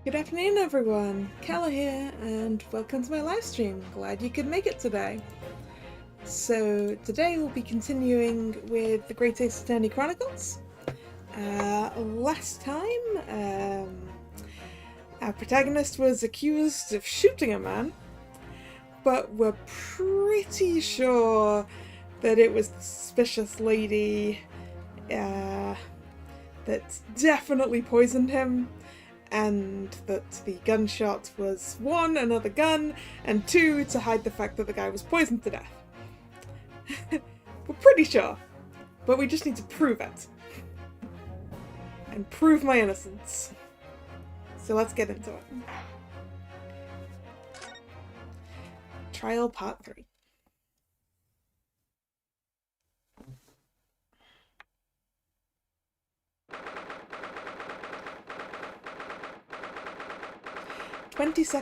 Good afternoon, everyone. Kalla here, and welcome to my live stream. Glad you could make it today. So today we'll be continuing with the Great Ace Attorney Chronicles. Last time, our protagonist was accused of shooting a man, but we're pretty sure that it was the suspicious lady that definitely poisoned him. And that the gunshot was one, another gun, and two, to hide the fact that the guy was poisoned to death. We're pretty sure, but we just need to prove it. And prove my innocence. So let's get into it. Trial Part 3.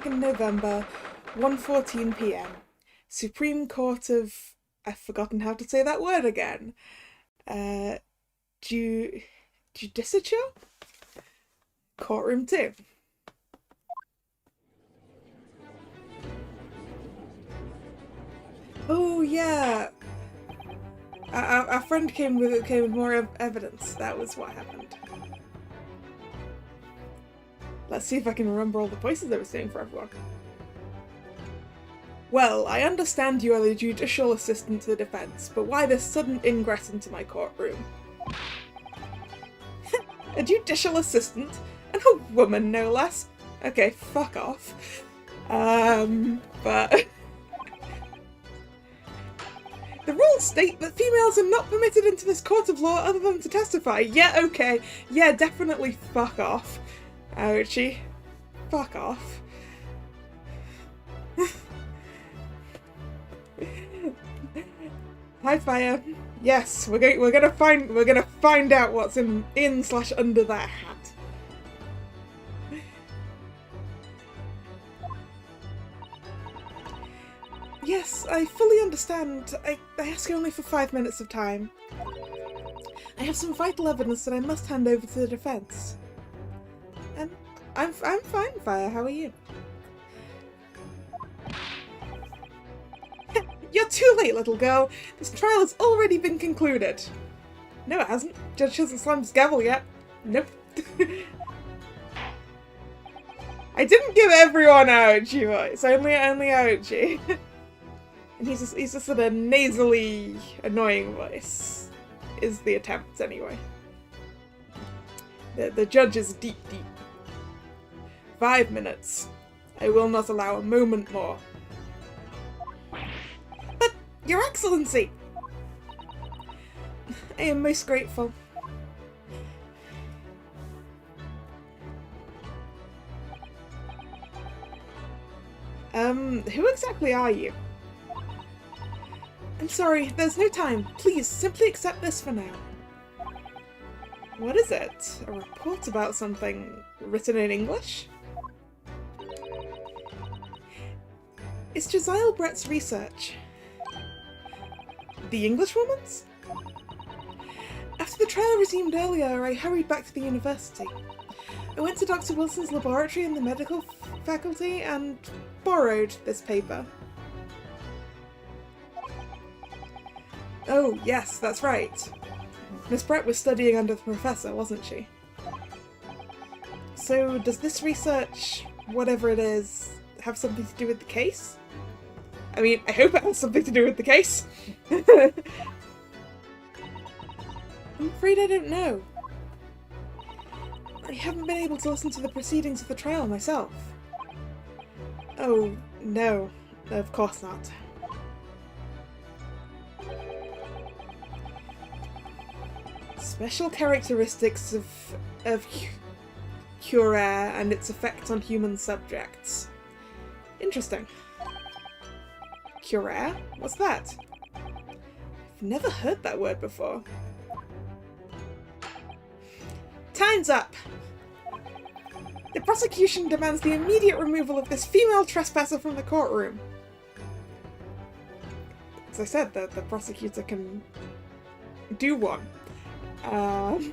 November, 1:14 p.m. Supreme Court of... I've forgotten how to say that word again. Judicature? Courtroom 2. Oh yeah! Our friend came with more evidence. That was what happened. Let's see if I can remember all the places I was saying for everyone. Well, I understand you are the judicial assistant to the defense, but why this sudden ingress into my courtroom? A judicial assistant? And a woman, no less? Okay, fuck off. But... The rules state that females are not permitted into this court of law other than to testify. Yeah, okay. Yeah, definitely fuck off. Ouchie. Fuck off. Hi, Fire. Yes, we're gonna find out what's in/under that hat. Yes, I fully understand. I ask only for 5 minutes of time. I have some vital evidence that I must hand over to the defense. And I'm fine, Fire. How are you? You're too late, little girl. This trial has already been concluded. No, it hasn't. Judge hasn't slammed his gavel yet. Nope. I didn't give everyone Ouchie voice. Only Ouchie. And he's just in a nasally, annoying voice. Is the attempt, anyway. The judge is deep. 5 minutes. I will not allow a moment more. But, Your Excellency! I am most grateful. Who exactly are you? I'm sorry, there's no time. Please, simply accept this for now. What is it? A report about something written in English? It's Josiah Brett's research. The Englishwoman's? After the trial resumed earlier, I hurried back to the university. I went to Dr. Wilson's laboratory in the medical faculty and borrowed this paper. Oh, yes, that's right. Miss Brett was studying under the professor, wasn't she? So, does this research, whatever it is, have something to do with the case? I mean, I hope it has something to do with the case. I'm afraid I don't know. I haven't been able to listen to the proceedings of the trial myself. Oh, no. Of course not. Special characteristics of cure and its effect on human subjects. Interesting. Cure? What's that? I've never heard that word before. Time's up! The prosecution demands the immediate removal of this female trespasser from the courtroom. As I said, the prosecutor can do one. Am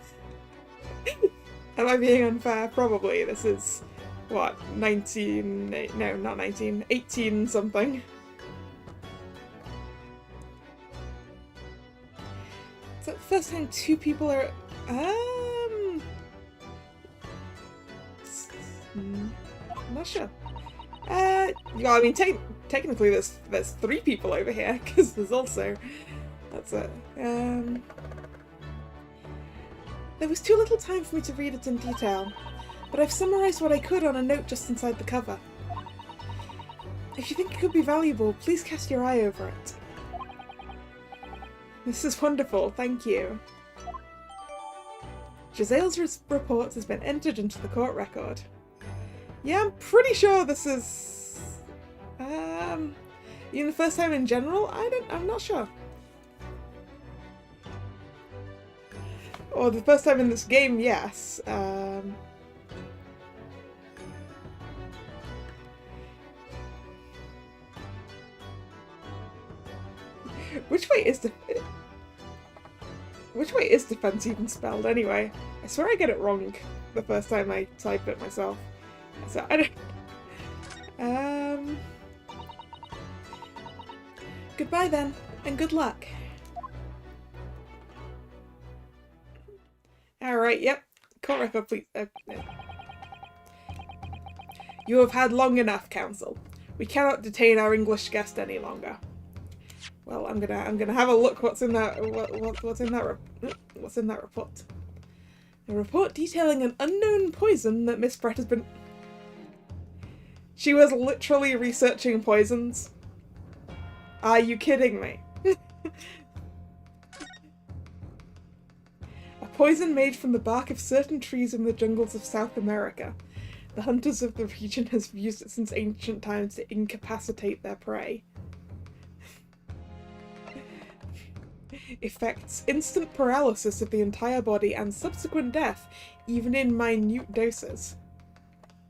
I being unfair? Probably. This is what, 19, no, not 19, 18 something. Is that the first time two people are, I'm not sure. Well, I mean, technically there's three people over here, because there's also, that's it. There was too little time for me to read it in detail, but I've summarised what I could on a note just inside the cover. If you think it could be valuable, please cast your eye over it. This is wonderful, thank you. Gisele's report has been entered into the court record. Yeah, I'm pretty sure this is... even the first time in general? I'm not sure. Or the first time in this game, yes. Which way is defense even spelled anyway? I swear I get it wrong the first time I type it myself. So I don't... Goodbye then, and good luck. Alright, yep. Court record, please. You have had long enough, Counsel. We cannot detain our English guest any longer. Well, I'm gonna have a look what's in that report. A report detailing an unknown poison that Miss Brett has been... She was literally researching poisons. Are you kidding me? A poison made from the bark of certain trees in the jungles of South America. The hunters of the region have used it since ancient times to incapacitate their prey. Effects instant paralysis of the entire body and subsequent death, even in minute doses.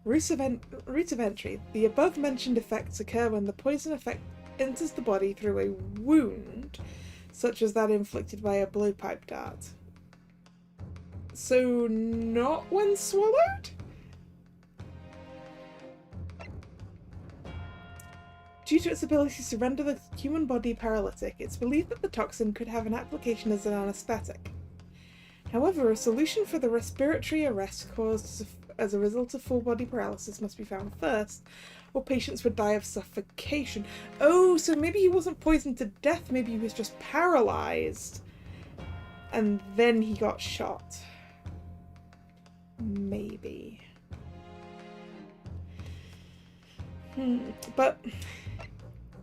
Route of entry. The above-mentioned effects occur when the poison effect enters the body through a wound, such as that inflicted by a blowpipe dart. So, not when swallowed? Due to its ability to render the human body paralytic, it's believed that the toxin could have an application as an anesthetic. However, a solution for the respiratory arrest caused as a result of full body paralysis must be found first, or patients would die of suffocation. Oh, so maybe he wasn't poisoned to death, maybe he was just paralysed. And then he got shot. Maybe. But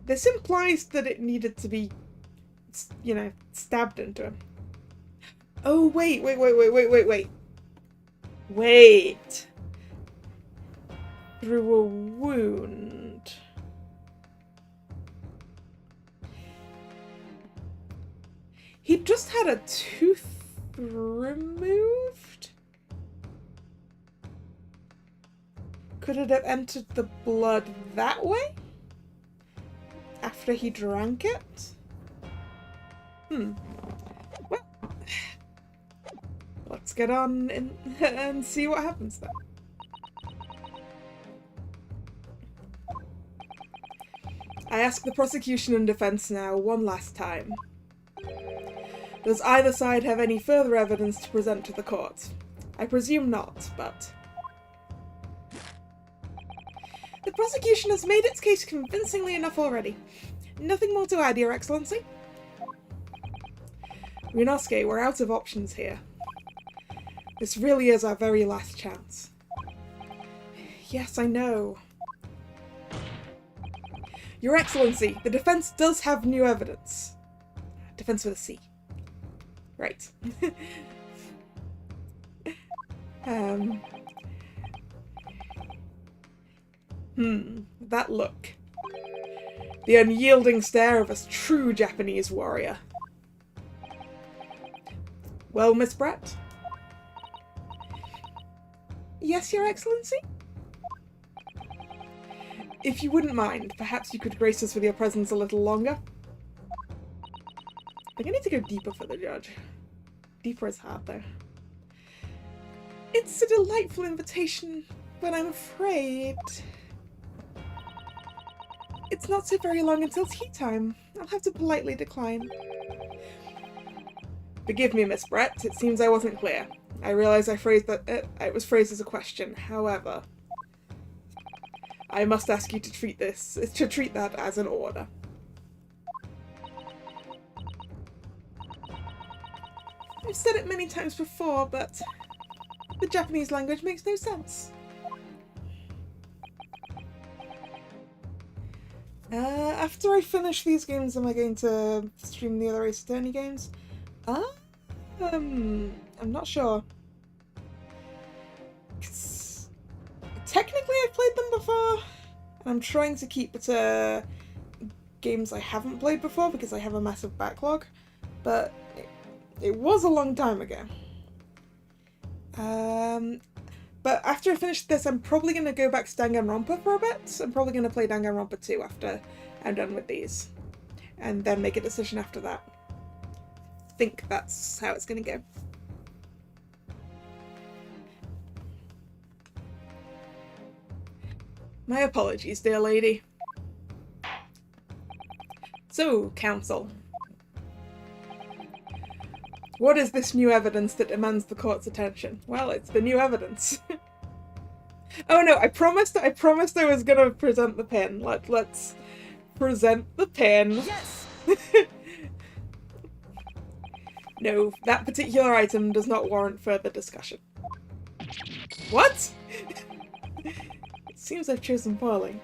this implies that it needed to be, you know, stabbed into him. Oh, wait. Wait. Through a wound. He'd just had a tooth removed? Could it have entered the blood that way? After he drank it? Well, let's get on and see what happens then. I ask the prosecution and defense now one last time. Does either side have any further evidence to present to the court? I presume not, but... The prosecution has made its case convincingly enough already. Nothing more to add, Your Excellency. Ryunosuke, we're out of options here. This really is our very last chance. Yes, I know. Your Excellency, the defense does have new evidence. Defense with a C. Right. That look. The unyielding stare of a true Japanese warrior. Well, Miss Brett? Yes, Your Excellency? If you wouldn't mind, perhaps you could grace us with your presence a little longer. I think I need to go deeper for the judge. Deeper is hard, though. It's a delightful invitation but I'm afraid it's not so very long until tea time. I'll have to politely decline. Forgive me, Miss Brett. It seems I wasn't clear. I realize it was phrased as a question. However, I must ask you to treat that as an order. I've said it many times before, but the Japanese language makes no sense. After I finish these games, am I going to stream the other Ace Attorney games? I'm not sure. Technically, I've played them before, and I'm trying to keep it to games I haven't played before because I have a massive backlog, but it was a long time ago. But after I finish this, I'm probably going to go back to Danganronpa for a bit. I'm probably going to play Danganronpa 2 after I'm done with these, and then make a decision after that. I think that's how it's going to go. My apologies, dear lady. So, counsel. What is this new evidence that demands the court's attention? Well, it's the new evidence. Oh no, I promised I was gonna present the pen. Let's present the pen. Yes! No, that particular item does not warrant further discussion. What? It seems I've chosen poorly.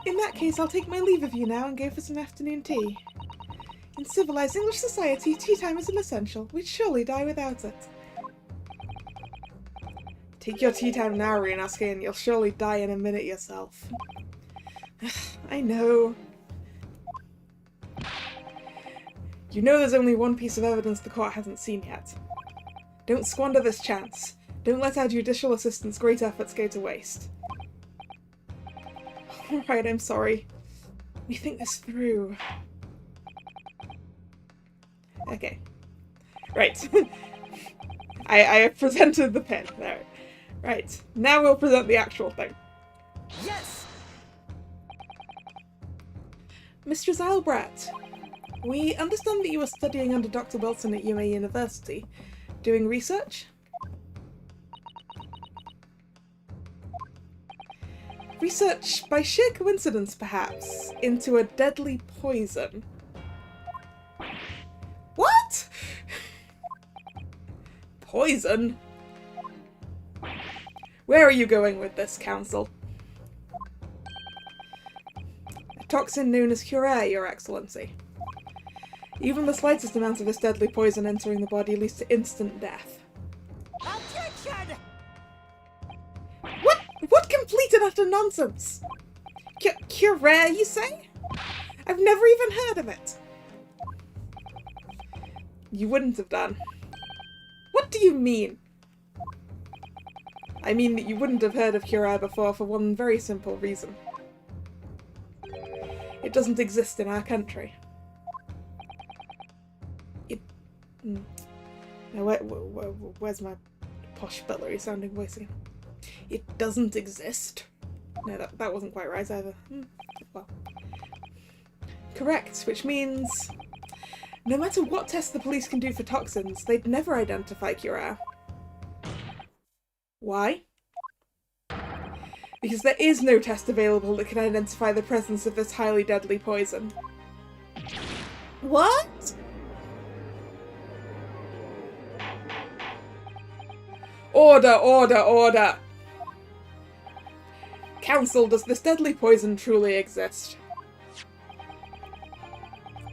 In that case, I'll take my leave of you now and go for some afternoon tea. In civilized English society, tea time is an essential. We'd surely die without it. Take your tea time now, Ryunosuke, and you'll surely die in a minute yourself. I know. You know there's only one piece of evidence the court hasn't seen yet. Don't squander this chance. Don't let our judicial assistant's great efforts go to waste. Alright, I'm sorry. We think this through. Okay. Right. I have presented the pen. There. Right. Now we'll present the actual thing. Yes! Mistress Albrat, we understand that you are studying under Dr. Wilson at UA University. Doing research? Research, by sheer coincidence perhaps, into a deadly poison. What? Poison? Where are you going with this, Counsel? A toxin known as Curare, Your Excellency. Even the slightest amount of this deadly poison entering the body leads to instant death. Objection! What complete and utter nonsense? Curare, you say? I've never even heard of it. You wouldn't have done. What do you mean? I mean that you wouldn't have heard of Curare before for one very simple reason. It doesn't exist in our country. Now, where's my posh butlery sounding voice again? It doesn't exist. No, that wasn't quite right either. Well. Correct, which means no matter what test the police can do for toxins, they'd never identify Curare. Why? Because there is no test available that can identify the presence of this highly deadly poison. What? Order, order, order! Counsel, does this deadly poison truly exist?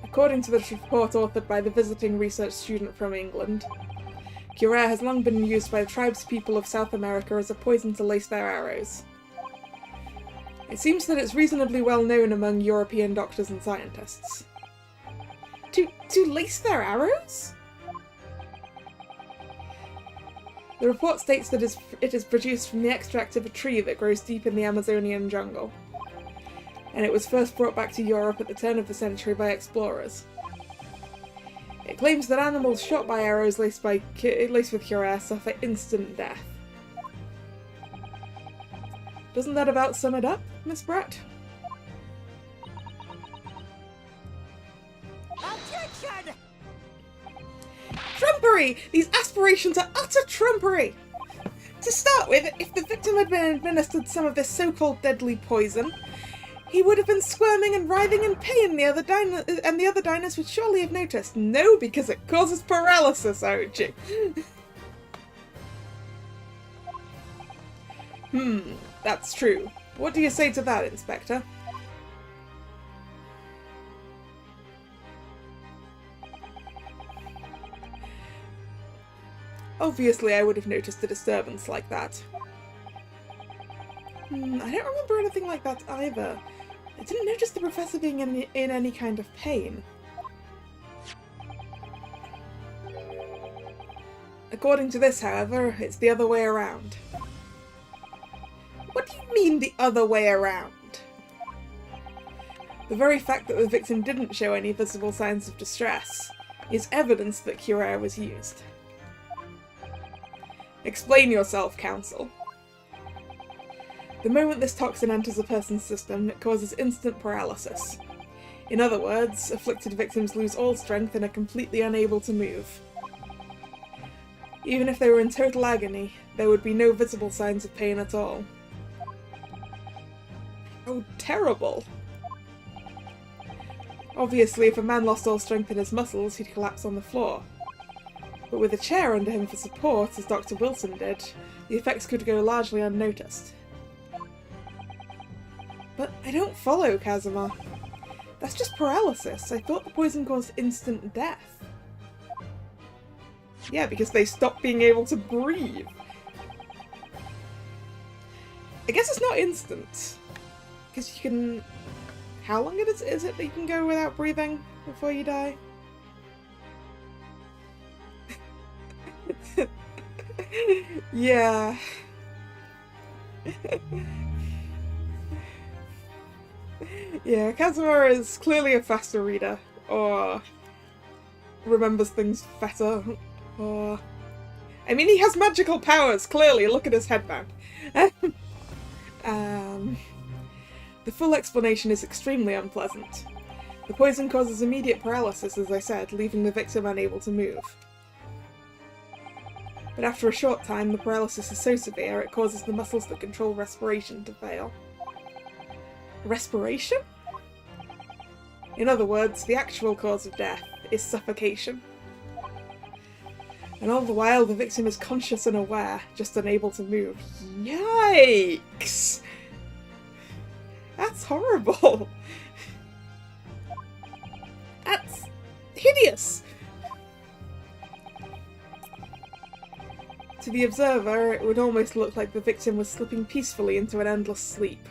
According to this report authored by the visiting research student from England, Curare has long been used by the tribespeople of South America as a poison to lace their arrows. It seems that it's reasonably well known among European doctors and scientists. To lace their arrows? The report states that it is produced from the extract of a tree that grows deep in the Amazonian jungle, and it was first brought back to Europe at the turn of the century by explorers. It claims that animals shot by arrows laced with Curare suffer instant death. Doesn't that about sum it up, Miss Brett? Objection! Trumpery! These aspirations are utter trumpery! To start with, if the victim had been administered some of this so-called deadly poison, he would have been squirming and writhing in pain, and the other diners would surely have noticed. No, because it causes paralysis, OG. That's true. What do you say to that, Inspector? Obviously, I would have noticed a disturbance like that. I don't remember anything like that either. I didn't notice the professor being in any kind of pain. According to this, however, it's the other way around. What do you mean, the other way around? The very fact that the victim didn't show any visible signs of distress is evidence that Curare was used. Explain yourself, Counsel. The moment this toxin enters a person's system, it causes instant paralysis. In other words, afflicted victims lose all strength and are completely unable to move. Even if they were in total agony, there would be no visible signs of pain at all. Oh, terrible! Obviously, if a man lost all strength in his muscles, he'd collapse on the floor. But with a chair under him for support, as Dr. Wilson did, the effects could go largely unnoticed. But I don't follow, Kazuma. That's just paralysis. I thought the poison caused instant death. Yeah, because they stopped being able to breathe. I guess it's not instant. Because you can... How long is it that you can go without breathing before you die? Yeah. Yeah, Kazuma is clearly a faster reader, or remembers things better, or... I mean, he has magical powers, clearly, look at his headband. The full explanation is extremely unpleasant. The poison causes immediate paralysis, as I said, leaving the victim unable to move. But after a short time, the paralysis is so severe it causes the muscles that control respiration to fail. Respiration? In other words, the actual cause of death is suffocation. And all the while, the victim is conscious and aware, just unable to move. Yikes! That's horrible! That's hideous! To the observer, it would almost look like the victim was slipping peacefully into an endless sleep.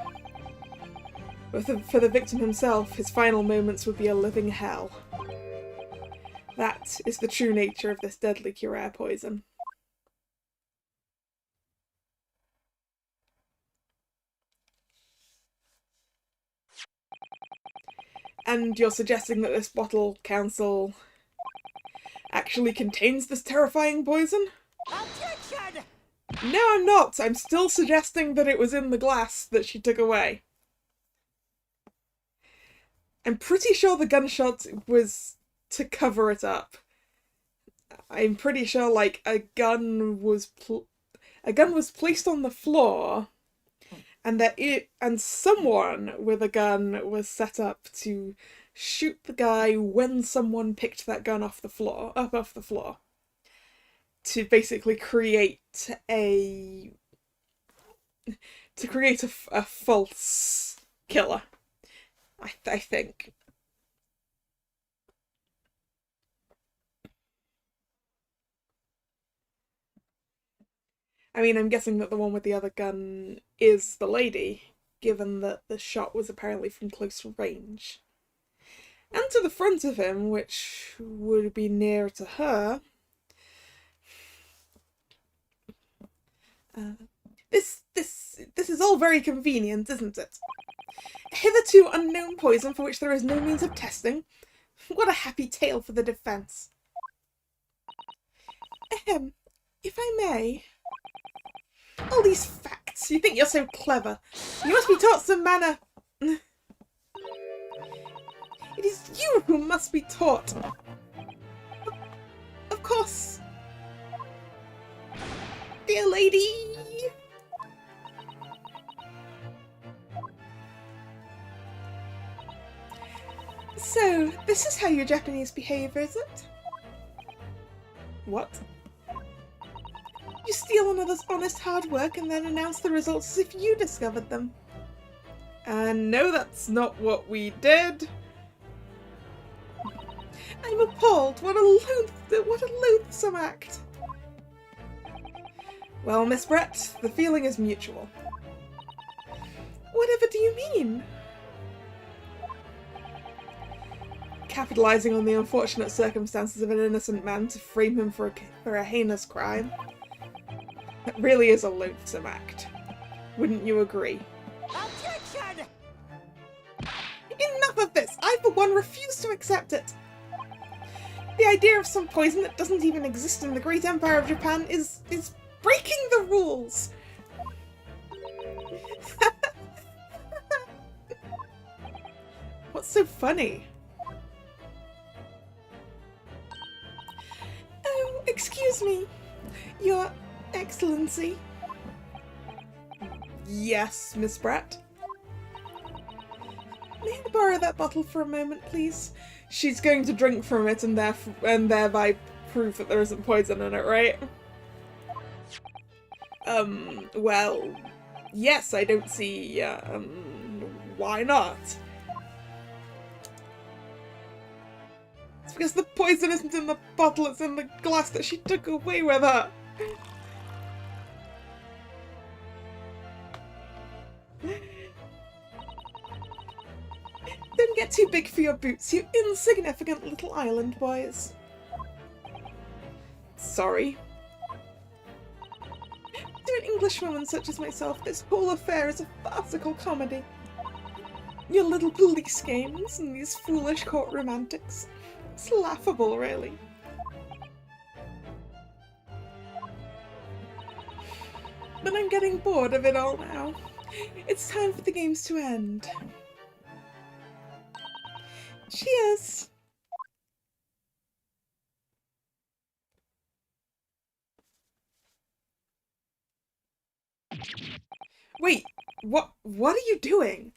But for the victim himself, his final moments would be a living hell. That is the true nature of this deadly Curare poison. And you're suggesting that this bottle, Counsel, actually contains this terrifying poison? Objection! No, I'm not! I'm still suggesting that it was in the glass that she took away. I'm pretty sure the gunshot was to cover it up. I'm pretty sure, like, a gun was placed on the floor, and and someone with a gun was set up to shoot the guy when someone picked that gun off the floor, up off the floor, to basically create a false killer. I think. I mean, I'm guessing that the one with the other gun is the lady, given that the shot was apparently from close range. And to the front of him, which would be near to her. This is all very convenient, isn't it? A hitherto unknown poison for which there is no means of testing. What a happy tale for the defence. If I may... All these facts So you think you're so clever. You must be taught some manner. It is you who must be taught. Of course. Dear lady. So, this is how your Japanese behave, is it? What? You steal another's honest hard work and then announce the results as if you discovered them. And no, that's not what we did. I'm appalled. What a loathsome act. Well, Miss Brett, the feeling is mutual. Whatever do you mean? Capitalizing on the unfortunate circumstances of an innocent man to frame him for a heinous crime. That really is a loathsome act. Wouldn't you agree? Objection! Enough of this! I, for one, refuse to accept it! The idea of some poison that doesn't even exist in the great empire of Japan is breaking the rules! What's so funny? Oh, excuse me, Your Excellency. Yes, Miss Brett? May I borrow that bottle for a moment, please? She's going to drink from it and thereby prove that there isn't poison in it, right? Well, yes, I don't see, why not? It's because the poison isn't in the bottle, it's in the glass that she took away with her. Don't get too big for your boots, you insignificant little island boys. Sorry. To an Englishwoman such as myself, this whole affair is a farcical comedy. Your little police games and these foolish courtroom antics. It's laughable, really. But I'm getting bored of it all now. It's time for the games to end. Cheers! Wait, what are you doing?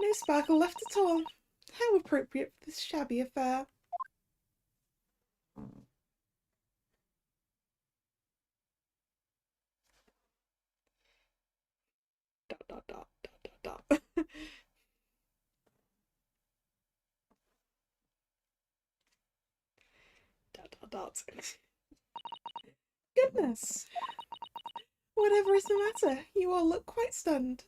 No sparkle left at all. How appropriate for this shabby affair. Dot dot dot dot dot dot. Dot dot dot. Goodness. Whatever is the matter? You all look quite stunned.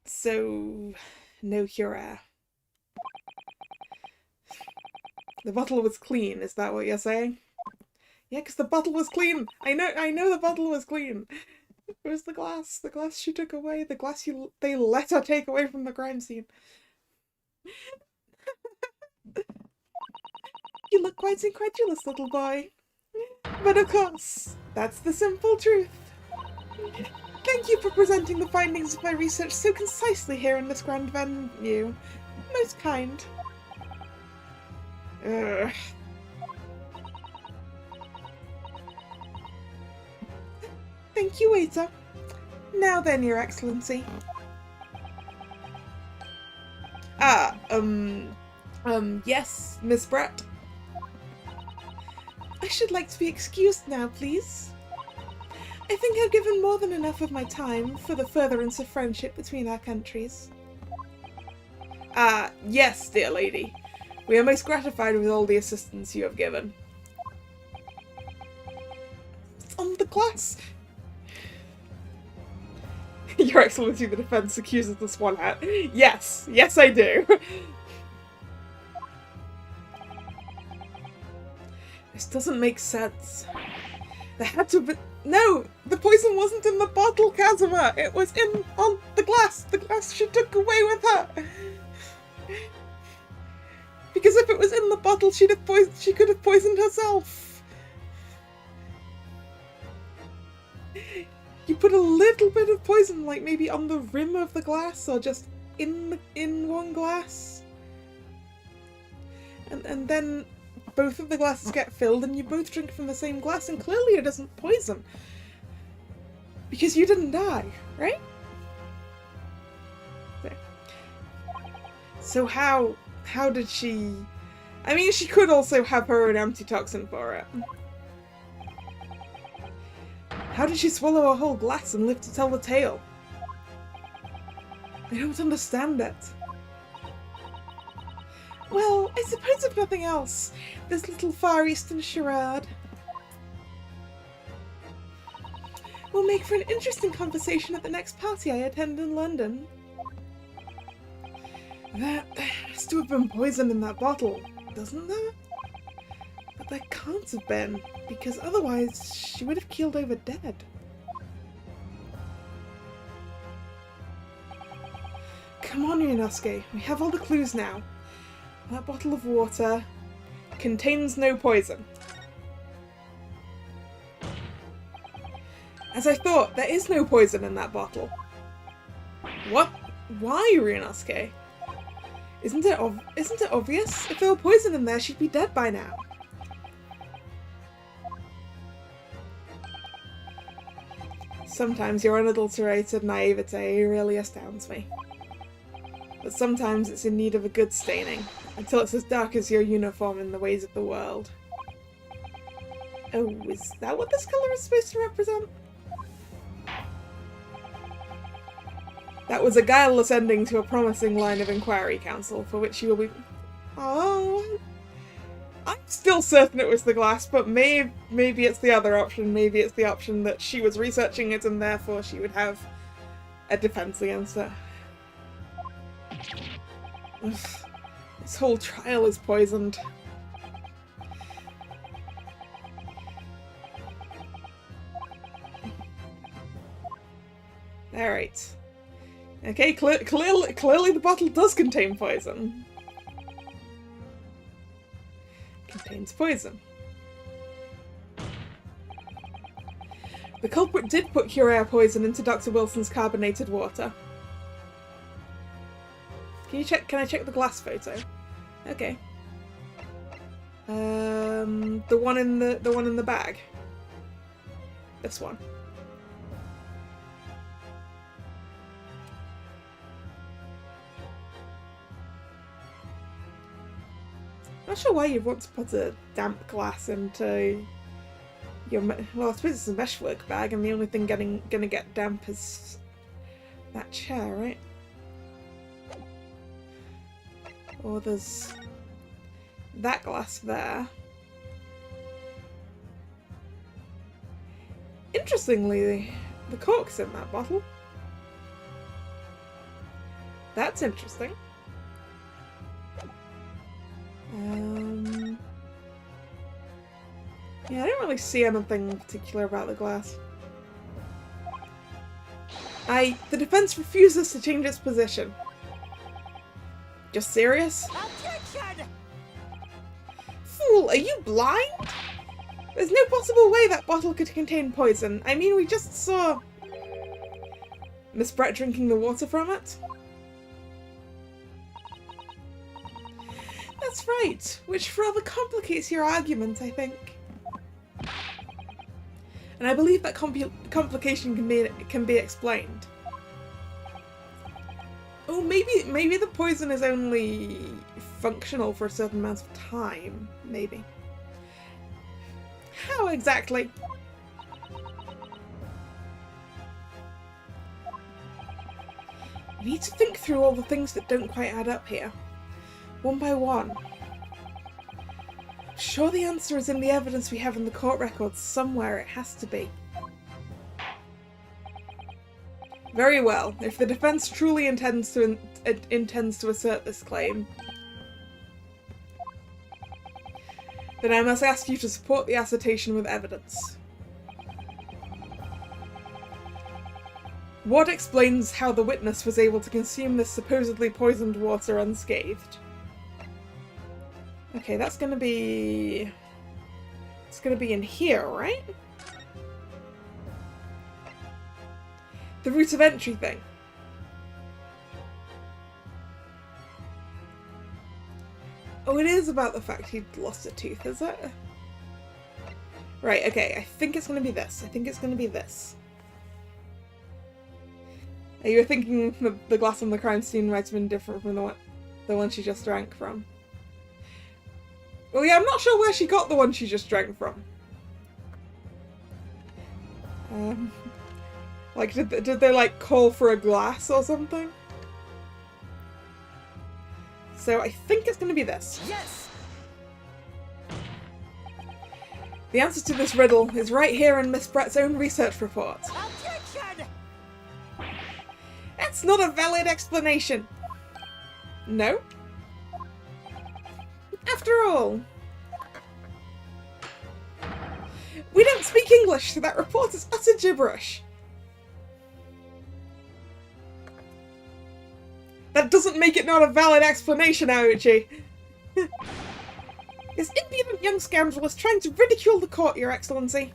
So, no cure. The bottle was clean, is that what you're saying? Yeah, because the bottle was clean! I know the bottle was clean! It was the glass she took away, the glass they let her take away from the crime scene. You look quite incredulous, little boy. But of course, that's the simple truth. Thank you for presenting the findings of my research so concisely here in this grand venue. Most kind. Ugh. Thank you, waiter. Now then, Your Excellency. Yes, Miss Brett. I should like to be excused now, please. I think I've given more than enough of my time for the furtherance of friendship between our countries. Yes, dear lady. We are most gratified with all the assistance you have given. It's on the glass! Your Excellency, the defense accuses the Swan Hat. Yes, yes I do. This doesn't make sense. There had to No, the poison wasn't in the bottle, Kazuma. It was on the glass. The glass she took away with her. Because if it was in the bottle, she could have poisoned herself. You put a little bit of poison, like maybe on the rim of the glass, or just in one glass, and then both of the glasses get filled, and you both drink from the same glass, and clearly it isn't poison because you didn't die, right? There. So how did she? I mean, she could also have her own antitoxin for it. How did she swallow a whole glass and live to tell the tale? I don't understand it. Well, I suppose if nothing else, this little Far Eastern charade will make for an interesting conversation at the next party I attend in London. There has to have been poison in that bottle, doesn't there? But there can't have been, because otherwise she would have keeled over dead. Come on, Ryunosuke, we have all the clues now. That bottle of water contains no poison. As I thought, there is no poison in that bottle. What? Why, Ryunosuke? Isn't it obvious? If there were poison in there, she'd be dead by now. Sometimes your unadulterated naivete really astounds me. But sometimes it's in need of a good staining, until it's as dark as your uniform in the ways of the world. Oh, is that what this colour is supposed to represent? That was a guileless ending to a promising line of inquiry, Counsel, for which you will be... Oh... I'm still certain it was the glass, but maybe it's the other option. Maybe it's the option that she was researching it and therefore she would have a defense against it. Ugh, this whole trial is poisoned. Alright. Okay, clearly the bottle does contain poison. Contains poison. The culprit did put Curare poison into Dr. Wilson's carbonated water. Can I check the glass photo? Okay. The one in the bag. This one. Not sure why you'd want to put a damp glass into your... Well, I suppose it's a meshwork bag, and the only thing gonna get damp is that chair, right? Or there's that glass there. Interestingly, the cork's in that bottle. That's interesting. Yeah, I don't really see anything particular about the glass. The defense refuses to change its position. Just serious? Objection! Fool, are you blind? There's no possible way that bottle could contain poison. I mean, we just saw Miss Brett drinking the water from it. That's right, which rather complicates your argument, I think. And I believe that complication can be explained. Oh, maybe the poison is only functional for a certain amount of time. Maybe. How exactly? We need to think through all the things that don't quite add up here. One by one. I'm sure the answer is in the evidence we have in the court records. Somewhere it has to be. Very well. If the defense truly intends to assert this claim, then I must ask you to support the assertion with evidence. What explains how the witness was able to consume this supposedly poisoned water unscathed? Okay, that's gonna be... It's gonna be in here, right? The route of entry thing. Oh, it is about the fact he'd lost a tooth, is it? Right, okay, I think it's gonna be this. I think it's gonna be this. You were thinking the glass on the crime scene might have been different from the one she just drank from. Well, yeah, I'm not sure where she got the one she just drank from. Like, did they like call for a glass or something? So I think it's going to be this. Yes! The answer to this riddle is right here in Miss Brett's own research report. Objection! That's not a valid explanation. No? After all, we don't speak English, so that report is utter gibberish. That doesn't make it not a valid explanation, Aoichi. This impudent young scoundrel is trying to ridicule the court, Your Excellency.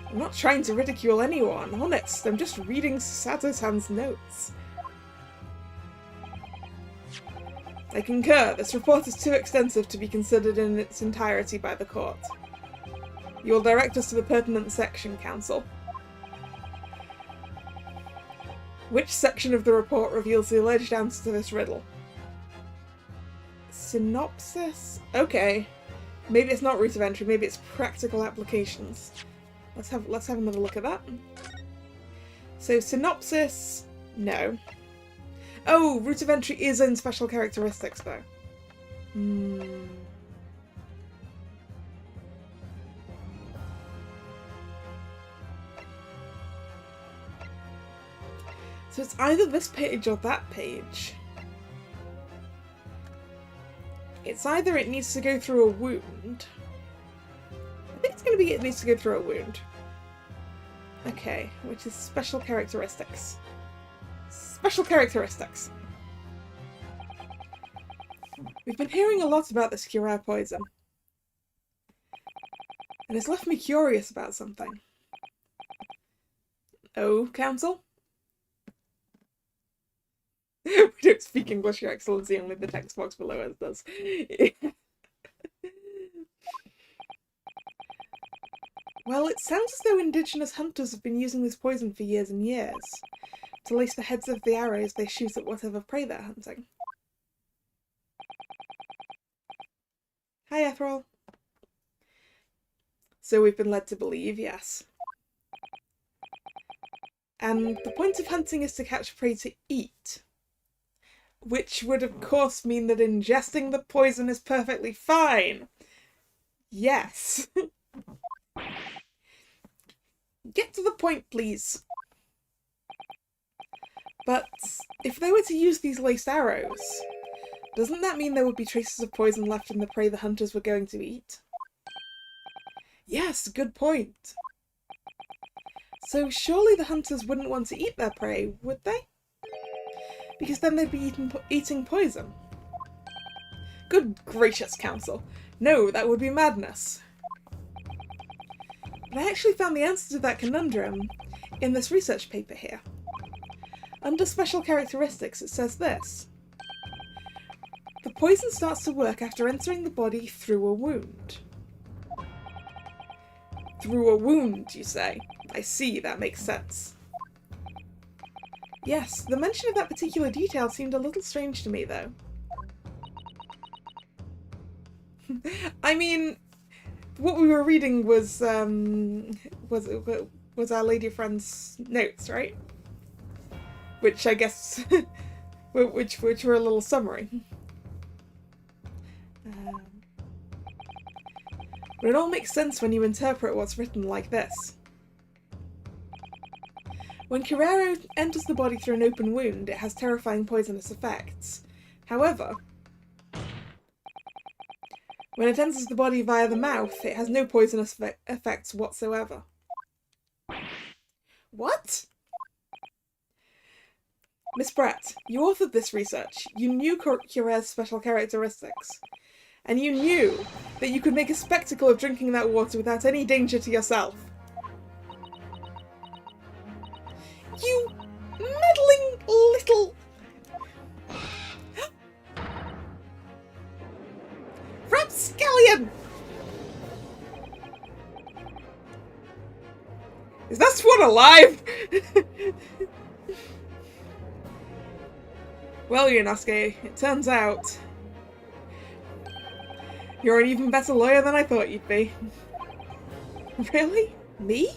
I'm not trying to ridicule anyone, honest. I'm just reading Sato-san's notes. I concur. This report is too extensive to be considered in its entirety by the court. You will direct us to the pertinent section, Counsel. Which section of the report reveals the alleged answer to this riddle? Synopsis? Okay. Maybe it's not route of entry, maybe it's practical applications. Let's have another look at that. So synopsis, no. Oh, route of entry is in special characteristics though. So it's either this page or that page. It's either it needs to go through a wound. I think it's going to be it needs to go through a wound. Okay, which is special characteristics. Special characteristics. We've been hearing a lot about this Curare poison. And it's left me curious about something. Oh, Counsel? We don't speak English, Your Excellency, only the text box below us does. Well, it sounds as though indigenous hunters have been using this poison for years and years, to lace the heads of the arrows they shoot at whatever prey they're hunting. Hi, Ethrol. So we've been led to believe, yes. And the point of hunting is to catch prey to eat. Which would of course mean that ingesting the poison is perfectly fine. Yes. Get to the point, please. But if they were to use these laced arrows, doesn't that mean there would be traces of poison left in the prey the hunters were going to eat? Yes, good point. So surely the hunters wouldn't want to eat their prey, would they? Because then they'd be eating poison. Good gracious, Counsel. No, that would be madness. But I actually found the answer to that conundrum in this research paper here. Under special characteristics, it says this. The poison starts to work after entering the body through a wound. Through a wound, you say? I see, that makes sense. Yes, the mention of that particular detail seemed a little strange to me, though. I mean, what we were reading was our lady friend's notes, right? Which I guess, which were a little summary. But it all makes sense when you interpret what's written like this. When Curare enters the body through an open wound, it has terrifying poisonous effects. However, when it enters the body via the mouth, it has no poisonous effects whatsoever. What? Miss Pratt, you authored this research. You knew Cure's special characteristics. And you knew that you could make a spectacle of drinking that water without any danger to yourself. You meddling little... Rapscallion! Is that swan alive? Well, Yonosuke, it turns out you're an even better lawyer than I thought you'd be. Really? Me?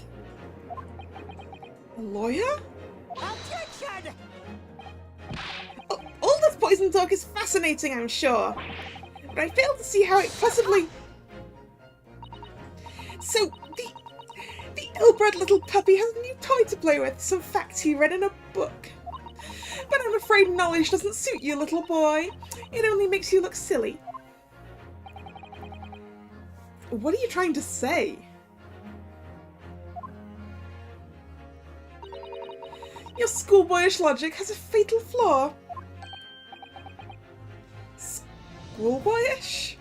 A lawyer? Objection! All this poison talk is fascinating, I'm sure. But I fail to see how it possibly... So, the ill-bred little puppy has a new toy to play with, some facts he read in a book. But I'm afraid knowledge doesn't suit you, little boy. It only makes you look silly. What are you trying to say? Your schoolboyish logic has a fatal flaw. Schoolboyish?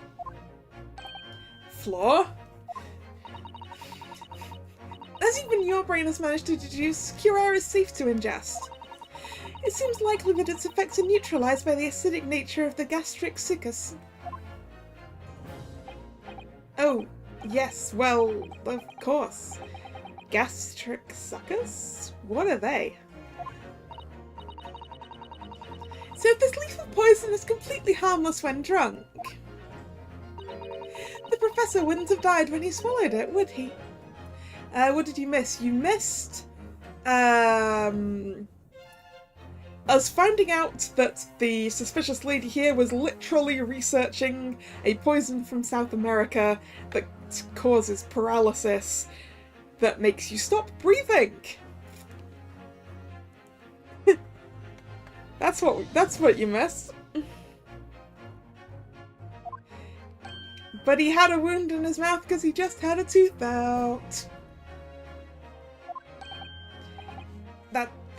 Flaw? As even your brain has managed to deduce, Cure is safe to ingest. It seems likely that its effects are neutralized by the acidic nature of the gastric succus. Oh, yes, well, of course. Gastric suckers? What are they? So if this lethal poison is completely harmless when drunk, the professor wouldn't have died when he swallowed it, would he? What did you miss? You missed... us finding out that the suspicious lady here was literally researching a poison from South America that causes paralysis that makes you stop breathing. That's what you missed. But he had a wound in his mouth because he just had a tooth out.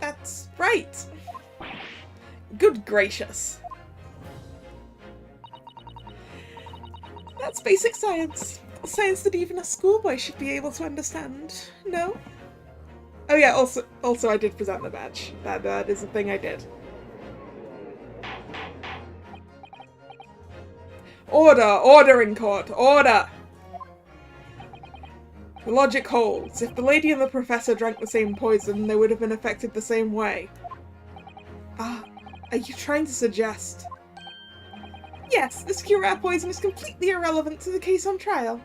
That's right. Good gracious. That's basic science. Science that even a schoolboy should be able to understand. No? Oh yeah, also I did present the badge. That is a thing I did. Order! Order in court! Order! The logic holds. If the lady and the professor drank the same poison, they would have been affected the same way. Ah, are you trying to suggest? Yes, this Cure poison is completely irrelevant to the case on trial.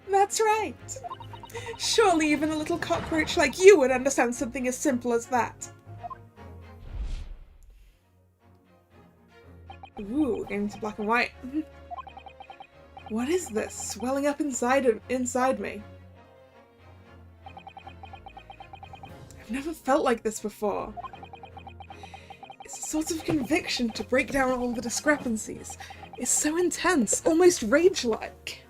That's right. Surely even a little cockroach like you would understand something as simple as that. Ooh, getting to black and white. What is this swelling up inside me? I've never felt like this before. It's a sort of conviction to break down all the discrepancies. It's so intense, almost rage-like.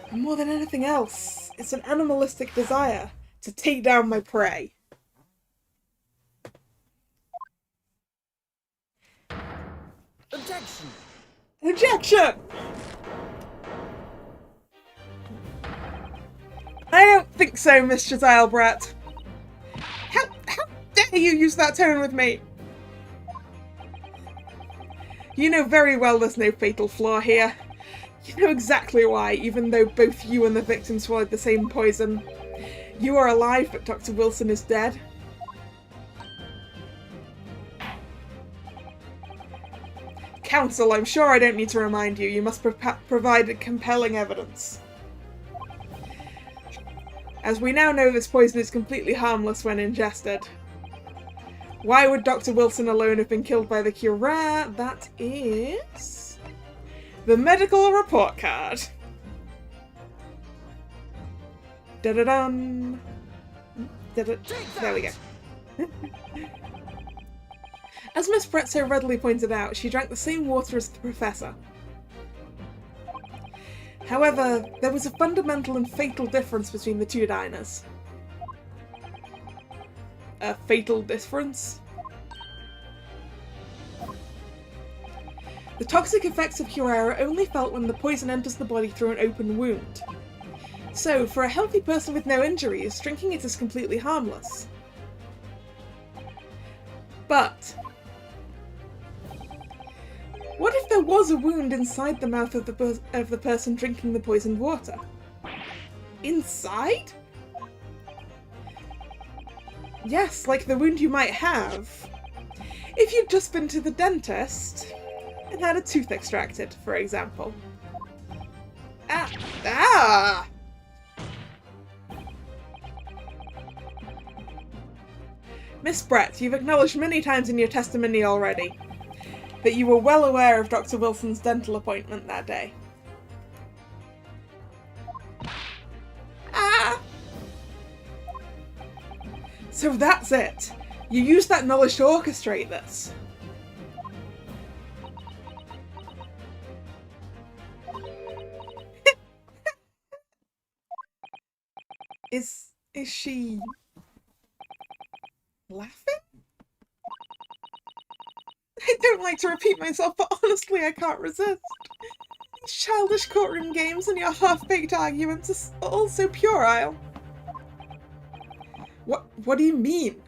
And more than anything else, it's an animalistic desire to take down my prey. Objection! Objection! I don't think so, Mr. Zylebrat. How dare you use that tone with me? You know very well there's no fatal flaw here. You know exactly why, even though both you and the victim swallowed the same poison. You are alive, but Dr. Wilson is dead. Counsel, I'm sure I don't need to remind you. You must provide compelling evidence. As we now know, this poison is completely harmless when ingested. Why would Dr. Wilson alone have been killed by the Cure? That is... the medical report card. Da-da-dum. Da-da. There we go. As Miss Brett so readily pointed out, she drank the same water as the professor. However, there was a fundamental and fatal difference between the two diners. A fatal difference? The toxic effects of Curare are only felt when the poison enters the body through an open wound. So, for a healthy person with no injuries, drinking it is completely harmless. But what if there was a wound inside the mouth of the person drinking the poisoned water? Inside? Yes, like the wound you might have if you'd just been to the dentist and had a tooth extracted, for example. Ah! Miss Brett, you've acknowledged many times in your testimony already that you were well aware of Dr. Wilson's dental appointment that day. Ah! So that's it. You used that knowledge to orchestrate this. Is she laughing? I don't like to repeat myself, but honestly I can't resist. These childish courtroom games and your half-baked arguments are all so puerile. What do you mean?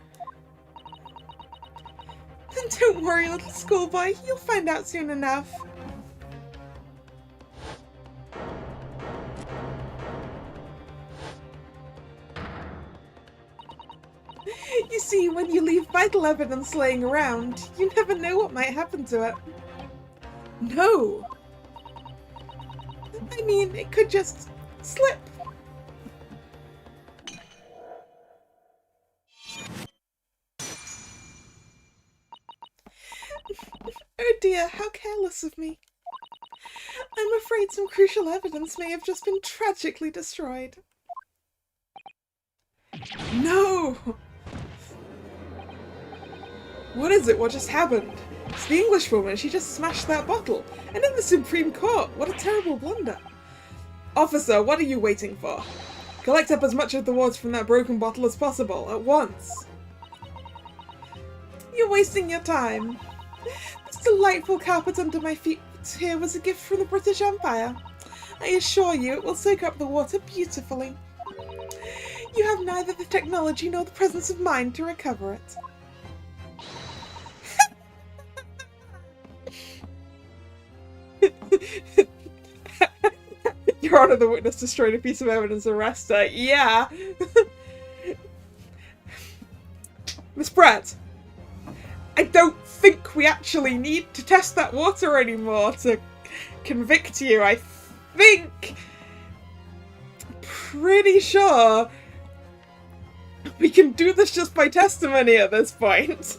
Then don't worry, little schoolboy, you'll find out soon enough. You see, when you leave vital evidence laying around, you never know what might happen to it. No! I mean, it could just slip. Oh dear, how careless of me. I'm afraid some crucial evidence may have just been tragically destroyed. No! What is it? What just happened? It's the English woman. She just smashed that bottle. And in the Supreme Court. What a terrible blunder. Officer, what are you waiting for? Collect up as much of the water from that broken bottle as possible, at once. You're wasting your time. This delightful carpet under my feet here was a gift from the British Empire. I assure you it will soak up the water beautifully. You have neither the technology nor the presence of mind to recover it. Your Honor, the witness destroyed a piece of evidence. Arrest her. Yeah. Miss Brett, I don't think we actually need to test that water anymore to convict you. I think, pretty sure we can do this just by testimony at this point.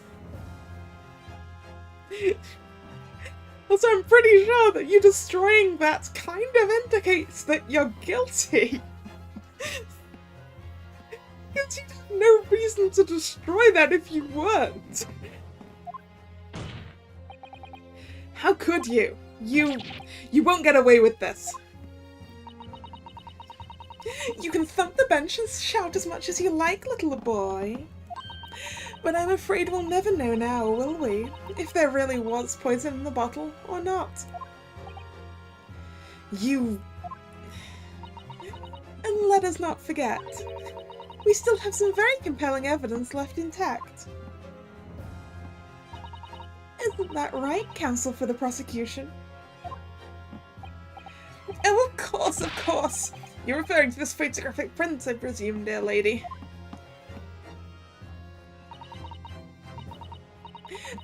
Also, I'm pretty sure that you destroying that kind of indicates that you're guilty. Because you'd have no reason to destroy that if you weren't. How could you? You won't get away with this. You can thump the bench and shout as much as you like, little boy. But I'm afraid we'll never know now, will we? If there really was poison in the bottle or not. And let us not forget, we still have some very compelling evidence left intact. Isn't that right, counsel for the prosecution? Oh, of course, of course. You're referring to this photographic print, I presume, dear lady.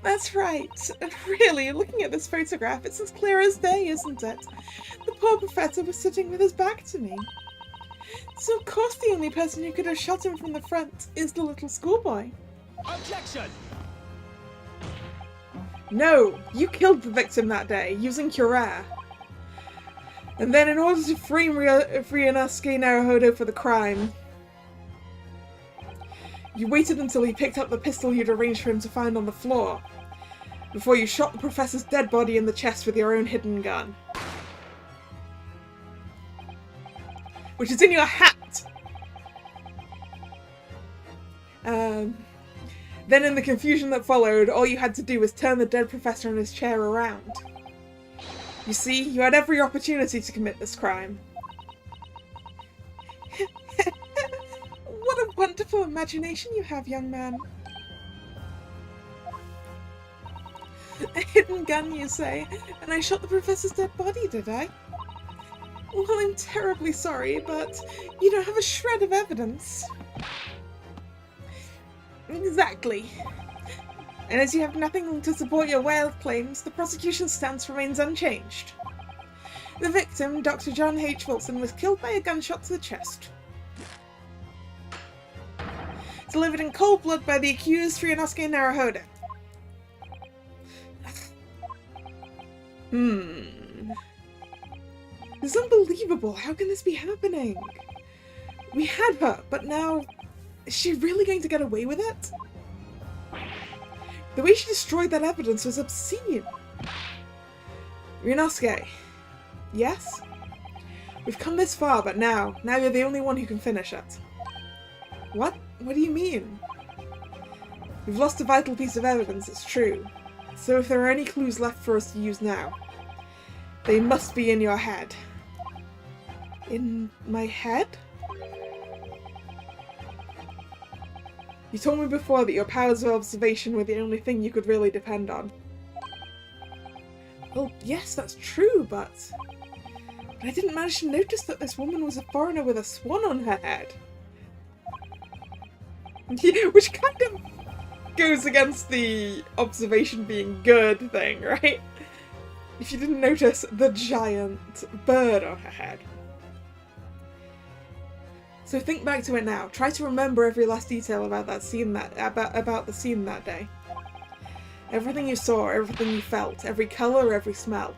That's right. And really, looking at this photograph, it's as clear as day, isn't it? The poor professor was sitting with his back to me. So of course the only person who could have shot him from the front is the little schoolboy. Objection! No, you killed the victim that day, using Curare. And then in order to free Ryunosuke Naruhodo for the crime, you waited until he picked up the pistol you'd arranged for him to find on the floor. before you shot the professor's dead body in the chest with your own hidden gun. Which is in your hat! Then in the confusion that followed, all you had to do was turn the dead professor in his chair around. You see, you had every opportunity to commit this crime. What a wonderful imagination you have, young man. A hidden gun, you say? And I shot the professor's dead body, did I? Well, I'm terribly sorry, but you don't have a shred of evidence. Exactly. And as you have nothing to support your wild claims, the prosecution's stance remains unchanged. The victim, Dr. John H. Wilson, was killed by a gunshot to the chest. Delivered in cold blood by the accused Ryunosuke Naruhodo. It's unbelievable. How can this be happening? We had her, but now... Is she really going to get away with it? The way she destroyed that evidence was obscene. Ryunosuke. Yes? We've come this far, but now you're the only one who can finish it. What? What do you mean? We've lost a vital piece of evidence, it's true. So if there are any clues left for us to use now, they must be in your head. In my head? You told me before that your powers of observation were the only thing you could really depend on. Well, yes, that's true, but I didn't manage to notice that this woman was a foreigner with a swan on her head. Which kind of goes against the observation being good thing, right? If you didn't notice the giant bird on her head. So think back to it now. Try to remember every last detail about that scene about the scene that day. Everything you saw, everything you felt, every colour, every smell.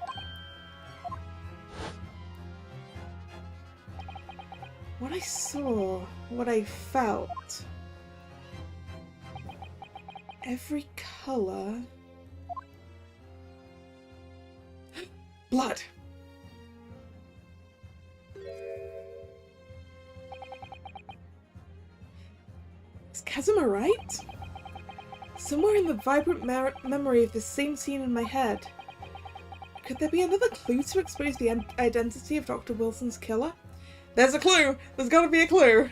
What I saw, what I felt, every colour. Blood. Is Kazuma right? Somewhere in the vibrant memory of the same scene in my head. Could there be another clue to expose the identity of Dr. Wilson's killer? There's a clue! There's gotta be a clue!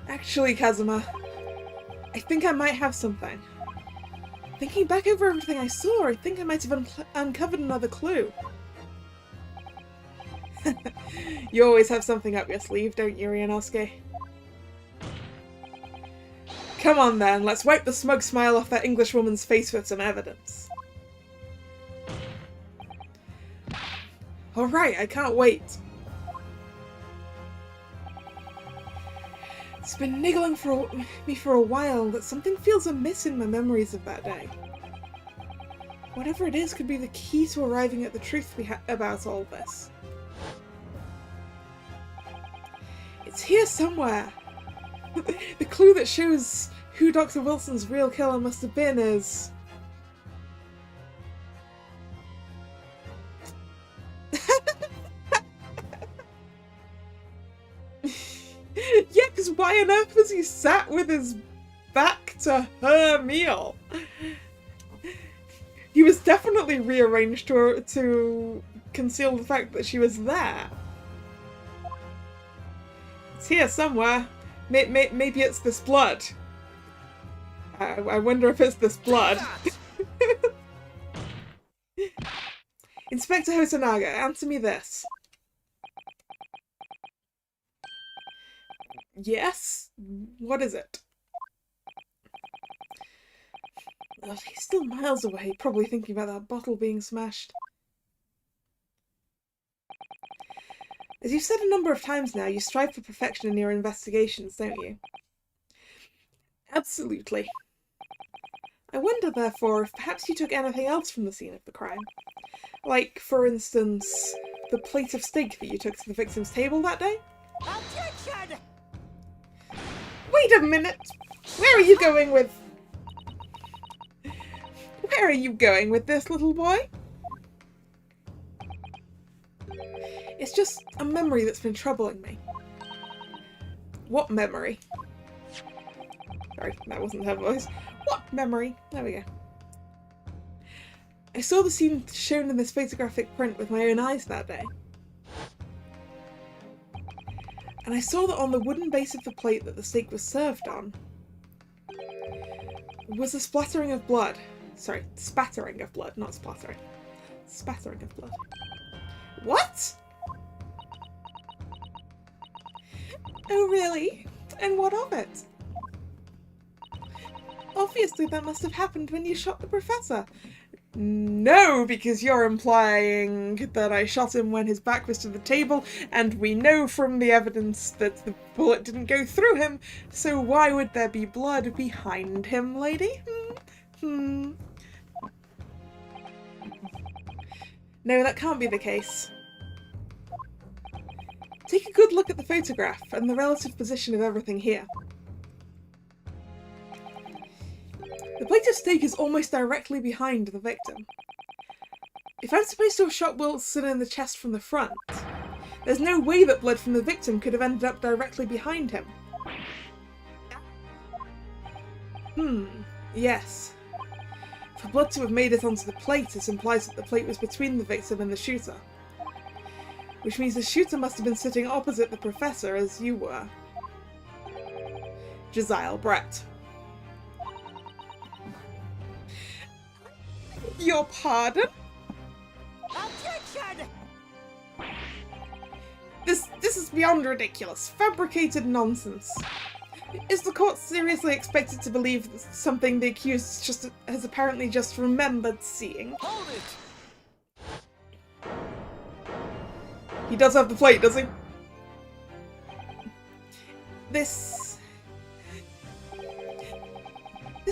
Actually, Kazuma, I think I might have something. Thinking back over everything I saw, I think I might have uncovered another clue. You always have something up your sleeve, don't you, Ryunosuke? Come on then, let's wipe the smug smile off that Englishwoman's face with some evidence. Alright, I can't wait. It's been niggling me for a while that something feels amiss in my memories of that day. Whatever it is could be the key to arriving at the truth about all this. It's here somewhere. The clue that shows who Dr. Wilson's real killer must have been is... Yeah, because why on earth was he sat with his back to her meal? He was definitely rearranged to conceal the fact that she was there. It's here somewhere. Maybe it's this blood. I wonder if it's this blood. Inspector Hosonaga, answer me this. Yes? What is it? Ugh, he's still miles away, probably thinking about that bottle being smashed. As you've said a number of times now, you strive for perfection in your investigations, don't you? Absolutely. I wonder, therefore, if perhaps you took anything else from the scene of the crime. Like, for instance, the plate of steak that you took to the victim's table that day? Objection! Wait a minute! Where are you going with... Where are you going with this, little boy? It's just a memory that's been troubling me. What memory? Sorry, that wasn't her voice. What memory? There we go. I saw the scene shown in this photographic print with my own eyes that day. And I saw that on the wooden base of the plate that the steak was served on was a splattering of blood. Sorry, spattering of blood, not splattering. Spattering of blood. What? Oh, really? And what of it? Obviously that must have happened when you shot the professor. No, because you're implying that I shot him when his back was to the table, and we know from the evidence that the bullet didn't go through him, so why would there be blood behind him, lady? No, that can't be the case. Take a good look at the photograph and the relative position of everything here. The plate of steak is almost directly behind the victim. If I'm supposed to have shot Wilson in the chest from the front, there's no way that blood from the victim could have ended up directly behind him. Yes. For blood to have made it onto the plate, it implies that the plate was between the victim and the shooter. Which means the shooter must have been sitting opposite the professor as you were. Josiah Brett. Your pardon? Objection! This is beyond ridiculous. Fabricated nonsense. Is the court seriously expected to believe something the accused has apparently just remembered seeing? Hold it! He does have the plate, does he? This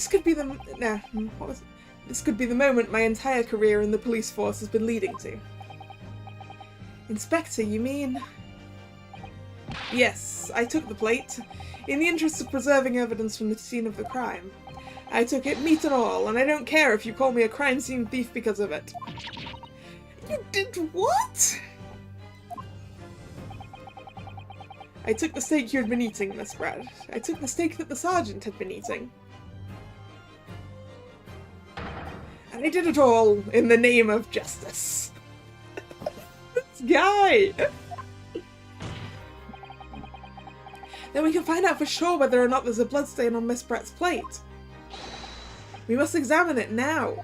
could be the... No, what was it? This could be the moment my entire career in the police force has been leading to. Inspector, you mean? Yes, I took the plate. In the interest of preserving evidence from the scene of the crime. I took it, meat and all, and I don't care if you call me a crime scene thief because of it. You did what? I took the steak you had been eating, Miss Brad. I took the steak that the sergeant had been eating. And I did it all in the name of justice. This guy! Then we can find out for sure whether or not there's a bloodstain on Miss Brett's plate. We must examine it now.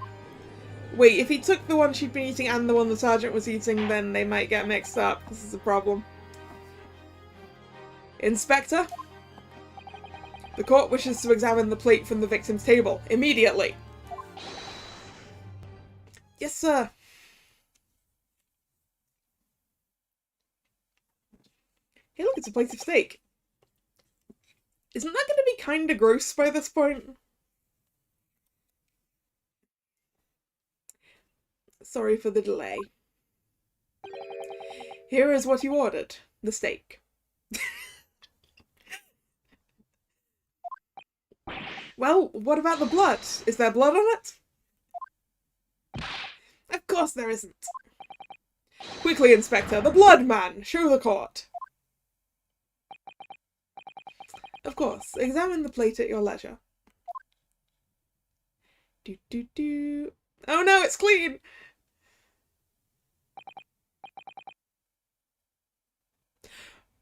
Wait, if he took the one she'd been eating and the one the sergeant was eating, then they might get mixed up. This is a problem. Inspector? The court wishes to examine the plate from the victim's table. Immediately. Yes, sir. Hey, look, it's a plate of steak. Isn't that going to be kind of gross by this point? Sorry for the delay. Here is what you ordered. The steak. Well, what about the blood? Is there blood on it? Of course there isn't. Quickly, Inspector, the blood man! Show the court! Of course, examine the plate at your leisure. Do. Oh no, it's clean!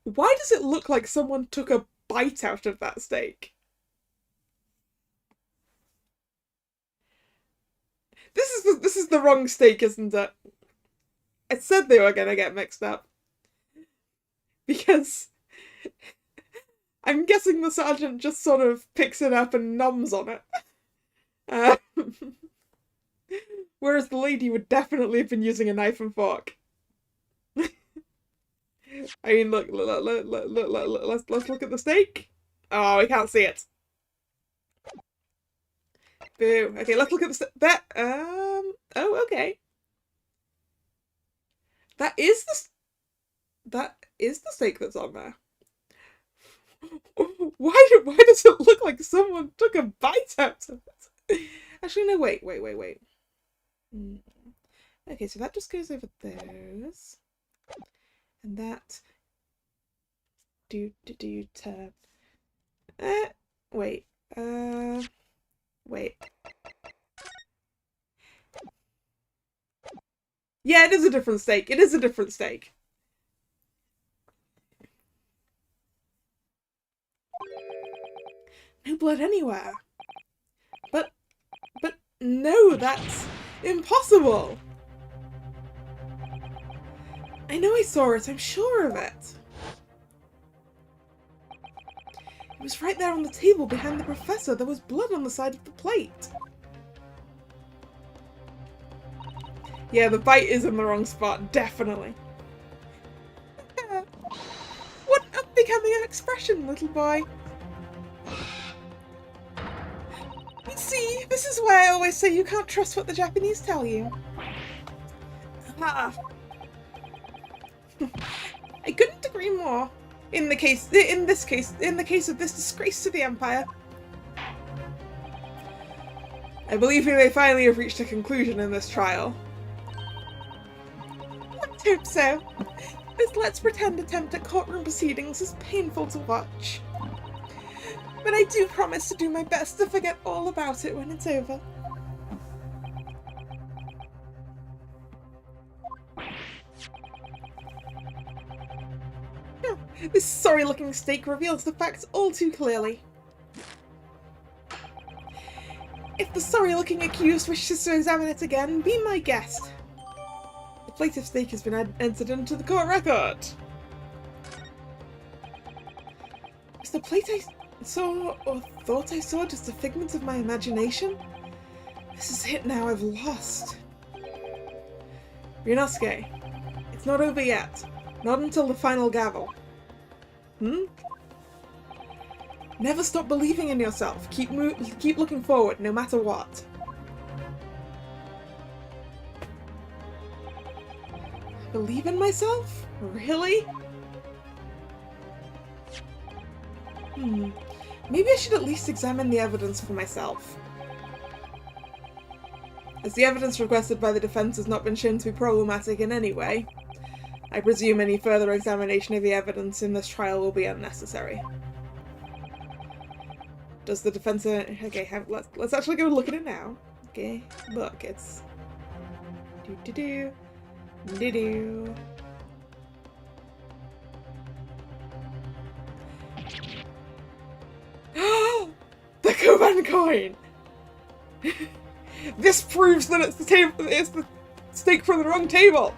Why does it look like someone took a bite out of that steak? This is the wrong steak, isn't it? I said they were gonna get mixed up. Because I'm guessing the sergeant just sort of picks it up and noms on it. Whereas the lady would definitely have been using a knife and fork. I mean, look, let's look at the steak. Oh, we can't see it. Boo. Okay, let's look at the oh, okay. That is the steak that's on there. Why does it look like someone took a bite out of it? Actually, no, wait. Okay, so that just goes over those. And that... turn. Wait. Wait. Yeah, it is a different steak. It is a different steak. No blood anywhere. But no, that's impossible. I know I saw it. I'm sure of it. It was right there on the table behind the professor. There was blood on the side of the plate. Yeah, the bite is in the wrong spot, definitely. What unbecoming expression, little boy. You see, this is why I always say you can't trust what the Japanese tell you. Ah. I couldn't agree more. In the case of this disgrace to the Empire. I believe we may finally have reached a conclusion in this trial. Let's hope so. This let's pretend attempt at courtroom proceedings is painful to watch. But I do promise to do my best to forget all about it when it's over. This sorry-looking steak reveals the facts all too clearly. If the sorry-looking accused wishes to examine it again, be my guest. The plate of steak has been entered into the court record. Is the plate I saw or thought I saw just a figment of my imagination? This is it now, I've lost. Ryunosuke, it's not over yet. Not until the final gavel. Never stop believing in yourself. Keep looking forward, no matter what. Believe in myself? Really? Maybe I should at least examine the evidence for myself. As the evidence requested by the defense has not been shown to be problematic in any way, I presume any further examination of the evidence in this trial will be unnecessary. Does the defense... Okay, let's actually go look at it now. Okay, look, it's... Do-do-do. The Koban coin! This proves that it's the steak from the wrong table!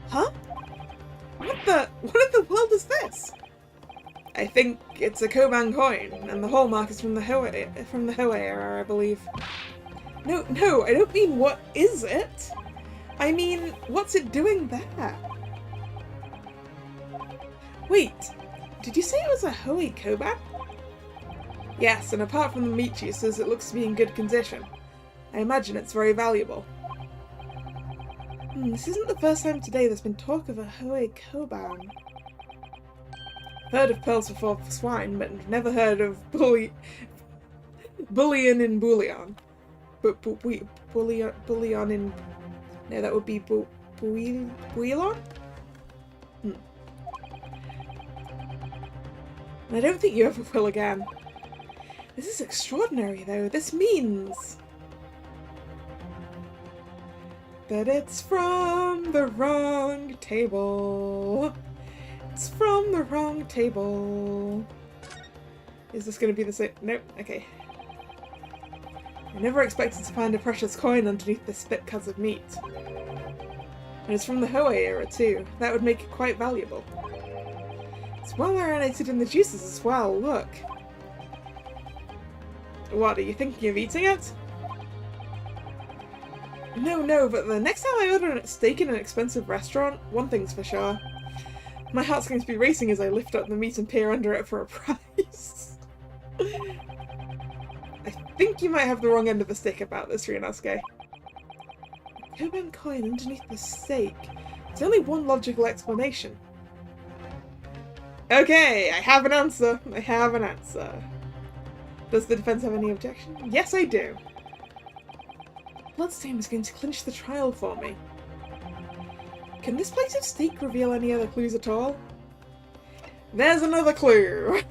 Huh? What in the world is this? I think it's a Koban coin, and the hallmark is from the Hoei era, I believe. No, I don't mean what is it? I mean, what's it doing there? Wait, did you say it was a Hoei Koban? Yes, and apart from the meat juices, it looks to be in good condition. I imagine it's very valuable. This isn't the first time today there's been talk of a Hoei Koban. I've heard of pearls for swine, but I've never heard of bullion in bouillon. But bouillon in... No, that would be bouillon? And I don't think you ever will again. This is extraordinary, though. This means... that it's from the wrong table. It's from the wrong table. Is this going to be the same? Nope. Okay. I never expected to find a precious coin underneath this spit cut of meat. And it's from the Hoei era too. That would make it quite valuable. It's well marinated in the juices as well, look. What, are you thinking of eating it? No, but the next time I order a steak in an expensive restaurant, one thing's for sure. My heart's going to be racing as I lift up the meat and peer under it for a price. I think you might have the wrong end of the stick about this, Ryunosuke. Koban coin underneath the steak. There's only one logical explanation. Okay, I have an answer. I have an answer. Does the defense have any objection? Yes, I do. Bloodstain is going to clinch the trial for me. Can this place of stake reveal any other clues at all? There's another clue!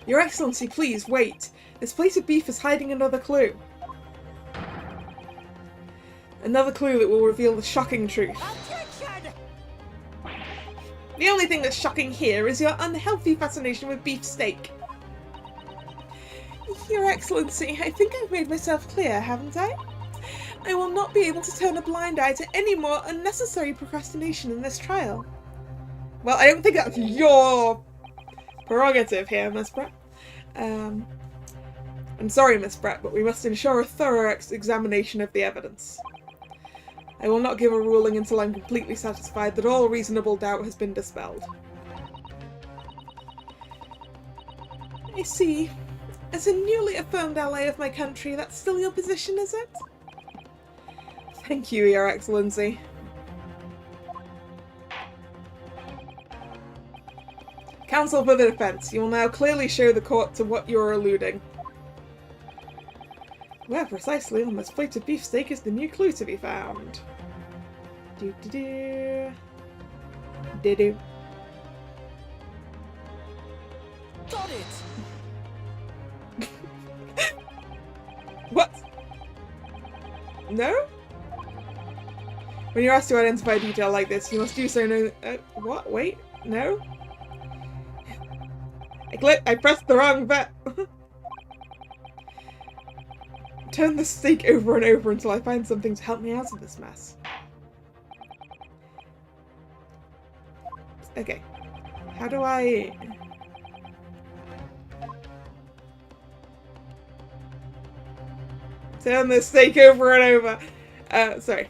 Your Excellency, please, wait. This plate of beef is hiding another clue. Another clue that will reveal the shocking truth. Objection! The only thing that's shocking here is your unhealthy fascination with beef steak. Your Excellency, I think I've made myself clear, haven't I? I will not be able to turn a blind eye to any more unnecessary procrastination in this trial. Well, I don't think that's your prerogative here, Miss Brett. I'm sorry, Miss Brett, but we must ensure a thorough examination of the evidence. I will not give a ruling until I'm completely satisfied that all reasonable doubt has been dispelled. I see. As a newly affirmed ally of my country, that's still your position, is it? Thank you, Your Excellency. Counsel for the defense, you will now clearly show the court to what you are alluding. Where precisely on this plate of beefsteak is the new clue to be found? Do-do-do. Do-do. Got it! What? No? When you're asked to identify a detail like this, you must do so no— what? Wait? No? I pressed the wrong button. Turn the steak over and over until I find something to help me out of this mess. Okay. How do I... turn the steak over and over? Sorry.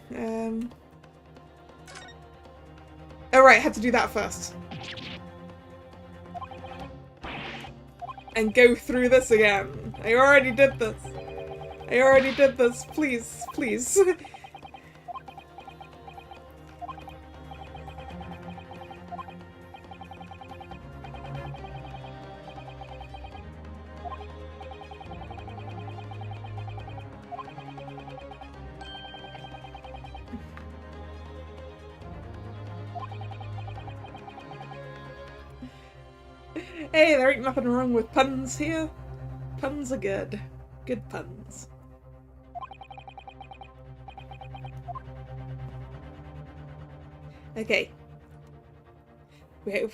Oh right, I had to do that first. And go through this again. I already did this. I already did this. Please, please. Hey, there ain't nothing wrong with puns here. Puns are good. Good puns. Okay.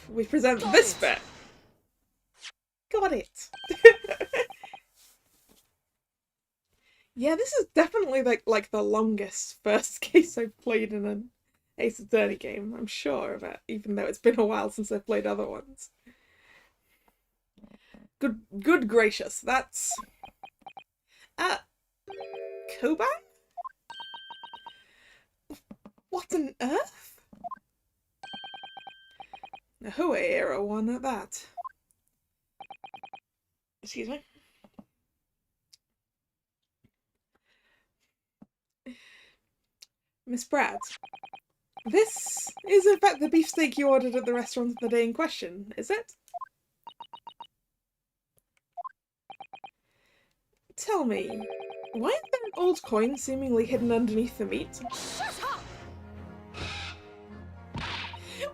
We present this bit. Got it. Yeah, this is definitely like the longest first case I've played in an Ace Attorney game. I'm sure of it, even though it's been a while since I've played other ones. Good gracious, that's... Koban? What on earth? A Hua era one at that. Excuse me. Miss Pratt, this is in fact the beefsteak you ordered at the restaurant of the day in question, is it? Tell me, why is there an old coin seemingly hidden underneath the meat? Shut up!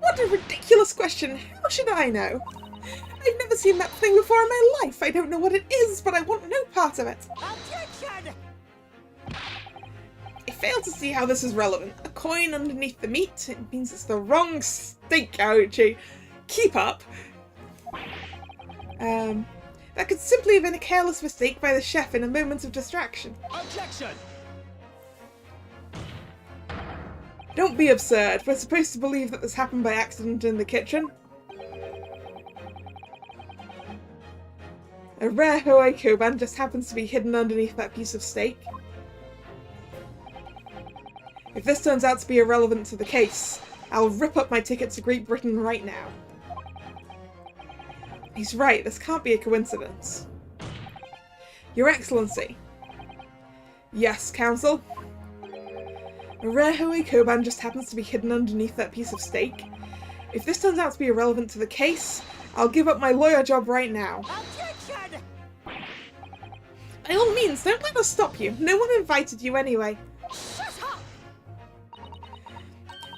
What a ridiculous question! How should I know? I've never seen that thing before in my life. I don't know what it is, but I want no part of it. Objection! I fail to see how this is relevant. A coin underneath the meat? It means it's the wrong steak, Ouchie. Keep up. That could simply have been a careless mistake by the chef in a moment of distraction. Objection! Don't be absurd. We're supposed to believe that this happened by accident in the kitchen. A rare Hawaii Koban just happens to be hidden underneath that piece of steak. If this turns out to be irrelevant to the case, I'll rip up my ticket to Great Britain right now. He's right, this can't be a coincidence. Your Excellency. Yes, Counsel? A rare Hawaii Koban just happens to be hidden underneath that piece of steak. If this turns out to be irrelevant to the case, I'll give up my lawyer job right now. Objection! By all means, don't let us stop you. No one invited you anyway. Shut up!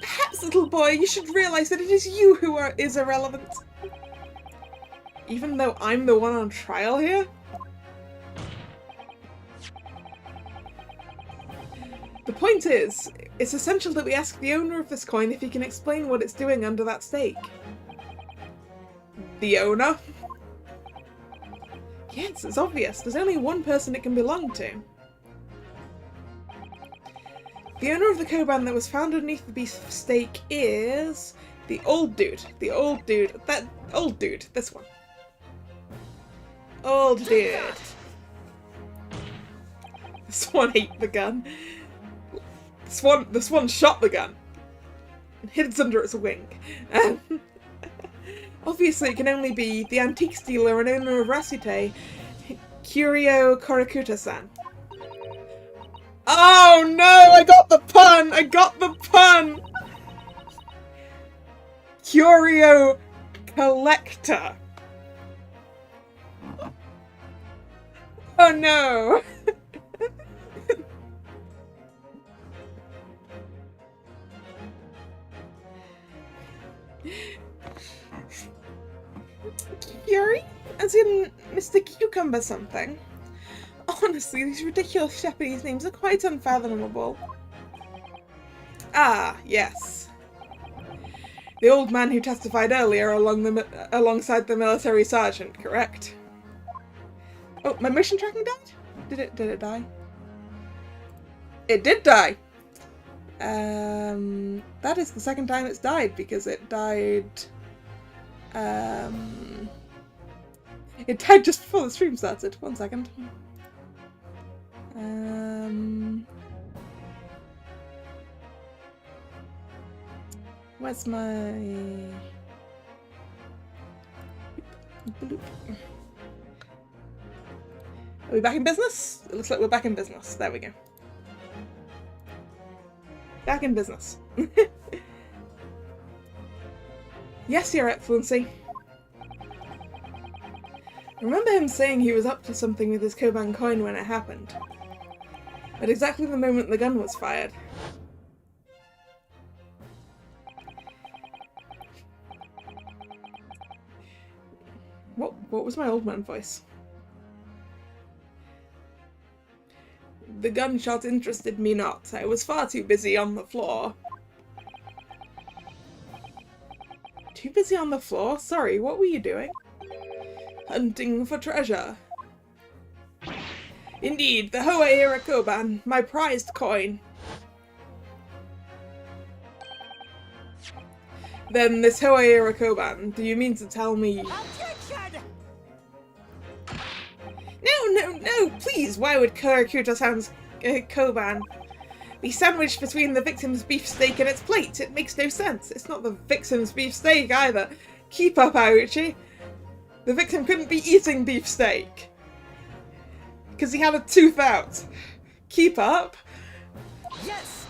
Perhaps, little boy, you should realize that it is you who is irrelevant. Even though I'm the one on trial here? The point is, it's essential that we ask the owner of this coin if he can explain what it's doing under that stake. The owner? Yes, it's obvious. There's only one person it can belong to. The owner of the Koban that was found underneath the beef steak is... the old dude. The old dude. That old dude. This one. Old dude. This one ate the gun. This one shot the gun. And hid it under its wing. Obviously it can only be the antiques dealer and owner of Rasute, Curio Korakuta-san. Oh no! I got the pun! I got the pun! Curio Collector. Oh no! Curie? As in Mr. Cucumber something? Honestly, these ridiculous Japanese names are quite unfathomable. Ah, yes. The old man who testified earlier alongside the military sergeant, correct? Oh, my motion tracking died? Did it die? It did die! That is the second time it's died, because it died... It died just before the stream started. 1 second. Where's my... Are we back in business? It looks like we're back in business. There we go. Back in business. Yes, Your Excellency. I remember him saying he was up to something with his Koban coin when it happened. At exactly the moment the gun was fired. What was my old man voice? The gunshot interested me not. I was far too busy on the floor. Too busy on the floor? Sorry, what were you doing? Hunting for treasure. Indeed, the Hoei Koban, my prized coin. Then this Hoei Koban, do you mean to tell me... Objection! No, please, why would Kurakuta-san's Koban be sandwiched between the victim's beefsteak and its plate? It makes no sense. It's not the victim's beefsteak either. Keep up, Auchi. The victim couldn't be eating beefsteak. Because he had a tooth out. Keep up. Yes!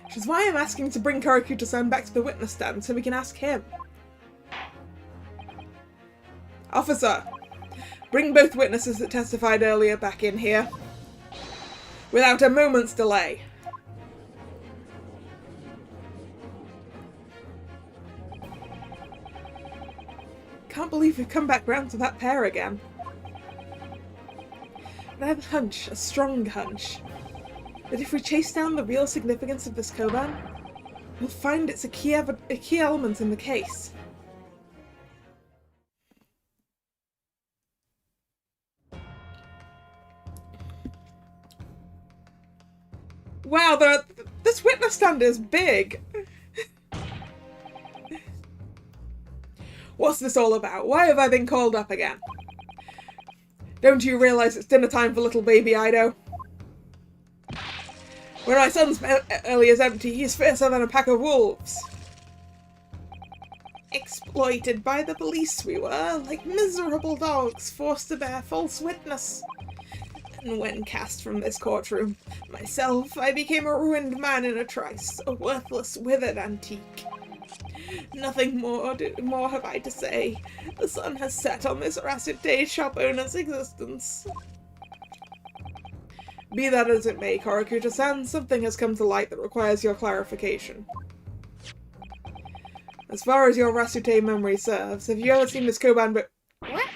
Which is why I'm asking to bring Kurakuta-san back to the witness stand so we can ask him. Officer, bring both witnesses that testified earlier back in here. Without a moment's delay. Can't believe we've come back round to that pair again. But I have a hunch, a strong hunch, that if we chase down the real significance of this Koban, we'll find it's a key element in the case. Wow, this witness stand is big! What's this all about? Why have I been called up again? Don't you realise it's dinner time for little baby Ido? When my son's belly is empty, he's fiercer than a pack of wolves. Exploited by the police we were, like miserable dogs forced to bear false witness. And when cast from this courtroom, myself, I became a ruined man in a trice, a worthless, withered antique. Nothing more have I to say. The sun has set on this Rasute shop owner's existence. Be that as it may, Karakuta-san, something has come to light that requires your clarification. As far as your Rasute memory serves, have you ever seen Miss Koban but what?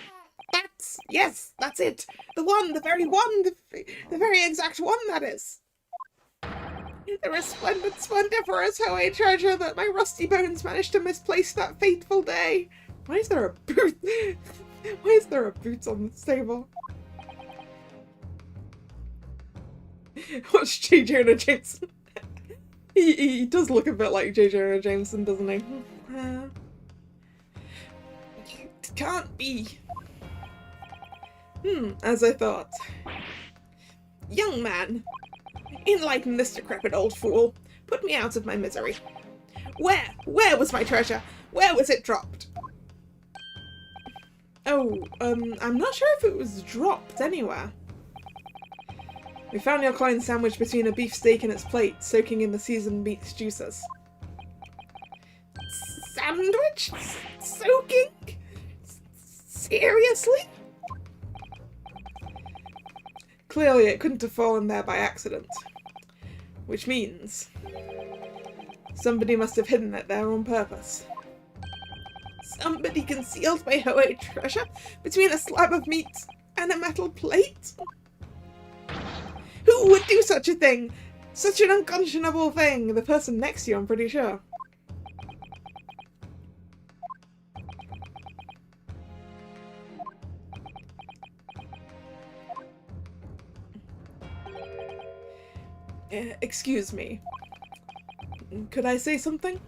Yes, that's it! The one, the very one, the very exact one, that is! The resplendent, splendiferous Hoei treasure that my rusty bones managed to misplace that fateful day! Why is there a boot? Why is there a boot on this table? What's J. Jonah Jameson? he does look a bit like J. Jonah Jameson, doesn't he? It can't be. As I thought. Young man, enlighten this decrepit old fool. Put me out of my misery. Where was my treasure? Where was it dropped? Oh, I'm not sure if it was dropped anywhere. We found your coin sandwiched between a beefsteak and its plate, soaking in the seasoned meat's juices. Sandwich? Soaking? Seriously? Clearly it couldn't have fallen there by accident. Which means somebody must have hidden it there on purpose. Somebody concealed my Hoei treasure between a slab of meat and a metal plate? Who would do such a thing? Such an unconscionable thing? The person next to you, I'm pretty sure. Excuse me. Could I say something?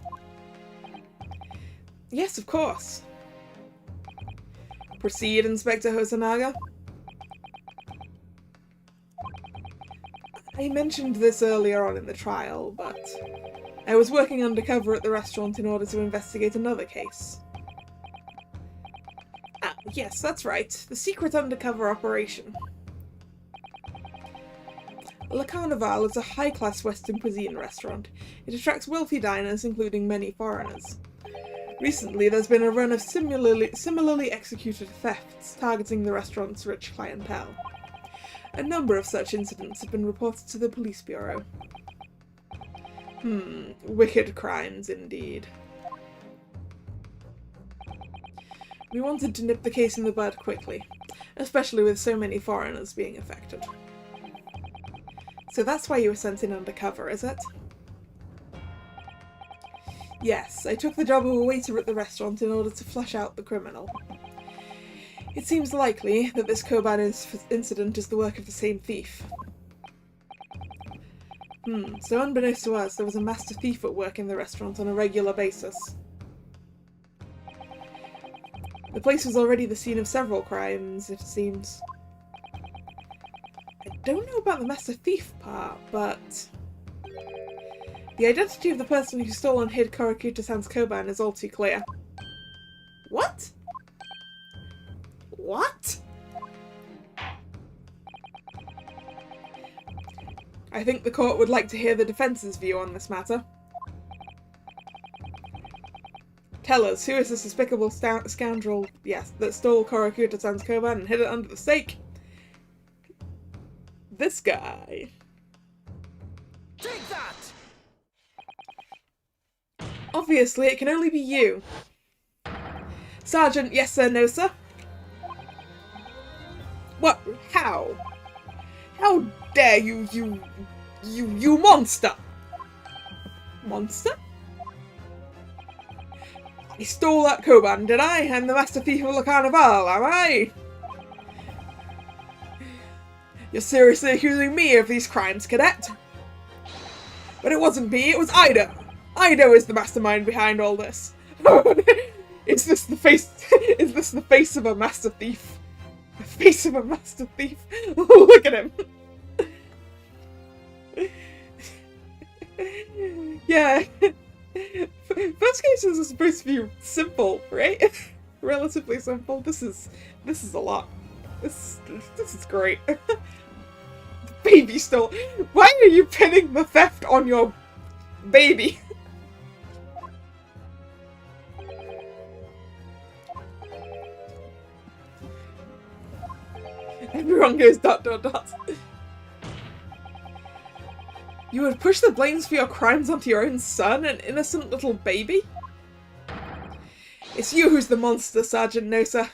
Yes, of course. Proceed, Inspector Hosonaga. I mentioned this earlier on in the trial, but I was working undercover at the restaurant in order to investigate another case. Ah, yes, that's right. The secret undercover operation. Le Carnival is a high-class Western cuisine restaurant. It attracts wealthy diners, including many foreigners. Recently, there's been a run of similarly executed thefts targeting the restaurant's rich clientele. A number of such incidents have been reported to the police bureau. Wicked crimes indeed. We wanted to nip the case in the bud quickly, especially with so many foreigners being affected. So that's why you were sent in undercover, is it? Yes, I took the job of a waiter at the restaurant in order to flush out the criminal. It seems likely that this Koban incident is the work of the same thief. So unbeknownst to us, there was a master thief at work in the restaurant on a regular basis. The place was already the scene of several crimes, it seems. I don't know about the master thief part, but the identity of the person who stole and hid Karakuta-san's Koban is all too clear. What? What? I think the court would like to hear the defense's view on this matter. Tell us, who is the despicable scoundrel, yes, that stole Karakuta-san's Koban and hid it under the stake? This guy. Take that! Obviously, it can only be you. Sergeant, yes sir, no sir? What? How? How dare you, you monster! Monster? I stole that Koban, did I? I'm the master thief of Le Carnival, am I? You're seriously accusing me of these crimes, cadet? But it wasn't me, it was Ido! Ido is the mastermind behind all this. Is this the face? Is this the face of a master thief? The face of a master thief? Look at him! Yeah. First cases are supposed to be simple, right? Relatively simple. This is a lot. This is great. baby stole. Why are you pinning the theft on your baby? Everyone goes ... You would push the blames for your crimes onto your own son, an innocent little baby? It's you who's the monster, Sergeant Nosa.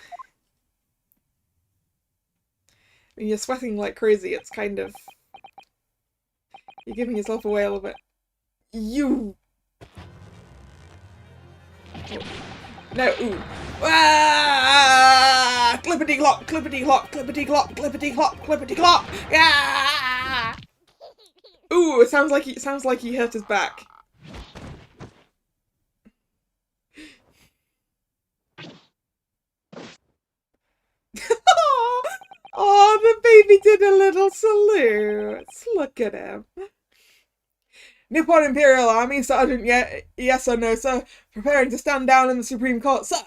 I mean, you're sweating like crazy, it's kind of... You're giving yourself away a little bit. You... No, ooh. Ah! Clippity-clop, clippity-clop, clippity-clop, clippity-clop, clippity-clop! Ah! Ooh, it sounds like he hurt his back. Oh, the baby did a little salute. Look at him. Nippon Imperial Army, Sergeant yes or no, sir. Preparing to stand down in the Supreme Court, sir.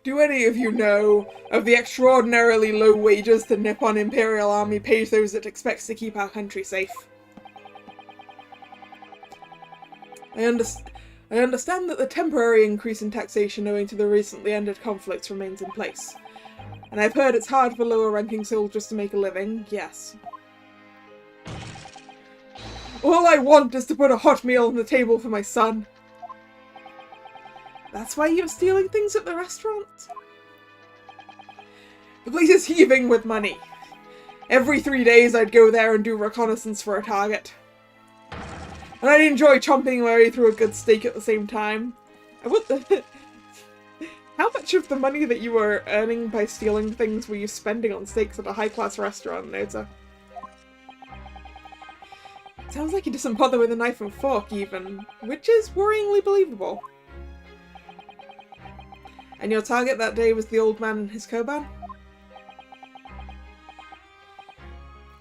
Do any of you know of the extraordinarily low wages the Nippon Imperial Army pays those it expects to keep our country safe? I understand that the temporary increase in taxation owing to the recently ended conflicts remains in place. And I've heard it's hard for lower-ranking soldiers to make a living, yes. All I want is to put a hot meal on the table for my son. That's why you're stealing things at the restaurant? The place is heaving with money. Every 3 days I'd go there and do reconnaissance for a target. And I'd enjoy chomping my way through a good steak at the same time. How much of the money that you were earning by stealing things were you spending on steaks at a high-class restaurant, Nota? Sounds like he doesn't bother with a knife and fork, even, which is worryingly believable. And your target that day was the old man and his Koban?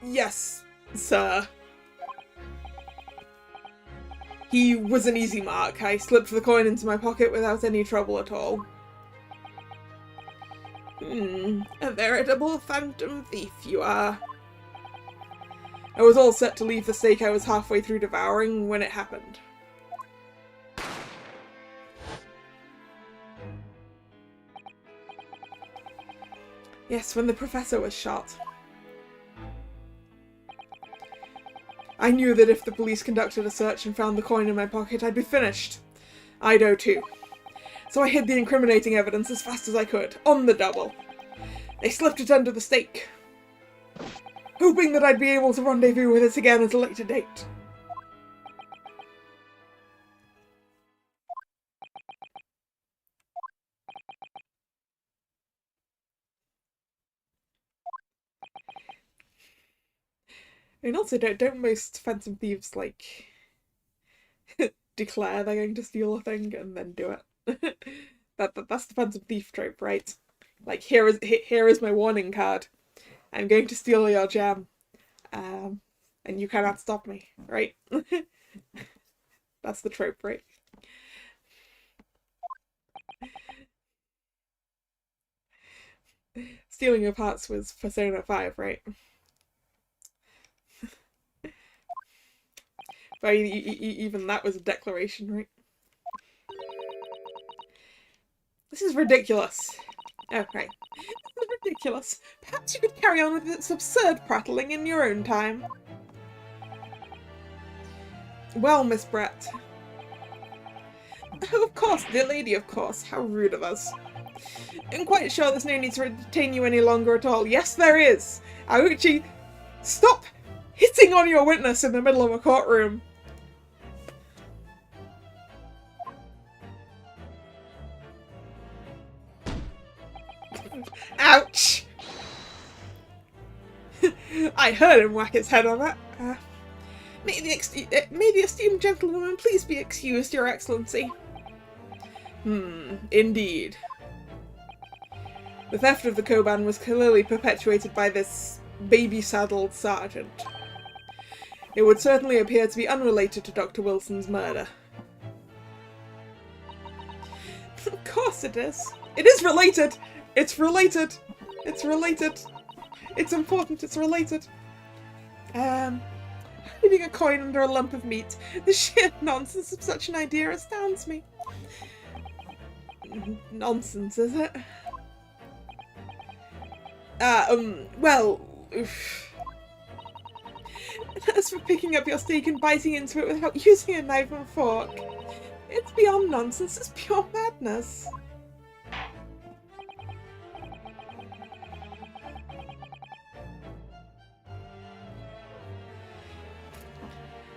Yes, sir. He was an easy mark. I slipped the coin into my pocket without any trouble at all. A veritable phantom thief you are. I was all set to leave the steak I was halfway through devouring when it happened. Yes, when the professor was shot. I knew that if the police conducted a search and found the coin in my pocket, I'd be finished. I'd know too. So I hid the incriminating evidence as fast as I could, on the double. They slipped it under the steak, hoping that I'd be able to rendezvous with it again at a later date. I mean, also, don't most phantom thieves, like, declare they're going to steal a thing and then do it? That's the phantom thief trope, right? Like, here is my warning card. I'm going to steal your jam. And you cannot stop me, right? That's the trope, right? Stealing your parts was Persona 5, right? But even that was a declaration, right? This is ridiculous. Oh, right. This is ridiculous. Perhaps you could carry on with this absurd prattling in your own time. Well, Miss Brett. Oh, of course, dear lady, of course. How rude of us. I'm quite sure there's no need to detain you any longer at all. Yes, there is. Auchi, stop hitting on your witness in the middle of a courtroom. Ouch! I heard him whack his head on that. May the esteemed gentlewoman please be excused, Your Excellency. Indeed. The theft of the Koban was clearly perpetuated by this baby-saddled sergeant. It would certainly appear to be unrelated to Dr. Wilson's murder. Of course it is. It is related! It's related! It's related! It's important, it's related. Hiding a coin under a lump of meat. The sheer nonsense of such an idea astounds me. Nonsense, is it? Well... Oof. As for picking up your steak and biting into it without using a knife and fork, it's beyond nonsense, it's pure madness.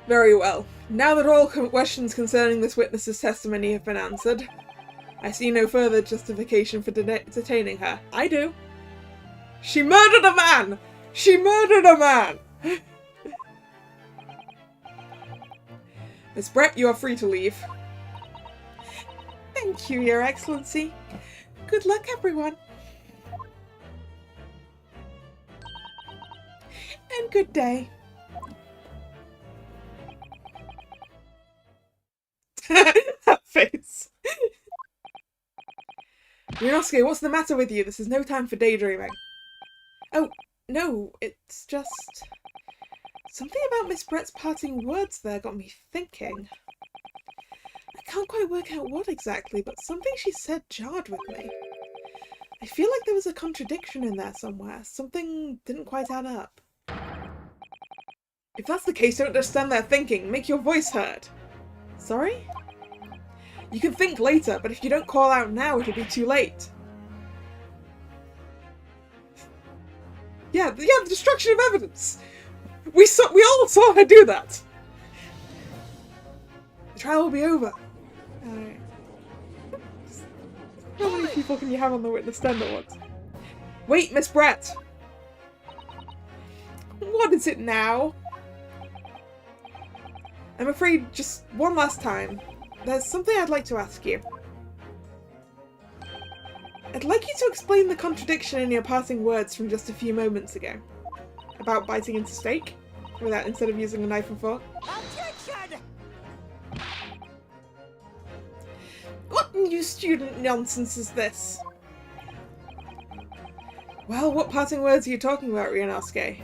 Very well. Now that all questions concerning this witness's testimony have been answered, I see no further justification for detaining her. I do. She murdered a man! She murdered a man! Miss Brett, you are free to leave. Thank you, Your Excellency. Good luck, everyone. And good day. That face. Ryunosuke, what's the matter with you? This is no time for daydreaming. Oh, no, it's just... something about Miss Brett's parting words there got me thinking. I can't quite work out what exactly, but something she said jarred with me. I feel like there was a contradiction in there somewhere. Something didn't quite add up. If that's the case, don't just stand there thinking. Make your voice heard. Sorry? You can think later, but if you don't call out now, it'll be too late. Yeah, the destruction of evidence! We all saw her do that! The trial will be over. Alright. How many people can you have on the witness stand at once? Wait, Miss Brett! What is it now? I'm afraid, just one last time, there's something I'd like to ask you. I'd like you to explain the contradiction in your parting words from just a few moments ago. About biting into steak, instead of using a knife and fork. Objection! What new student nonsense is this? Well, what parting words are you talking about, Ryunosuke?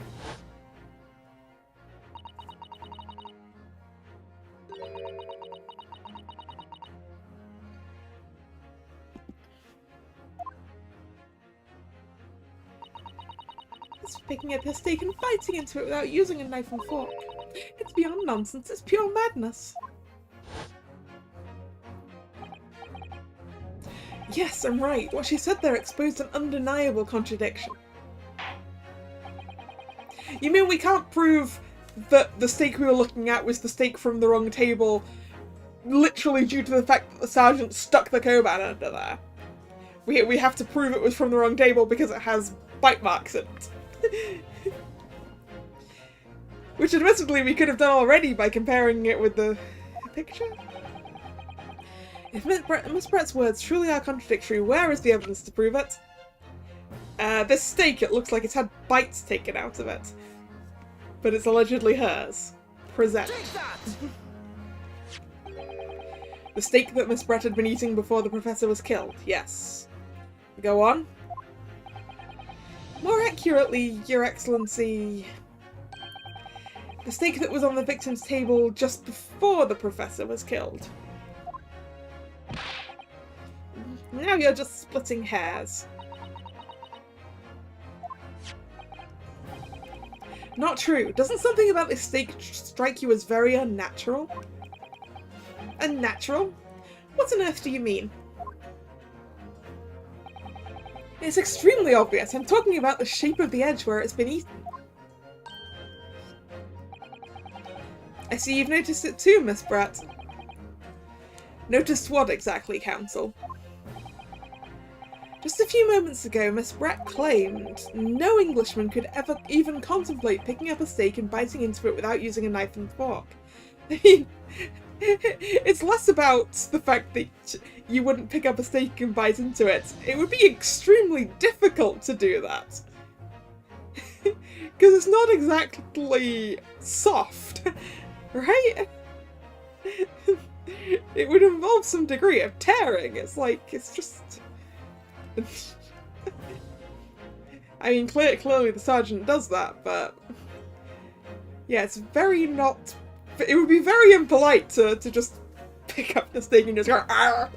It's picking up your steak and biting into it without using a knife and fork. It's beyond nonsense, it's pure madness. Yes, I'm right. What she said there exposed an undeniable contradiction. You mean we can't prove that the steak we were looking at was the steak from the wrong table, literally due to the fact that the sergeant stuck the Koban under there? We have to prove it was from the wrong table because it has bite marks in it. Which admittedly we could have done already by comparing it with the picture. If Miss Brett's words truly are contradictory, where is the evidence to prove it? This steak, it looks like it's had bites taken out of it. But it's allegedly hers. Present. The steak that Miss Brett had been eating before the professor was killed, yes. Go on. More accurately, Your Excellency, the steak that was on the victim's table just before the professor was killed. Now you're just splitting hairs. Not true. Doesn't something about this steak strike you as very unnatural? Unnatural? What on earth do you mean? It's extremely obvious. I'm talking about the shape of the edge where it's been eaten. I see you've noticed it too, Miss Brett. Noticed what exactly, Counsel? Just a few moments ago, Miss Brett claimed no Englishman could ever even contemplate picking up a steak and biting into it without using a knife and fork. I mean, it's less about the fact that you wouldn't pick up a steak and bite into it. It would be extremely difficult to do that. Because it's not exactly soft, right? It would involve some degree of tearing. It's like, it's just... I mean, clearly the sergeant does that, but... Yeah, it's very not... It would be very impolite to just pick up the steak and just go, "Arr!"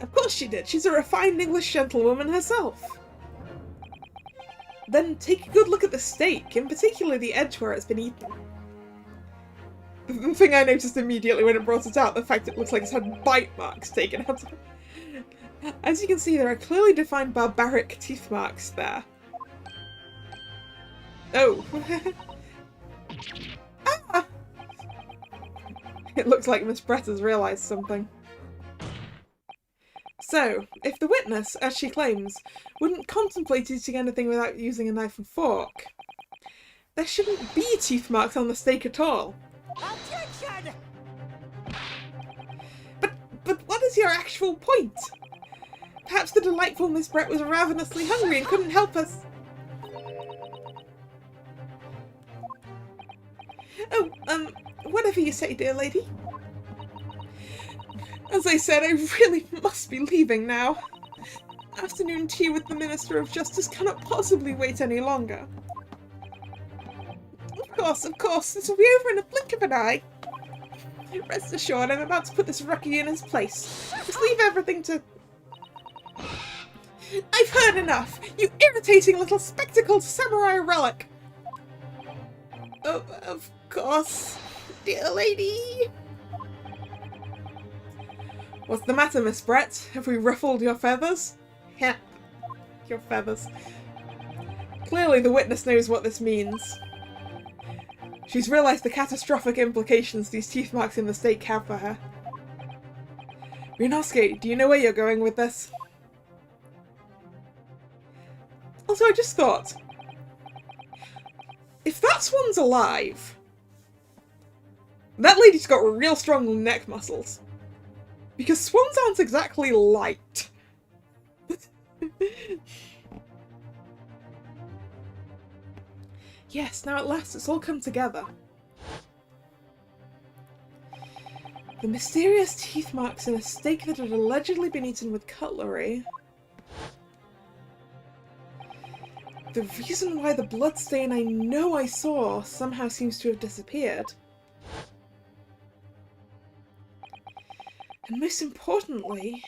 Of course she did. She's a refined English gentlewoman herself. Then take a good look at the steak, in particular the edge where it's been eaten. The thing I noticed immediately when it brought it out, the fact it looks like it's had bite marks taken out of it. As you can see, there are clearly defined barbaric teeth marks there. Oh. Ah! It looks like Miss Brett has realised something. So, if the witness, as she claims, wouldn't contemplate eating anything without using a knife and fork, there shouldn't be teeth marks on the steak at all. Objection! But what is your actual point? Perhaps the delightful Miss Brett was ravenously hungry and couldn't help us. Oh, whatever you say, dear lady. As I said, I really must be leaving now. Afternoon tea with the Minister of Justice cannot possibly wait any longer. Of course, this will be over in a blink of an eye. Rest assured, I'm about to put this rookie in his place. Just leave everything to... I've heard enough! You irritating little spectacled samurai relic! Oh, of course, dear lady. What's the matter, Miss Brett? Have we ruffled your feathers? Yeah, your feathers. Clearly the witness knows what this means. She's realised the catastrophic implications these teeth marks in the steak have for her. Ryunosuke, do you know where you're going with this? Also, I just thought, if that swan's alive, that lady's got real strong neck muscles. Because swans aren't exactly light. Yes, now at last it's all come together. The mysterious teeth marks in a steak that had allegedly been eaten with cutlery. The reason why the bloodstain I know I saw somehow seems to have disappeared. And most importantly,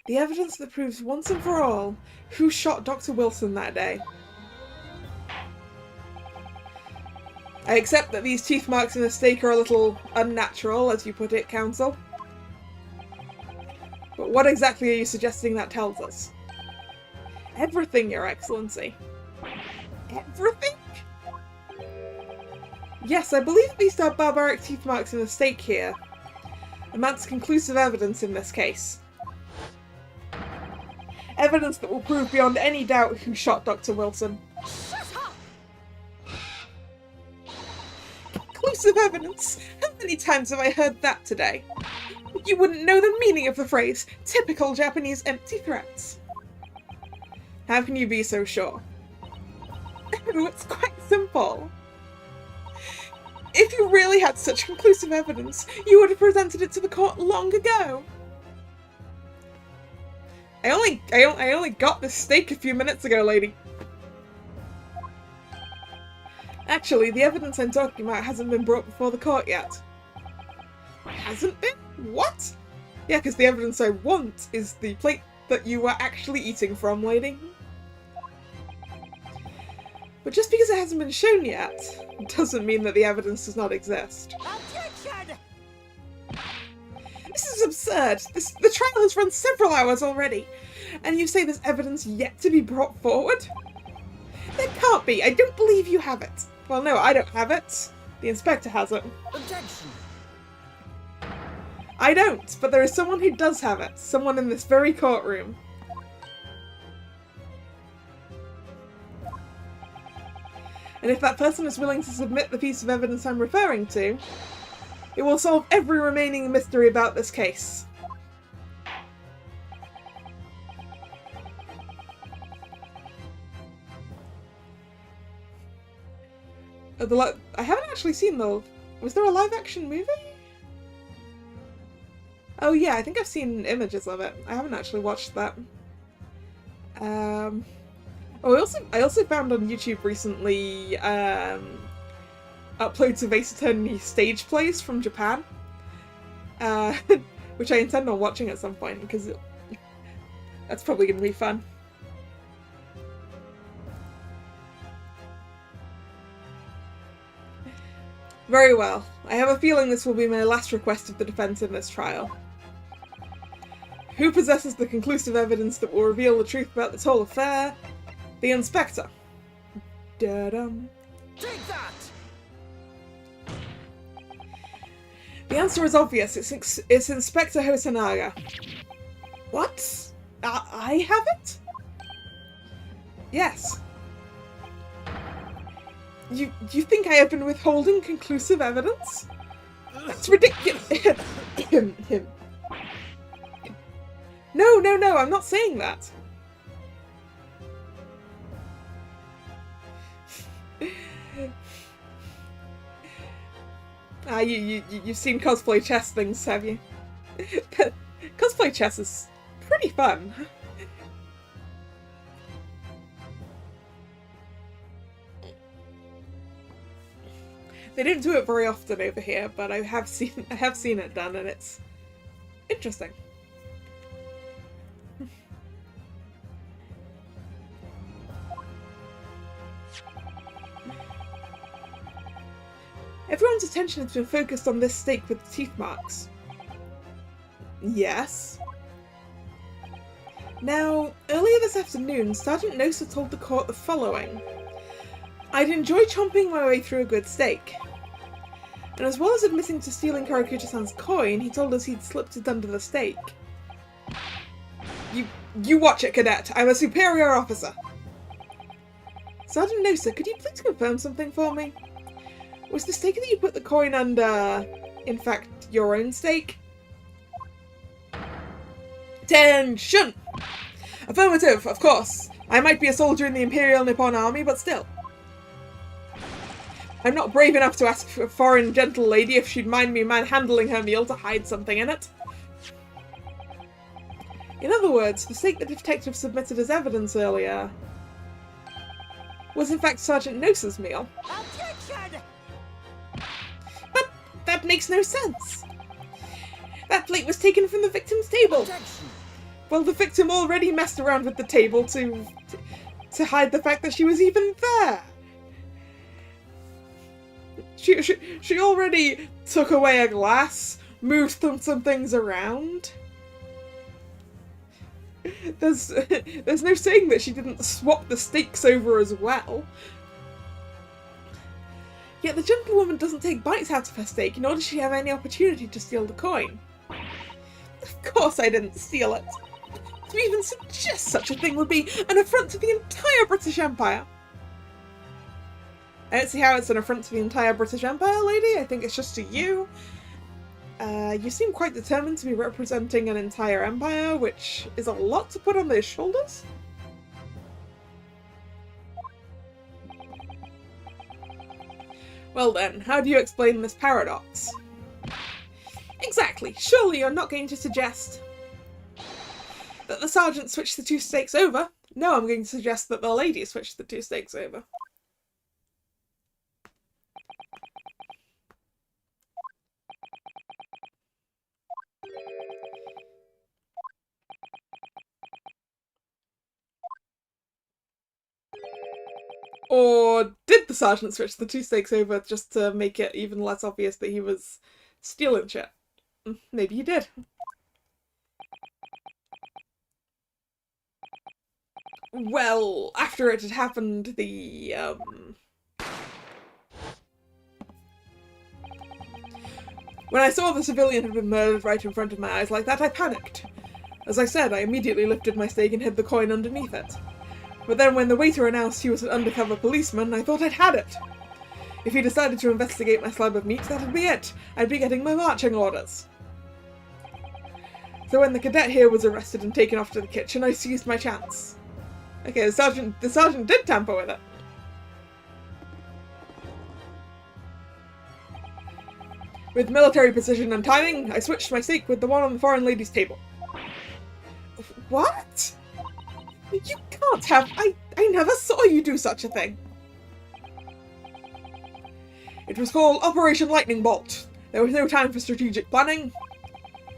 the evidence that proves once and for all who shot Dr. Wilson that day. I accept that these teeth marks in the steak are a little unnatural, as you put it, Counsel. But what exactly are you suggesting that tells us? Everything, Your Excellency. Everything? Yes, I believe these are barbaric teeth marks in the steak here. Amounts conclusive evidence in this case. Evidence that will prove beyond any doubt who shot Dr. Wilson. Conclusive evidence? How many times have I heard that today? You wouldn't know the meaning of the phrase, typical Japanese empty threats. How can you be so sure? Oh, it's quite simple. If you really had such conclusive evidence, you would have presented it to the court long ago. I only got this steak a few minutes ago, lady. Actually, the evidence I'm talking about hasn't been brought before the court yet. Hasn't been? What? Yeah, because the evidence I want is the plate that you were actually eating from, lady. But just because it hasn't been shown yet, doesn't mean that the evidence does not exist. Objection! This is absurd! The trial has run several hours already, and you say there's evidence yet to be brought forward? There can't be! I don't believe you have it! Well, no, I don't have it. The inspector has it. Objection! I don't, but there is someone who does have it. Someone in this very courtroom. And if that person is willing to submit the piece of evidence I'm referring to, it will solve every remaining mystery about this case. I haven't actually seen the... Was there a live-action movie? Oh yeah, I think I've seen images of it. I haven't actually watched that. Oh, I also found on YouTube recently uploads of Ace Attorney stage plays from Japan, which I intend on watching at some point because that's probably going to be fun. Very well. I have a feeling this will be my last request of the defense in this trial. Who possesses the conclusive evidence that will reveal the truth about this whole affair? The Inspector. Da-dum. Take that! The answer is obvious. It's Inspector Hosonaga. What? I have it? Yes. You think I have been withholding conclusive evidence? That's ridiculous. Him. No, I'm not saying that. You've seen cosplay chess things, have you? Cosplay chess is pretty fun. They don't do it very often over here, but I have seen it done, and it's interesting. Everyone's attention has been focused on this stake with the teeth marks. Yes. Now, earlier this afternoon, Sergeant Nosa told the court the following. I'd enjoy chomping my way through a good steak. And as well as admitting to stealing Karakuchi-san's coin, he told us he'd slipped it under the steak. You watch it, Cadet. I'm a superior officer. Sergeant Nosa, could you please confirm something for me? Was the steak that you put the coin under, in fact, your own steak? Tension! Affirmative, of course. I might be a soldier in the Imperial Nippon Army, but still. I'm not brave enough to ask a foreign gentle lady if she'd mind me manhandling her meal to hide something in it. In other words, the steak the detective submitted as evidence earlier was in fact Sergeant Nosa's meal. Objection! But that makes no sense. That plate was taken from the victim's table. Objection! Well, the victim already messed around with the table to hide the fact that she was even there. She already took away a glass, moved some things around. There's no saying that she didn't swap the stakes over as well. Yet the gentlewoman doesn't take bites out of her steak, nor does she have any opportunity to steal the coin. Of course I didn't steal it. To even suggest such a thing would be an affront to the entire British Empire. I don't see how it's an affront to the entire British Empire, lady. I think it's just to you. You seem quite determined to be representing an entire empire, which is a lot to put on those shoulders. Well then, how do you explain this paradox? Exactly. Surely you're not going to suggest that the sergeant switched the two stakes over? No, I'm going to suggest that the lady switched the two stakes over. Or did the sergeant switch the two stakes over just to make it even less obvious that he was stealing shit? Maybe he did. Well, after it had happened, when I saw the civilian had been murdered right in front of my eyes like that, I panicked. As I said, I immediately lifted my stake and hid the coin underneath it. But then when the waiter announced he was an undercover policeman, I thought I'd had it. If he decided to investigate my slab of meat, that'd be it. I'd be getting my marching orders. So when the cadet here was arrested and taken off to the kitchen, I seized my chance. Okay, the sergeant did tamper with it. With military precision and timing, I switched my stake with the one on the foreign lady's table. What? You can't have... I never saw you do such a thing. It was called Operation Lightning Bolt. There was no time for strategic planning.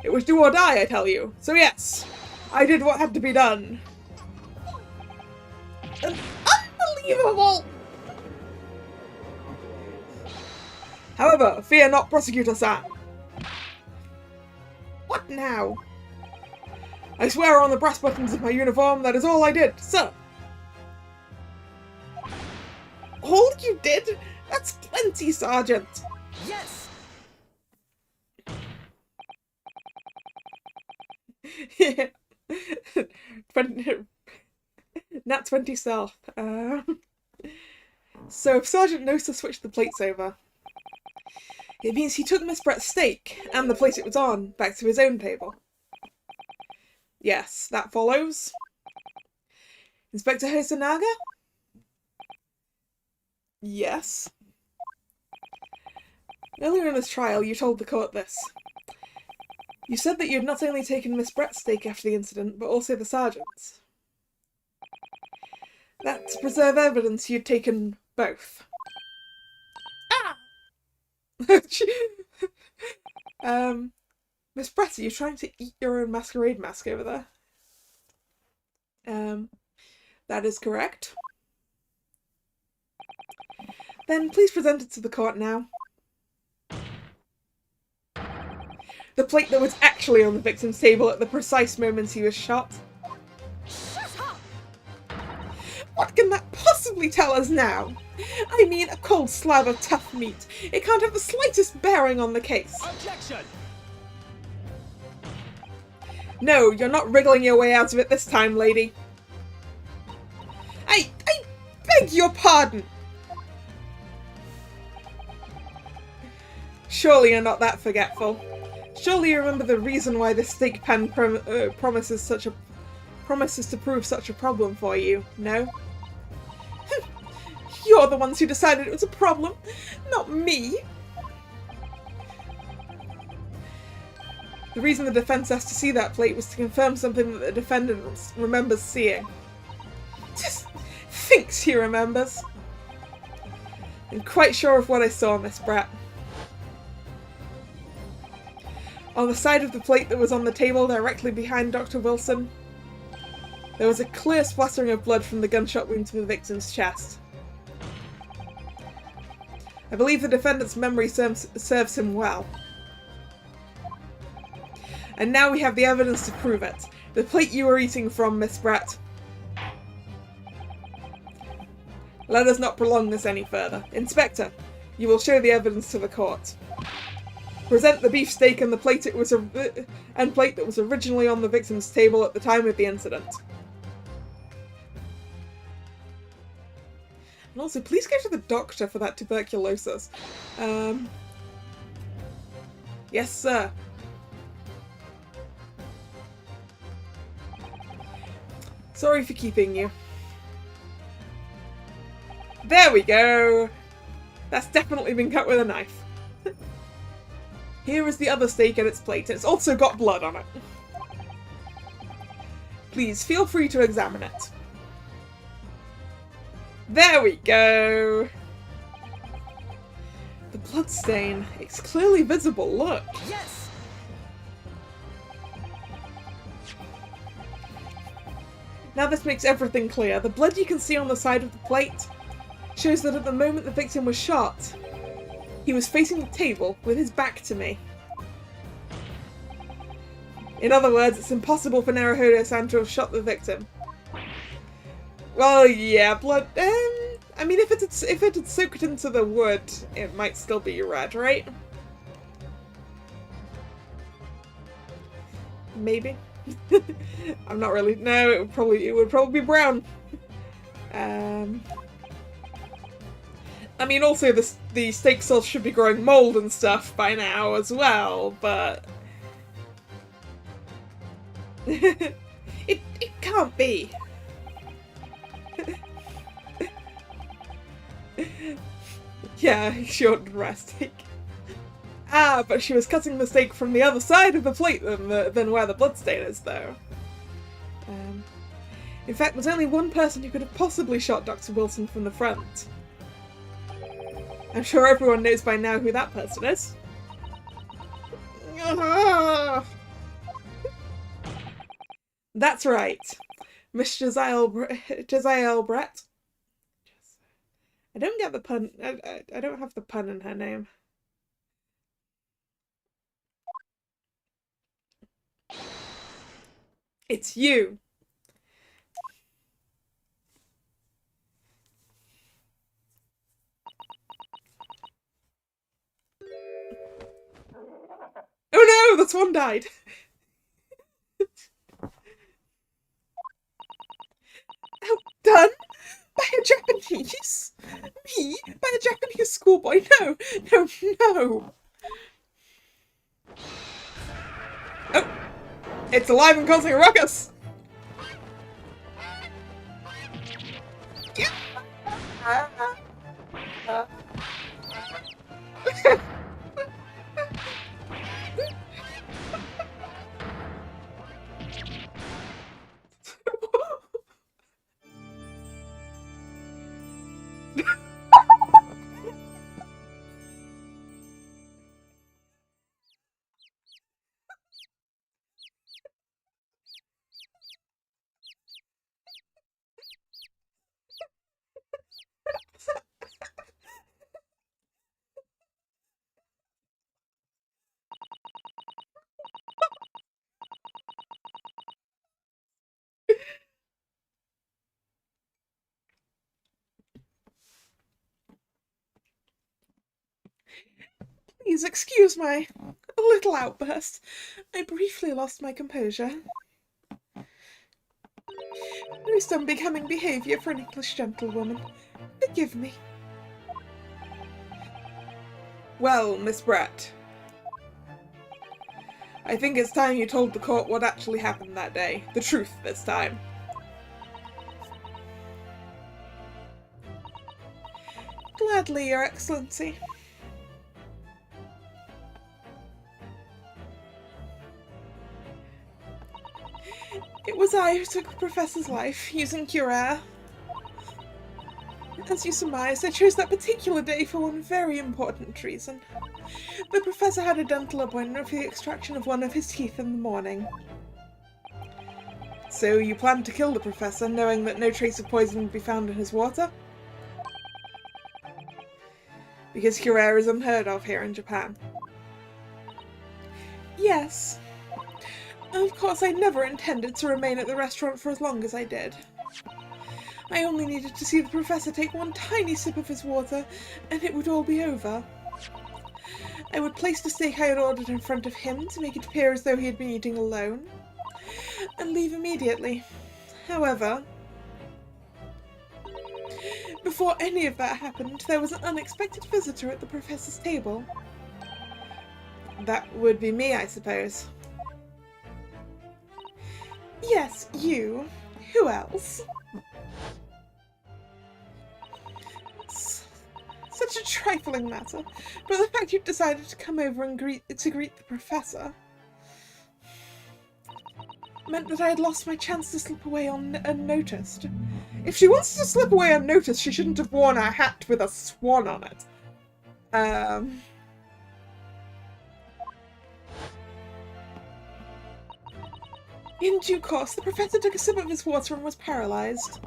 It was do or die, I tell you. So yes, I did what had to be done. Unbelievable! However, fear not, Prosecutor Sam. What now? I swear on the brass buttons of my uniform, that is all I did, sir. All you did? That's plenty, Sergeant. Yes. Yeah. Nat 20 self. So if Sergeant knows to switch the plates over, it means he took Miss Brett's steak, and the plate it was on, back to his own table. Yes, that follows. Inspector Hosanaga? Yes. Earlier in this trial, you told the court this. You said that you had not only taken Miss Brett's steak after the incident, but also the sergeant's. That to preserve evidence you'd taken both. Ah! Miss Brett, are you trying to eat your own masquerade mask over there? That is correct. Then please present it to the court now. The plate that was actually on the victim's table at the precise moment he was shot. Shut up! What can that possibly tell us now? I mean, a cold slab of tough meat. It can't have the slightest bearing on the case. Objection! No, you're not wriggling your way out of it this time, lady. I beg your pardon! Surely you're not that forgetful. Surely you remember the reason why this steak pan promises to prove such a problem for you, no? You're the ones who decided it was a problem, not me. The reason the defense asked to see that plate was to confirm something that the defendant remembers seeing. Just thinks he remembers. I'm quite sure of what I saw, Miss Brett. On the side of the plate that was on the table directly behind Dr. Wilson, there was a clear splattering of blood from the gunshot wound to the victim's chest. I believe the defendant's memory serves him well. And now we have the evidence to prove it. The plate you were eating from, Miss Brett. Let us not prolong this any further. Inspector, you will show the evidence to the court. Present the beefsteak and the plate that was originally on the victim's table at the time of the incident. And also, please go to the doctor for that tuberculosis. Yes, sir. Sorry for keeping you. There we go! That's definitely been cut with a knife. Here is the other steak and its plate. It's also got blood on it. Please, feel free to examine it. There we go! The blood stain. It's clearly visible, look. Yes! Now this makes everything clear. The blood you can see on the side of the plate shows that at the moment the victim was shot, he was facing the table with his back to me. In other words, it's impossible for Naruhodo-san to have shot the victim. Well, yeah, blood... I mean, if it had soaked into the wood, it might still be red, right? Maybe. I'm not really... No, it would probably be brown. I mean, also the steak sauce should be growing mold and stuff by now as well, but it can't be. Yeah, short rest steak. Ah, but she was cutting the steak from the other side of the plate than where the bloodstain is, though. In fact, there's only one person who could have possibly shot Dr. Wilson from the front. I'm sure everyone knows by now who that person is. That's right. Miss Josiah Brett. I don't get the pun. I don't have the pun in her name. It's you. Oh no, the swan died. Outdone by a Japanese? Me? By a Japanese schoolboy? No, no, no. Oh, it's alive and causing a ruckus. Please excuse my little outburst. I briefly lost my composure. Most unbecoming behaviour for an English gentlewoman. Forgive me. Well, Miss Brett, I think it's time you told the court what actually happened that day. The truth this time. Gladly, Your Excellency. It was I who took the Professor's life, using Curare. As you surmised, I chose that particular day for one very important reason. The Professor had a dental appointment for the extraction of one of his teeth in the morning. So you planned to kill the Professor, knowing that no trace of poison would be found in his water? Because Curare is unheard of here in Japan. Yes. Of course, I never intended to remain at the restaurant for as long as I did. I only needed to see the Professor take one tiny sip of his water, and it would all be over. I would place the steak I had ordered in front of him to make it appear as though he had been eating alone, and leave immediately. However, before any of that happened, there was an unexpected visitor at the Professor's table. That would be me, I suppose. Yes, you. Who else? Such a trifling matter, but the fact you decided to come over and greet the Professor meant that I had lost my chance to slip away unnoticed. If she wants to slip away unnoticed, she shouldn't have worn a hat with a swan on it. In due course, the Professor took a sip of his water and was paralysed.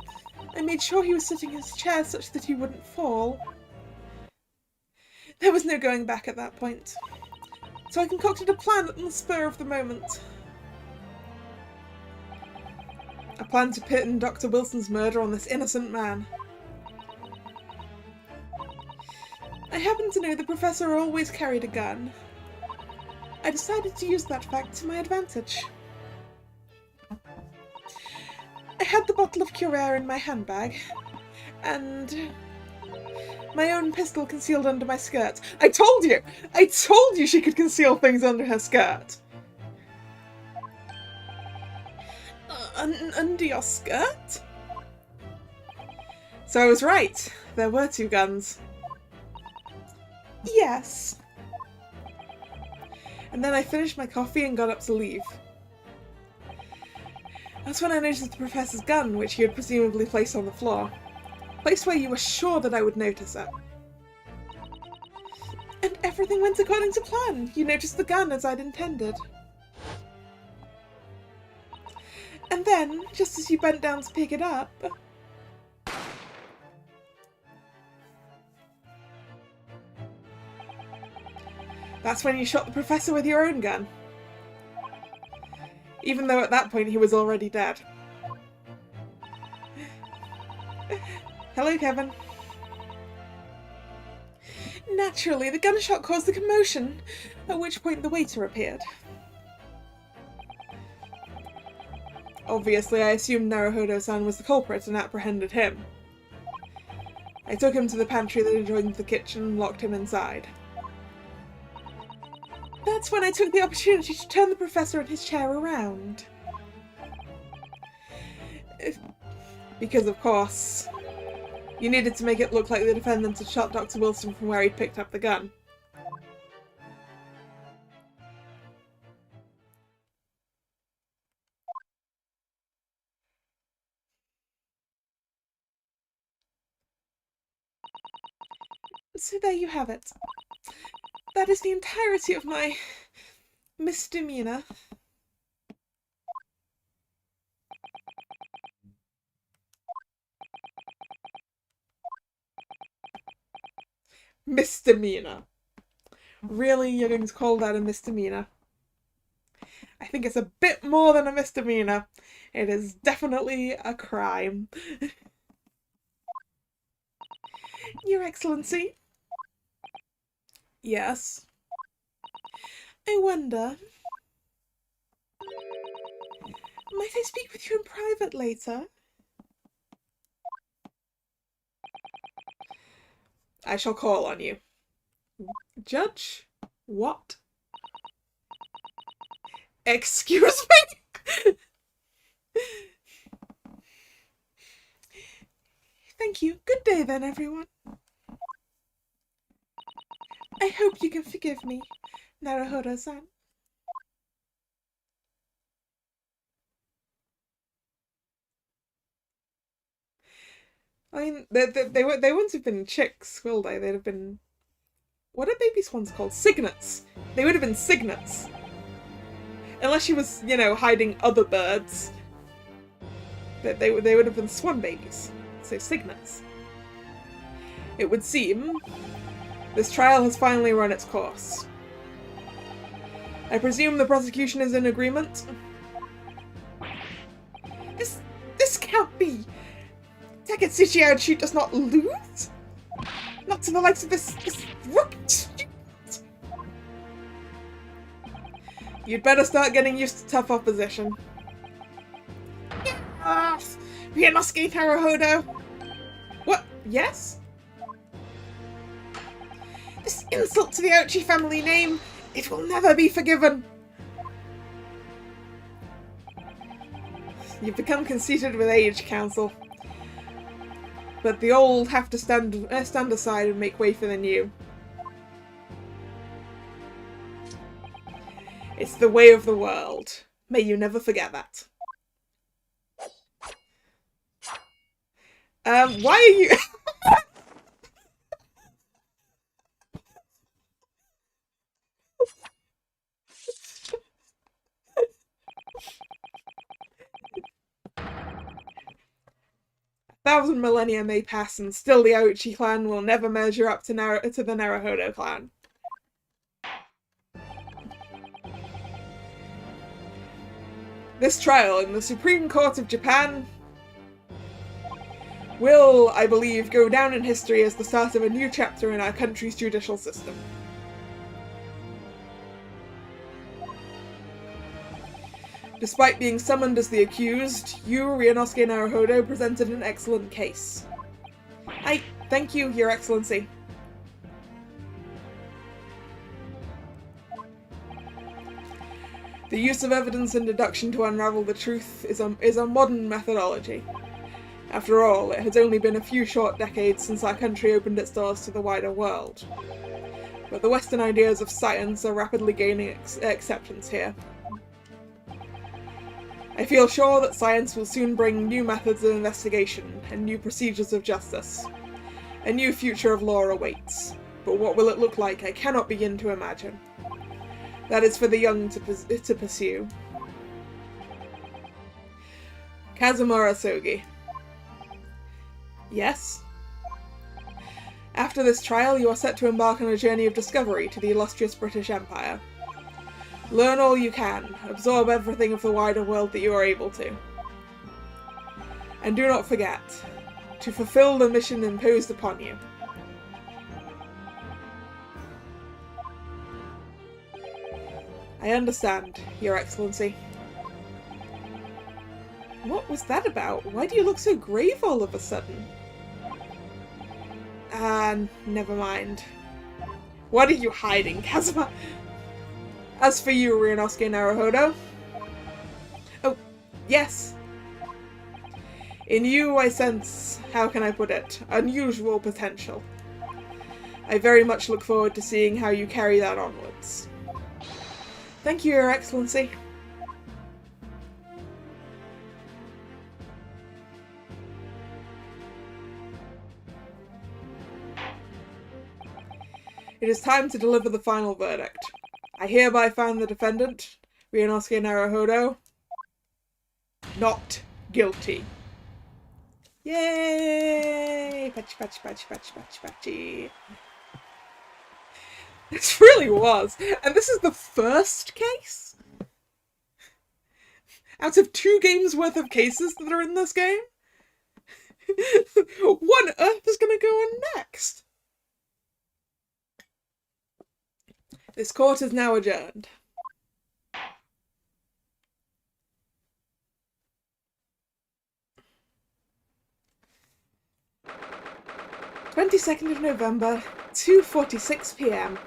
I made sure he was sitting in his chair such that he wouldn't fall. There was no going back at that point, so I concocted a plan on the spur of the moment. A plan to pin Dr. Wilson's murder on this innocent man. I happened to know the Professor always carried a gun. I decided to use that fact to my advantage. I had the bottle of Curare in my handbag, and my own pistol concealed under my skirt. I told you! I told you she could conceal things under her skirt! Under your skirt? So I was right. There were two guns. Yes. and then I finished my coffee and got up to leave. That's when I noticed the professor's gun, which he had presumably placed on the floor. A place where you were sure that I would notice it. And everything went according to plan. You noticed the gun as I'd intended. And then, just as you bent down to pick it up... That's when you shot the professor with your own gun. Even though at that point he was already dead. Hello, Kevin. Naturally, the gunshot caused a commotion, at which point the waiter appeared. Obviously, I assumed Naruhodo-san was the culprit and apprehended him. I took him to the pantry that adjoined the kitchen and locked him inside. That's when I took the opportunity to turn the professor and his chair around. Because, of course, you needed to make it look like the defendant had shot Dr. Wilson from where he'd picked up the gun. So there you have it. That is the entirety of my misdemeanor. Misdemeanor. Really, you're going to call that a misdemeanor? I think it's a bit more than a misdemeanor. It is definitely a crime. Your Excellency? Yes? I wonder... Might I speak with you in private later? I shall call on you. Judge? What? Excuse me? Thank you. Good day then, everyone. I hope you can forgive me, Naruhodo-san. I mean, they wouldn't have been chicks, will they? They'd have been... What are baby swans called? Cygnets. They would have been cygnets. Unless she was, you know, hiding other birds. They would have been swan babies. So cygnets. It would seem this trial has finally run its course. I presume the prosecution is in agreement? This can't be! Takatsuchi Aochi does not lose? Not to the likes of this rookie student! You'd better start getting used to tough opposition. Yes! Ryunosuke Naruhodo! What? Yes? This insult to the Aochi family name, it will never be forgiven! You've become conceited with age, Counsel. But the old have to stand aside and make way for the new. It's the way of the world. May you never forget that. Why are you... Thousand millennia may pass and still the Aochi clan will never measure up to the Naruhodo clan. This trial in the Supreme Court of Japan will, I believe, go down in history as the start of a new chapter in our country's judicial system. Despite being summoned as the accused, you, Ryunosuke Naruhodo, presented an excellent case. I thank you, Your Excellency. The use of evidence and deduction to unravel the truth is a modern methodology. After all, it has only been a few short decades since our country opened its doors to the wider world. But the Western ideas of science are rapidly gaining acceptance here. I feel sure that science will soon bring new methods of investigation and new procedures of justice. A new future of law awaits, but what will it look like I cannot begin to imagine. That is for the young to pursue. Kazumura Sogi. Yes? After this trial, you are set to embark on a journey of discovery to the illustrious British Empire. Learn all you can, absorb everything of the wider world that you are able to. And do not forget, to fulfill the mission imposed upon you. I understand, Your Excellency. What was that about? Why do you look so grave all of a sudden? Never mind. What are you hiding, Kazuma? As for you, Ryunosuke Naruhodo. Oh, yes. In you I sense, how can I put it, unusual potential. I very much look forward to seeing how you carry that onwards. Thank you, Your Excellency. It is time to deliver the final verdict. I hereby find the defendant, Ryunosuke Naruhodo, not guilty. Yay! Patchy, patchy, patchy, patchy, patchy, patchy. This really was. And this is the first case? Out of 2 games worth of cases that are in this game? What on earth is going to go on next? This court is now adjourned. November, 2:46 p.m.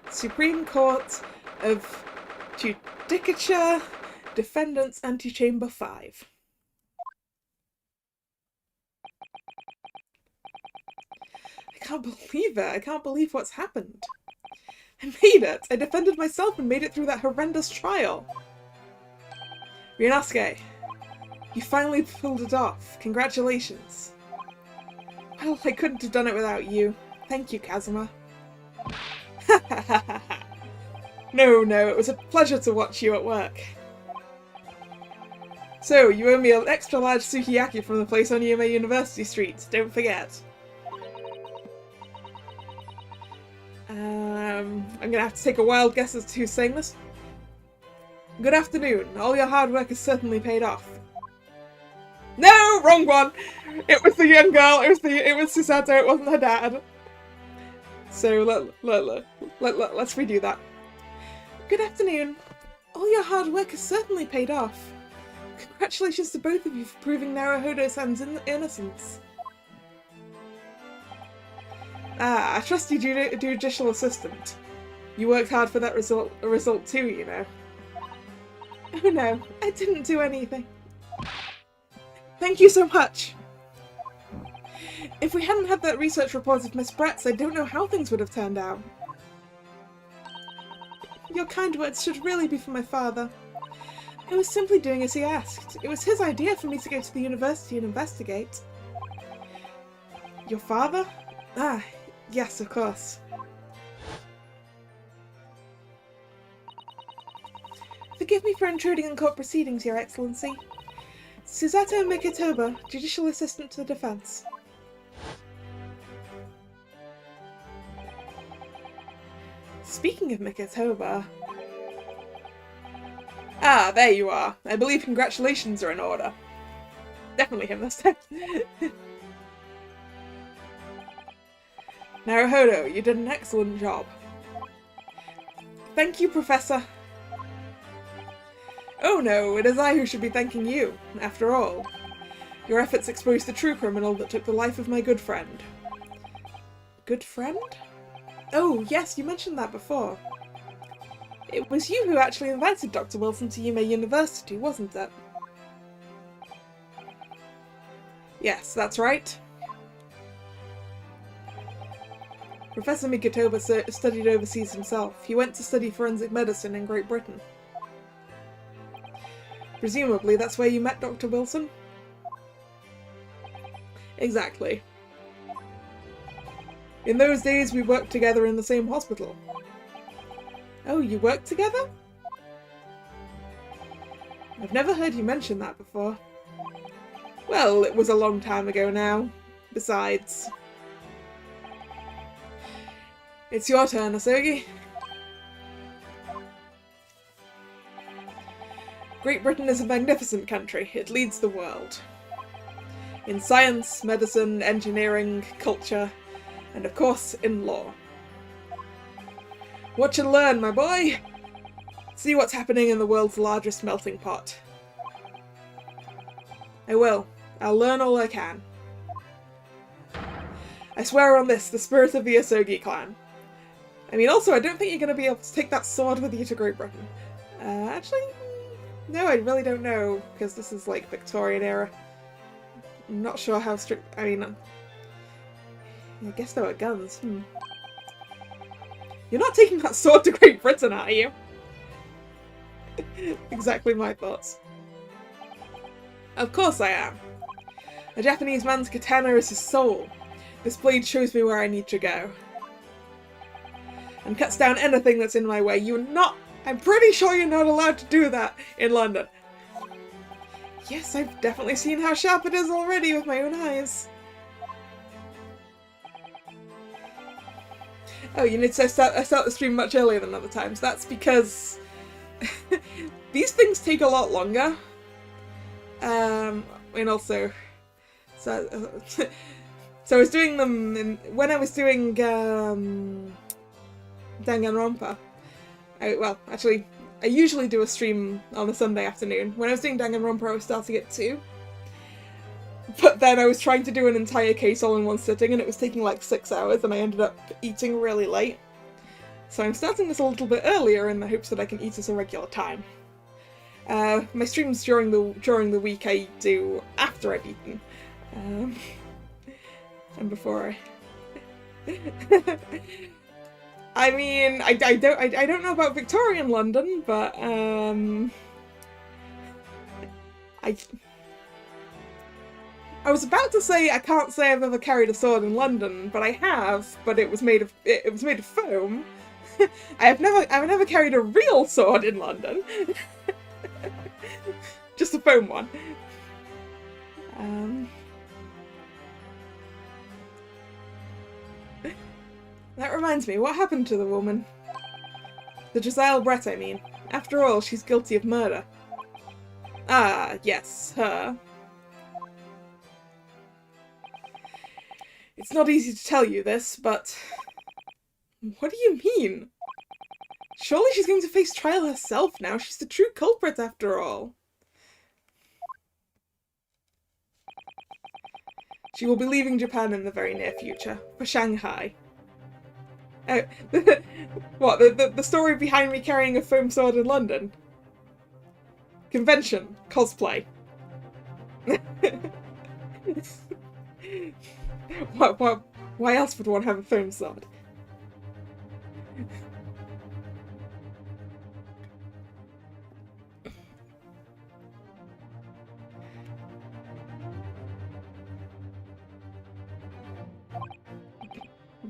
Supreme Court of Judicature, Defendants Antechamber 5. I can't believe it. I can't believe what's happened. I made it! I defended myself and made it through that horrendous trial! Ryunosuke, you finally pulled it off. Congratulations. Well, I couldn't have done it without you. Thank you, Kazuma. No, it was a pleasure to watch you at work. So, you owe me an extra large sukiyaki from the place on Yume University Street, don't forget. I'm gonna have to take a wild guess as to who's saying this. Good afternoon. All your hard work has certainly paid off. No! Wrong one! It was the young girl, it was Susato, it wasn't her dad. So let's redo that. Good afternoon. All your hard work has certainly paid off. Congratulations to both of you for proving Naruhodo-san's innocence. Ah, a trusty judicial assistant. You worked hard for that result too, you know. Oh no, I didn't do anything. Thank you so much. If we hadn't had that research report of Miss Brett's, I don't know how things would have turned out. Your kind words should really be for my father. I was simply doing as he asked. It was his idea for me to go to the university and investigate. Your father? Ah, yes, of course. Forgive me for intruding on court proceedings, Your Excellency. Susato Mikitoba, Judicial Assistant to the Defense. Speaking of Mikitoba... Ah, there you are. I believe congratulations are in order. Definitely him this time. Naruhodo, you did an excellent job. Thank you, Professor. Oh no, it is I who should be thanking you, after all. Your efforts exposed the true criminal that took the life of my good friend. Good friend? Oh, yes, you mentioned that before. It was you who actually invited Dr. Wilson to Yume University, wasn't it? Yes, that's right. Professor Mikotoba studied overseas himself. He went to study forensic medicine in Great Britain. Presumably, that's where you met Dr. Wilson? Exactly. In those days, we worked together in the same hospital. Oh, you worked together? I've never heard you mention that before. Well, it was a long time ago now. Besides... It's your turn, Asogi. Great Britain is a magnificent country. It leads the world. In science, medicine, engineering, culture, and of course, in law. Watch and learn, my boy! See what's happening in the world's largest melting pot. I will. I'll learn all I can. I swear on this, the spirit of the Asogi clan. I mean, also, I don't think you're going to be able to take that sword with you to Great Britain. Actually, no, I really don't know, because this is, like, Victorian era. I'm not sure how strict... I mean, I guess there were guns. You're not taking that sword to Great Britain, are you? Exactly my thoughts. Of course I am. A Japanese man's katana is his soul. This blade shows me where I need to go. And cuts down anything that's in my way. You're not... I'm pretty sure you're not allowed to do that in London. Yes, I've definitely seen how sharp it is already with my own eyes. Oh, you need to start the stream much earlier than other times. That's because these things take a lot longer. And also, so I was doing them when I was doing Danganronpa. I usually do a stream on a Sunday afternoon. When I was doing Danganronpa, I was starting at 2. But then I was trying to do an entire case all in one sitting, and it was taking like 6 hours, and I ended up eating really late. So I'm starting this a little bit earlier in the hopes that I can eat at a regular time. My streams during the week I do after I've eaten, and before I. I mean, I don't know about Victorian London, but I was about to say I can't say I've ever carried a sword in London, but I have. But it was made of foam. I've never carried a real sword in London. Just a foam one. That reminds me, what happened to the woman? The Giselle Brett, I mean. After all, she's guilty of murder. Ah, yes, her. It's not easy to tell you this, but... What do you mean? Surely she's going to face trial herself now. She's the true culprit, after all. She will be leaving Japan in the very near future, for Shanghai. What, the story behind me carrying a foam sword in London? Convention. Cosplay. Why else would one have a foam sword?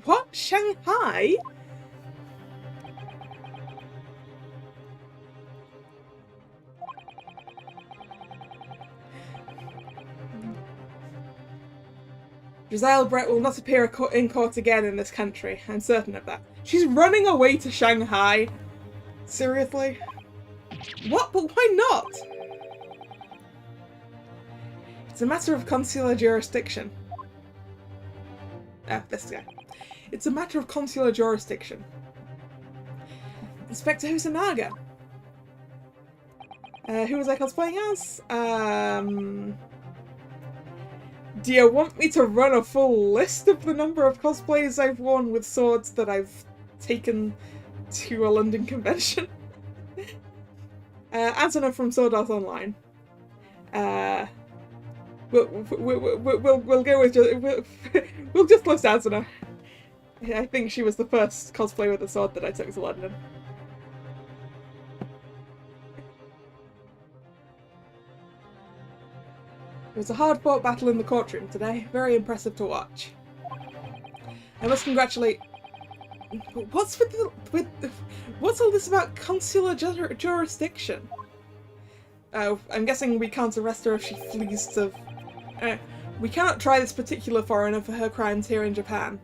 What? Shanghai? Giselle Brett will not appear in court again in this country. I'm certain of that. She's running away to Shanghai. Seriously? What? But why not? It's a matter of consular jurisdiction. Ah, this guy. It's a matter of consular jurisdiction. Inspector Hosanaga. Who was I cosplaying as? Do you want me to run a full list of the number of cosplays I've worn with swords that I've taken to a London convention? Asuna from Sword Art Online. We'll go with we'll just list Asuna. I think she was the first cosplay with a sword that I took to London. It was a hard-fought battle in the courtroom today. Very impressive to watch. I must congratulate... What's what's all this about consular jurisdiction? Oh, I'm guessing we can't arrest her if she flees to... we cannot try this particular foreigner for her crimes here in Japan.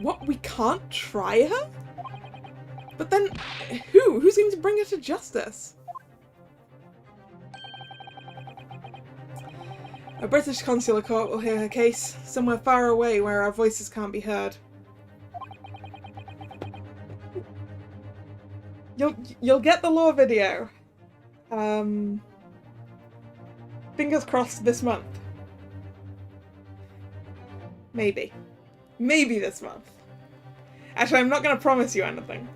What? We can't try her? But then, who? Who's going to bring her to justice? A British consular court will hear her case, somewhere far away where our voices can't be heard. You'll get the law video. Fingers crossed this month. Maybe. Maybe this month. Actually, I'm not going to promise you anything.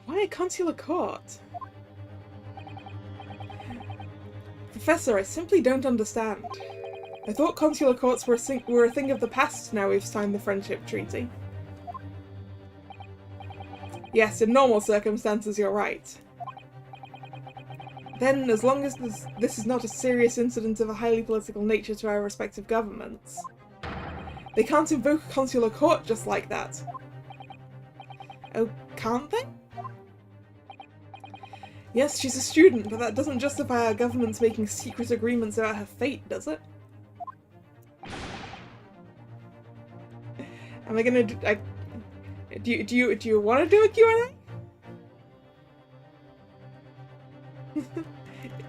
Why a consular court? Professor, I simply don't understand. I thought consular courts were a thing of the past now we've signed the friendship treaty. Yes, in normal circumstances you're right. Then, as long as this is not a serious incident of a highly political nature to our respective governments, they can't invoke a consular court just like that. Oh, can't they? Yes, she's a student, but that doesn't justify our governments making secret agreements about her fate, does it? Am I gonna do you want to do a Q&A?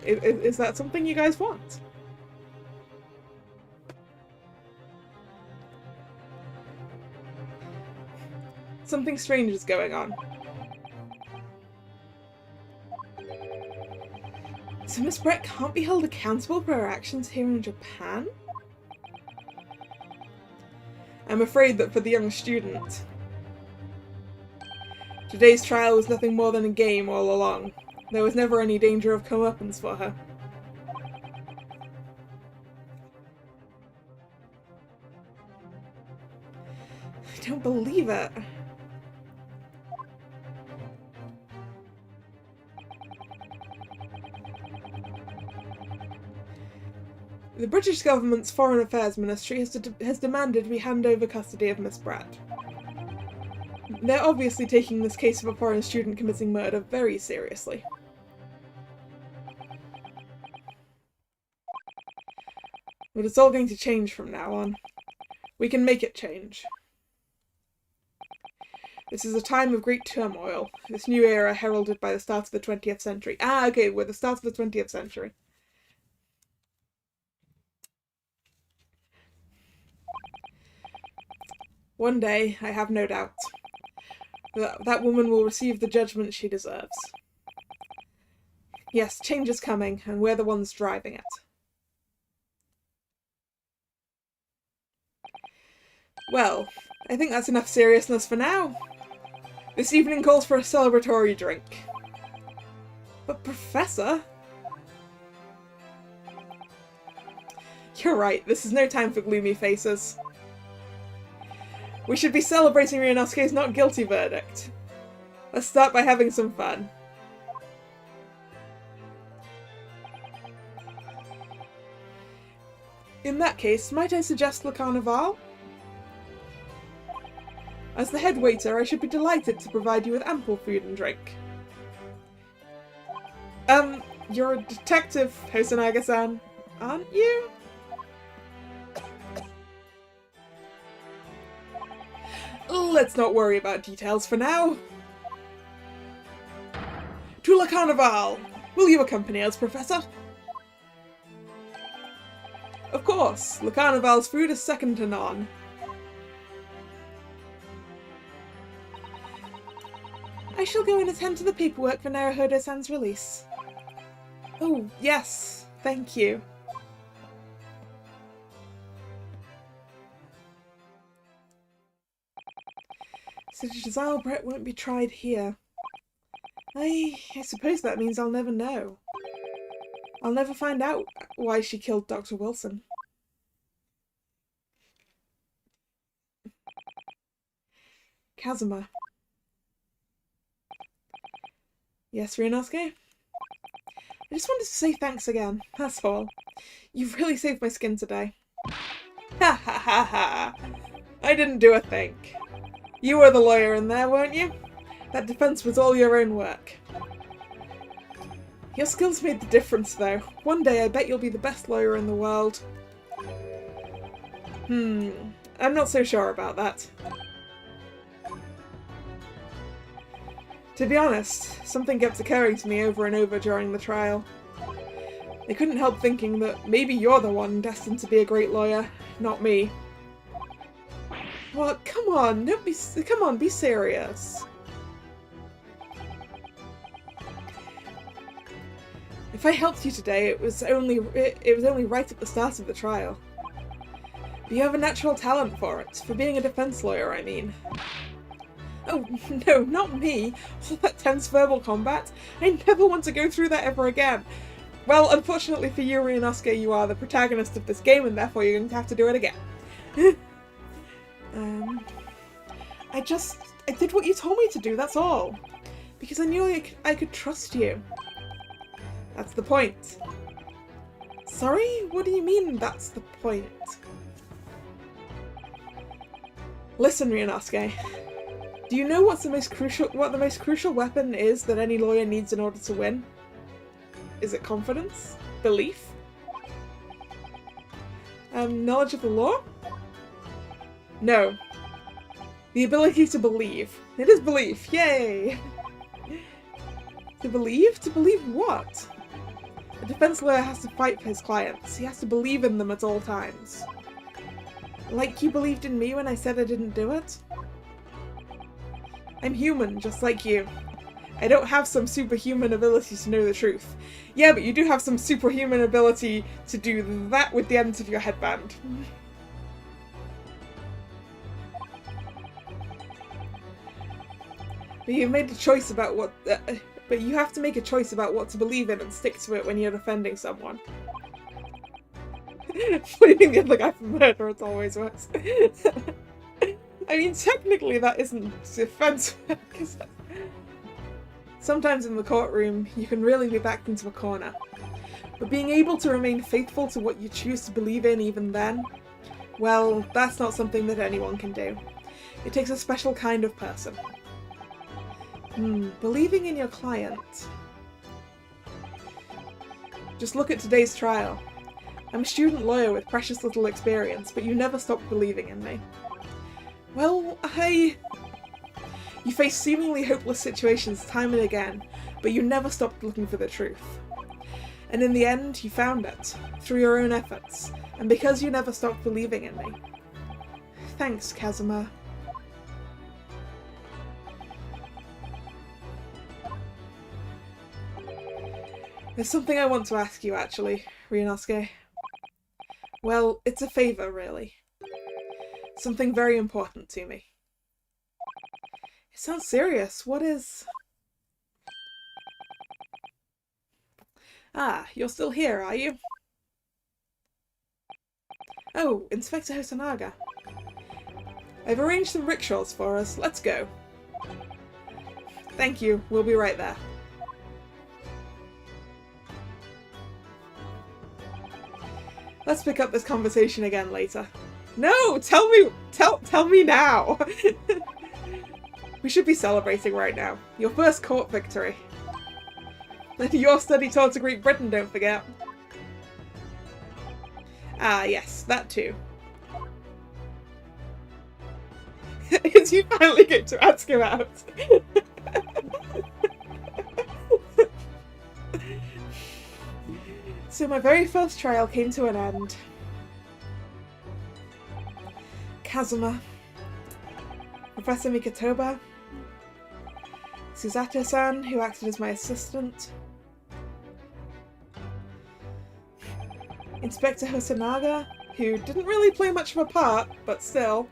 Is that something you guys want? Something strange is going on. So Miss Brett can't be held accountable for her actions here in Japan? I'm afraid that for the young student, today's trial was nothing more than a game all along. There was never any danger of comeuppance for her. I don't believe it. The British government's Foreign Affairs Ministry has demanded we hand over custody of Miss Brett. They're obviously taking this case of a foreign student committing murder very seriously. But it's all going to change from now on. We can make it change. This is a time of great turmoil. This new era heralded by the start of the 20th century. Ah, okay, we're the start of the 20th century. One day, I have no doubt, that woman will receive the judgment she deserves. Yes, change is coming, and we're the ones driving it. Well, I think that's enough seriousness for now. This evening calls for a celebratory drink. But Professor? You're right, this is no time for gloomy faces. We should be celebrating Ryunosuke's not guilty verdict. Let's start by having some fun. In that case, might I suggest Le Carnaval? As the head waiter, I should be delighted to provide you with ample food and drink. You're a detective, Hosonaga-san, aren't you? Let's not worry about details for now. To Le Carnaval! Will you accompany us, Professor? Of course, Le Carnaval's food is second to none. I shall go and attend to the paperwork for Naruhodo-san's release. Oh, yes, thank you. So Giselle Brett won't be tried here. I suppose that means I'll never know. I'll never find out why she killed Dr. Wilson. Kazuma. Yes, Ryunosuke? I just wanted to say thanks again, that's all. You've really saved my skin today. Ha ha ha ha! I didn't do a thing. You were the lawyer in there, weren't you? That defense was all your own work. Your skills made the difference, though. One day I bet you'll be the best lawyer in the world. I'm not so sure about that. To be honest, something kept occurring to me over and over during the trial. I couldn't help thinking that maybe you're the one destined to be a great lawyer, not me. Well, come on, be serious. If I helped you today, it was only right at the start of the trial. But you have a natural talent for it, for being a defense lawyer, I mean. Oh, no, not me. All that tense verbal combat. I never want to go through that ever again. Well, unfortunately for you, Ryunosuke, you are the protagonist of this game, and therefore you're going to have to do it again. I did what you told me to do, that's all. Because I knew I could trust you. That's the point. Sorry? What do you mean, that's the point? Listen, Ryunosuke. Do you know what the most crucial weapon is that any lawyer needs in order to win? Is it confidence? Belief? Knowledge of the law? No. The ability to believe. It is belief. Yay! To believe? To believe what? A defense lawyer has to fight for his clients. He has to believe in them at all times. Like you believed in me when I said I didn't do it? I'm human, just like you. I don't have some superhuman ability to know the truth. Yeah, but you do have some superhuman ability to do that with the ends of your headband. But you made a choice about what... but you have to make a choice about what to believe in and stick to it when you're defending someone. Blaming the other guy for murder, it's always worse. I mean, technically that isn't defense work, is it? Sometimes in the courtroom, you can really be backed into a corner. But being able to remain faithful to what you choose to believe in even then, well, that's not something that anyone can do. It takes a special kind of person. Believing in your client. Just look at today's trial. I'm a student lawyer with precious little experience, but you never stopped believing in me. Well, You face seemingly hopeless situations time and again, but you never stopped looking for the truth. And in the end, you found it, through your own efforts, and because you never stopped believing in me. Thanks, Kazuma. There's something I want to ask you, actually, Ryunosuke. Well, it's a favour, really. Something very important to me. It sounds serious. What is... Ah, you're still here, are you? Oh, Inspector Hosonaga. I've arranged some rickshaws for us. Let's go. Thank you. We'll be right there. Let's pick up this conversation again later. No! Tell me now! We should be celebrating right now. Your first court victory. And your study tour to Great Britain, don't forget. Ah, yes, that too. Is you finally get to ask him out? So my very first trial came to an end. Kazuma, Professor Mikotoba, Susato-san, who acted as my assistant, Inspector Hosonaga, who didn't really play much of a part, but still,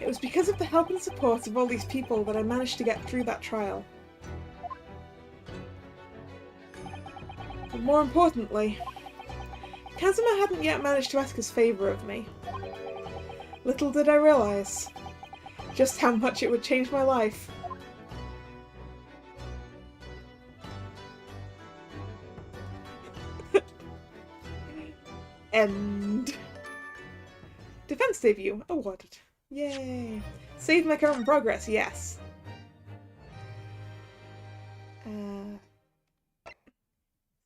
It was because of the help and support of all these people that I managed to get through that trial. But more importantly, Kazuma hadn't yet managed to ask his favour of me. Little did I realise just how much it would change my life. End. Defense debut awarded. Yay. Save my current progress, yes.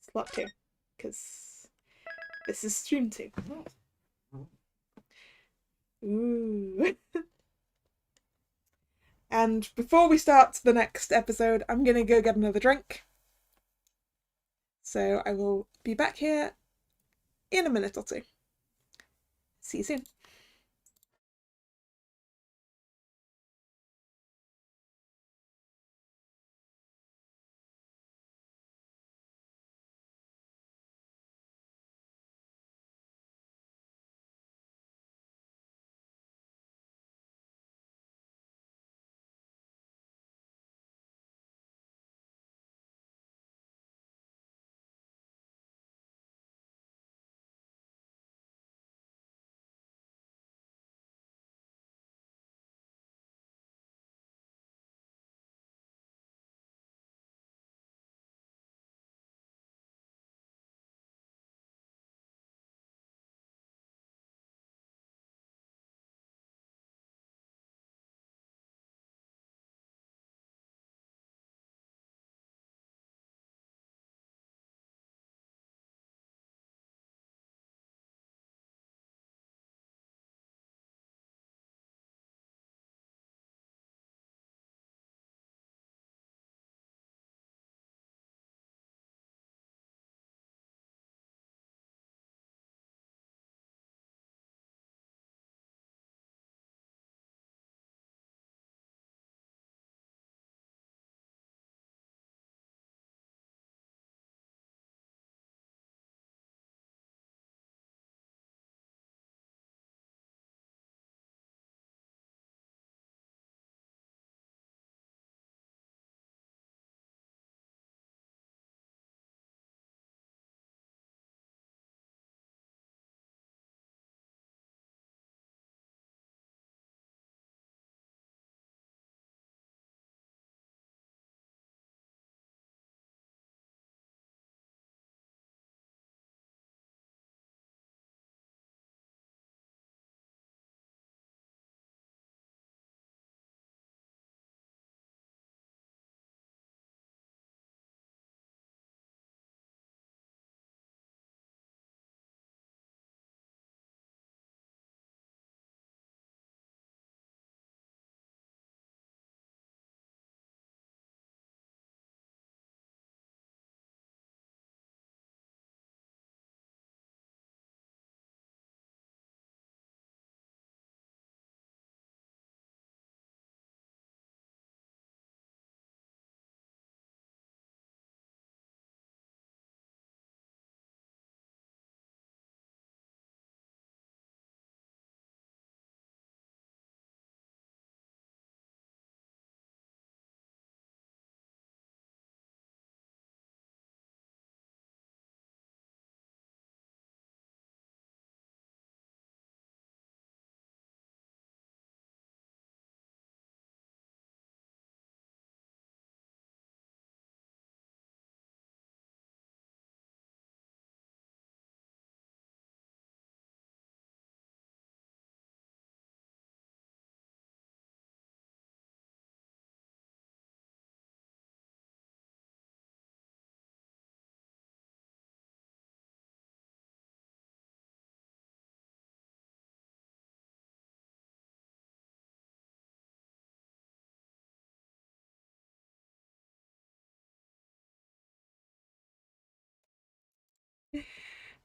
Slot 2, because this is stream 2. Ooh. And before we start the next episode, I'm gonna go get another drink. So I will be back here in a minute or two. See you soon.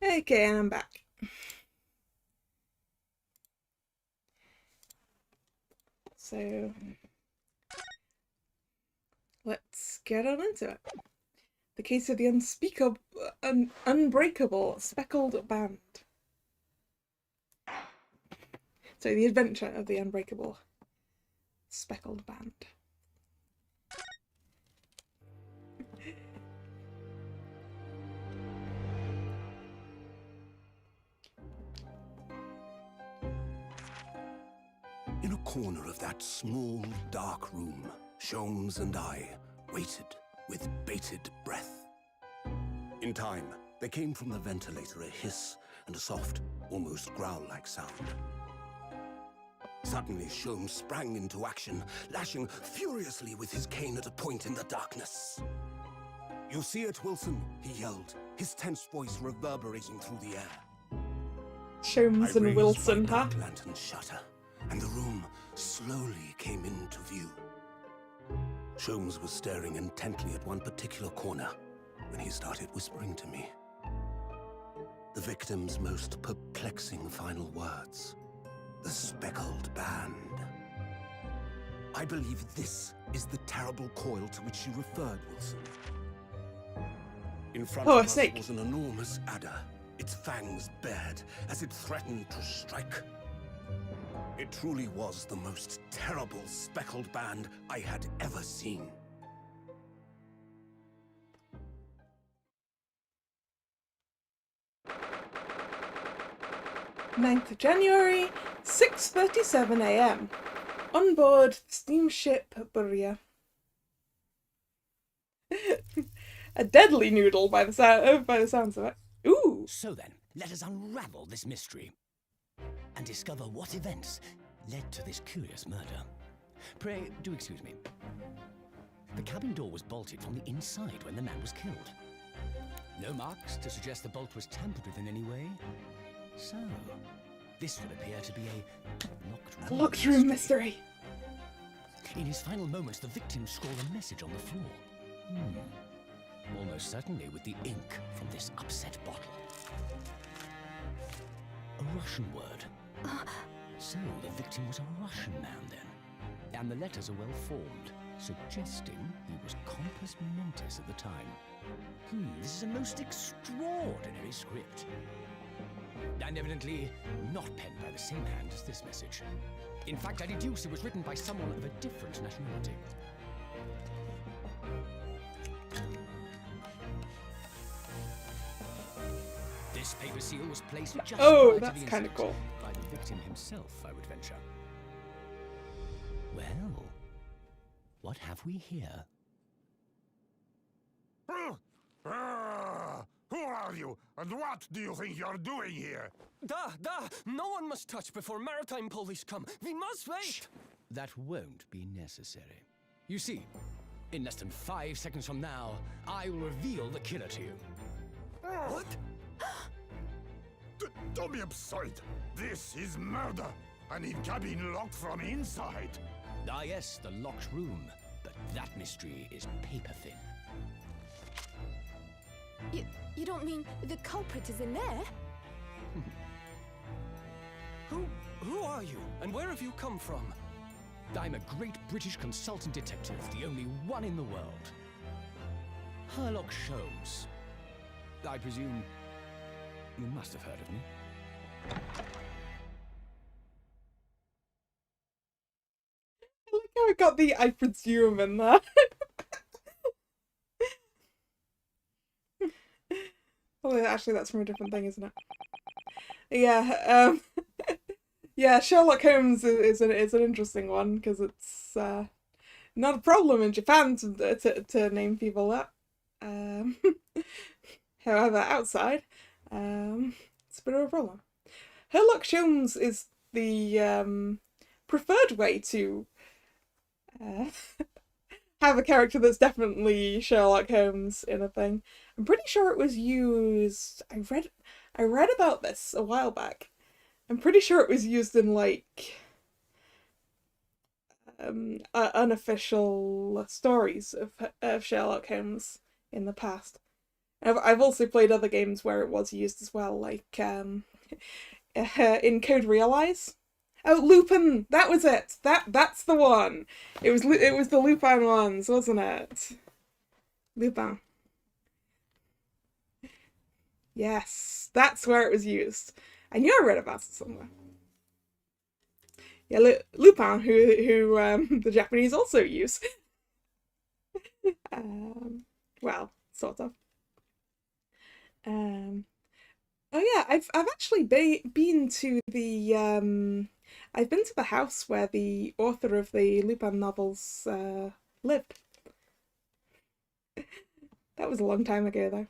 Okay, and I'm back. So let's get on into it. The case of the unbreakable speckled band. So the adventure of the unbreakable speckled band. In a corner of that small, dark room, Sholmes and I waited with bated breath. In time, there came from the ventilator a hiss and a soft, almost growl-like sound. Suddenly, Sholmes sprang into action, lashing furiously with his cane at a point in the darkness. "You see it, Wilson?" he yelled, his tense voice reverberating through the air. Sholmes and Wilson, my huh? dark lantern's shutter, and the room slowly came into view. Sholmes was staring intently at one particular corner when he started whispering to me. The victim's most perplexing final words. The speckled band. I believe this is the terrible coil to which you referred, Wilson. In front Oh, of a us snake. was an enormous adder, its fangs bared as it threatened to strike. It truly was the most terrible speckled band I had ever seen. 9th of January, 6:37 a.m. On board the steamship Buria. A deadly noodle by the sounds of it. Ooh. So then, let us unravel this mystery and discover what events led to this curious murder. Pray, do excuse me. The cabin door was bolted from the inside when the man was killed. No marks to suggest the bolt was tampered with in any way. So, this would appear to be a Locked room mystery. In his final moments, the victim scrawled a message on the floor. Almost certainly with the ink from this upset bottle. A Russian word. So the victim was a Russian man then. And the letters are well formed, suggesting he was compos mentis at the time. This is a most extraordinary script. And evidently not penned by the same hand as this message. In fact, I deduce it was written by someone of a different nationality. This paper seal was placed just Oh, prior to that's the kind of incident cool. by the victim himself, I would venture. Well, what have we here? Who are you, and what do you think you're doing here? No one must touch before maritime police come. We must wait. That won't be necessary. You see, in less than 5 seconds from now, I will reveal the killer to you. What? Don't be absurd. This is murder. I need cabin locked from inside. Ah yes, the locked room. But that mystery is paper thin. You don't mean the culprit is in there? Who are you, and where have you come from? I'm a great British consultant detective, the only one in the world. Sherlock Sholmes. I presume you must have heard of me. I like how I got the "I presume" in there. Well, actually, that's from a different thing, isn't it? Yeah, yeah, Sherlock Holmes is an interesting one, because it's not a problem in Japan to name people that. However, outside, it's a bit of a problem. Sherlock Holmes is the preferred way to have a character that's definitely Sherlock Holmes in a thing. I'm pretty sure it was used. I read about this a while back. I'm pretty sure it was used in like unofficial stories of Sherlock Holmes in the past. I've also played other games where it was used as well, like in Code Realize. Oh, Lupin! That was it! That's the one! It was the Lupin ones, wasn't it? Lupin. Yes, that's where it was used. I knew I read about it somewhere. Yeah, Lupin, who the Japanese also use. Well, sort of. Oh yeah, I've actually been to the I've been to the house where the author of the Lupin novels lived. That was a long time ago though.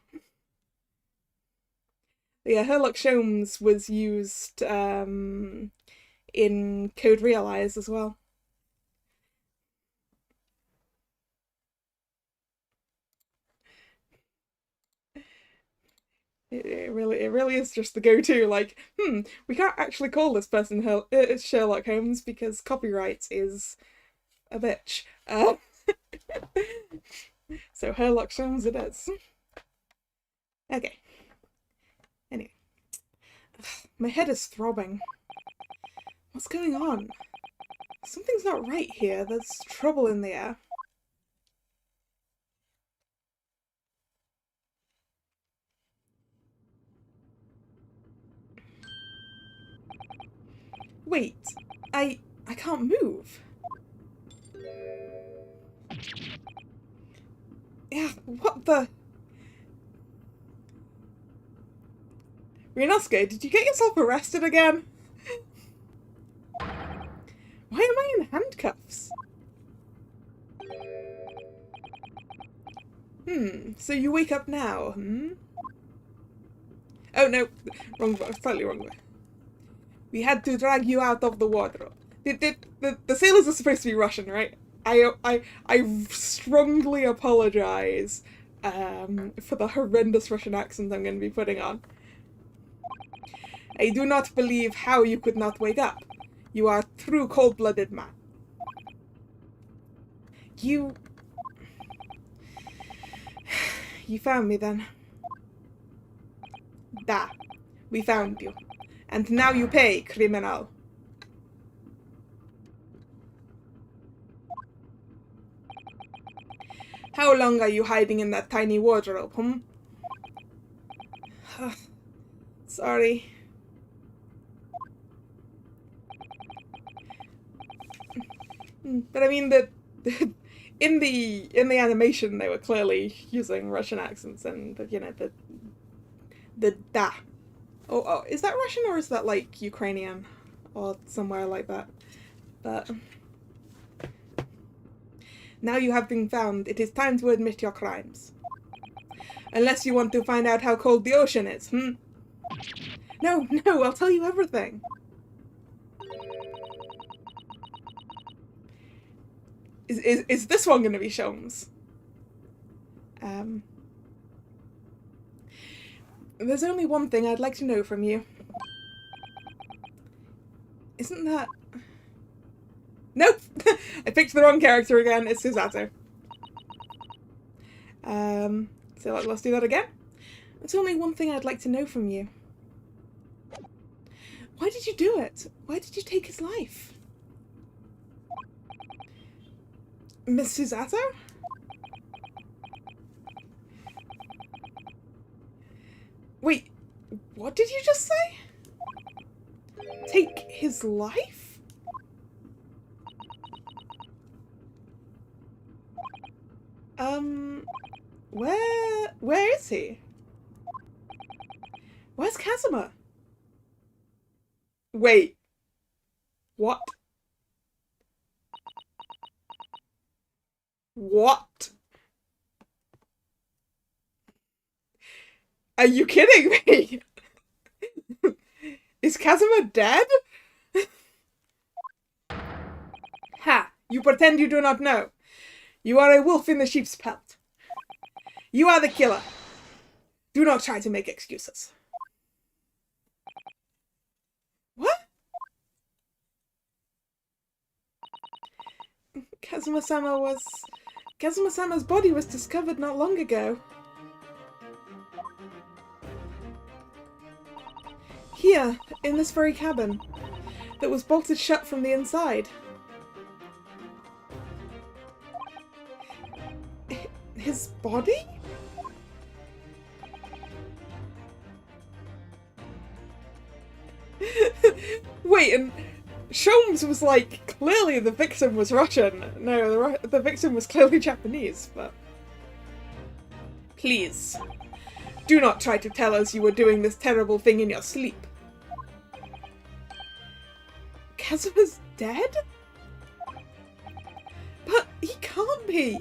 Yeah, Herlock Sholmes was used in Code Realize as well. It really is just the go-to. Like, we can't actually call this person Sherlock Holmes because copyright is a bitch. So Herlock Sholmes it is. Okay. Anyway, my head is throbbing. What's going on? Something's not right here. There's trouble in the air. Wait, I can't move. Yeah, what the? Ryunosuke, did you get yourself arrested again? Why am I in handcuffs? So you wake up now, Oh no, wrong way, slightly wrong way. We had to drag you out of the wardrobe. The sailors are supposed to be Russian, right? I strongly apologize for the horrendous Russian accent I'm going to be putting on. I do not believe how you could not wake up. You are a true cold-blooded man. You found me then. Da. We found you. And now you pay, criminal. How long are you hiding in that tiny wardrobe, Sorry. But I mean that in the animation they were clearly using Russian accents, and you know the da. Oh, is that Russian or is that like Ukrainian or somewhere like that? But now you have been found. It is time to admit your crimes. Unless you want to find out how cold the ocean is, No, I'll tell you everything. Is this one going to be Sholmes? There's only one thing I'd like to know from you. Isn't that... Nope! I picked the wrong character again. It's Susato. So let's do that again. There's only one thing I'd like to know from you. Why did you do it? Why did you take his life? Miss Susato? Wait, what did you just say? Take his life? Where is he? Where's Kazuma? Wait. What? What? Are you kidding me? Is Kazuma dead? Ha! You pretend you do not know. You are a wolf in the sheep's pelt. You are the killer. Do not try to make excuses. What? Kazuma-sama's body was discovered not long ago. Here, in this very cabin, that was bolted shut from the inside. His body? Wait, and Sholmes was like, clearly the victim was Russian. No, the victim was clearly Japanese, but... Please, do not try to tell us you were doing this terrible thing in your sleep. Kazuma's dead? But he can't be!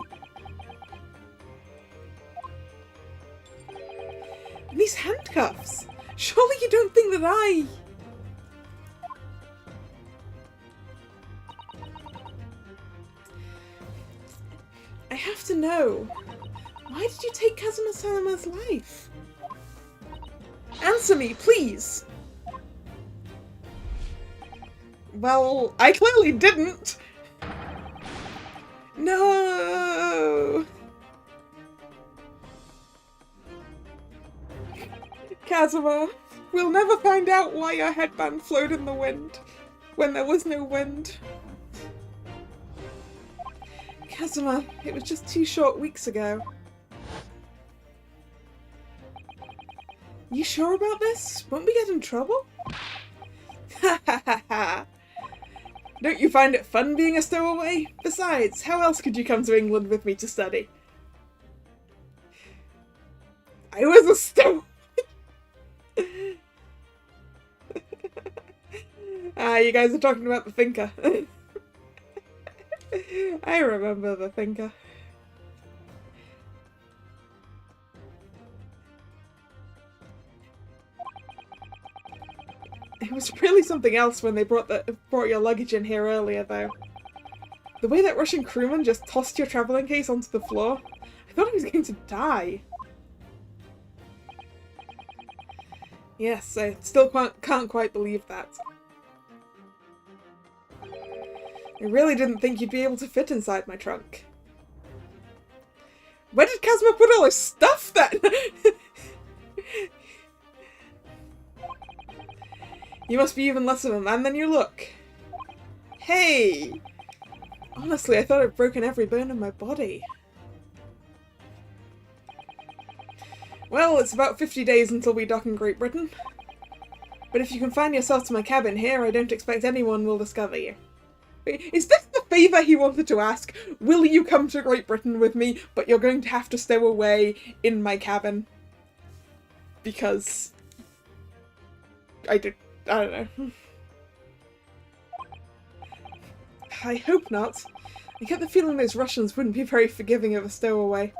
And these handcuffs! Surely you don't think that I have to know. Why did you take Kazuma-sama's life? Answer me, please! Well, I clearly didn't! No! Kazuma, we'll never find out why your headband flowed in the wind, when there was no wind. Kazuma, it was just 2 short weeks ago. You sure about this? Won't we get in trouble? Ha ha ha ha! Don't you find it fun being a stowaway? Besides, how else could you come to England with me to study? I was a stowaway! You guys are talking about the Thinker. I remember the Thinker. It was really something else when they brought your luggage in here earlier, though. The way that Russian crewman just tossed your travelling case onto the floor, I thought I was going to die. Yes, I still can't quite believe that. I really didn't think you'd be able to fit inside my trunk. Where did Kazuma put all his stuff then? You must be even less of a man than you look. Hey! Honestly, I thought I'd broken every bone in my body. Well, it's about 50 days until we dock in Great Britain. But if you confine yourself to my cabin here, I don't expect anyone will discover you. Is this the favour he wanted to ask? Will you come to Great Britain with me, but you're going to have to stow away in my cabin? Because... I don't know. I hope not. I get the feeling those Russians wouldn't be very forgiving of a stowaway.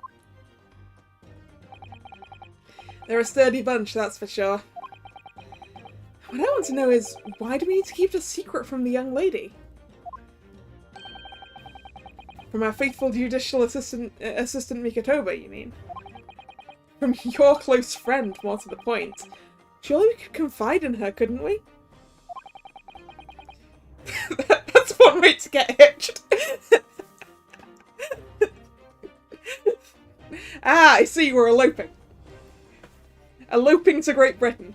They're a sturdy bunch, that's for sure. What I want to know is, why do we need to keep it a secret from the young lady? From our faithful judicial assistant Mikotoba, you mean? From your close friend, more to the point. Surely we could confide in her, couldn't we? That's one way to get hitched. Ah, I see, we're eloping. Eloping to Great Britain.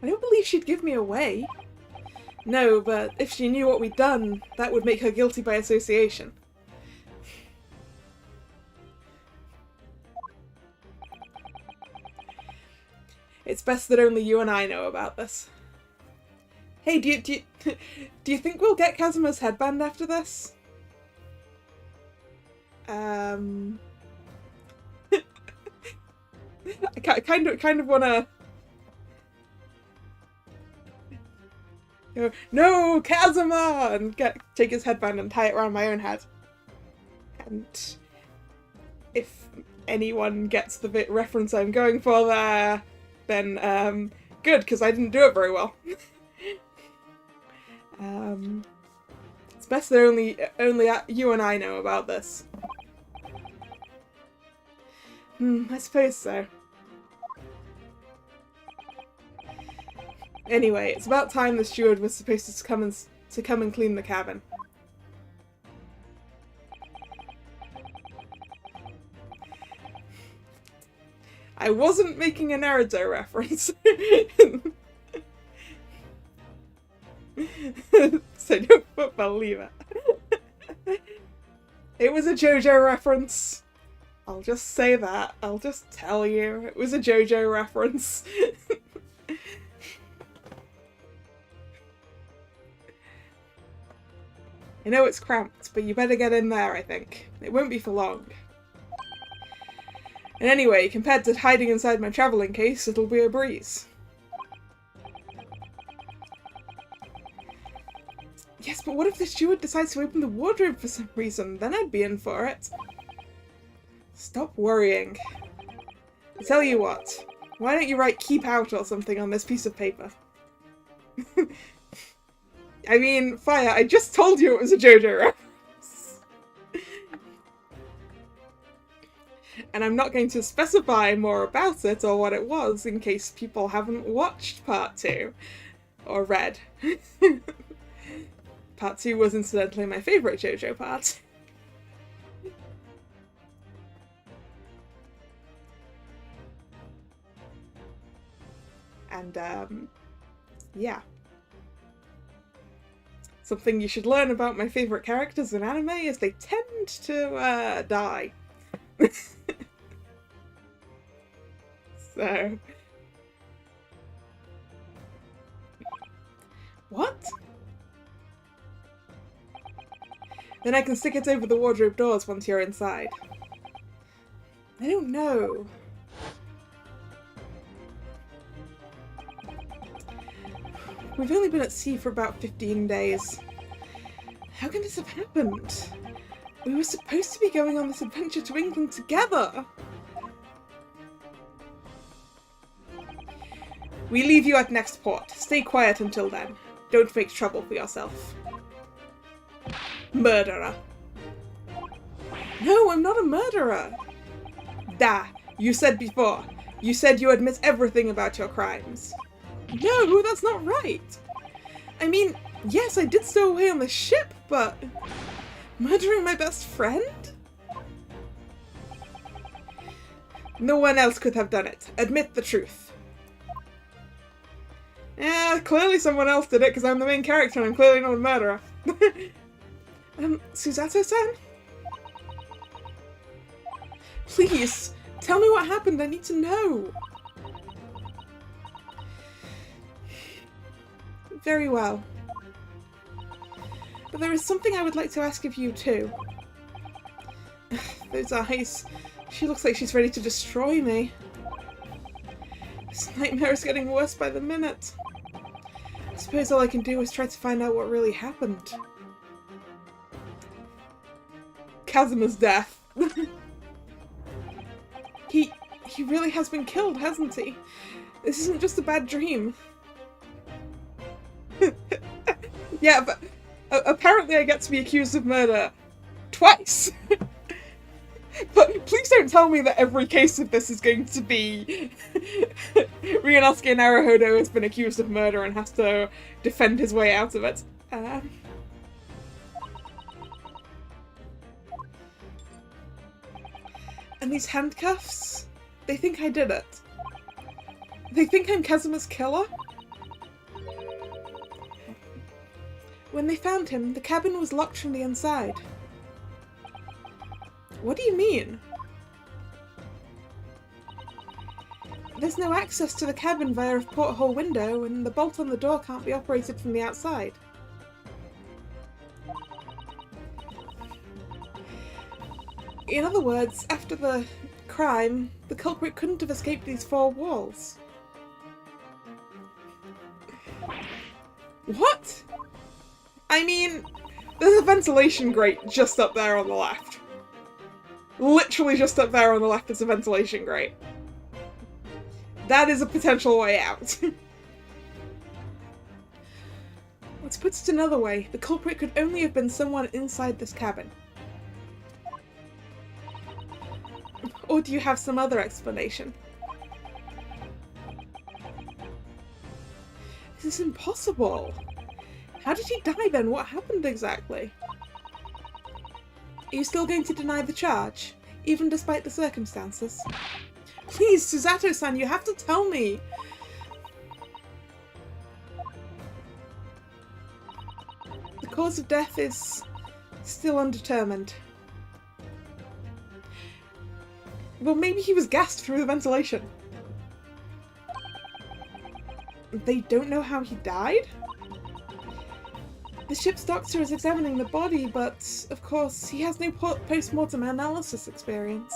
I don't believe she'd give me away. No, but if she knew what we'd done, that would make her guilty by association. It's best that only you and I know about this. Hey, do you think we'll get Kazuma's headband after this? I kind of wanna go, no, Kazuma! And take his headband and tie it around my own head. And if anyone gets the reference I'm going for there, then good, because I didn't do it very well. It's best that only you and I know about this. I suppose so. Anyway, it's about time the steward was supposed to come and clean the cabin. I wasn't making a Naruto reference. So don't believe it. It was a JoJo reference. I'll just say that. I'll just tell you. It was a JoJo reference. I know it's cramped, but you better get in there, I think. It won't be for long. And anyway, compared to hiding inside my travelling case, it'll be a breeze. Yes, but what if the steward decides to open the wardrobe for some reason? Then I'd be in for it. Stop worrying. I tell you what, why don't you write "keep out" or something on this piece of paper? I mean, Fire, I just told you it was a JoJo reference. And I'm not going to specify more about it or what it was in case people haven't watched Part 2. Or read. Part 2 was incidentally my favourite JoJo part. And, yeah. Something you should learn about my favourite characters in anime is they tend to, die. So... What? Then I can stick it over the wardrobe doors once you're inside. I don't know. We've only been at sea for about 15 days. How can this have happened? We were supposed to be going on this adventure to England together! We leave you at next port. Stay quiet until then. Don't make trouble for yourself. Murderer. No, I'm not a murderer! Da, you said before. You said you admit everything about your crimes. No, that's not right! I mean, yes, I did stow away on the ship, but... Murdering my best friend? No one else could have done it. Admit the truth. Clearly someone else did it because I'm the main character and I'm clearly not a murderer. Susato-san? Please, tell me what happened, I need to know. Very well. But there is something I would like to ask of you too. Those eyes. She looks like she's ready to destroy me. This nightmare is getting worse by the minute. I suppose all I can do is try to find out what really happened. Kazuma's death. He really has been killed, hasn't he? This isn't just a bad dream. Yeah, but apparently I get to be accused of murder twice. But please don't tell me that every case of this is going to be Ryunosuke Naruhodo has been accused of murder and has to defend his way out of it. And these handcuffs? They think I did it. They think I'm Kazuma's killer? When they found him, the cabin was locked from the inside. What do you mean? There's no access to the cabin via a porthole window, and the bolt on the door can't be operated from the outside. In other words, after the crime, the culprit couldn't have escaped these four walls. What? I mean, there's a ventilation grate just up there on the left. Literally just up there on the left is a ventilation grate. That is a potential way out. Let's put it another way. The culprit could only have been someone inside this cabin. Or do you have some other explanation? This is impossible. How did he die then? What happened exactly? Are you still going to deny the charge, even despite the circumstances? Please, Susato-san, you have to tell me! The cause of death is still undetermined. Well, maybe he was gassed through the ventilation. They don't know how he died? The ship's doctor is examining the body, but, of course, he has no post-mortem analysis experience.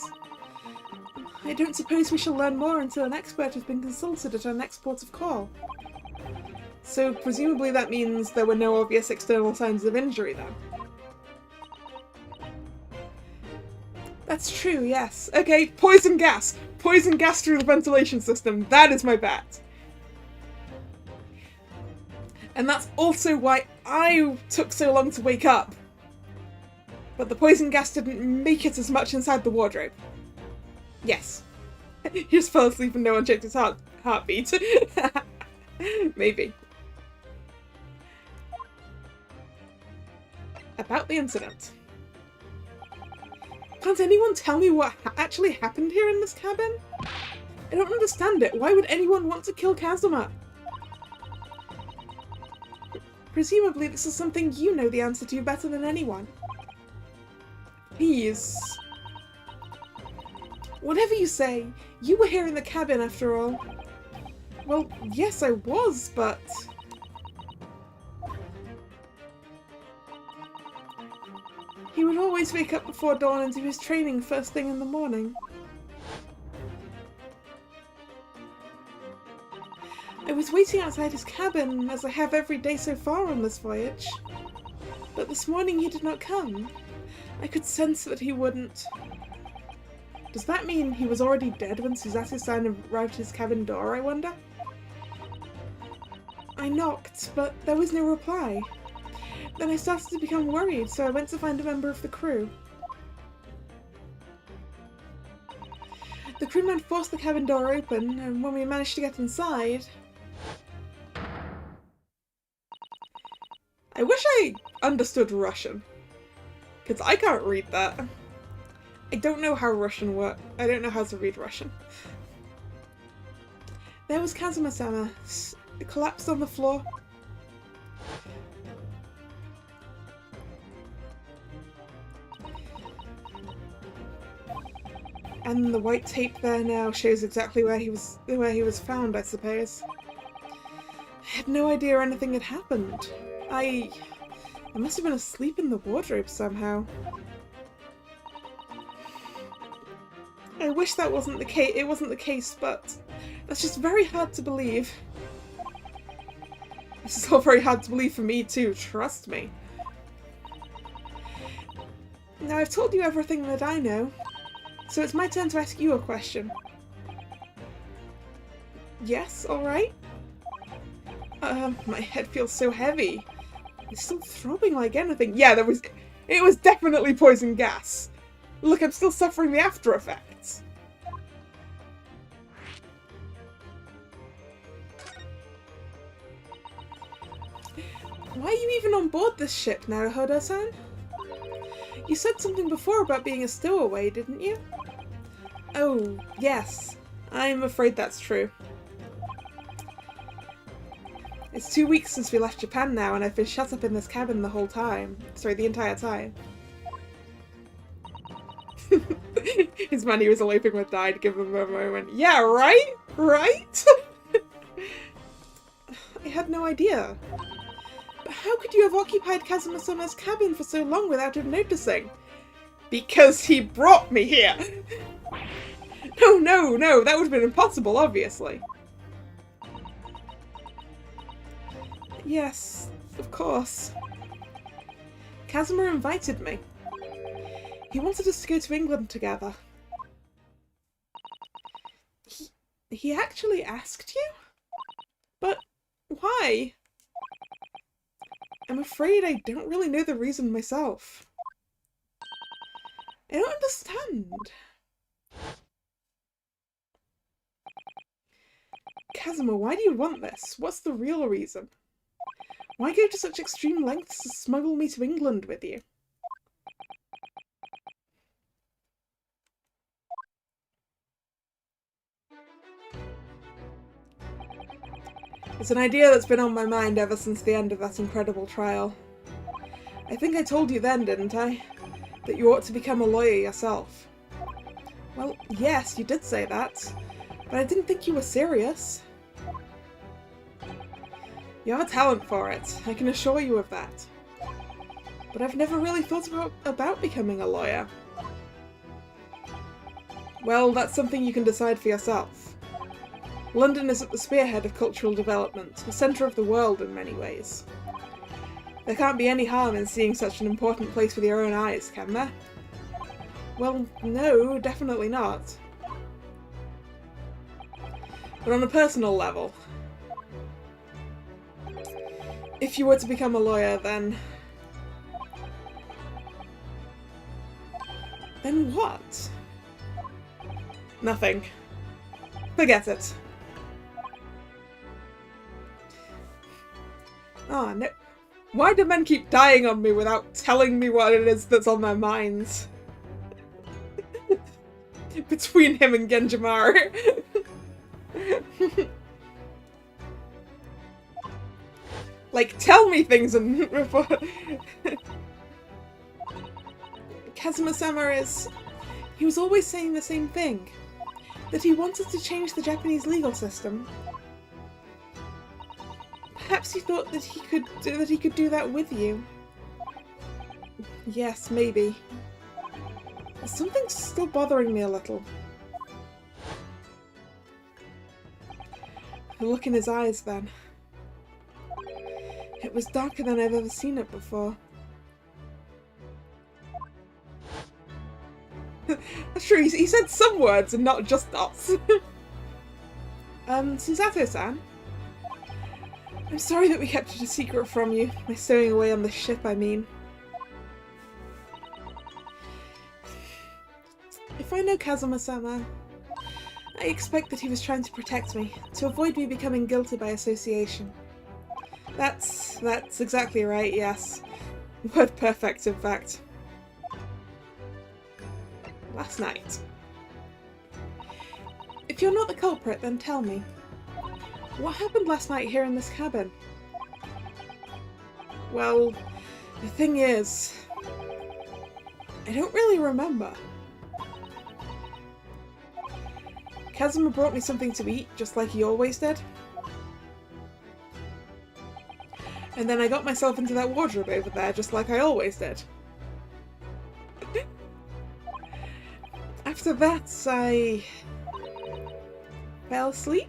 I don't suppose we shall learn more until an expert has been consulted at our next port of call. So, presumably that means there were no obvious external signs of injury, then. That's true, yes. Okay, poison gas! Poison gas through the ventilation system. That is my bet. And that's also why I took so long to wake up. But the poison gas didn't make it as much inside the wardrobe. Yes. He just fell asleep and no one checked his heartbeat. Maybe. About the incident. Can't anyone tell me what actually happened here in this cabin? I don't understand it. Why would anyone want to kill Kazuma? Presumably this is something you know the answer to better than anyone. Please. Whatever you say, you were here in the cabin after all. Well, yes I was, but... He would always wake up before dawn and do his training first thing in the morning. I was waiting outside his cabin, as I have every day so far on this voyage. But this morning he did not come. I could sense that he wouldn't. Does that mean he was already dead when Suzaku-san arrived at his cabin door, I wonder? I knocked, but there was no reply. Then I started to become worried, so I went to find a member of the crew. The crewman forced the cabin door open, and when we managed to get inside... I wish I understood Russian, because I can't read that. I don't know how Russian works. I don't know how to read Russian. There was Kazuma-sama, collapsed on the floor. And the white tape there now shows exactly where he was found, I suppose. I had no idea anything had happened. I must have been asleep in the wardrobe somehow. I wish that wasn't the case. It wasn't the case, but that's just very hard to believe. This is all very hard to believe for me too. Trust me. Now I've told you everything that I know, so it's my turn to ask you a question. Yes, all right. My head feels so heavy. It's still throbbing like anything. Yeah, it was definitely poison gas. Look, I'm still suffering the after effects. Why are you even on board this ship now, Hodo-san? You said something before about being a stowaway, didn't you? Oh, yes. I'm afraid that's true. It's 2 weeks since we left Japan now, and I've been shut up in this cabin the whole time. Sorry, the entire time. His man he was eloping with died, give him a moment. Yeah, right? Right? I had no idea. But how could you have occupied Kazuma-sama's cabin for so long without him noticing? Because he brought me here! No, that would have been impossible, obviously. Yes, of course. Kazuma invited me. He wanted us to go to England together. He actually asked you? But why? I'm afraid I don't really know the reason myself. I don't understand. Kazuma, why do you want this? What's the real reason? Why go to such extreme lengths to smuggle me to England with you? It's an idea that's been on my mind ever since the end of that incredible trial. I think I told you then, didn't I? That you ought to become a lawyer yourself. Well, yes, you did say that, but I didn't think you were serious. You have a talent for it, I can assure you of that. But I've never really thought about becoming a lawyer. Well, that's something you can decide for yourself. London is at the spearhead of cultural development, the centre of the world in many ways. There can't be any harm in seeing such an important place with your own eyes, can there? Well, no, definitely not. But on a personal level, if you were to become a lawyer, then what? Nothing. Forget it. Ah, no. Why do men keep dying on me without telling me what it is that's on their minds? Between him and Genjimari. Like, tell me things and Kazuma-sama he was always saying the same thing. That he wanted to change the Japanese legal system. Perhaps he thought that he could do that with you. Yes, maybe. Something's still bothering me a little. The look in his eyes then. It was darker than I've ever seen it before. That's true, he said some words and not just us. Susato-san? I'm sorry that we kept it a secret from you. My stowing away on the ship, I mean. If I know Kazuma-sama, I expect that he was trying to protect me, to avoid me becoming guilty by association. That's exactly right, yes. Word perfect, in fact. Last night. If you're not the culprit, then tell me. What happened last night here in this cabin? Well, the thing is, I don't really remember. Kazuma brought me something to eat, just like he always did. And then I got myself into that wardrobe over there, just like I always did. After that, I fell asleep?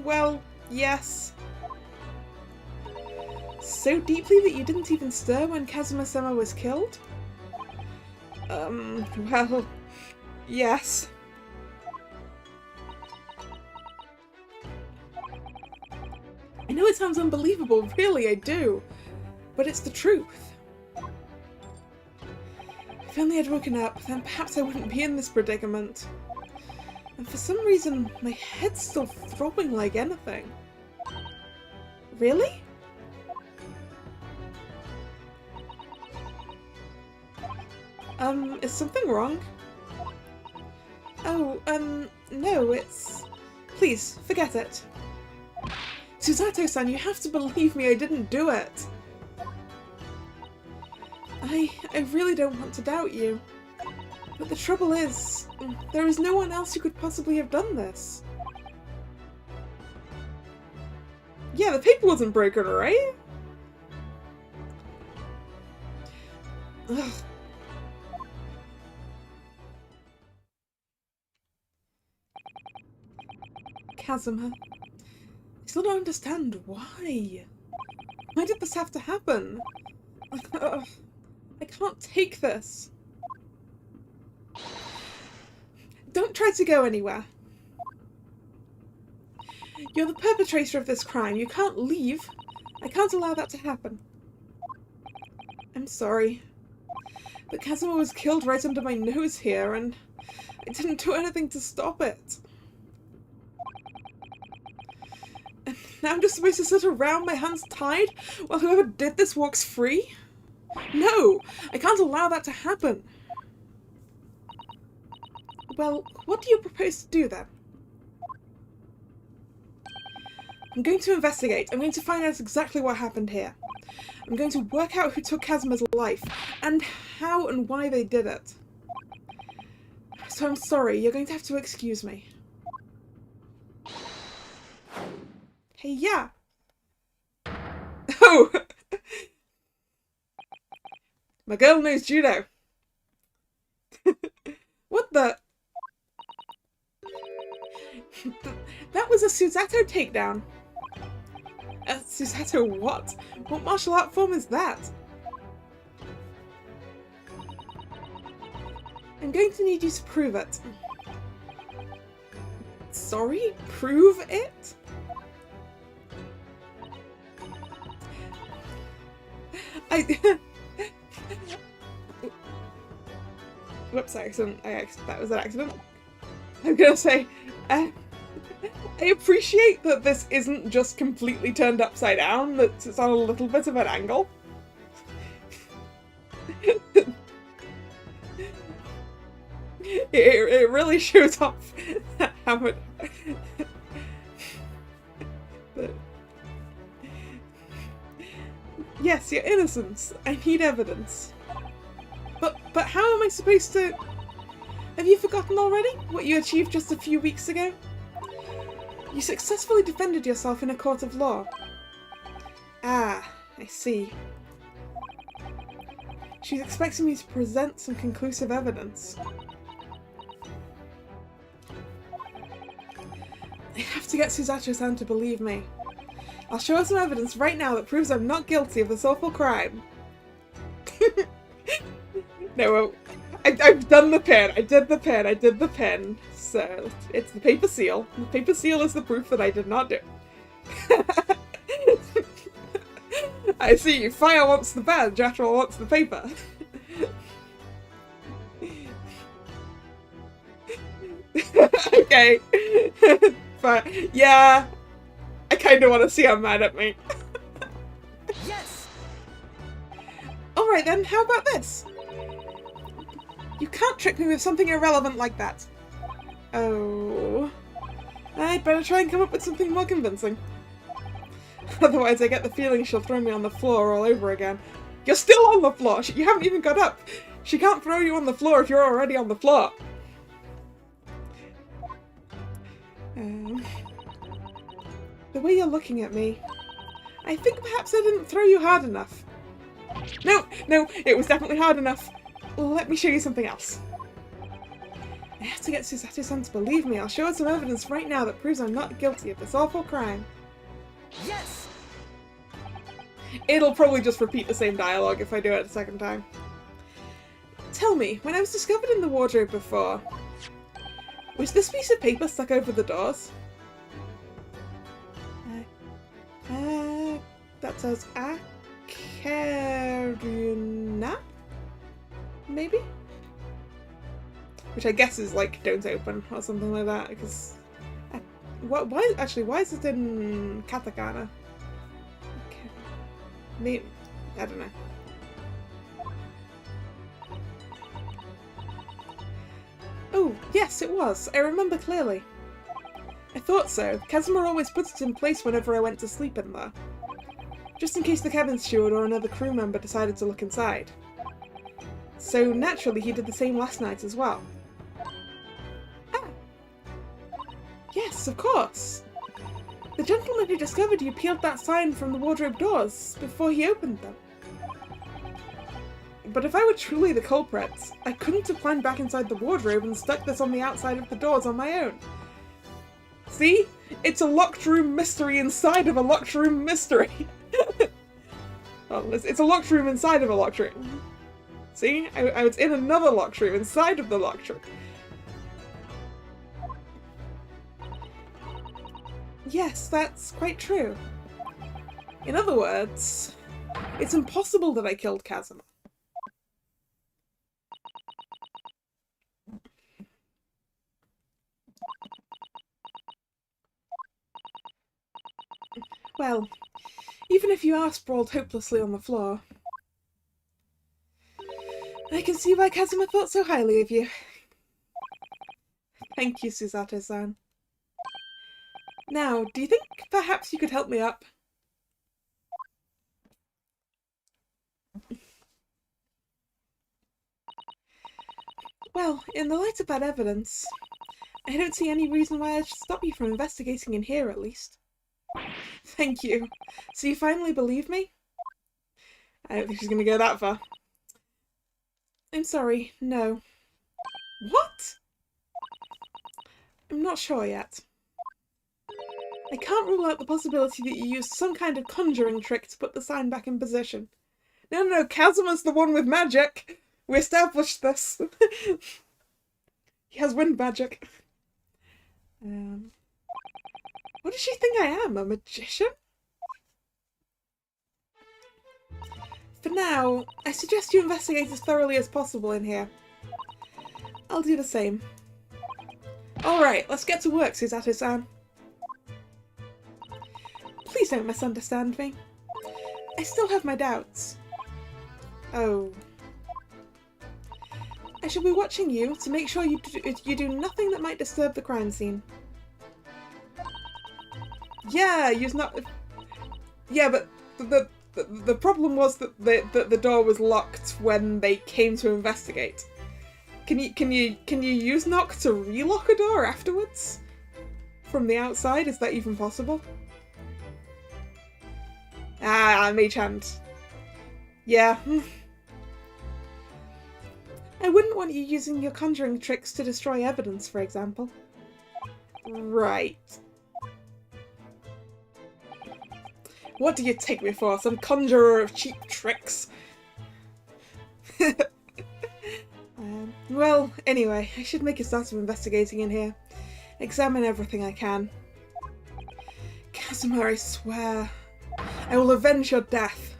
Well, yes. So deeply that you didn't even stir when Kazuma-sama was killed? Well, yes. I know it sounds unbelievable, really, I do. But it's the truth. If only I'd woken up, then perhaps I wouldn't be in this predicament. And for some reason, my head's still throbbing like anything. Really? Is something wrong? Oh, no, it's... Please, forget it. Susato-san, you have to believe me, I didn't do it. I really don't want to doubt you. But the trouble is, there is no one else who could possibly have done this. Yeah, the paper wasn't broken, right? Ugh. Kazuma, I still don't understand why. Why did this have to happen? I can't take this. Don't try to go anywhere. You're the perpetrator of this crime. You can't leave. I can't allow that to happen. I'm sorry. But Kazuma was killed right under my nose here, and I didn't do anything to stop it. And now I'm just supposed to sit around, my hands tied, while whoever did this walks free? No! I can't allow that to happen. Well, what do you propose to do then? I'm going to investigate. I'm going to find out exactly what happened here. I'm going to work out who took Kazuma's life, and how and why they did it. So I'm sorry, you're going to have to excuse me. Hey, yeah. Oh! My girl knows judo. What the? That was a Susato takedown. A Susato what? What martial art form is that? I'm going to need you to prove it. Sorry? Prove it? Whoops, accident. That was an accident. I'm gonna say, I appreciate that this isn't just completely turned upside down, that it's on a little bit of an angle. It really shows off how much... Yes, your innocence. I need evidence. But how am I supposed to... Have you forgotten already what you achieved just a few weeks ago? You successfully defended yourself in a court of law. Ah, I see. She's expecting me to present some conclusive evidence. I have to get Susato-san to believe me. I'll show her some evidence right now that proves I'm not guilty of this awful crime. No, I've done the pen. I did the pen. I did the pen. So, it's the paper seal. The paper seal is the proof that I did not do. I see. Fire wants the badge, after all wants the paper. Okay. But, yeah. I kind of want to see her mad at me. Yes! Alright then, how about this? You can't trick me with something irrelevant like that. Oh. I'd better try and come up with something more convincing. Otherwise I get the feeling she'll throw me on the floor all over again. You're still on the floor! You haven't even got up! She can't throw you on the floor if you're already on the floor! The way you're looking at me... I think perhaps I didn't throw you hard enough. No, it was definitely hard enough. Let me show you something else. I have to get Susato-san to believe me. I'll show her some evidence right now that proves I'm not guilty of this awful crime. Yes! It'll probably just repeat the same dialogue if I do it a second time. Tell me, when I was discovered in the wardrobe before, was this piece of paper stuck over the doors? That says Akaruna? Maybe? Which I guess is like, don't open, or something like that, because... why is it in katakana? Okay. Maybe, I don't know. Oh, yes, it was. I remember clearly. I thought so. Kazuma always puts it in place whenever I went to sleep in there. Just in case the cabin steward or another crew member decided to look inside. So naturally he did the same last night as well. Ah! Yes, of course! The gentleman who discovered you peeled that sign from the wardrobe doors before he opened them. But if I were truly the culprit, I couldn't have climbed back inside the wardrobe and stuck this on the outside of the doors on my own. See? It's a locked room mystery inside of a locked room mystery. Well, it's a locked room inside of a locked room. See? I was in another locked room inside of the locked room. Yes, that's quite true. In other words, it's impossible that I killed Kazuma. Well, even if you are sprawled hopelessly on the floor, I can see why Kazuma thought so highly of you. Thank you, Susato-san. Now, do you think perhaps you could help me up? Well, in the light of that evidence, I don't see any reason why I should stop you from investigating in here, at least. Thank you. So you finally believe me? I don't think she's going to go that far. I'm sorry, no. What? I'm not sure yet. I can't rule out the possibility that you used some kind of conjuring trick to put the sign back in position. No, Kazuma's the one with magic! We established this. He has wind magic. What does she think I am? A magician? For now, I suggest you investigate as thoroughly as possible in here. I'll do the same. Alright, let's get to work, Susato-san. Please don't misunderstand me. I still have my doubts. Oh. I shall be watching you to make sure you do nothing that might disturb the crime scene. Yeah, use not. Yeah, but the problem was that the door was locked when they came to investigate. Can you use knock to relock a door afterwards? From the outside, is that even possible? Ah, mage hand. Yeah. I wouldn't want you using your conjuring tricks to destroy evidence, for example. Right. What do you take me for? Some conjurer of cheap tricks? Well, anyway, I should make a start of investigating in here. Examine everything I can. Kazuma, I swear. I will avenge your death.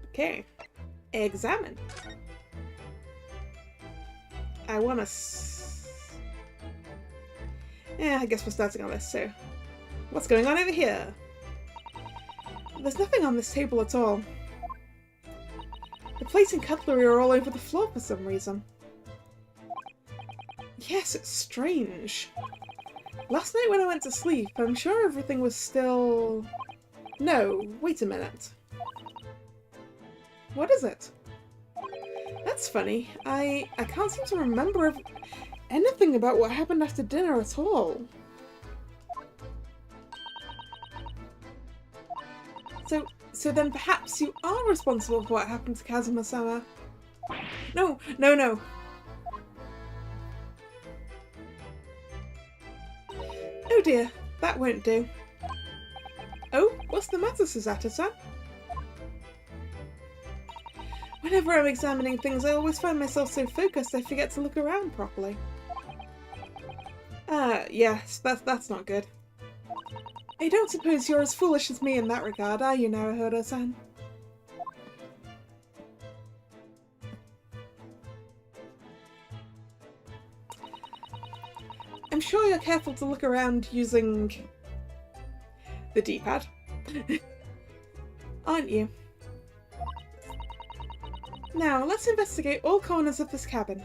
Okay. Examine. I wanna yeah, I guess we're starting on this, so... What's going on over here? There's nothing on this table at all. The plates and cutlery are all over the floor for some reason. Yes, it's strange. Last night when I went to sleep, I'm sure everything was still... No, wait a minute. What is it? That's funny. I can't seem to remember anything about what happened after dinner at all. So then perhaps you are responsible for what happened to Kazuma-sama. No. Oh dear, that won't do. Oh, what's the matter, Susato-san? Whenever I'm examining things, I always find myself so focused I forget to look around properly. Yes, that's not good. I don't suppose you're as foolish as me in that regard, are you, Naruhodo-san? I'm sure you're careful to look around using the D-pad, aren't you? Now, let's investigate all corners of this cabin.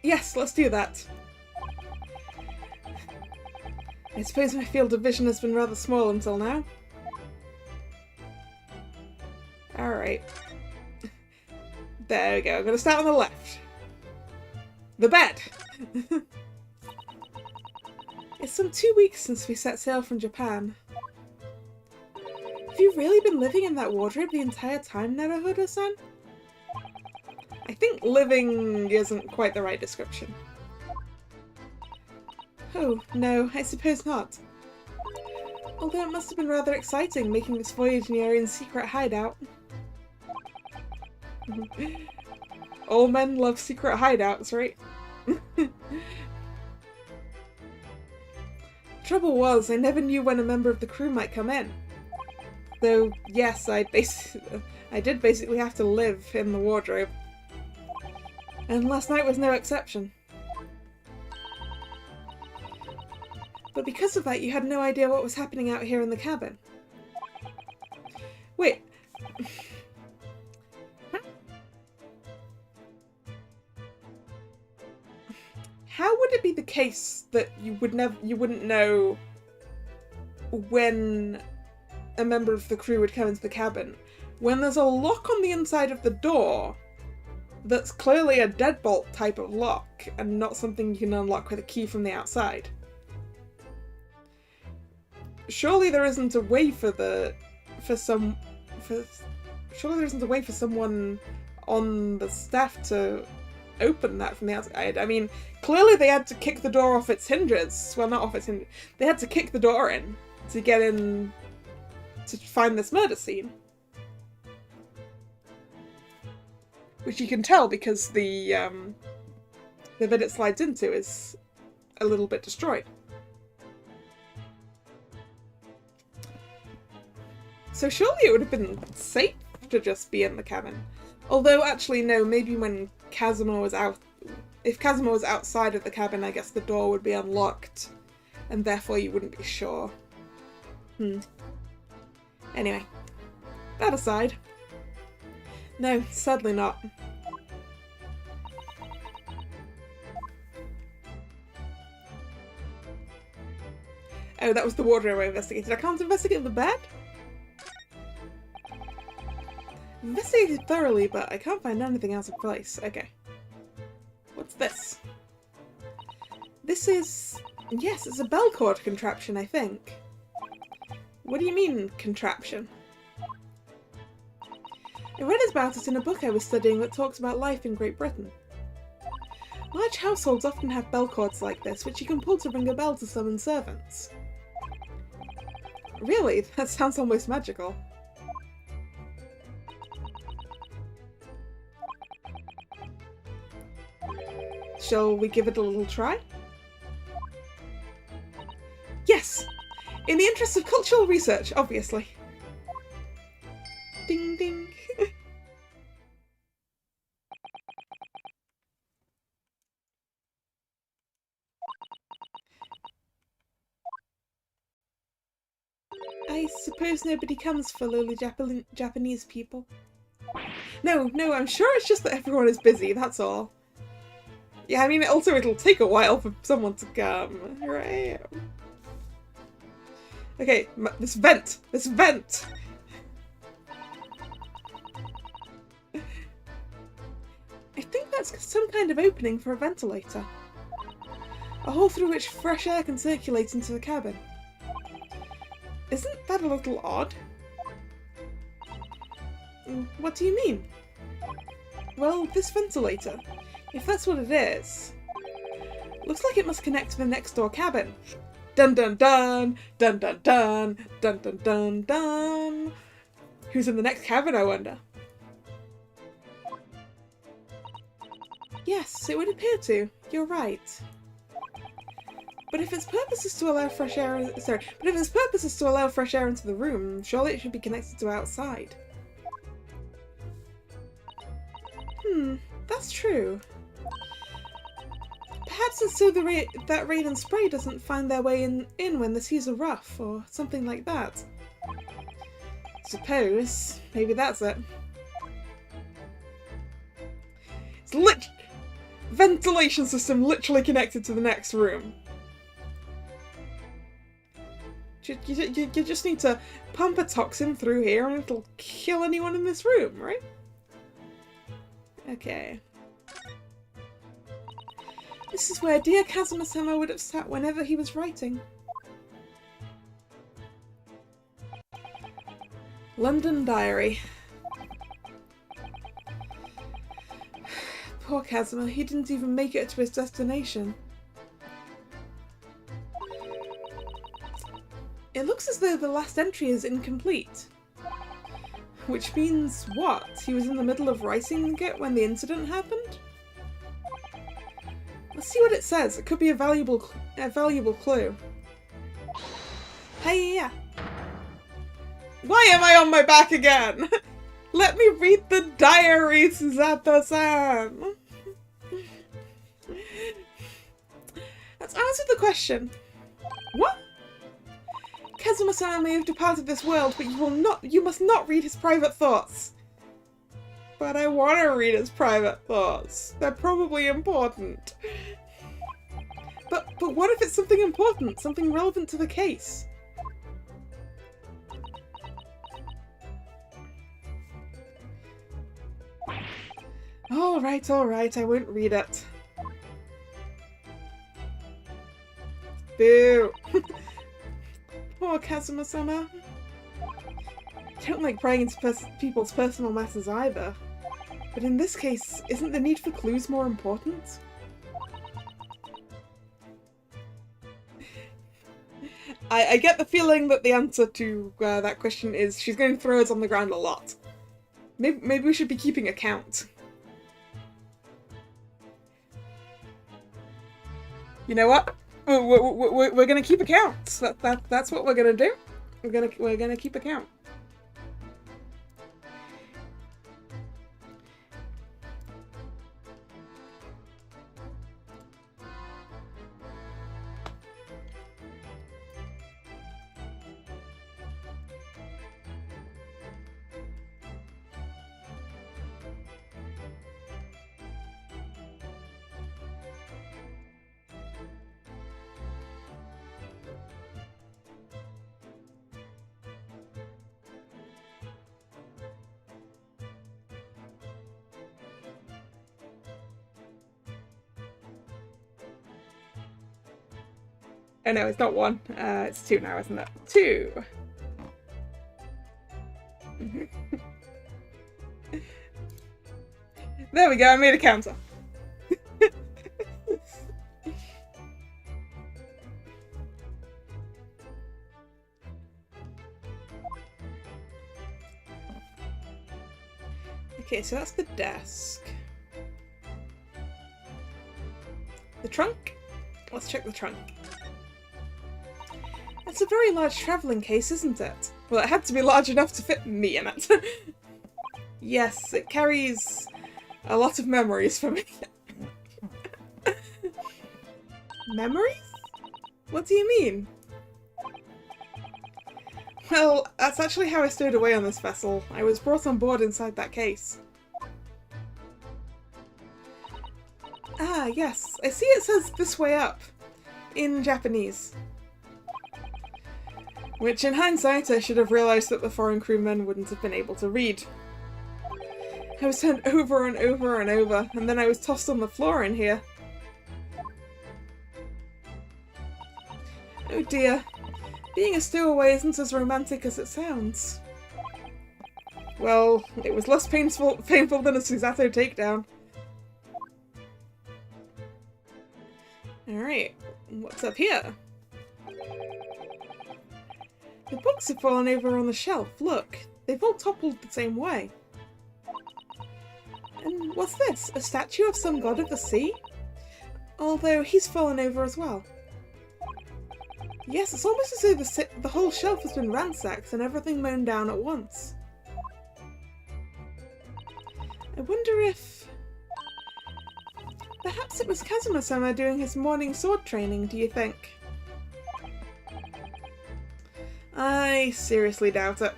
Yes, let's do that. I suppose my field of vision has been rather small until now. Alright. There we go. I'm going to start on the left. The bed! It's some 2 weeks since we set sail from Japan. Have you really been living in that wardrobe the entire time, Naruhodo-san? I think living isn't quite the right description. Oh, no, I suppose not. Although it must have been rather exciting making this voyage in your own secret hideout. All men love secret hideouts, right? Trouble was, I never knew when a member of the crew might come in. Though, yes, I did basically have to live in the wardrobe. And last night was no exception. But because of that, you had no idea what was happening out here in the cabin. Wait. how would it be the case that you wouldn't know when a member of the crew would come into the cabin when there's a lock on the inside of the door that's clearly a deadbolt type of lock and not something you can unlock with a key from the outside? Surely there isn't a way surely there isn't a way for someone on the staff to open that from the outside. I mean, clearly they had to kick the door off its hinges. Well, not off its hinges. They had to kick the door in to get in to find this murder scene. Which you can tell because the bit it slides into is a little bit destroyed. So surely it would have been safe to just be in the cabin. Although, actually, no, maybe when Kazuma was out... If Kazuma was outside of the cabin, I guess the door would be unlocked. And therefore you wouldn't be sure. Anyway. That aside. No, sadly not. Oh, that was the wardrobe I investigated. I can't investigate the bed? Investigated thoroughly, but I can't find anything else in place. Okay. What's this? This is... Yes, it's a bell cord contraption, I think. What do you mean, contraption? I read about it in a book I was studying that talks about life in Great Britain. Large households often have bell cords like this, which you can pull to ring a bell to summon servants. Really? That sounds almost magical. Shall we give it a little try? Yes! In the interest of cultural research, obviously. Ding ding. I suppose nobody comes for lowly Japanese people. No, I'm sure it's just that everyone is busy, that's all. Yeah, I mean, also it'll take a while for someone to come, right? Okay, this vent! This vent! I think that's some kind of opening for a ventilator. A hole through which fresh air can circulate into the cabin. Isn't that a little odd? What do you mean? Well, this ventilator, if that's what it is, looks like it must connect to the next door cabin. Dun dun dun! Dun dun dun! Dun dun dun dun! Who's in the next cabin, I wonder? Yes, it would appear to. You're right. But if its purpose is to allow fresh air, into the room, surely it should be connected to outside. That's true. Perhaps it's so that rain and spray doesn't find their way in when the seas are rough, or something like that. Suppose. Maybe that's it. It's ventilation system literally connected to the next room. You just need to pump a toxin through here and it'll kill anyone in this room, right? Okay. This is where dear Kazuma-sama would have sat whenever he was writing. London Diary. Poor Kazuma, he didn't even make it to his destination. It looks as though the last entry is incomplete. Which means what? He was in the middle of writing it when the incident happened? Let's see what it says. It could be a valuable clue. Hey-ya! Why am I on my back again? Let me read the diary, Susato-san! Let's answer the question. What? Kazuma-sama may have departed this world, but you must not read his private thoughts. But I want to read his private thoughts. They're probably important. But what if it's something important, something relevant to the case? Alright, I won't read it. Boo! Poor Kazuma-sama. I don't like prying into people's personal matters either. But in this case, isn't the need for clues more important? I get the feeling that the answer to that question is she's going to throw us on the ground a lot. Maybe we should be keeping a count. You know what? We're gonna keep a count. That's what we're gonna do. We're gonna keep a count. Oh no, it's not one. It's two now, isn't it? Two! There we go, I made a counter. Okay, so that's the desk. The trunk? Let's check the trunk. That's a very large travelling case, isn't it? Well, it had to be large enough to fit me in it. Yes, it carries a lot of memories for me. Memories? What do you mean? Well, that's actually how I stowed away on this vessel. I was brought on board inside that case. Ah, yes. I see it says "this way up" in Japanese. Which, in hindsight, I should have realised that the foreign crewmen wouldn't have been able to read. I was turned over and over and over, and then I was tossed on the floor in here. Oh dear. Being a stowaway isn't as romantic as it sounds. Well, it was less painful than a Susato takedown. Alright, what's up here? The books have fallen over on the shelf, look. They've all toppled the same way. And what's this? A statue of some god of the sea? Although he's fallen over as well. Yes, it's almost as though the whole shelf has been ransacked and everything mown down at once. I wonder if... Perhaps it was Kazuma-sama doing his morning sword training, do you think? I seriously doubt it.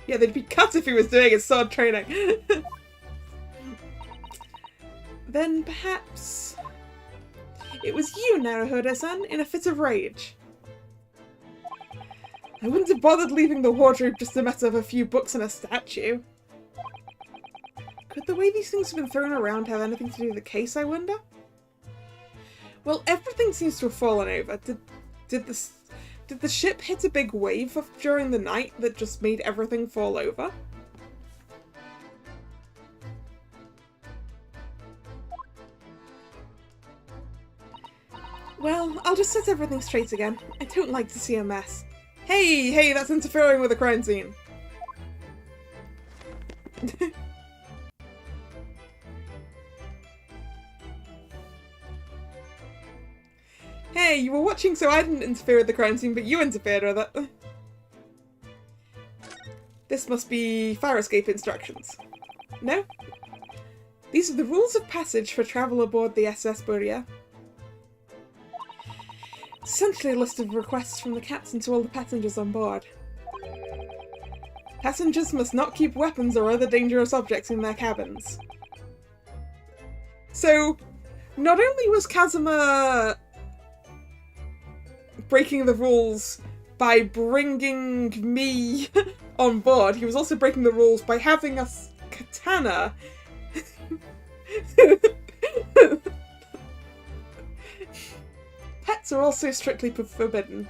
Yeah, they'd be cut if he was doing his sword training. Then perhaps... It was you, Naruhodo-san, in a fit of rage. I wouldn't have bothered leaving the wardrobe just to mess up a few books and a statue. Could the way these things have been thrown around have anything to do with the case, I wonder? Well, everything seems to have fallen over. Did the ship hit a big wave during the night that just made everything fall over? Well, I'll just set everything straight again. I don't like to see a mess. Hey, that's interfering with the crime scene. Hey, you were watching so I didn't interfere with the crime scene, but you interfered with it. This must be fire escape instructions. No? These are the rules of passage for travel aboard the SS Buria. Essentially a list of requests from the captain to all the passengers on board. Passengers must not keep weapons or other dangerous objects in their cabins. So, not only was Kazuma breaking the rules by bringing me on board. He was also breaking the rules by having us katana. Pets are also strictly forbidden.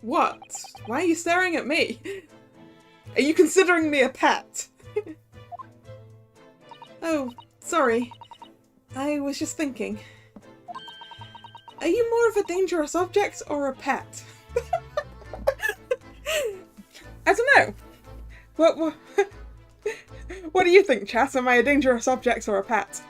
What? Why are you staring at me? Are you considering me a pet? Oh, sorry. I was just thinking. Are you more of a dangerous object or a pet? I don't know. What do you think, chat? Am I a dangerous object or a pet?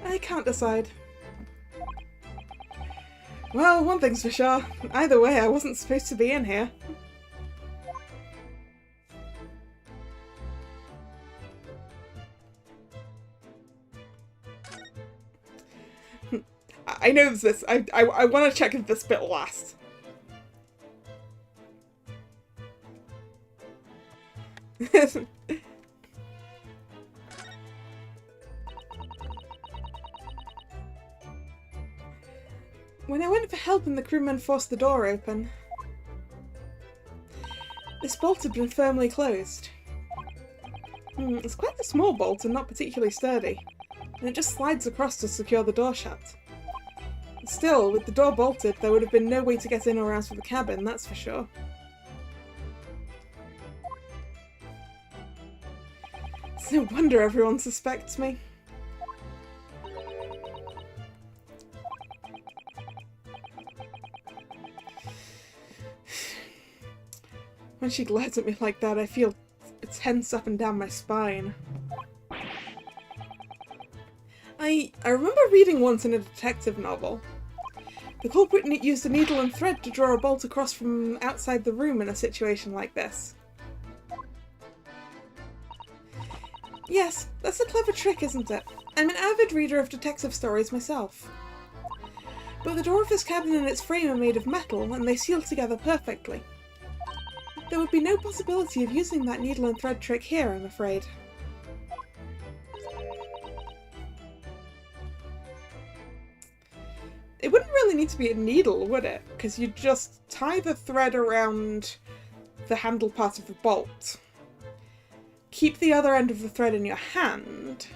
I can't decide. Well, one thing's for sure. Either way, I wasn't supposed to be in here. I know this. I want to check if this bit lasts. When I went for help and the crewmen forced the door open, this bolt had been firmly closed. It's quite a small bolt and not particularly sturdy, and it just slides across to secure the door shut. Still, with the door bolted, there would have been no way to get in or out of the cabin, that's for sure. It's no wonder everyone suspects me. When she glares at me like that, I feel tense up and down my spine. I remember reading once in a detective novel. The culprit used a needle and thread to draw a bolt across from outside the room in a situation like this. Yes, that's a clever trick, isn't it? I'm an avid reader of detective stories myself. But the door of this cabin and its frame are made of metal, and they seal together perfectly. There would be no possibility of using that needle and thread trick here, I'm afraid. It wouldn't really need to be a needle, would it? Because you'd just tie the thread around the handle part of the bolt. Keep the other end of the thread in your hand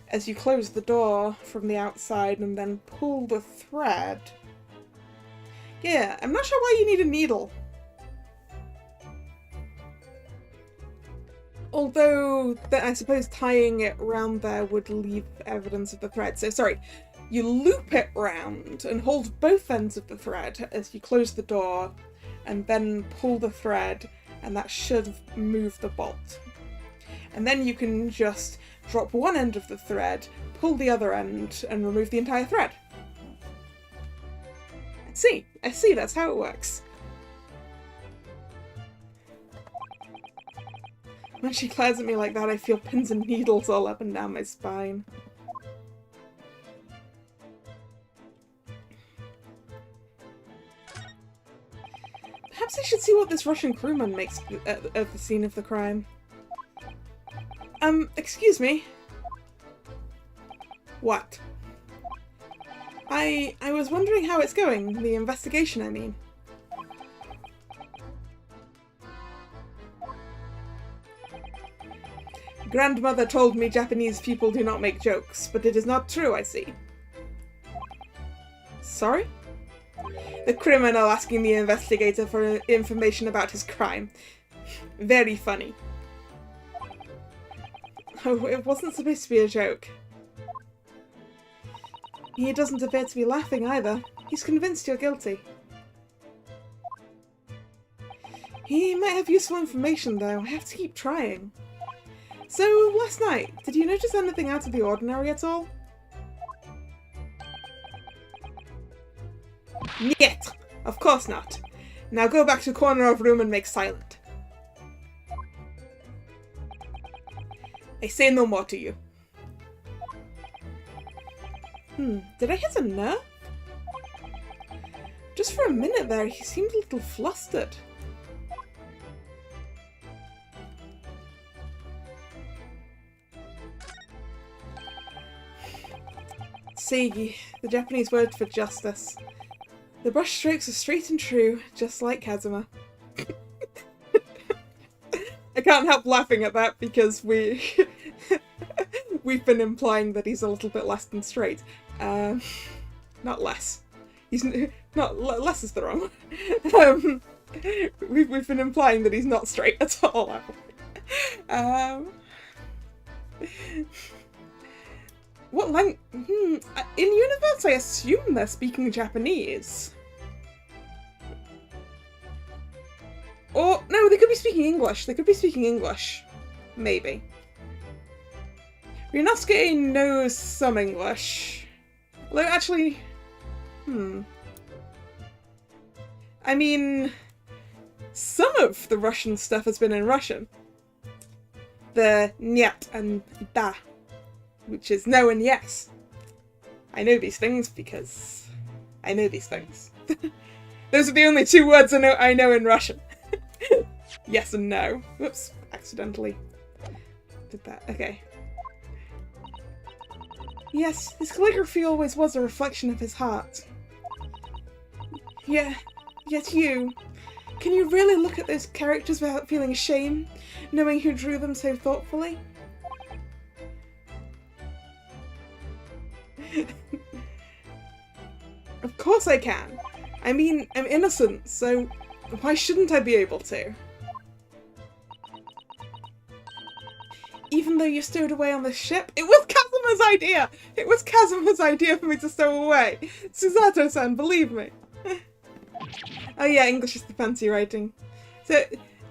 as you close the door from the outside and then pull the thread. Yeah, I'm not sure why you need a needle. Although, I suppose tying it round there would leave evidence of the thread. So, sorry, you loop it round and hold both ends of the thread as you close the door and then pull the thread, and that should move the bolt. And then you can just drop one end of the thread, pull the other end, and remove the entire thread. I see, that's how it works. When she glares at me like that, I feel pins and needles all up and down my spine. Perhaps I should see what this Russian crewman makes at the scene of the crime. Excuse me? What? I was wondering how it's going, the investigation, I mean. Grandmother told me Japanese people do not make jokes, but it is not true, I see. Sorry? The criminal asking the investigator for information about his crime. Very funny. Oh, it wasn't supposed to be a joke. He doesn't appear to be laughing either. He's convinced you're guilty. He might have useful information though. I have to keep trying. So, last night, did you notice anything out of the ordinary at all? Niet! Of course not. Now go back to corner of room and make silent. I say no more to you. Did I hit a nerve? Just for a minute there, he seemed a little flustered. Seigi, the Japanese word for justice. The brush strokes are straight and true, just like Kazuma. I can't help laughing at that because we've been implying that he's a little bit less than straight. Not less. He's not less is the wrong one. We've been implying that he's not straight at all. What language? In universe, I assume they're speaking Japanese. Or, no, they could be speaking English. They could be speaking English. Maybe. Ryunosuke knows some English. Although, actually... I mean... some of the Russian stuff has been in Russian. The nyat and da. Which is no and yes. I know these things because I know these things. Those are the only two words I know in Russian. Yes and no. Whoops, accidentally did that. Okay. Yes, his calligraphy always was a reflection of his heart. Yeah, yet you. Can you really look at those characters without feeling shame, knowing who drew them so thoughtfully? Of course I can. I mean, I'm innocent, so why shouldn't I be able to? Even though you stowed away on the ship, it was Kazuma's idea! It was Kazuma's idea for me to stow away! Susato-san, believe me! Oh yeah, English is the fancy writing. So,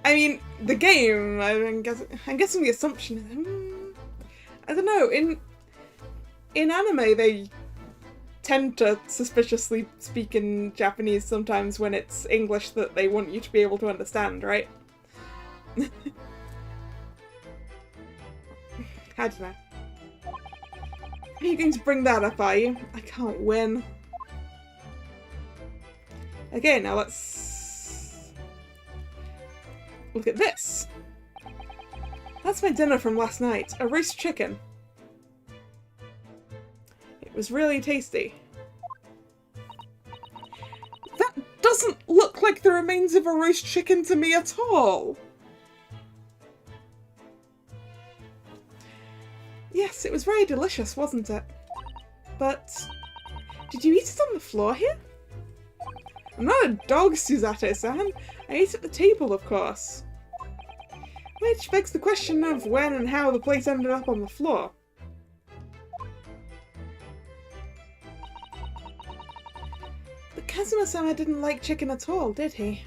I mean, the game, I'm guessing the assumption is... I don't know, in anime they tend to suspiciously speak in Japanese sometimes when it's English that they want you to be able to understand, right? I don't know. Are you going to bring that up, are you? I can't win. Okay, now let's look at this. That's my dinner from last night. A roast chicken. It was really tasty. That doesn't look like the remains of a roast chicken to me at all. Yes, it was very delicious, wasn't it? But did you eat it on the floor here? I'm not a dog, Susato-san. I ate at the table, of course. Which begs the question of when and how the plate ended up on the floor. But Kazuma-sama didn't like chicken at all, did he?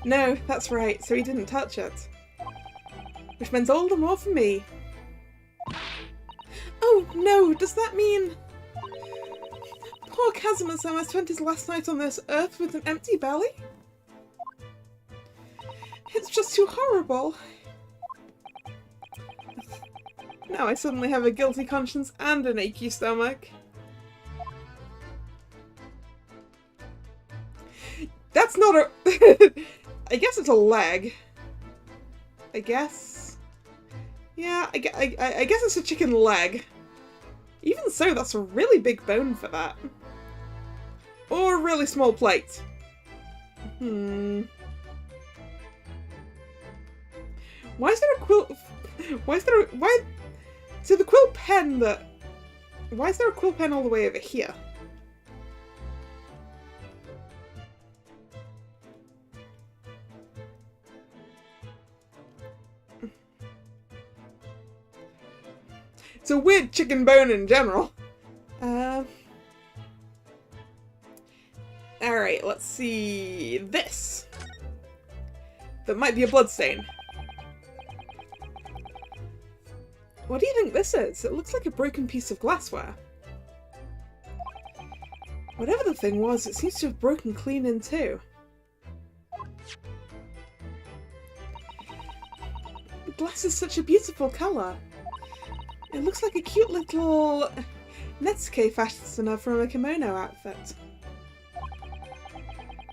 No, that's right, so he didn't touch it. Which meant all the more for me. Oh no, does that mean... Poor Kazuma-sama spent his last night on this earth with an empty belly? It's just too horrible. Now I suddenly have a guilty conscience and an achy stomach. That's not a... I guess it's a leg. I guess. Yeah, I guess it's a chicken leg. Even so, that's a really big bone for that. Or a really small plate. Why is there a quill... So the quill pen that... Why is there a quill pen all the way over here? It's a weird chicken bone in general. Alright, let's see... This! That might be a bloodstain. What do you think this is? It looks like a broken piece of glassware. Whatever the thing was, it seems to have broken clean in two. The glass is such a beautiful colour. It looks like a cute little Netsuke fastener from a kimono outfit.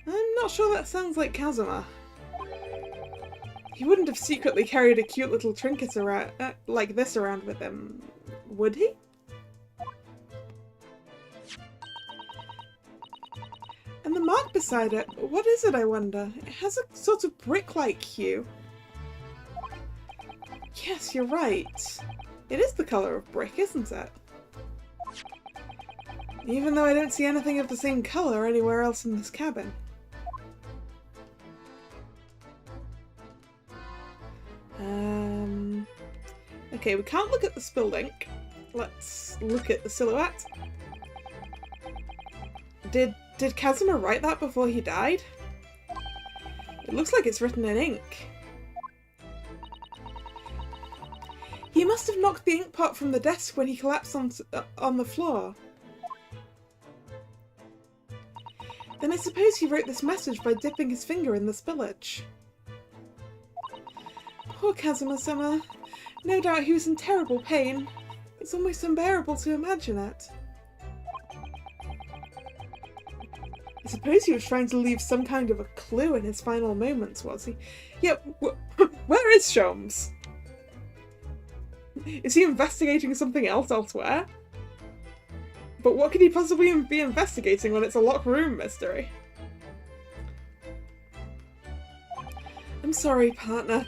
I'm not sure that sounds like Kazuma. He wouldn't have secretly carried a cute little trinket around, like this around with him, would he? And the mark beside it, what is it, I wonder? It has a sort of brick-like hue. Yes, you're right. It is the colour of brick, isn't it? Even though I don't see anything of the same colour anywhere else in this cabin. Okay, we can't look at the spilled ink. Let's look at the silhouette. Did Kazuma write that before he died? It looks like it's written in ink. He must have knocked the ink pot from the desk when he collapsed on the floor. Then I suppose he wrote this message by dipping his finger in the spillage. Poor Kazuma-sama. No doubt he was in terrible pain. It's almost unbearable to imagine it. I suppose he was trying to leave some kind of a clue in his final moments, was he? Yep, where is Sholmes? Is he investigating something else elsewhere? But what could he possibly be investigating when it's a locked room mystery? I'm sorry, partner,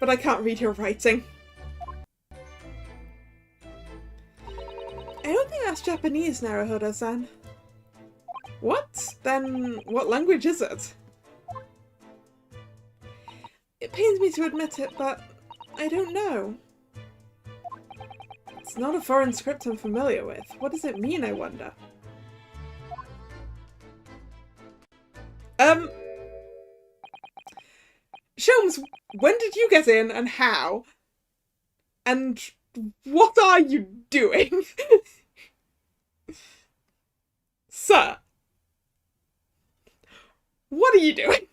but I can't read your writing. I don't think that's Japanese, Naruhodo-san. What? Then what language is it? It pains me to admit it, but I don't know. It's not a foreign script I'm familiar with. What does it mean, I wonder? Sholmes, when did you get in and how? And what are you doing? Sir. What are you doing?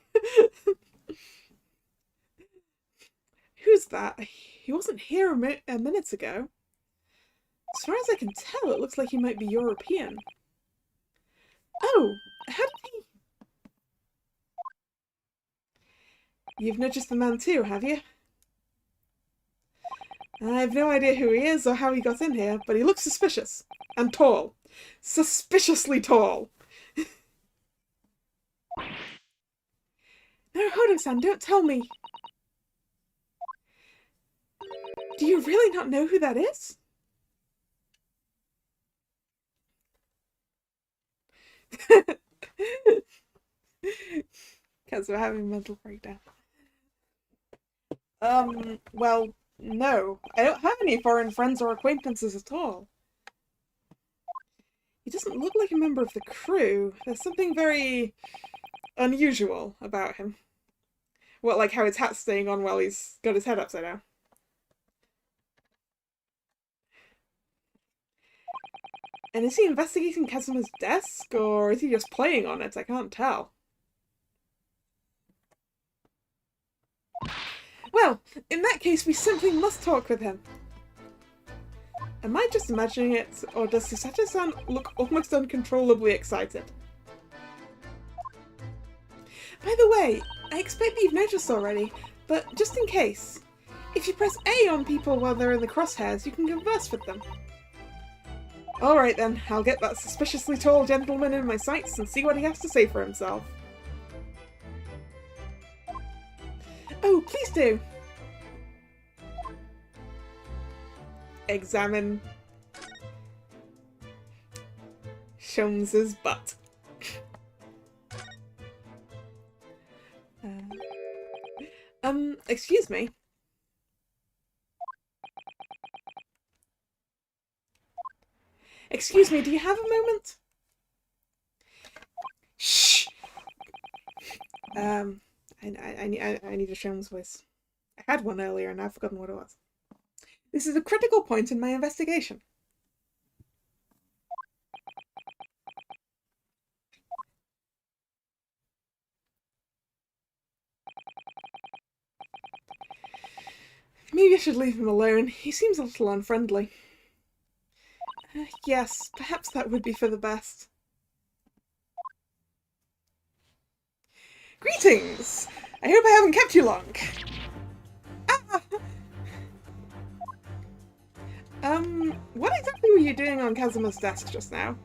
Who's that? He wasn't here a minute ago. As far as I can tell, it looks like he might be European. Oh, how did he... You've noticed the man too, have you? I have no idea who he is or how he got in here, but he looks suspicious. And tall. Suspiciously tall. No, Hodo-san, don't tell me. Do you really not know who that is? Because we're having a mental breakdown. Well, no. I don't have any foreign friends or acquaintances at all. He doesn't look like a member of the crew. There's something very unusual about him. What, like how his hat's staying on while he's got his head upside down? And is he investigating Kazuma's desk, or is he just playing on it? I can't tell. Well, in that case, we simply must talk with him. Am I just imagining it, or does Susato-san look almost uncontrollably excited? By the way, I expect that you've noticed already, but just in case, if you press A on people while they're in the crosshairs, you can converse with them. Alright then, I'll get that suspiciously tall gentleman in my sights and see what he has to say for himself. Oh, please do! Examine Sholmes's butt. Excuse me. Excuse me, do you have a moment? Shh! I need a Sholmes voice. I had one earlier and I've forgotten what it was. This is a critical point in my investigation. Maybe I should leave him alone. He seems a little unfriendly. Yes, perhaps that would be for the best. Greetings! I hope I haven't kept you long. Ah! What exactly were you doing on Kazuma's desk just now?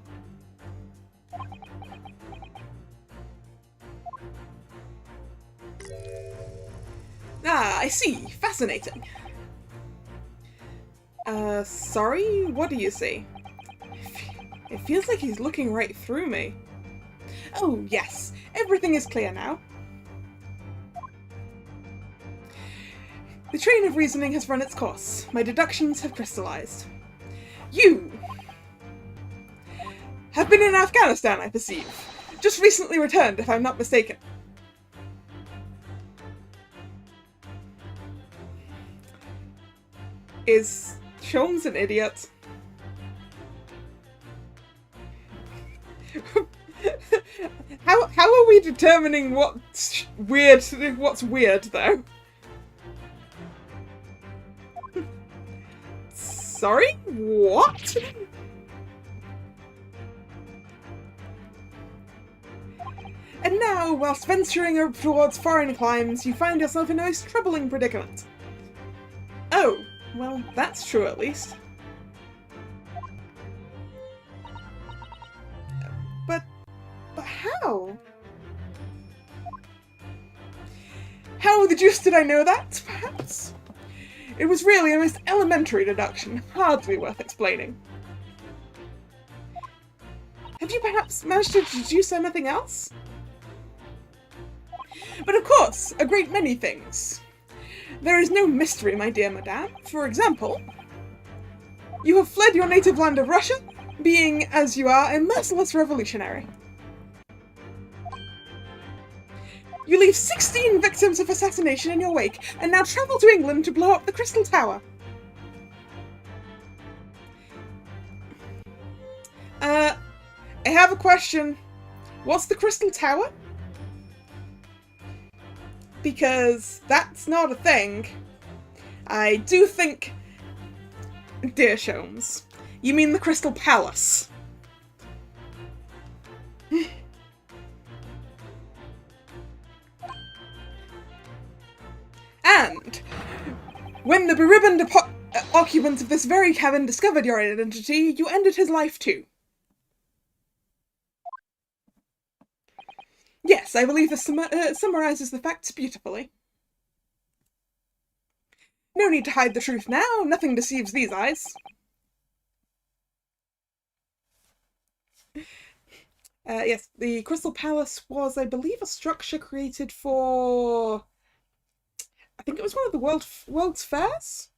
Ah, I see. Fascinating. Sorry? What do you see? It feels like he's looking right through me. Oh, yes. Everything is clear now. The train of reasoning has run its course. My deductions have crystallized. You have been in Afghanistan, I perceive. Just recently returned, if I'm not mistaken. Is Sholmes an idiot? How are we determining what's weird though? Sorry? What? And now, whilst venturing towards foreign climes, you find yourself in a most troubling predicament. Oh, well, that's true at least. But how? How the deuce did I know that, perhaps? It was really a most elementary deduction, hardly worth explaining. Have you perhaps managed to deduce anything else? But of course, a great many things. There is no mystery, my dear madame. For example, you have fled your native land of Russia, being, as you are, a merciless revolutionary. You leave 16 victims of assassination in your wake, and now travel to England to blow up the Crystal Tower. I have a question. What's the Crystal Tower? Because that's not a thing. I do think... Dear Sholmes, you mean the Crystal Palace. And when the beribboned occupants of this very cabin discovered your identity, you ended his life too. Yes, I believe this summarizes the facts beautifully. No need to hide the truth now, nothing deceives these eyes. Yes, the Crystal Palace was, I believe, a structure created for... I think it was one of the World's Fairs?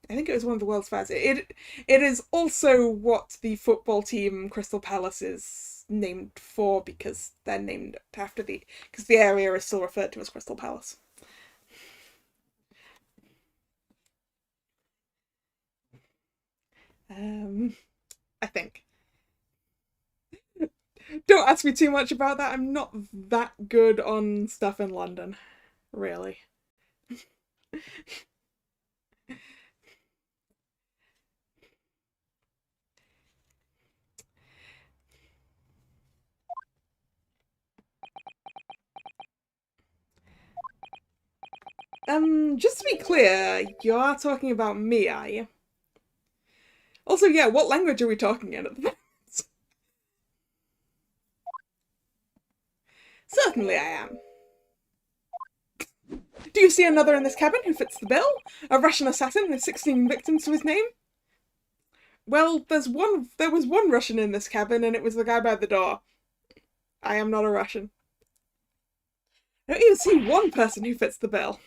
I think it was one of the World's Fairs. It is also what the football team Crystal Palace is named for, because they're named after because the area is still referred to as Crystal Palace. I think. Don't ask me too much about that. I'm not that good on stuff in London, really. Just to be clear, you are talking about me, are you? Also, yeah, what language are we talking in at the moment? Certainly I am. Do you see another in this cabin who fits the bill? A Russian assassin with 16 victims to his name? Well, there was one Russian in this cabin, and it was the guy by the door. I am not a Russian. I don't even see one person who fits the bill.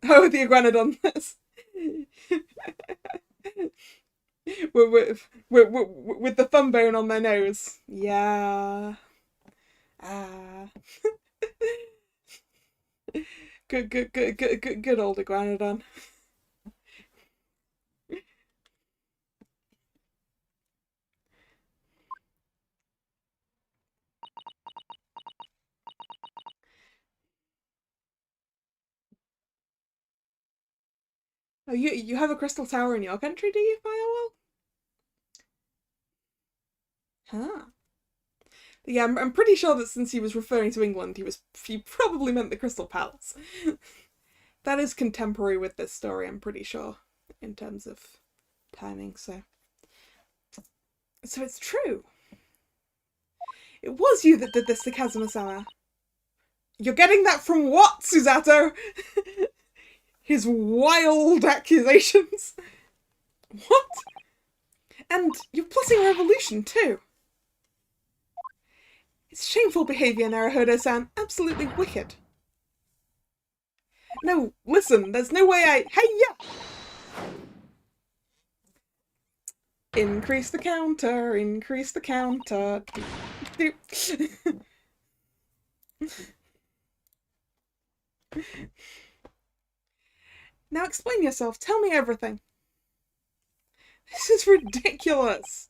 Oh, the iguanodon. with the thumb bone on their nose. Yeah. Ah. Good old iguanodon. Oh, you have a crystal tower in your country, do you, Firewall? Huh. Yeah, I'm pretty sure that since he was referring to England, he probably meant the Crystal Palace. That is contemporary with this story, I'm pretty sure, in terms of timing, so it's true. It was you that did this to Kazuma-sama. You're getting that from what, Susato? His wild accusations. What? And you're plotting a revolution, too. It's shameful behaviour, Naruhodo-san. Absolutely wicked. No, listen, there's no way Hey-ya! Increase the counter, increase the counter. Now explain yourself. Tell me everything. This is ridiculous.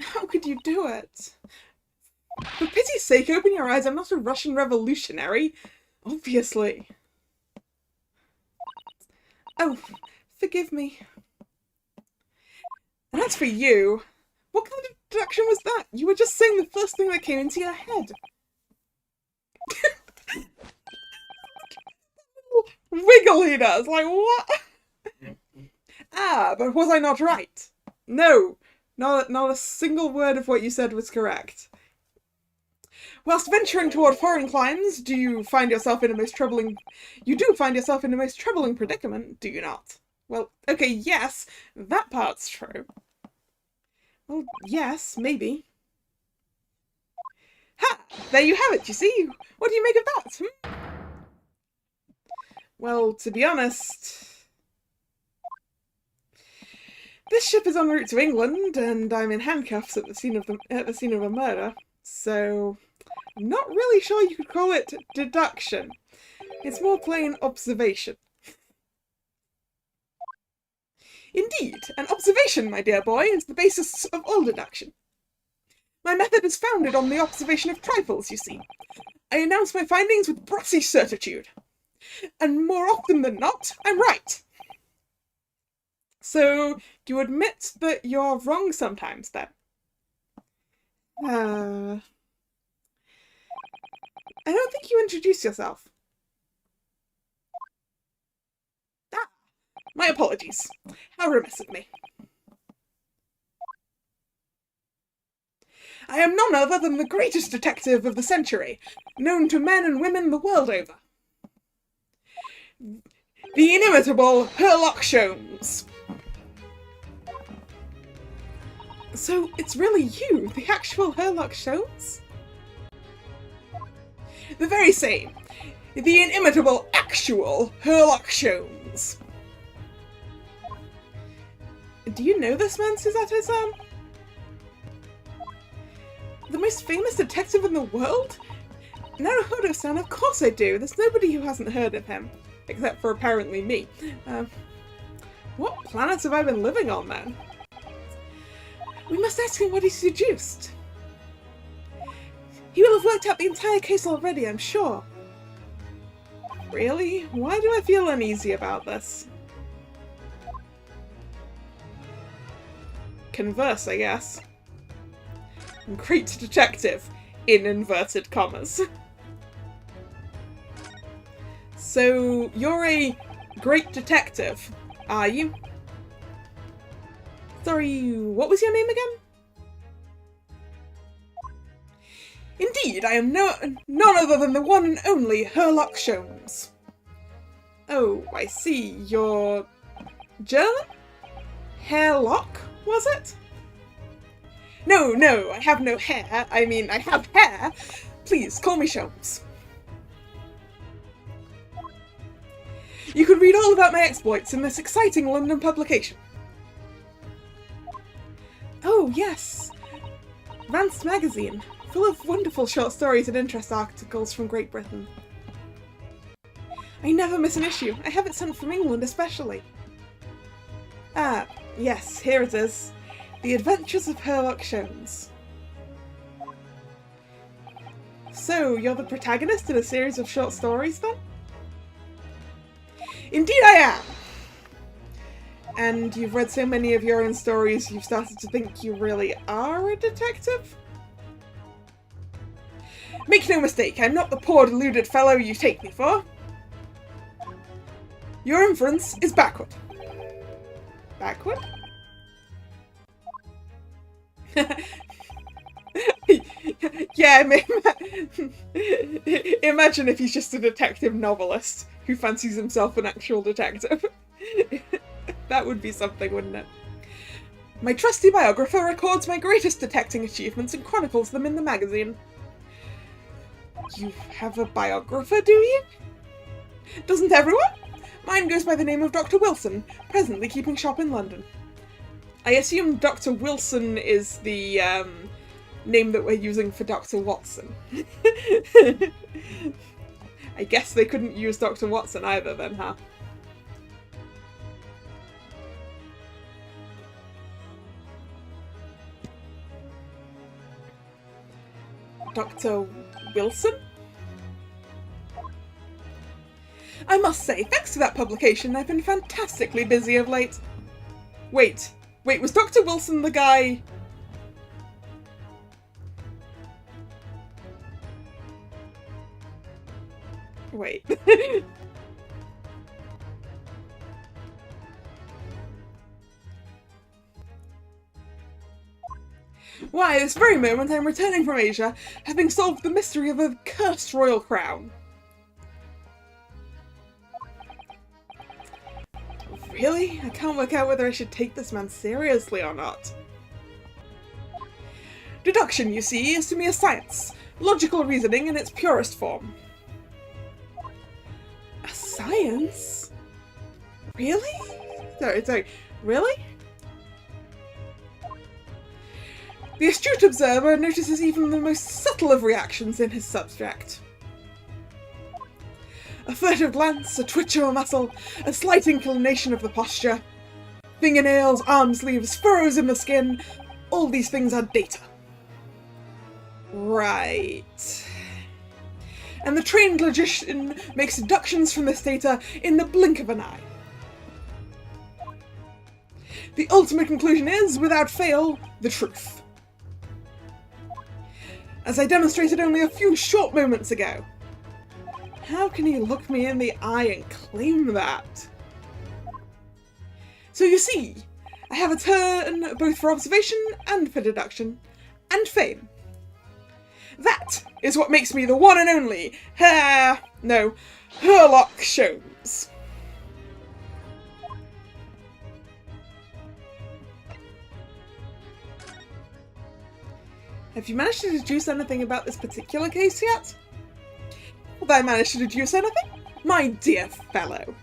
How could you do it? For pity's sake, open your eyes. I'm not a Russian revolutionary. Obviously. Oh, forgive me. And as for you, what kind of deduction was that? You were just saying the first thing that came into your head. Wiggle he does, like what? Ah, but was I not right? No, not a single word of what you said was correct. Whilst venturing toward foreign climes, you do find yourself in a most troubling predicament, do you not? Well, okay, yes, that part's true. Well, yes, maybe. Ha! There you have it, you see? What do you make of that, Well, to be honest, this ship is en route to England, and I'm in handcuffs at the scene of a murder, so I'm not really sure you could call it deduction. It's more plain observation. Indeed, an observation, my dear boy, is the basis of all deduction. My method is founded on the observation of trifles, you see. I announce my findings with brassy certitude. And more often than not, I'm right. So, do you admit that you're wrong sometimes, then? I don't think you introduced yourself. Ah, my apologies. How remiss of me. I am none other than the greatest detective of the century, known to men and women the world over. The inimitable Sherlock Holmes. So, it's really you, the actual Sherlock Holmes? The very same. The inimitable actual Sherlock Holmes. Do you know this man, Susato-san? The most famous detective in the world? Naruhodo-san, of course I do. There's nobody who hasn't heard of him. Except for apparently me. What planet have I been living on, then? We must ask him what he seduced. He will have worked out the entire case already, I'm sure. Really? Why do I feel uneasy about this? Converse, I guess. Great detective, in inverted commas. So, you're a great detective, are you? Sorry, what was your name again? Indeed, I am none other than the one and only Sherlock Holmes. Oh, I see. You're German? Hairlock, was it? No, I have no hair. I mean, I have hair. Please, call me Sholmes. You could read all about my exploits in this exciting London publication. Oh, yes. Rance magazine, full of wonderful short stories and interest articles from Great Britain. I never miss an issue. I have it sent from England especially. Ah, yes, here it is. The Adventures of Sherlock Holmes. So, you're the protagonist in a series of short stories, then? Indeed I am! And you've read so many of your own stories, you've started to think you really are a detective? Make no mistake, I'm not the poor deluded fellow you take me for. Your inference is backward. Backward? Yeah, imagine if he's just a detective novelist who fancies himself an actual detective. That would be something, wouldn't it? My trusty biographer records my greatest detecting achievements and chronicles them in the magazine. You have a biographer, do you? Doesn't everyone? Mine goes by the name of Dr. Wilson, presently keeping shop in London. I assume Dr. Wilson is the name that we're using for Dr. Watson. I guess they couldn't use Dr. Watson either then, huh? Dr. Wilson? I must say, thanks to that publication, I've been fantastically busy of late. Wait, was Dr. Wilson the guy... Wait. Why, this very moment I'm returning from Asia, having solved the mystery of a cursed royal crown. Really? I can't work out whether I should take this man seriously or not. Deduction, you see, is to me a science. Logical reasoning in its purest form. A science? Really? Sorry, really? The astute observer notices even the most subtle of reactions in his subject. A furtive glance, a twitch of a muscle, a slight inclination of the posture. Fingernails, arm sleeves, furrows in the skin, all these things are data. Right. And the trained logician makes deductions from this data in the blink of an eye. The ultimate conclusion is, without fail, the truth. As I demonstrated only a few short moments ago. How can he look me in the eye and claim that? So you see, I have a turn both for observation and for deduction, and fame. That is what makes me the one and only Sherlock Holmes. Have you managed to deduce anything about this particular case yet? Have I managed to deduce anything? My dear fellow.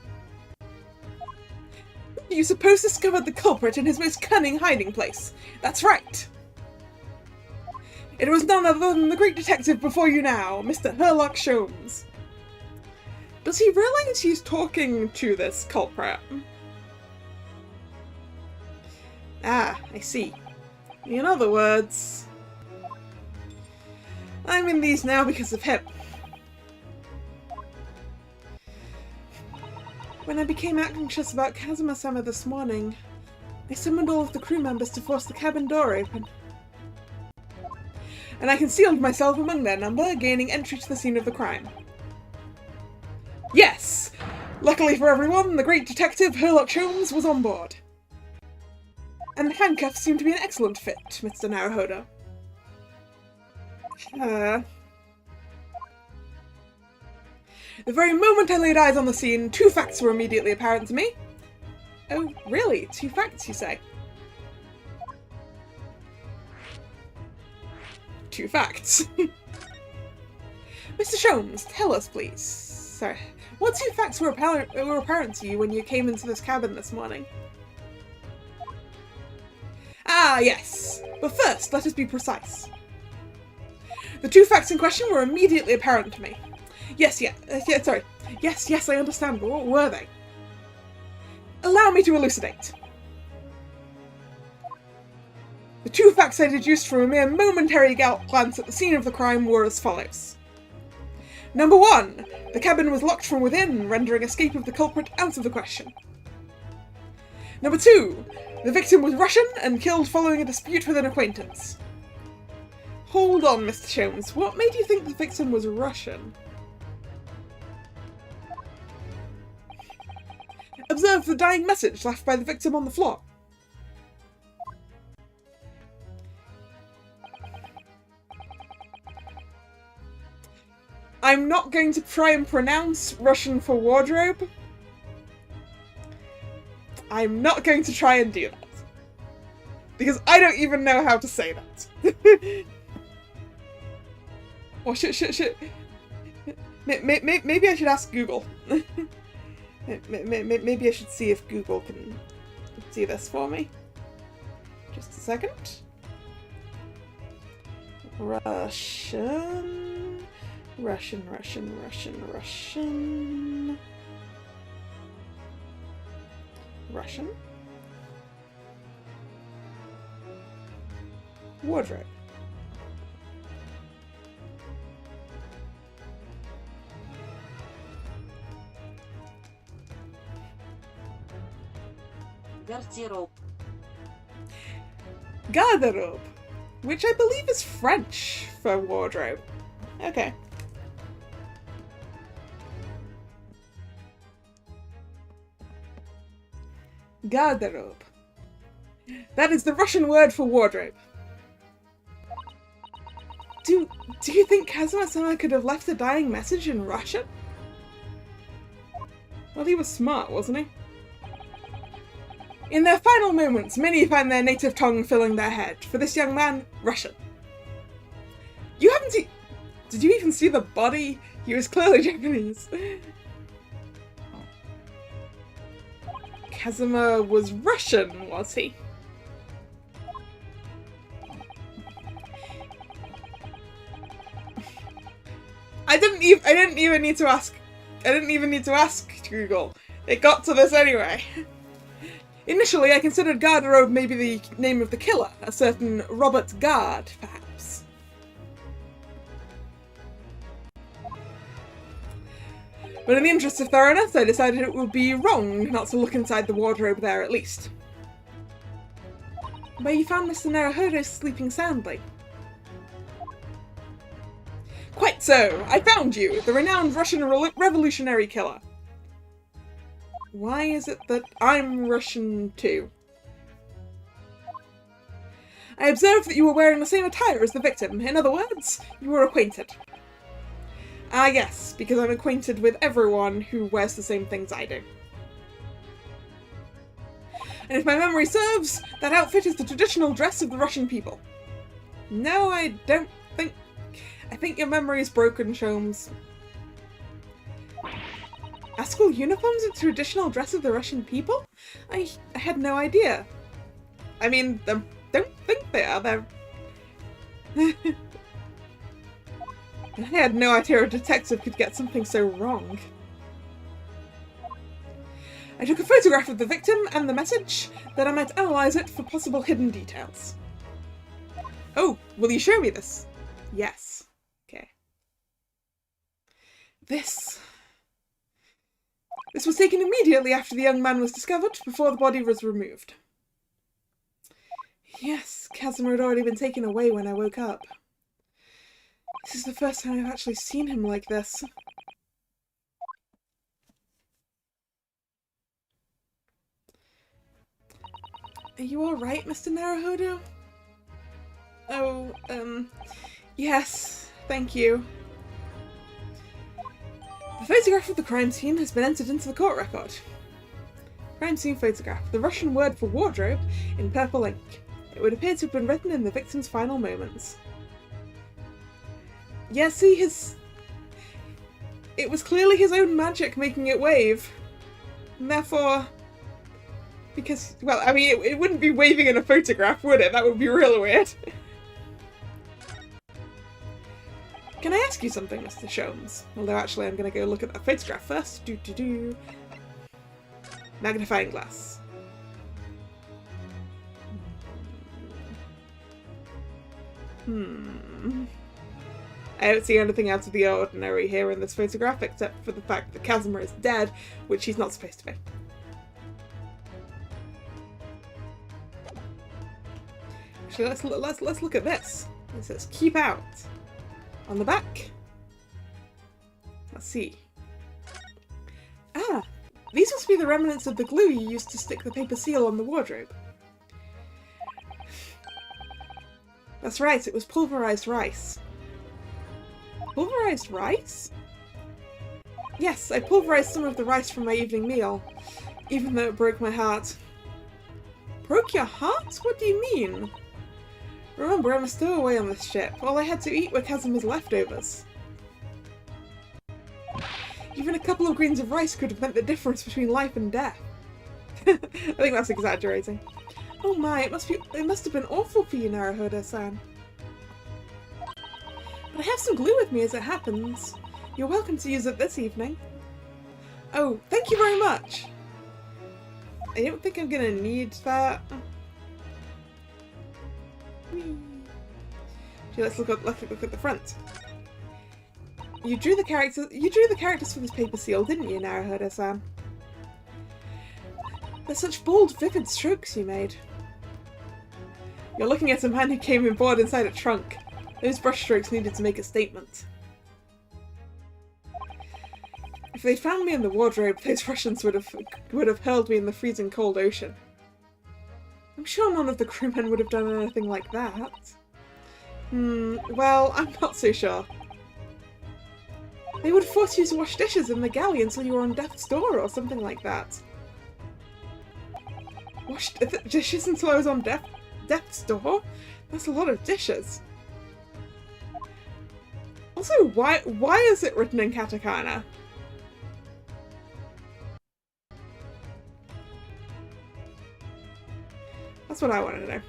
You suppose discovered the culprit in his most cunning hiding place. That's right. It was none other than the great detective before you now, Mr. Sherlock Holmes. Does he realize he's talking to this culprit? Ah, I see. In other words, I'm in these now because of him. When I became anxious about Kazuma-sama this morning, I summoned all of the crew members to force the cabin door open. And I concealed myself among their number, gaining entry to the scene of the crime. Yes! Luckily for everyone, the great detective Sherlock Holmes was on board. And the handcuffs seem to be an excellent fit, Mr. Naruhodo. The very moment I laid eyes on the scene, two facts were immediately apparent to me. Oh, really? Two facts, you say? Two facts. Mr. Holmes, tell us, please. Sorry, what two facts were apparent to you when you came into this cabin this morning? Ah, yes. But first, let us be precise. The two facts in question were immediately apparent to me. Yes, I understand, but what were they? Allow me to elucidate. The two facts I deduced from a mere momentary glance at the scene of the crime were as follows. Number 1. The cabin was locked from within, rendering escape of the culprit out of the question. Number 2. The victim was Russian and killed following a dispute with an acquaintance. Hold on, Mr. Sholmes. What made you think the victim was Russian? Observe the dying message left by the victim on the floor. I'm not going to try and pronounce Russian for wardrobe. I'm not going to try and do that. Because I don't even know how to say that. Oh, shit. Maybe I should ask Google. Maybe I should see if Google can do this for me. Just a second. Russian. Wardrobe. Garderobe, which I believe is French for wardrobe. Okay. Garderobe. That is the Russian word for wardrobe. Do you think Kazuma-sama could have left a dying message in Russian? Well, he was smart, wasn't he? In their final moments, many find their native tongue filling their head. For this young man, Russian. You haven't seen... Did you even see the body? He was clearly Japanese. Kazuma was Russian, was he? I didn't even need to ask. I didn't even need to ask Google. It got to this anyway. Initially, I considered Garderobe may be the name of the killer, a certain Robert Gard, perhaps. But in the interest of thoroughness, I decided it would be wrong not to look inside the wardrobe there at least. Where you found Mr. Naruhodo sleeping soundly. Quite so! I found you, the renowned Russian revolutionary killer. Why is it that I'm Russian too? I observed that you were wearing the same attire as the victim. In other words, you were acquainted. Ah yes, because I'm acquainted with everyone who wears the same things I do. And if my memory serves, that outfit is the traditional dress of the Russian people. No, I don't think... I think your memory is broken, Sholmes. Are school uniforms a traditional dress of the Russian people? I had no idea. I mean, I don't think they are. They're... I had no idea a detective could get something so wrong. I took a photograph of the victim and the message, that I might analyze it for possible hidden details. Oh, will you show me this? Yes. Okay. This was taken immediately after the young man was discovered, before the body was removed. Yes, Kazuma had already been taken away when I woke up. This is the first time I've actually seen him like this. Are you alright, Mr. Naruhodo? Oh, yes, thank you. The photograph of the crime scene has been entered into the court record. Crime scene photograph. The Russian word for wardrobe in purple ink. It would appear to have been written in the victim's final moments. Yeah, see, it was clearly his own magic making it wave. And therefore... Because, well, I mean, it wouldn't be waving in a photograph, would it? That would be real weird. Can I ask you something, Mr. Sholmes? Although actually I'm gonna go look at that photograph first. Magnifying glass. I don't see anything out of the ordinary here in this photograph, except for the fact that Kazuma is dead, which he's not supposed to be. Actually, let's look at this. It says "Keep out" on the back. Let's see. Ah, these must be the remnants of the glue you used to stick the paper seal on the wardrobe. That's right, it was pulverized rice. Pulverized rice? Yes, I pulverized some of the rice from my evening meal, even though it broke my heart. Broke your heart? What do you mean? Remember, I'm a stowaway on this ship. All I had to eat were Kazuma's leftovers. Even a couple of grains of rice could have meant the difference between life and death. I think that's exaggerating. Oh my, it must have been awful for you, Naruhodo-san. But I have some glue with me as it happens. You're welcome to use it this evening. Oh, thank you very much. I don't think I'm gonna need that. Okay, let's look at the front. You drew the characters for this paper seal, didn't you, Naruhodo-san? They're such bold, vivid strokes you made. You're looking at a man who came aboard inside a trunk. Those brushstrokes needed to make a statement. If they'd found me in the wardrobe, those Russians would have hurled me in the freezing cold ocean. I'm sure none of the crewmen would have done anything like that. Well, I'm not so sure. They would have forced you to wash dishes in the galley until you were on death's door or something like that. Wash dishes until I was on death's door? That's a lot of dishes. Also, why is it written in katakana? That's what I want to know.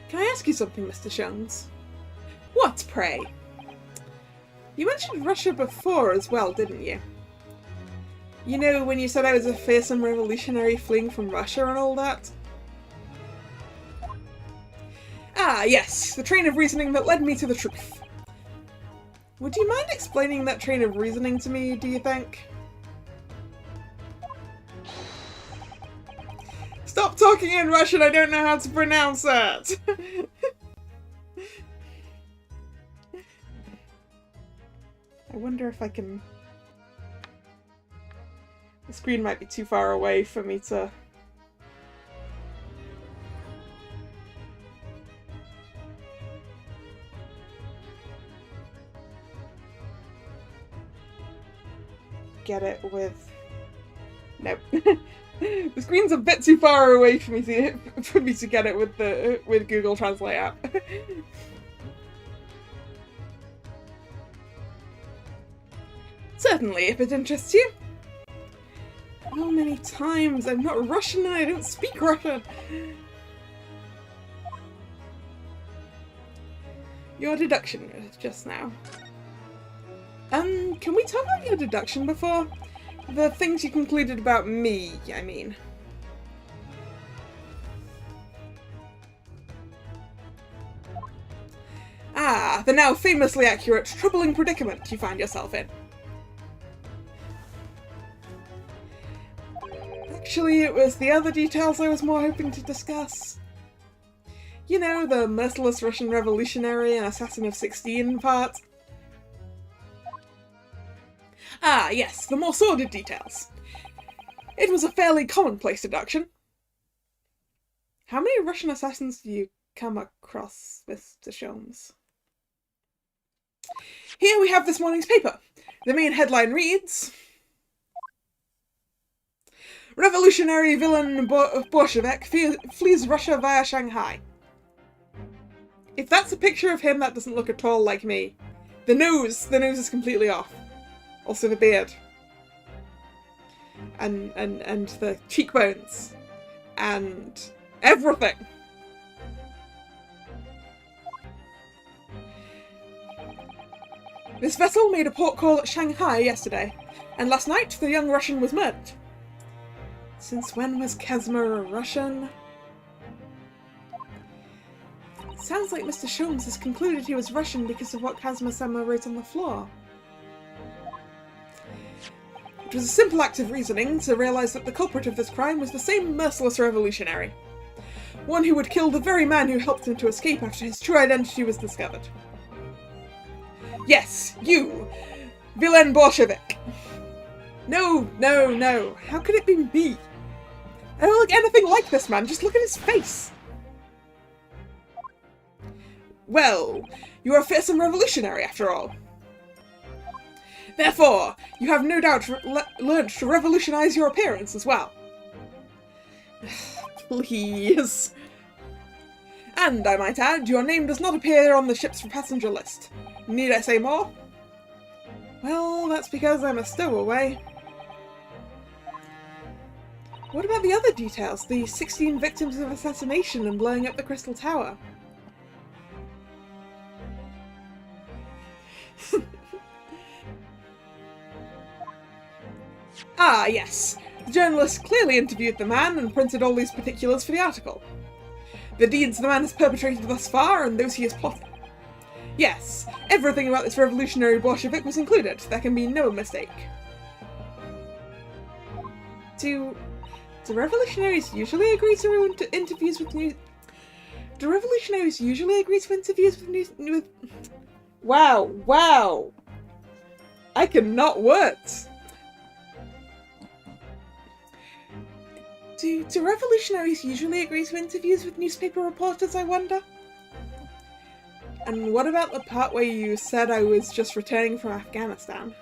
Can I ask you something, Mr. Shungs? What, pray? You mentioned Russia before as well, didn't you? You know, when you said I was a fearsome revolutionary fleeing from Russia and all that? Ah, yes, the train of reasoning that led me to the truth. Would you mind explaining that train of reasoning to me, do you think? Stop talking in Russian, I don't know how to pronounce it! I wonder if I can... The screen might be too far away for me to... get it with... Nope. The screen's a bit too far away for me to get it with Google Translate app. Certainly, if it interests you. How many times? I'm not Russian and I don't speak Russian. Your deduction just now. Can we talk about your deduction before? The things you concluded about me, I mean. Ah, the now famously accurate, troubling predicament you find yourself in. Actually, it was the other details I was more hoping to discuss. You know, the merciless Russian revolutionary and assassin of 16 part. Ah, yes, the more sordid details. It was a fairly commonplace deduction. How many Russian assassins do you come across, Mr. Sholmes? Here we have this morning's paper. The main headline reads... Revolutionary villain Bolshevik flees Russia via Shanghai. If that's a picture of him, that doesn't look at all like me. The nose is completely off. Also the beard. And the cheekbones. And everything. This vessel made a port call at Shanghai yesterday, and last night the young Russian was murdered. Since when was Kazuma a Russian? Sounds like Mr. Sholmes has concluded he was Russian because of what Kazuma-sama wrote on the floor. It was a simple act of reasoning to realise that the culprit of this crime was the same merciless revolutionary. One who would kill the very man who helped him to escape after his true identity was discovered. Yes, you! Villain Bolshevik! No, no, no. How could it be me? I don't look anything like this man, just look at his face! Well, you are a fearsome revolutionary after all. Therefore, you have no doubt learnt to revolutionise your appearance as well. Please. And, I might add, your name does not appear on the ship's passenger list. Need I say more? Well, that's because I'm a stowaway. What about the other details? The 16 victims of assassination and blowing up the Crystal Tower? Ah, yes. The journalist clearly interviewed the man and printed all these particulars for the article. The deeds the man has perpetrated thus far and those he has plotted. Yes, everything about this revolutionary Bolshevik was included. There can be no mistake. Do revolutionaries usually agree to interviews with news? Do revolutionaries usually agree to interviews with news? Wow. I cannot words. Do revolutionaries usually agree to interviews with newspaper reporters, I wonder? And what about the part where you said I was just returning from Afghanistan?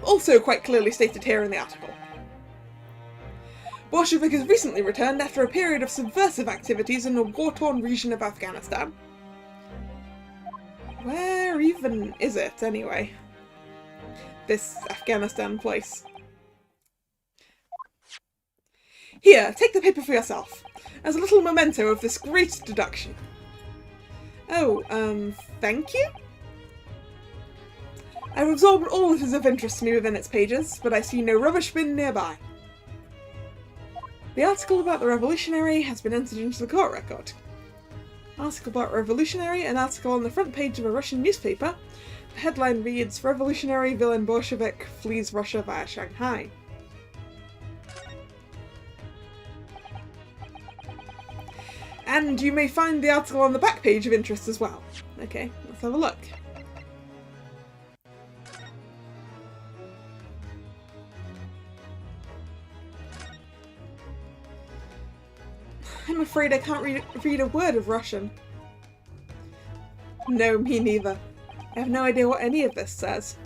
Also quite clearly stated here in the article. Bolshevik has recently returned after a period of subversive activities in a war-torn region of Afghanistan. Where even is it, anyway? This Afghanistan place. Here, take the paper for yourself, as a little memento of this great deduction. Oh, thank you? I've absorbed all that is of interest to me within its pages, but I see no rubbish bin nearby. The article about the revolutionary has been entered into the court record. Article about revolutionary, an article on the front page of a Russian newspaper. The headline reads, Revolutionary Villain Bolshevik Flees Russia via Shanghai. And you may find the article on the back page of interest as well. Okay, let's have a look. I'm afraid I can't read a word of Russian. No, me neither. I have no idea what any of this says.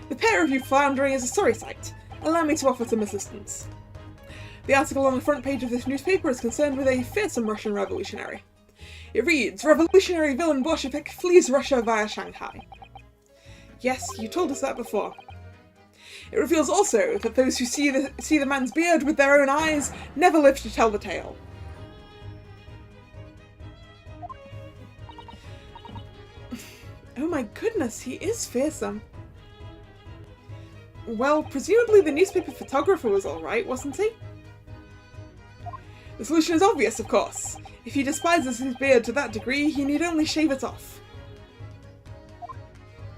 The pair of you floundering is a sorry sight. Allow me to offer some assistance. The article on the front page of this newspaper is concerned with a fearsome Russian revolutionary. It reads, Revolutionary villain Bolshevik flees Russia via Shanghai. Yes, you told us that before. It reveals also that those who see the man's beard with their own eyes never live to tell the tale. Oh my goodness, he is fearsome. Well, presumably the newspaper photographer was alright, wasn't he? The solution is obvious, of course. If he despises his beard to that degree, he need only shave it off.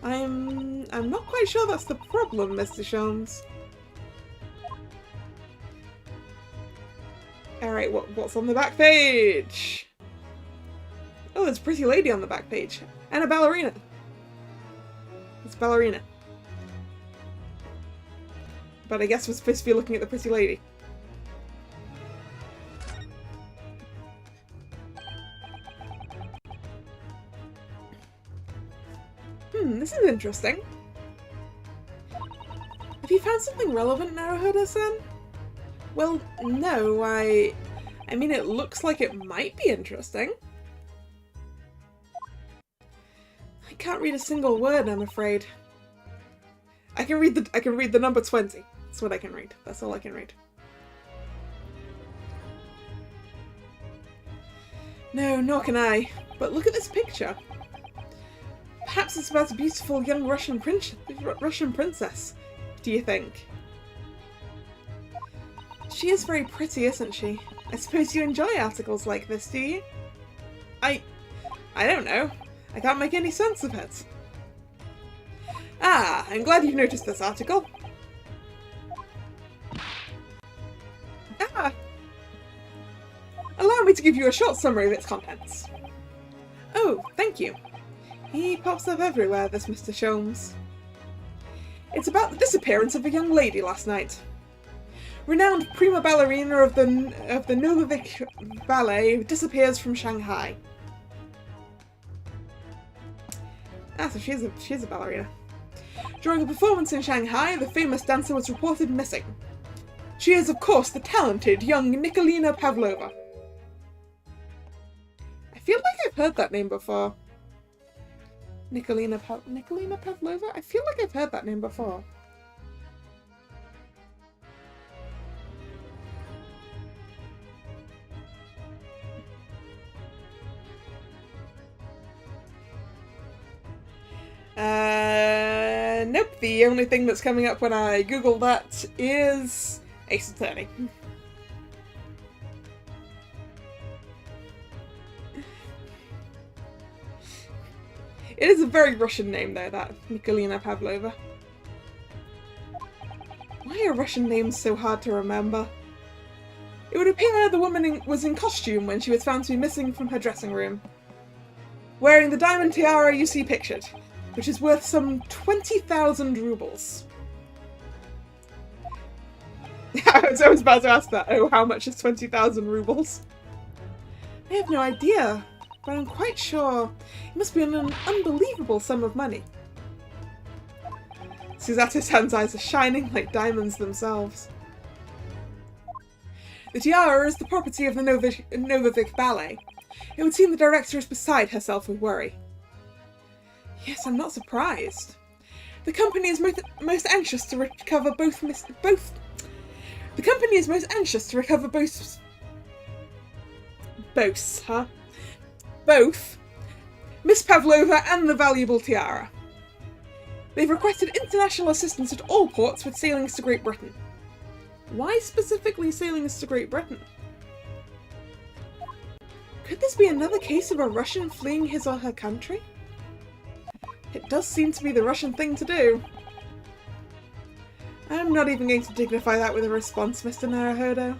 I'm not quite sure that's the problem, Mr. Sholmes. Alright, what's on the back page? Oh, there's a pretty lady on the back page. And a ballerina. It's a ballerina. But I guess we're supposed to be looking at the pretty lady. This is interesting. Have you found something relevant, Naruhodo-san? Well, no, I mean, it looks like it might be interesting. I can't read a single word, I'm afraid. I can read the number 20. That's what I can read. That's all I can read. No, nor can I. But look at this picture. Perhaps it's about a beautiful young Russian princess, do you think? She is very pretty, isn't she? I suppose you enjoy articles like this, do you? I don't know. I can't make any sense of it. Ah, I'm glad you've noticed this article. Ah! Allow me to give you a short summary of its contents. Oh, thank you. He pops up everywhere, this Mr. Sholmes. It's about the disappearance of a young lady last night. Renowned prima ballerina of the Novovich Ballet disappears from Shanghai. Ah, so she's a ballerina. During a performance in Shanghai, the famous dancer was reported missing. She is, of course, the talented young Nikolina Pavlova. I feel like I've heard that name before. Nikolina Pavlova? I feel like I've heard that name before. Nope, the only thing that's coming up when I Google that is Ace Attorney. It is a very Russian name though, that Nikolina Pavlova. Why are Russian names so hard to remember? It would appear the woman was in costume when she was found to be missing from her dressing room, wearing the diamond tiara you see pictured, which is worth some 20,000 rubles. I was about to ask that. Oh, how much is 20,000 rubles? I have no idea, but I'm quite sure it must be an unbelievable sum of money. Suzato-san's eyes are shining like diamonds themselves. The tiara is the property of the Novovich Ballet. It would seem the director is beside herself with worry. Yes, I'm not surprised. The company is most anxious to recover both. The company is most anxious to recover both. Both Miss Pavlova and the valuable tiara. They've requested international assistance at all ports with sailings to Great Britain. Why specifically sailings to Great Britain? Could this be another case of a Russian fleeing his or her country? It does seem to be the Russian thing to do. I'm not even going to dignify that with a response, Mr. Naruhodo.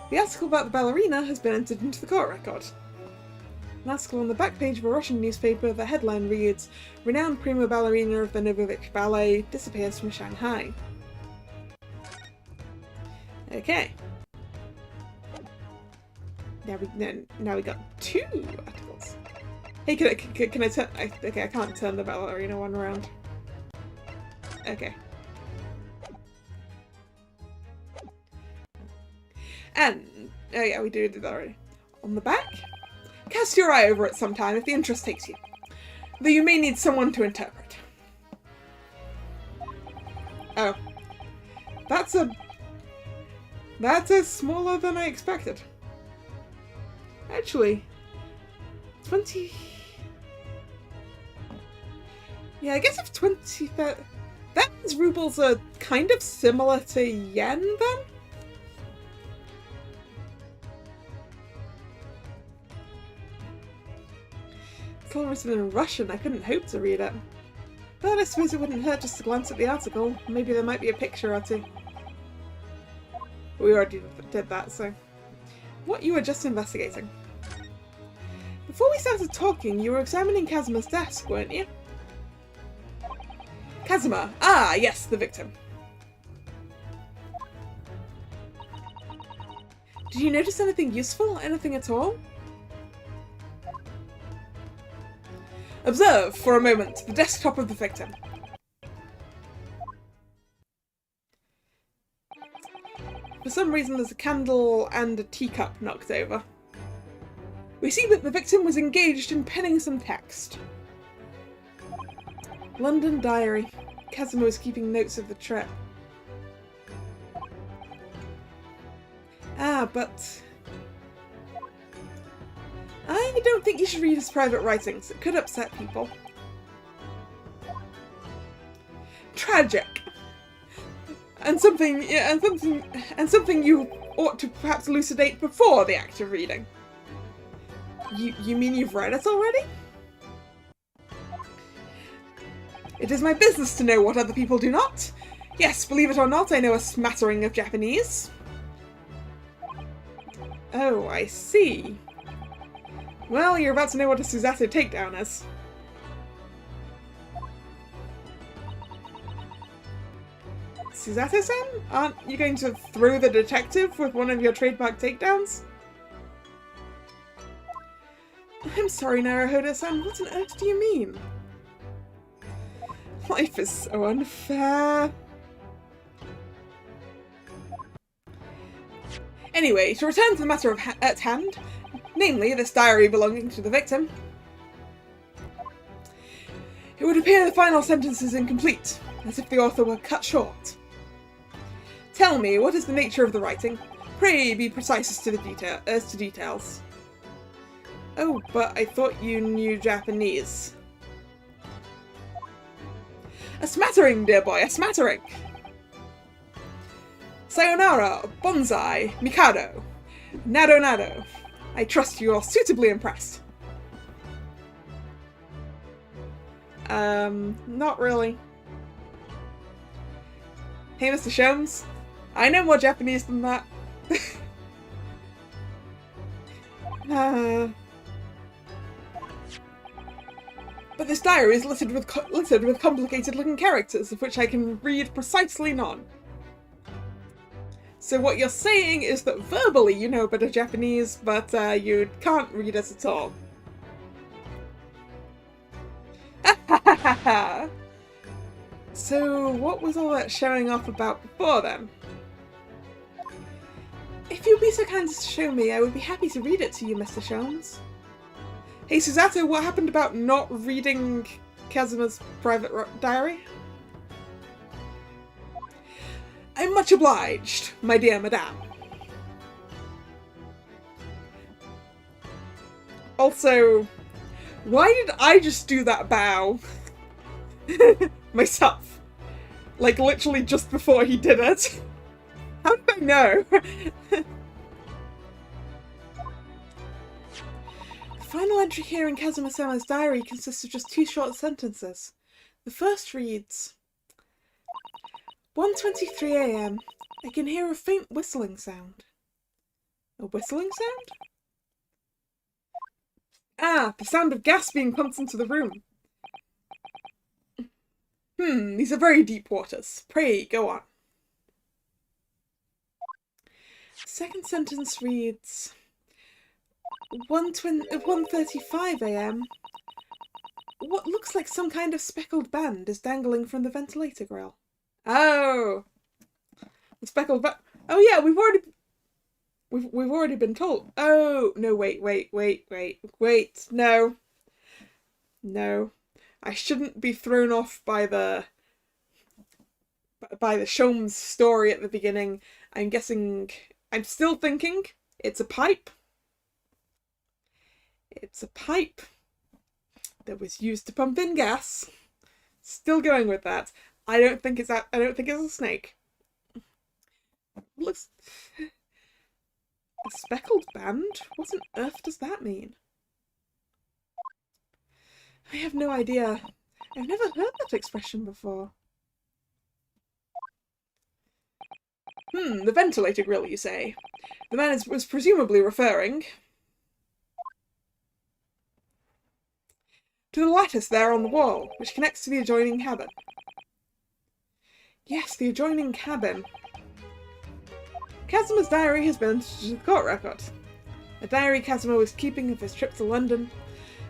The article about the ballerina has been entered into the court record. An article on the back page of a Russian newspaper, the headline reads, "Renowned prima ballerina of the Novovich Ballet disappears from Shanghai." Okay. Now we got two articles. Hey, can I turn? Okay, I can't turn the ballerina one around. Okay. And oh yeah, we did that already. On the back, cast your eye over it sometime if the interest takes you, though you may need someone to interpret. Oh, that's smaller than I expected. Actually, 20. Yeah, I guess if 20. That means rubles are kind of similar to yen then? It's all written in Russian, I couldn't hope to read it. But I suppose it wouldn't hurt just to glance at the article. Maybe there might be a picture or two. We already did that, so. What you were just investigating. Before we started talking, you were examining Kazuma's desk, weren't you? Kazuma. Ah, yes, the victim. Did you notice anything useful? Anything at all? Observe, for a moment, the desktop of the victim. For some reason, there's a candle and a teacup knocked over. We see that the victim was engaged in penning some text. London diary. Kazuma was keeping notes of the trip. Ah, but I don't think you should read his private writings. It could upset people. Tragic. And something you ought to perhaps elucidate before the act of reading. You mean you've read it already? It is my business to know what other people do not. Yes, believe it or not, I know a smattering of Japanese. Oh, I see. Well, you're about to know what a Susato takedown is. Susato-san? Aren't you going to throw the detective with one of your trademark takedowns? I'm sorry, Naruhodo-san. What on earth do you mean? Life is so unfair. Anyway, to return to the matter at hand, namely this diary belonging to the victim, it would appear the final sentence is incomplete, as if the author were cut short. Tell me, what is the nature of the writing? Pray be precise as to details. Oh, but I thought you knew Japanese. A smattering, dear boy, a smattering! Sayonara, bonsai, mikado, nado nado. I trust you are suitably impressed. Not really. Hey, Mr. Sholmes. I know more Japanese than that. But this diary is littered with complicated-looking characters, of which I can read precisely none. So what you're saying is that verbally you know a bit of Japanese, but you can't read it at all. So what was all that showing off about before then? If you'd be so kind as to show me, I would be happy to read it to you, Mr. Sholmes. Hey Susato, what happened about not reading Kazuma's private diary? I'm much obliged, my dear madame. Also, why did I just do that bow? Myself. Like, literally just before he did it. How did I know? The final entry here in Kazuma-sama's diary consists of just 2 short sentences. The first reads, 1:23 AM. I can hear a faint whistling sound. A whistling sound? Ah, the sound of gas being pumped into the room. These are very deep waters. Pray, go on. Second sentence reads, 1:35 AM. What looks like some kind of speckled band is dangling from the ventilator grill. Oh, the speckled band. Oh yeah, we've already been told. Oh no, wait, no. I shouldn't be thrown off by the Sholmes story at the beginning. I'm still thinking it's a pipe. It's a pipe that was used to pump in gas. Still going with that. I don't think it's a snake. Looks a speckled band? What on earth does that mean? I have no idea. I've never heard that expression before. The ventilator grill, you say? The man was presumably referring to the lattice there on the wall, which connects to the adjoining cabin. Yes, the adjoining cabin. Kazuma's diary has been entered into the court record. A diary Kazuma was keeping of his trip to London.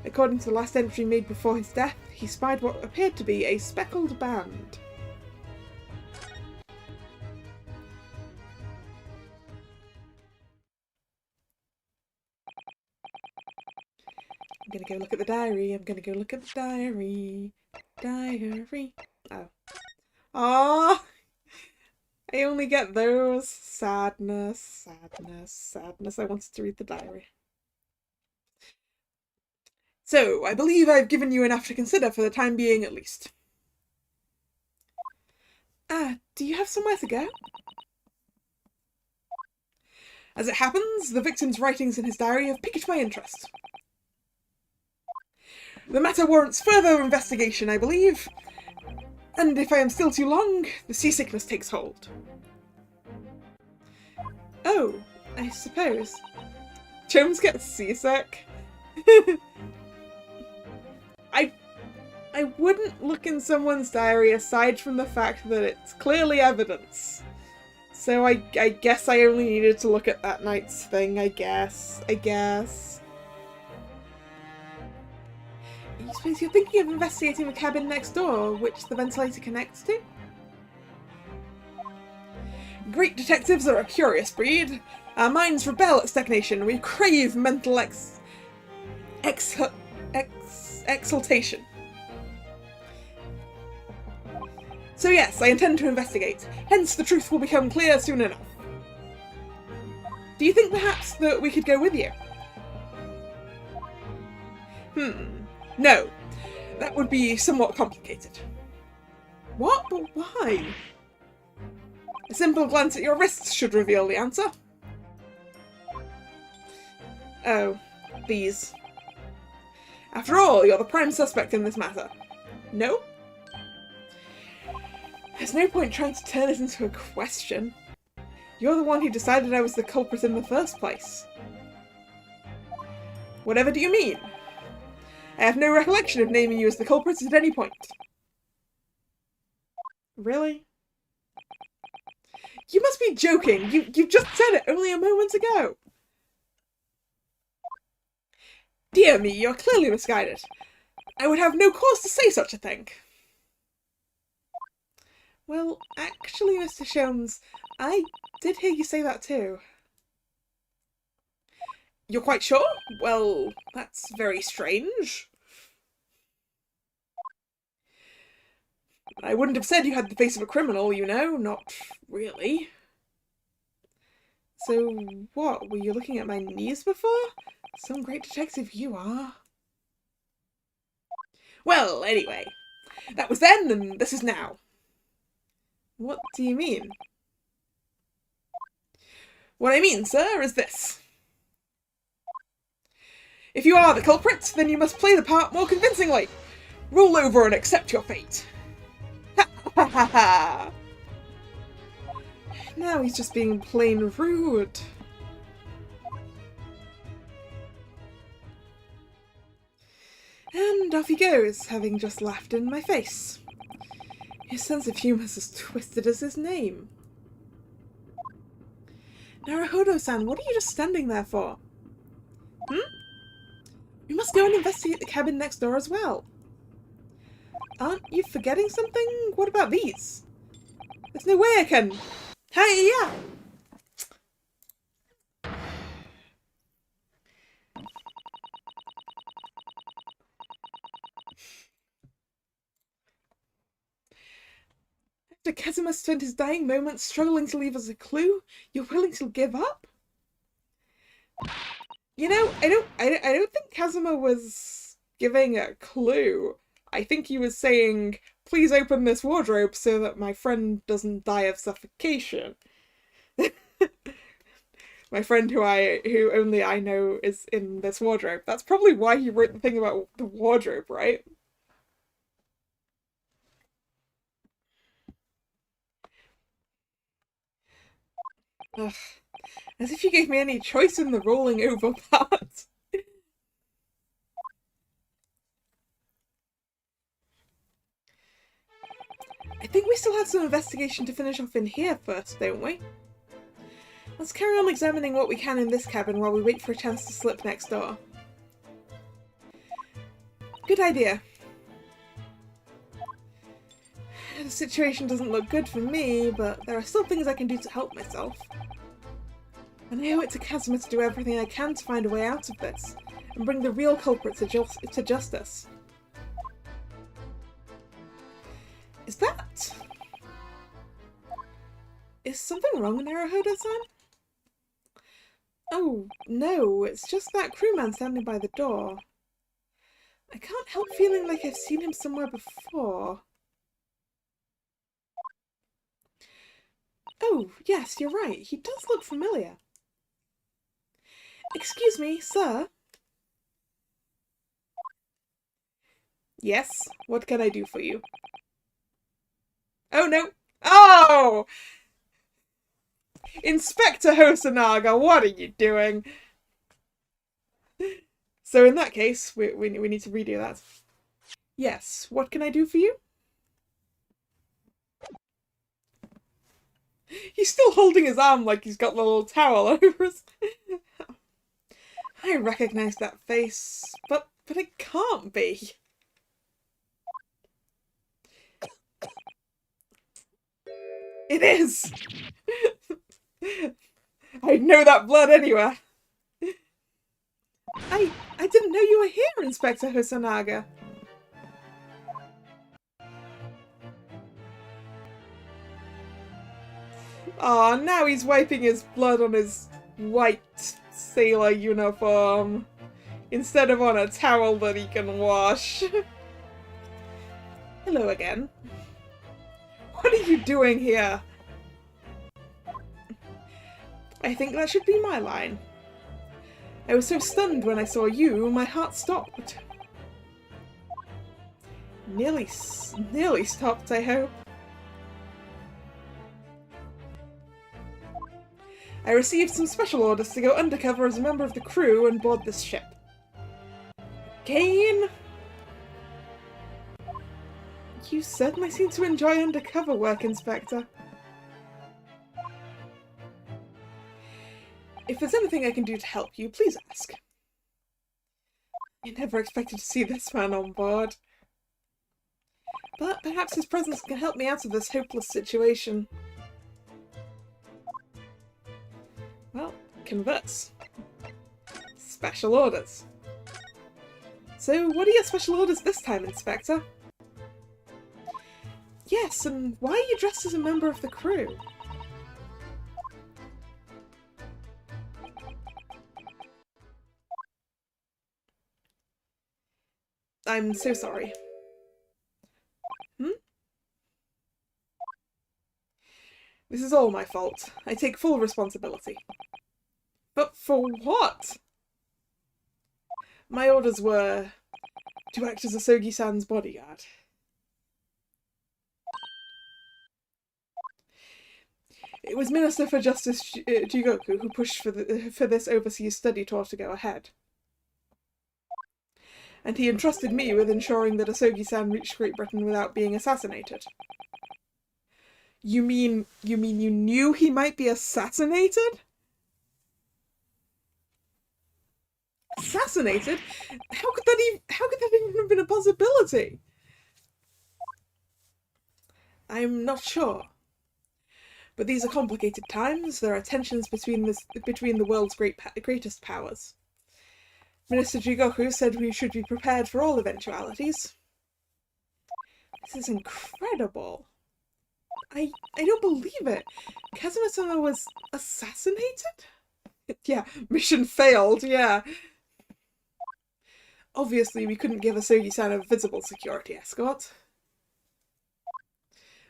According to the last entry made before his death, he spied what appeared to be a speckled band. I'm gonna go look at the diary. Diary. Oh. Aww! I only get those. Sadness. I wanted to read the diary. So, I believe I've given you enough to consider for the time being at least. do you have somewhere to go? As it happens, the victim's writings in his diary have piqued my interest. The matter warrants further investigation, I believe. And if I am still too long, the seasickness takes hold. Oh, I suppose. Jones gets seasick. I wouldn't look in someone's diary aside from the fact that it's clearly evidence. So I guess I only needed to look at that night's thing, I guess. I suppose you're thinking of investigating the cabin next door, which the ventilator connects to? Great detectives are a curious breed. Our minds rebel at stagnation. We crave mental exaltation. So yes, I intend to investigate. Hence, the truth will become clear soon enough. Do you think perhaps that we could go with you? No. That would be somewhat complicated. What? But why? A simple glance at your wrists should reveal the answer. Oh, these. After all, you're the prime suspect in this matter. No? There's no point trying to turn it into a question. You're the one who decided I was the culprit in the first place. Whatever do you mean? I have no recollection of naming you as the culprit at any point. Really? You must be joking! You just said it only a moment ago! Dear me, you're clearly misguided. I would have no cause to say such a thing. Well, actually, Mr. Sholmes, I did hear you say that too. You're quite sure? Well, that's very strange. I wouldn't have said you had the face of a criminal, you know, not really. So, what, were you looking at my knees before? Some great detective you are. Well, anyway, that was then and this is now. What do you mean? What I mean, sir, is this. If you are the culprit, then you must play the part more convincingly. Roll over and accept your fate. Ha ha ha ha! Now he's just being plain rude. And off he goes, having just laughed in my face. His sense of humour is as twisted as his name. Naruhodo-san, what are you just standing there for? We must go and investigate the cabin next door as well. Aren't you forgetting something? What about these? There's no way I can... Hi-ya! After Kazuma spent his dying moments struggling to leave us a clue, you're willing to give up? You know, I don't think Kazuma was giving a clue. I think he was saying, please open this wardrobe so that my friend doesn't die of suffocation. My friend who only I know is in this wardrobe. That's probably why he wrote the thing about the wardrobe, right? Ugh. As if you gave me any choice in the rolling over part. I think we still have some investigation to finish off in here first, don't we? Let's carry on examining what we can in this cabin while we wait for a chance to slip next door. Good idea. The situation doesn't look good for me, but there are still things I can do to help myself. And I owe it to Kazuma to do everything I can to find a way out of this, and bring the real culprit to justice. Is something wrong, Naruhodo-san? Oh, no, it's just that crewman standing by the door. I can't help feeling like I've seen him somewhere before. Oh, yes, you're right. He does look familiar. Excuse me, sir. Yes, what can I do for you? Oh, no. Oh! Inspector Hosonaga, what are you doing? So in that case, we need to redo that. Yes, what can I do for you? He's still holding his arm like he's got the little towel over his... I recognize that face, but it can't be. It is! I'd know that blood anywhere. I didn't know you were here, Inspector Hosonaga. Aw, now he's wiping his blood on his white sailor uniform instead of on a towel that he can wash. Hello again. What are you doing here? I think that should be my line. I was so stunned when I saw you, my heart stopped. Nearly stopped, I hope. I received some special orders to go undercover as a member of the crew and board this ship. Again? You certainly seem to enjoy undercover work, Inspector. If there's anything I can do to help you, please ask. I never expected to see this man on board. But perhaps his presence can help me out of this hopeless situation. Well, converse. Special orders. So, what are your special orders this time, Inspector? Yes, and why are you dressed as a member of the crew? I'm so sorry. This is all my fault. I take full responsibility. But for what? My orders were to act as Asogi-san's bodyguard. It was Minister for Justice Jigoku who pushed for this overseas study tour to go ahead. And he entrusted me with ensuring that Asogi-san reached Great Britain without being assassinated. You mean you knew he might be assassinated? Assassinated? How could that even have been a possibility? I'm not sure. But these are complicated times. There are tensions between the world's greatest powers. Minister Jigoku said we should be prepared for all eventualities. This is incredible. I don't believe it. Kazuma-sama was assassinated? Yeah, mission failed, yeah. Obviously, we couldn't give Asogi-san a visible security escort.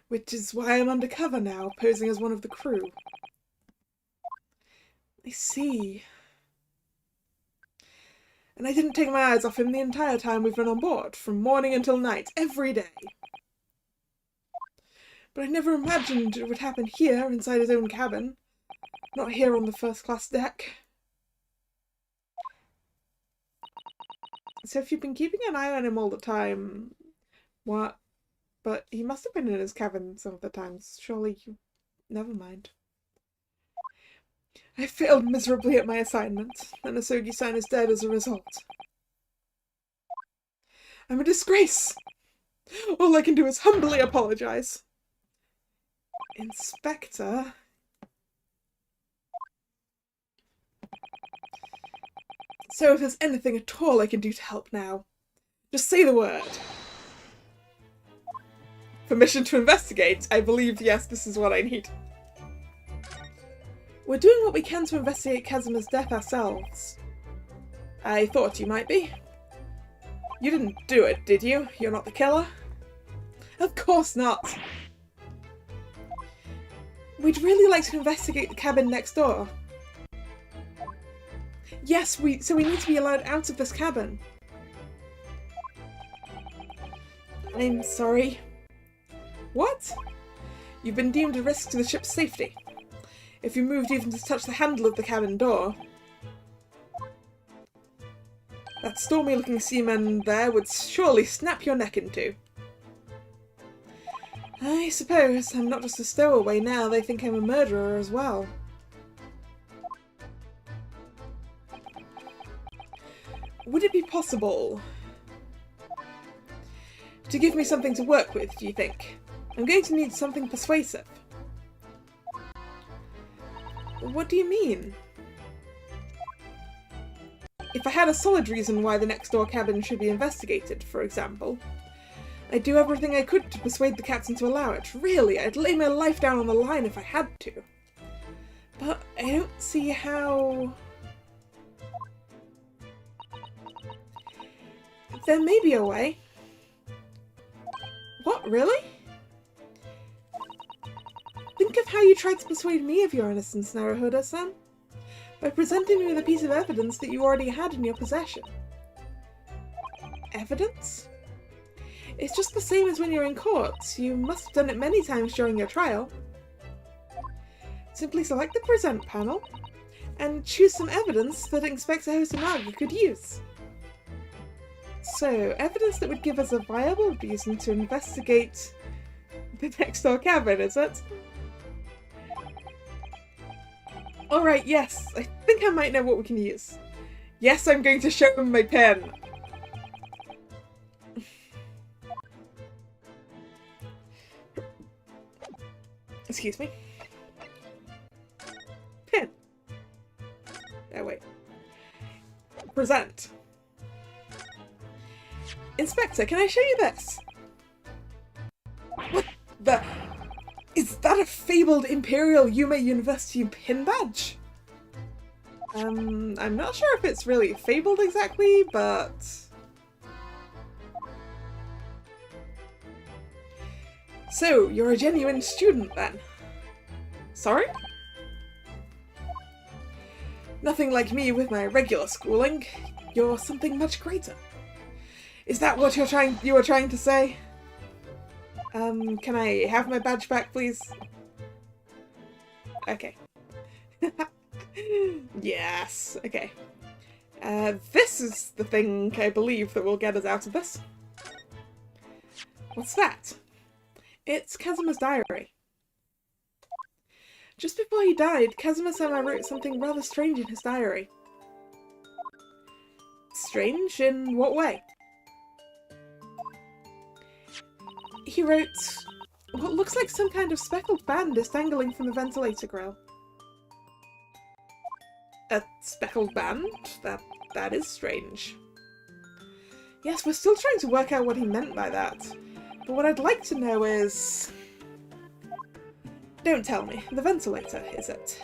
Which is why I'm undercover now, posing as one of the crew. I see. And I didn't take my eyes off him the entire time we've been on board, from morning until night, every day. But I never imagined it would happen here, inside his own cabin. Not here on the first-class deck. So if you've been keeping an eye on him all the time... What? But he must have been in his cabin some of the times. Surely you... Never mind. I failed miserably at my assignment, and Asogi-san is dead as a result. I'm a disgrace! All I can do is humbly apologize. Inspector... So if there's anything at all I can do to help now, just say the word. Permission to investigate? I believe, yes, this is what I need. We're doing what we can to investigate Kazuma's death ourselves. I thought you might be. You didn't do it, did you? You're not the killer? Of course not! We'd really like to investigate the cabin next door. Yes, so we need to be allowed out of this cabin. I'm sorry. What? You've been deemed a risk to the ship's safety. If you moved even to touch the handle of the cabin door, that stormy-looking seaman there would surely snap your neck in two. I suppose I'm not just a stowaway now, they think I'm a murderer as well. Would it be possible to give me something to work with, do you think? I'm going to need something persuasive. What do you mean? If I had a solid reason why the next door cabin should be investigated, for example, I'd do everything I could to persuade the captain to allow it. Really, I'd lay my life down on the line if I had to. But I don't see how... There may be a way. What, really? Think of how you tried to persuade me of your innocence, Naruhodo-san, by presenting me with a piece of evidence that you already had in your possession. Evidence? It's just the same as when you're in court. You must have done it many times during your trial. Simply select the present panel and choose some evidence that Inspector Hosonaga could use. So, evidence that would give us a viable reason to investigate the next door cabin, is it? Alright, yes, I think I might know what we can use. Yes, I'm going to show him my pen. Excuse me. Pen. Oh, wait. Present. Inspector, can I show you this? What the... Is that a fabled Imperial Yume University pin badge? I'm not sure if it's really fabled exactly, but... So, you're a genuine student then? Sorry? Nothing like me with my regular schooling. You're something much greater. Is that what you were trying to say? Can I have my badge back, please? Okay. Yes, okay. This is the thing, I believe, that will get us out of this. What's that? It's Kazuma's diary. Just before he died, Kazuma-sama wrote something rather strange in his diary. Strange? In what way? He wrote, what looks like some kind of speckled band is dangling from the ventilator grill. A speckled band? That is strange. Yes, we're still trying to work out what he meant by that. But what I'd like to know is... Don't tell me. The ventilator, is it?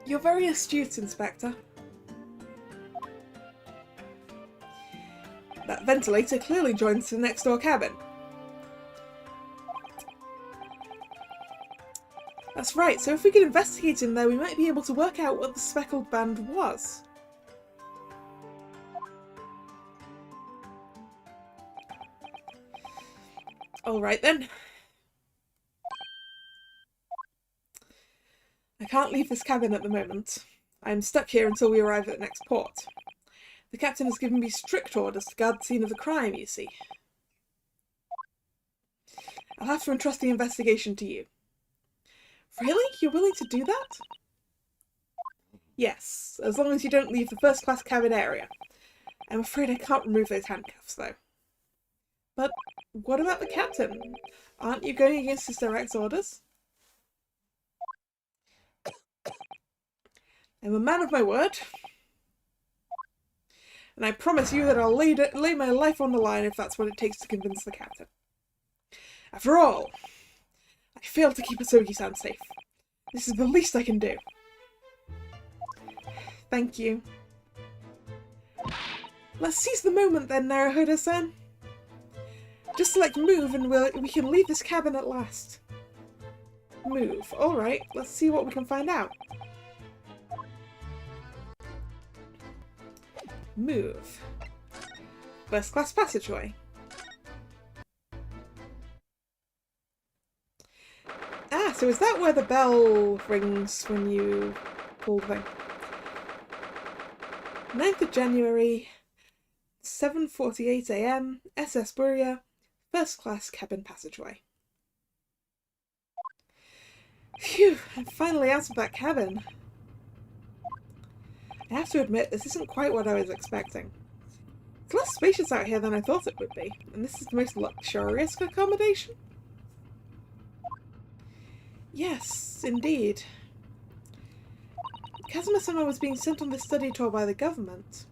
You're very astute, Inspector. That ventilator clearly joins the next door cabin. That's right, so if we could investigate in there, we might be able to work out what the speckled band was. Alright then. I can't leave this cabin at the moment. I'm stuck here until we arrive at the next port. The captain has given me strict orders to guard the scene of the crime, you see. I'll have to entrust the investigation to you. Really? You're willing to do that? Yes, as long as you don't leave the first-class cabin area. I'm afraid I can't remove those handcuffs, though. But what about the captain? Aren't you going against his direct orders? I'm a man of my word. And I promise you that I'll lay my life on the line if that's what it takes to convince the captain. After all, I failed to keep Asogi-san safe. This is the least I can do. Thank you. Let's seize the moment then, Naruhodo-san. Just select move and we can leave this cabin at last. Move. Alright, let's see what we can find out. Move. First class passageway. Ah, so is that where the bell rings when you pull the thing? 9th of January, 7:48 AM, SS Buria, first class cabin passageway. Phew, I'm finally out of that cabin. I have to admit, this isn't quite what I was expecting. It's less spacious out here than I thought it would be, and this is the most luxurious accommodation. Yes, indeed. Kazuma-sama was being sent on this study tour by the government.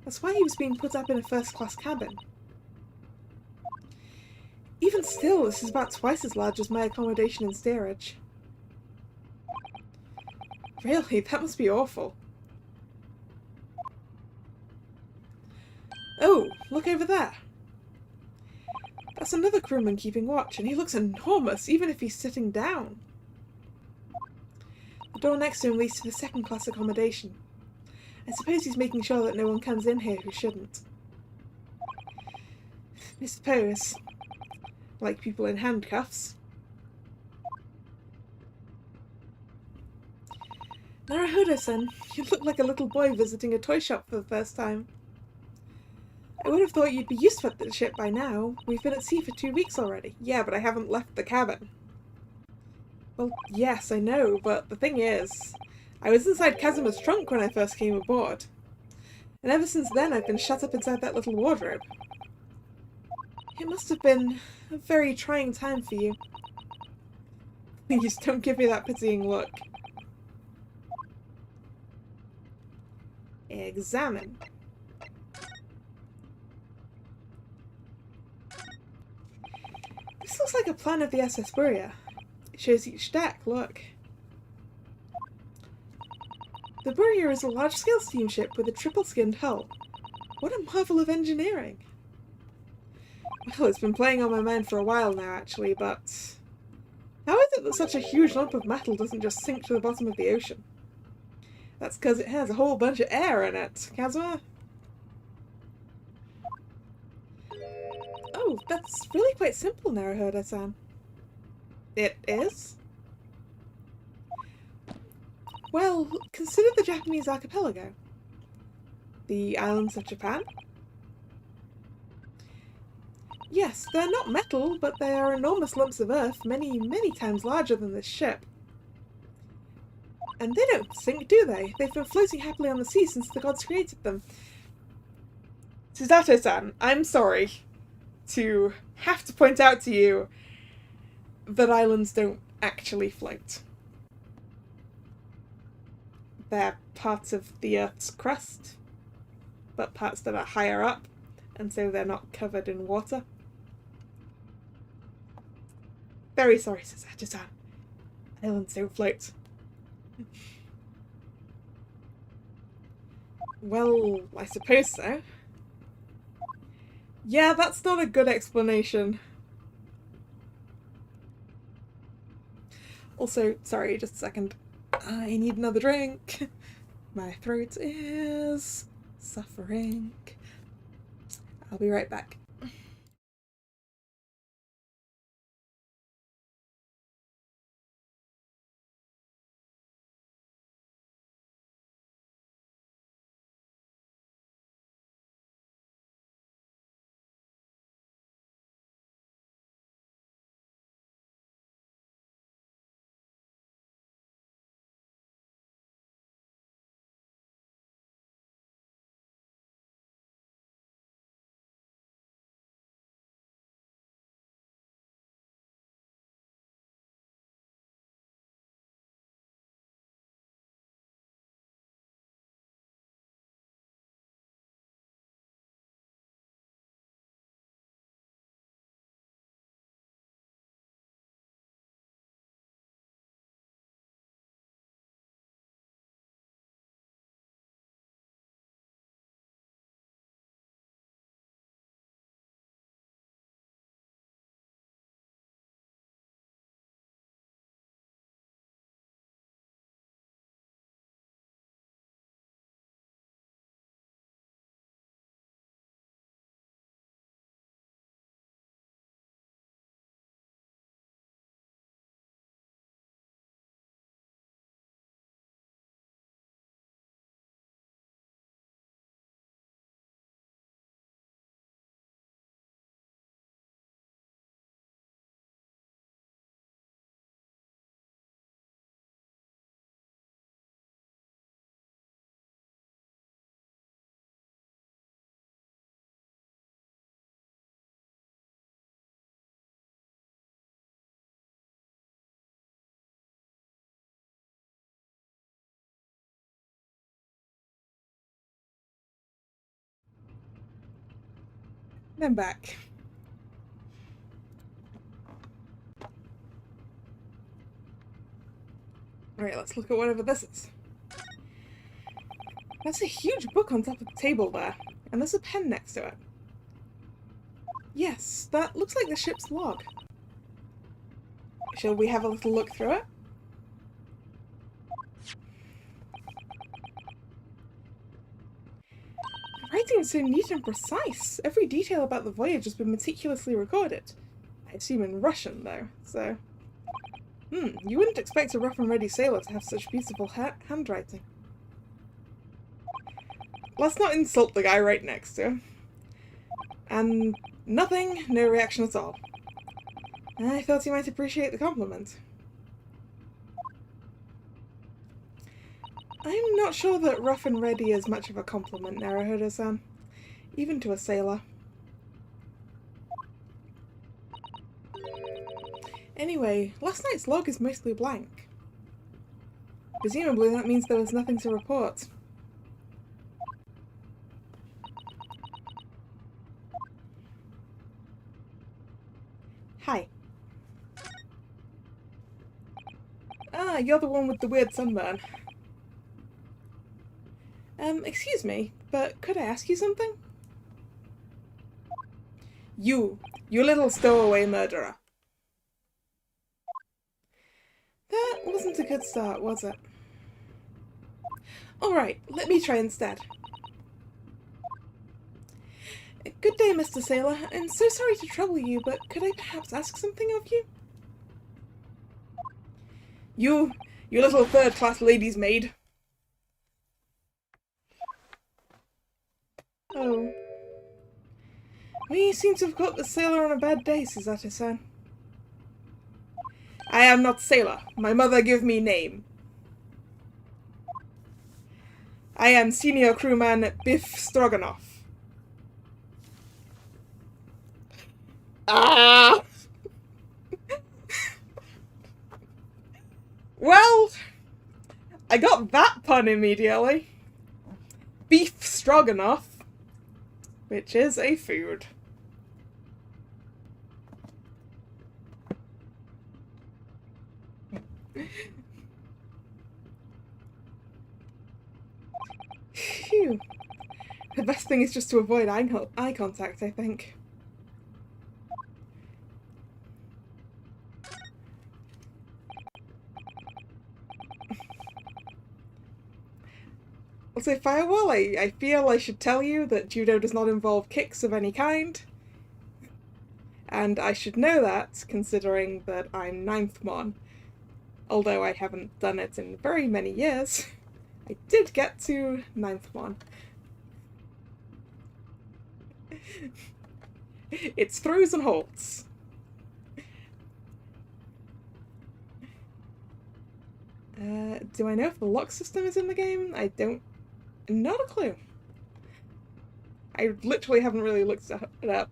That's why he was being put up in a first-class cabin. Even still, this is about twice as large as my accommodation in steerage. Really, that must be awful. Oh, look over there. That's another crewman keeping watch, and he looks enormous, even if he's sitting down. The door next to him leads to the second-class accommodation. I suppose he's making sure that no one comes in here who shouldn't. I suppose. Like people in handcuffs. Naruhodo-san, you look like a little boy visiting a toy shop for the first time. I would have thought you'd be used to the ship by now. We've been at sea for 2 weeks already. Yeah, but I haven't left the cabin. Well, yes, I know, but the thing is, I was inside Kazuma's trunk when I first came aboard. And ever since then I've been shut up inside that little wardrobe. It must have been a very trying time for you. Please don't give me that pitying look. Examine. This looks like a plan of the SS Buria. It shows each deck, look. The Buria is a large-scale steamship with a triple-skinned hull. What a marvel of engineering! Well, it's been playing on my mind for a while now, actually, but how is it that such a huge lump of metal doesn't just sink to the bottom of the ocean? That's because it has a whole bunch of air in it, Kazuma. Oh, that's really quite simple, Naruhodo-san. It is? Well, consider the Japanese archipelago. The islands of Japan? Yes, they're not metal, but they are enormous lumps of earth, many, many times larger than this ship. And they don't sink, do they? They've been floating happily on the sea since the gods created them. Susato-san, I'm sorry to have to point out to you that islands don't actually float. They're parts of the Earth's crust, but parts that are higher up, and so they're not covered in water. Very sorry, Susato-san. Islands don't float. Well, I suppose so. Yeah, that's not a good explanation. Also, sorry, just a second. I need another drink. My throat is suffering. I'll be right back. Then back. Alright, let's look at whatever this is. That's a huge book on top of the table there, and there's a pen next to it. Yes, that looks like the ship's log. Shall we have a little look through it? The writing is so neat and precise. Every detail about the voyage has been meticulously recorded. I assume in Russian, though, so... you wouldn't expect a rough and ready sailor to have such beautiful handwriting. Let's not insult the guy right next to him. And nothing, no reaction at all. I thought you might appreciate the compliment. I'm not sure that rough and ready is much of a compliment, Naruhodo-san. Even to a sailor. Anyway, last night's log is mostly blank. Presumably that means there was nothing to report. Hi. Ah, you're the one with the weird sunburn. Excuse me, but could I ask you something? You little stowaway murderer. That wasn't a good start, was it? Alright, let me try instead. Good day, Mr. Sailor. I'm so sorry to trouble you, but could I perhaps ask something of you? You little third-class lady's maid. Oh. We seem to have caught the sailor on a bad day, Susato-san. I am not sailor. My mother give me name. I am senior crewman Biff Stroganoff. Ah! Well, I got that pun immediately. Beef stroganoff, which is a food. Phew. The best thing is just to avoid eye contact, I think. Also, Firewall, I feel I should tell you that judo does not involve kicks of any kind. And I should know that, considering that I'm 9th Mon. Although I haven't done it in very many years. I did get to 9th Mon. It's throws and holds. Do I know if the lock system is in the game? I don't... Not a clue. I literally haven't really looked it up.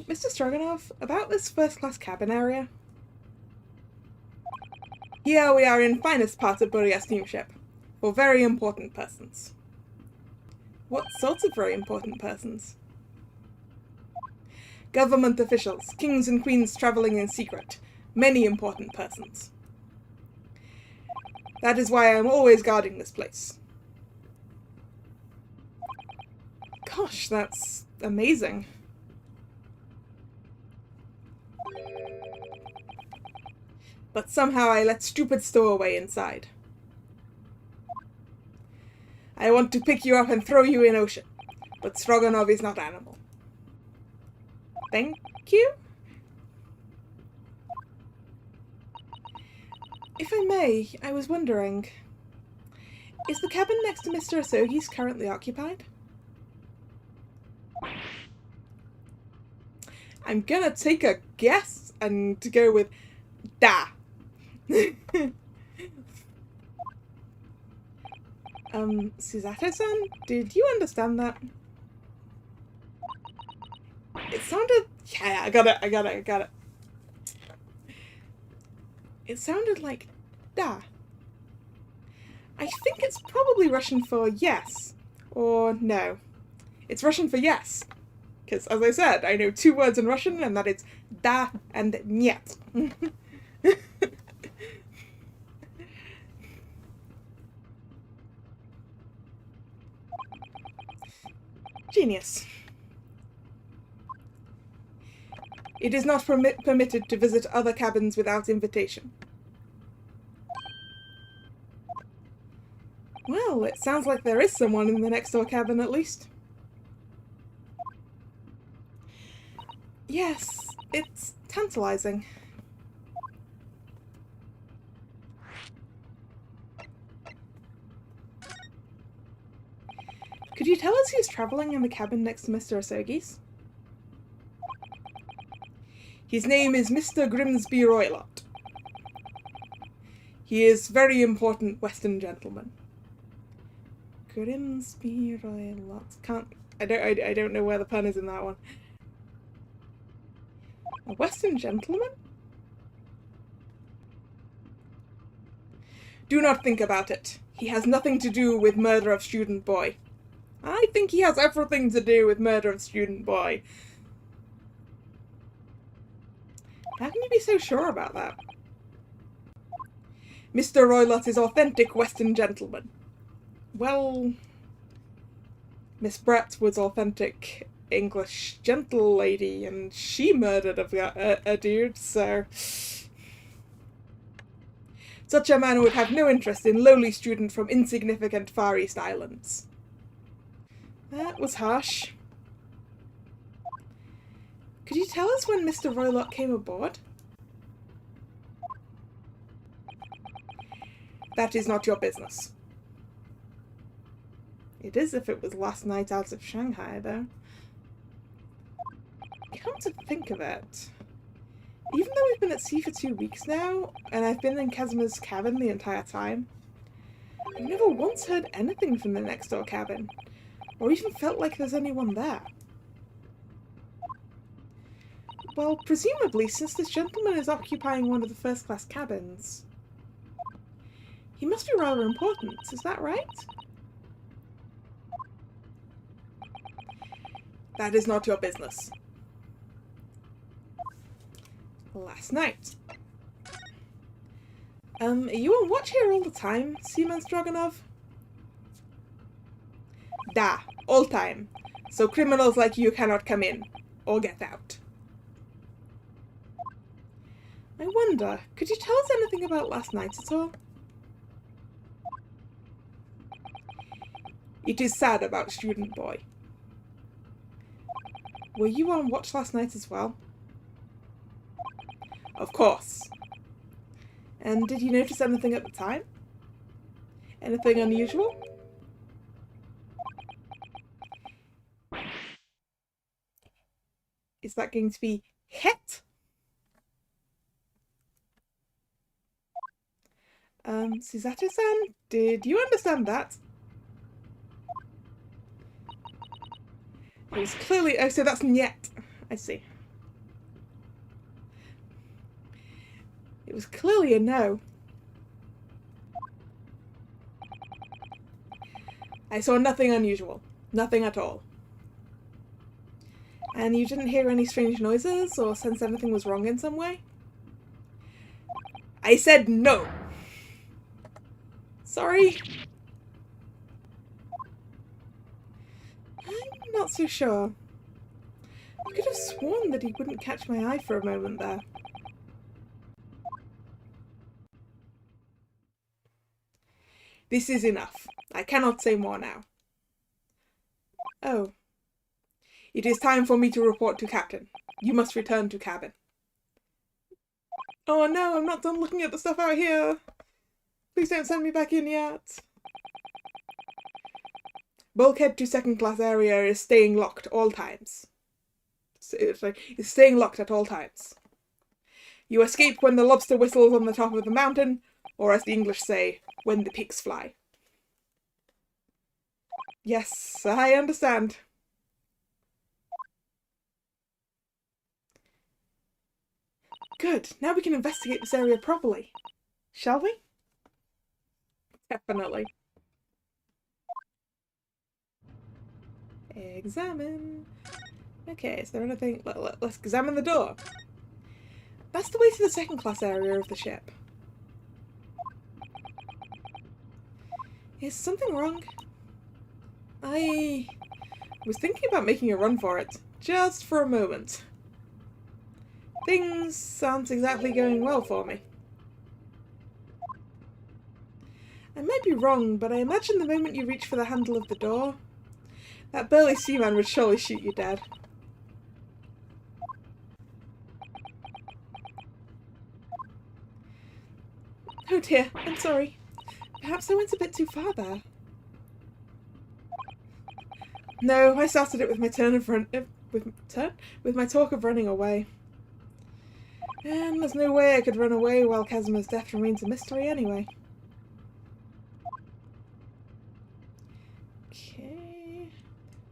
Mr. Stroganoff, about this first-class cabin area. Here we are in finest part of Boreas steamship, for very important persons. What sorts of very important persons? Government officials, kings and queens travelling in secret, many important persons. That is why I am always guarding this place. Gosh, that's amazing. But somehow I let stupid stowaway inside. I want to pick you up and throw you in ocean, but Stroganov is not animal. Thank you? If I may, I was wondering, is the cabin next to Mr. Asogi's currently occupied? I'm gonna take a guess and go with da. Susato-san, did you understand that? It sounded... Yeah, I got it. It sounded like da. I think it's probably Russian for yes. Or no. It's Russian for yes. Because, as I said, I know 2 words in Russian, and that is da and нет. Genius. It is not permitted to visit other cabins without invitation. Well, it sounds like there is someone in the next door cabin at least. Yes, it's tantalizing. Could you tell us who's travelling in the cabin next to Mr. Asogi's? His name is Mr. Grimsby Roylott. He is very important Western gentleman. Grimsby Roylott. I don't know where the pun is in that one. A Western gentleman? Do not think about it. He has nothing to do with murder of student boy. I think he has everything to do with murder of student boy. How can you be so sure about that? Mr. Roylott is authentic Western gentleman. Well, Miss Brett was authentic English gentle lady, and she murdered a dude, so... Such a man would have no interest in lowly student from insignificant Far East Islands. That was harsh. Could you tell us when Mr. Roylott came aboard? That is not your business. It is if it was last night out of Shanghai, though. Come to think of it, even though we've been at sea for 2 weeks now, and I've been in Kazuma's cabin the entire time, I've never once heard anything from the next door cabin, or even felt like there's anyone there. Well, presumably, since this gentleman is occupying one of the first-class cabins, he must be rather important, is that right? That is not your business. Last night. Are you on watch here all the time, Seaman Stroganov? Da, all time. So criminals like you cannot come in, or get out. I wonder, could you tell us anything about last night at all? It is sad about student boy. Were you on watch last night as well? Of course. And did you notice anything at the time? Anything unusual? Is that going to be het? Suzato-san, did you understand that? It was clearly... Oh, so that's niet. I see. It was clearly a no. I saw nothing unusual. Nothing at all. And you didn't hear any strange noises or sense anything was wrong in some way? I said no! Sorry. I'm not so sure. I could have sworn that he wouldn't catch my eye for a moment there. This is enough. I cannot say more now. Oh. It is time for me to report to Captain. You must return to cabin. Oh no, I'm not done looking at the stuff out here. Please don't send me back in yet. Bulkhead to second class area is staying locked all times. It's staying locked at all times. You escape when the lobster whistles on the top of the mountain, or as the English say, when the pigs fly. Yes, I understand. Good, now we can investigate this area properly. Shall we? Definitely. Examine. Okay, is there anything? Let's examine the door. That's the way to the second class area of the ship. Is something wrong? I was thinking about making a run for it, just for a moment. Things aren't exactly going well for me. I might be wrong, but I imagine the moment you reach for the handle of the door, that burly seaman would surely shoot you dead. Oh dear, I'm sorry. Perhaps I went a bit too far there. No, I started it with my with my talk of running away. And there's no way I could run away while Kazuma's death remains a mystery anyway. Okay.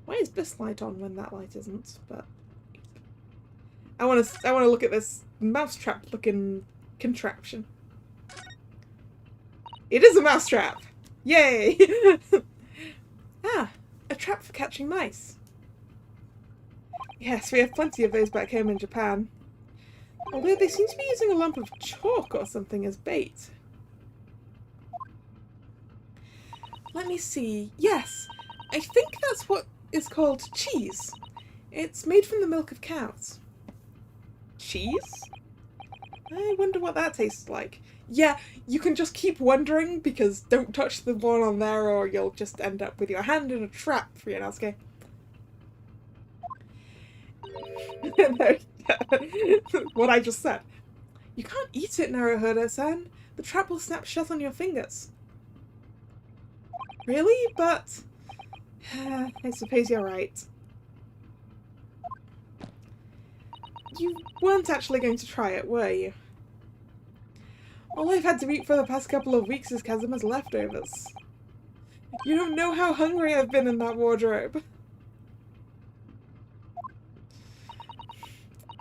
Why is this light on when that light isn't? But I want to look at this mousetrap looking contraption. It is a mousetrap! Yay! Ah, a trap for catching mice. Yes, we have plenty of those back home in Japan. Although they seem to be using a lump of chalk or something as bait. Let me see. Yes, I think that's what is called cheese. It's made from the milk of cows. Cheese? I wonder what that tastes like. Yeah, you can just keep wondering, because don't touch the one on there or you'll just end up with your hand in a trap for your Nasuke. What I just said. You can't eat it, Naruhodo-san. The trap will snap shut on your fingers. Really? But... I suppose you're right. You weren't actually going to try it, were you? All I've had to eat for the past couple of weeks is Kazuma's leftovers. You don't know how hungry I've been in that wardrobe.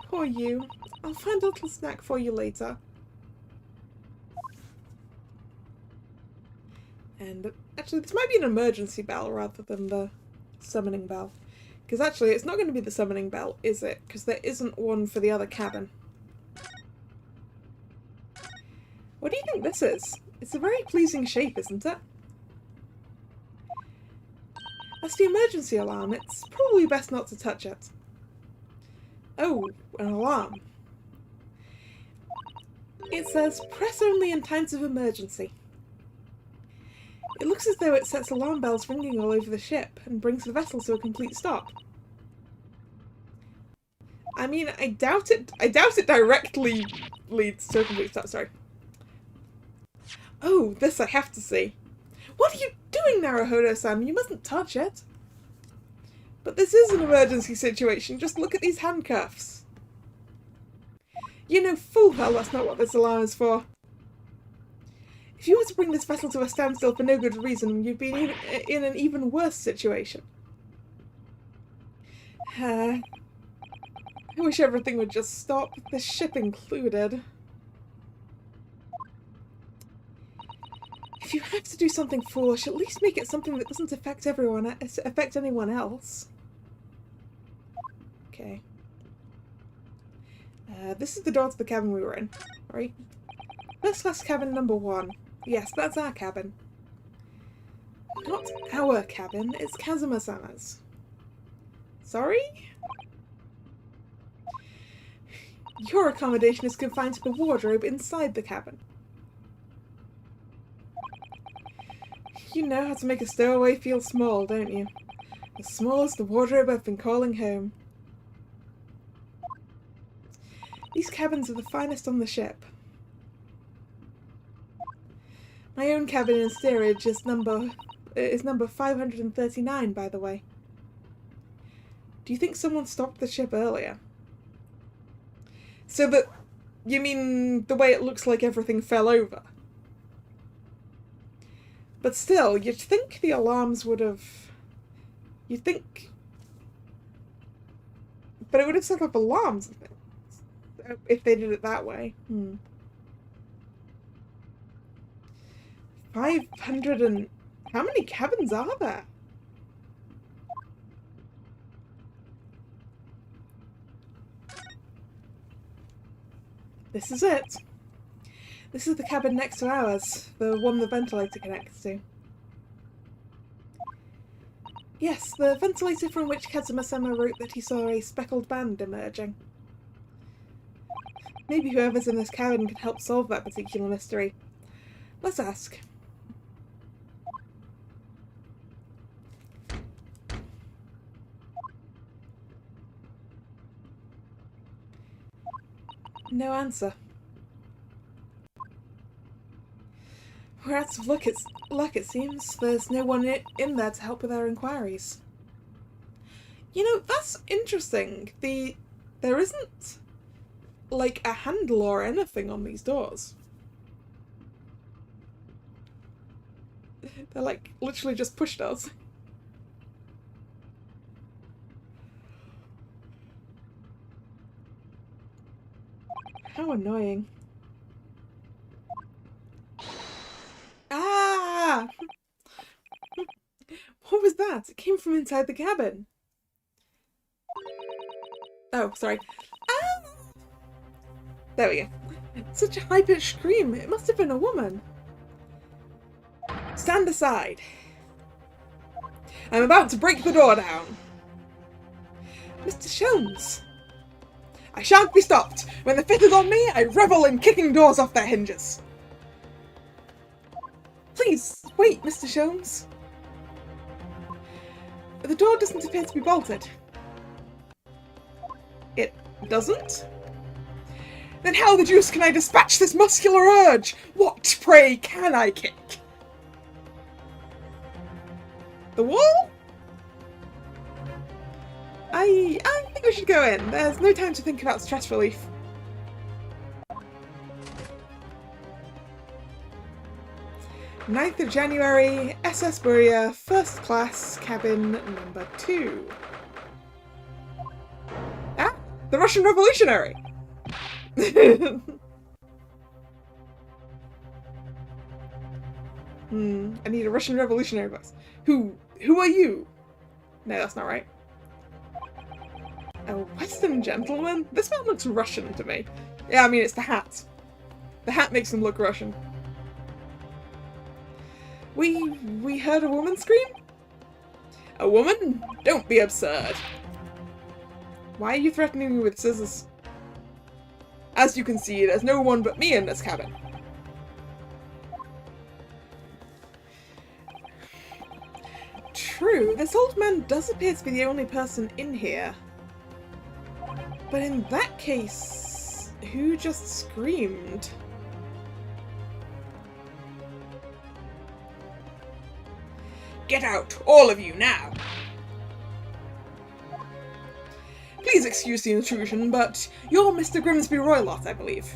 Poor you. I'll find a little snack for you later. And actually, this might be an emergency bell rather than the summoning bell. Because actually, it's not going to be the summoning bell, is it? Because there isn't one for the other cabin. What do you think this is? It's a very pleasing shape, isn't it? That's the emergency alarm. It's probably best not to touch it. Oh, an alarm. It says, press only in times of emergency. It looks as though it sets alarm bells ringing all over the ship and brings the vessel to a complete stop. I mean, I doubt it directly leads to a complete stop, sorry. Oh, this I have to see. What are you doing, Naruhodo-san? You mustn't touch it. But this is an emergency situation. Just look at these handcuffs. You know full well that's not what this alarm is for. If you were to bring this vessel to a standstill for no good reason, you'd be in an even worse situation. I wish everything would just stop, this ship included. If you have to do something foolish, at least make it something that doesn't affect anyone else. Okay. This is the door to the cabin we were in, right? First class cabin number 1. Yes, that's our cabin. Not our cabin, it's Kazuma-sama's. Sorry? Your accommodation is confined to the wardrobe inside the cabin. You know how to make a stowaway feel small, don't you? As small as the wardrobe I've been calling home. These cabins are the finest on the ship. My own cabin in steerage is number 539, by the way. Do you think someone stopped the ship earlier? So that... You mean the way it looks like everything fell over? But still, you'd think the alarms would have... You'd think... But it would have set up alarms if they did it that way. 500 and... How many cabins are there? This is it. This is the cabin next to ours, the one the ventilator connects to. Yes, the ventilator from which Kazuma-sama wrote that he saw a speckled band emerging. Maybe whoever's in this cabin can help solve that particular mystery. Let's ask. No answer. We're out of luck, it seems. There's no one in there to help with our inquiries. You know, that's interesting. There isn't, like, a handle or anything on these doors. They're, like, literally just push doors. How annoying. Ah! What was that? It came from inside the cabin. Oh, sorry. Ah! There we go. Such a high-pitched scream. It must have been a woman. Stand aside. I'm about to break the door down. Mr. Sholmes. I shan't be stopped. When the fit is on me, I revel in kicking doors off their hinges. Please, wait, Mr. Sholmes. The door doesn't appear to be bolted. It doesn't? Then how the deuce can I dispatch this muscular urge? What, pray, can I kick? The wall? I think we should go in. There's no time to think about stress relief. "9th of January, SS Buria, first class, cabin number 2. Ah, the Russian Revolutionary! I need a Russian Revolutionary voice. Who are you? No, that's not right. A Western gentleman? This man looks Russian to me. Yeah, I mean, it's the hat. The hat makes him look Russian. We heard a woman scream? A woman? Don't be absurd. Why are you threatening me with scissors? As you can see, there's no one but me in this cabin. True, this old man does appear to be the only person in here. But in that case, who just screamed? Get out, all of you, now! Please excuse the intrusion, but you're Mr. Grimsby Roylott, I believe.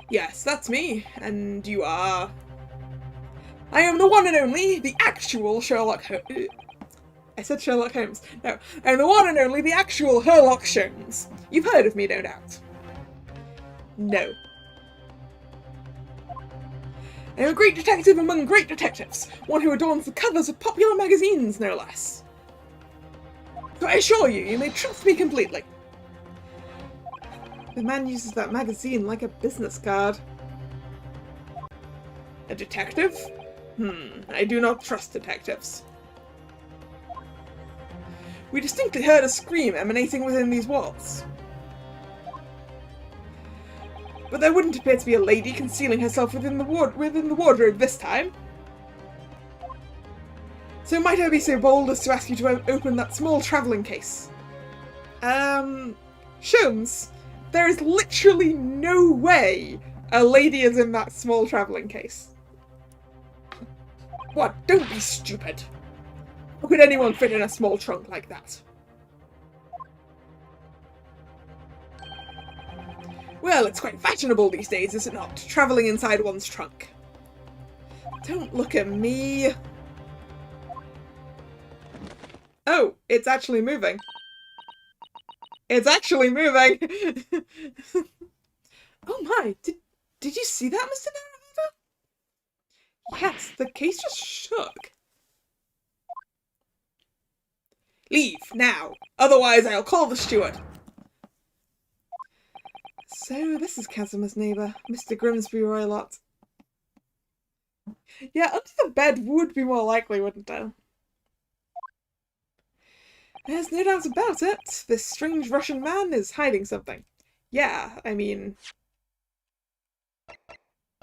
Yes, that's me, and you are... I am the one and only, the actual Sherlock Holmes. I said Sherlock Holmes. No, I am the one and only, the actual Sherlock Holmes. You've heard of me, no doubt. No. I am a great detective among great detectives, one who adorns the covers of popular magazines, no less. So I assure you, you may trust me completely. The man uses that magazine like a business card. A detective? I do not trust detectives. We distinctly heard a scream emanating within these walls. But there wouldn't appear to be a lady concealing herself within the wardrobe this time. So might I be so bold as to ask you to open that small travelling case? Sholmes, there is literally no way a lady is in that small travelling case. What? Don't be stupid. How could anyone fit in a small trunk like that? Well, it's quite fashionable these days, is it not? Travelling inside one's trunk. Don't look at me. Oh, it's actually moving. It's actually moving! Oh my, Did you see that, Mr. Narrator? Yes, the case just shook. Leave, now! Otherwise I'll call the steward. So, this is Casimir's neighbour, Mr. Grimsby Roylott. Yeah, under the bed would be more likely, wouldn't it? There's no doubt about it. This strange Russian man is hiding something. Yeah, I mean...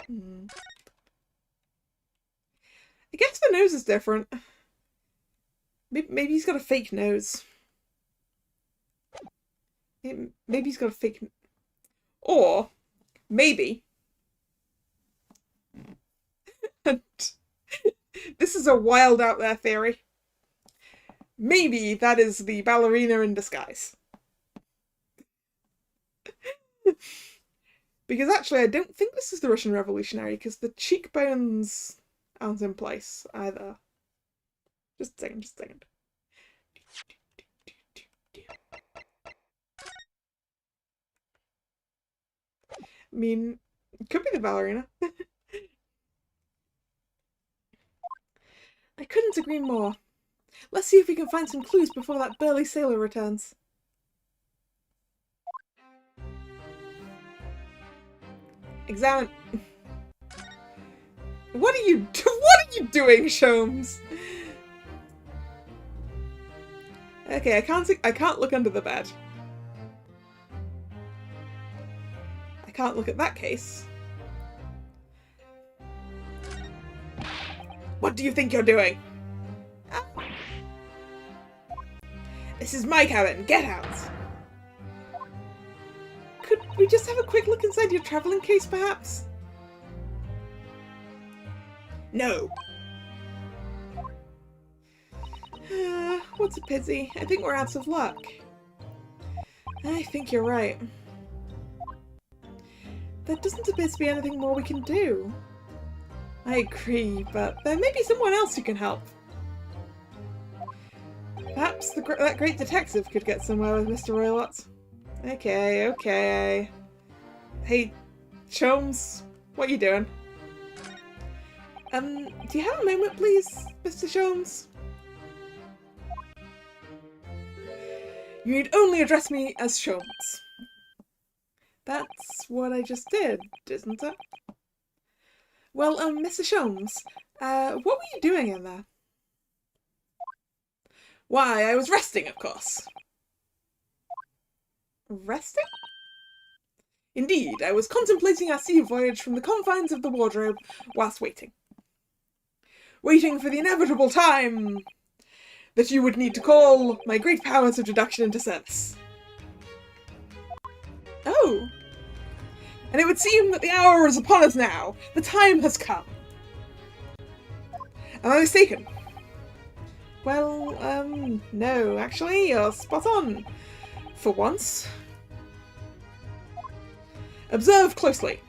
I guess the nose is different. Maybe he's got a fake nose. Maybe he's got a fake... Or, maybe... And this is a wild out there theory. Maybe that is the ballerina in disguise. Because actually I don't think this is the Russian Revolutionary, because the cheekbones aren't in place either. Just a second, just a second. I mean, it could be the ballerina. I couldn't agree more. Let's see if we can find some clues before that burly sailor returns. Examine. What are you doing, Sholmes? Okay, I can't look under the bed. I can't look at that case. What do you think you're doing? Ah. This is my cabin. Get out. Could we just have a quick look inside your traveling case, perhaps? No. What's a pity? I think we're out of luck. I think you're right. There doesn't appear to be anything more we can do. I agree, but there may be someone else who can help. Perhaps that great detective could get somewhere with Mr. Roylott. Okay, okay. Hey, Sholmes, what are you doing? Do you have a moment, please, Mr. Sholmes? You need only address me as Sholmes. That's what I just did, isn't it? Well, Mr. Sholmes, what were you doing in there? Why, I was resting, of course. Resting? Indeed, I was contemplating our sea voyage from the confines of the wardrobe whilst waiting. Waiting for the inevitable time that you would need to call my great powers of deduction into service. Oh! And it would seem that the hour is upon us now. The time has come. Am I mistaken? Well, no, actually, you're spot on. For once. Observe closely.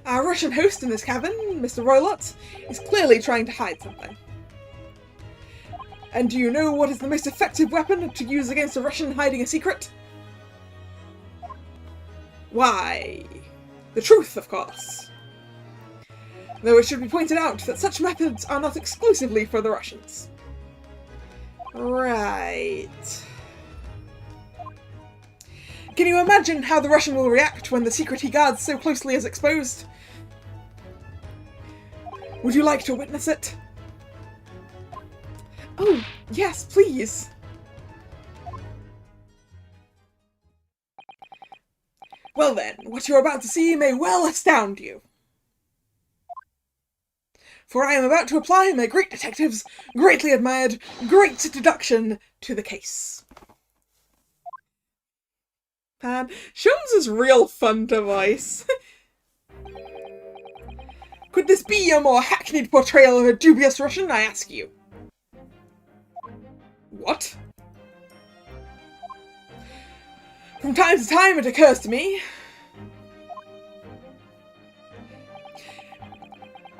Our Russian host in this cabin, Mr. Roylott, is clearly trying to hide something. And do you know what is the most effective weapon to use against a Russian hiding a secret? Why, the truth, of course. Though it should be pointed out that such methods are not exclusively for the Russians. Right. Can you imagine how the Russian will react when the secret he guards so closely is exposed? Would you like to witness it? Oh, yes, please. Well then, what you're about to see may well astound you. For I am about to apply my great detective's greatly admired great deduction to the case. Man, Sholmes is real fun to voice. Could this be a more hackneyed portrayal of a dubious Russian, I ask you? What? From time to time it occurs to me.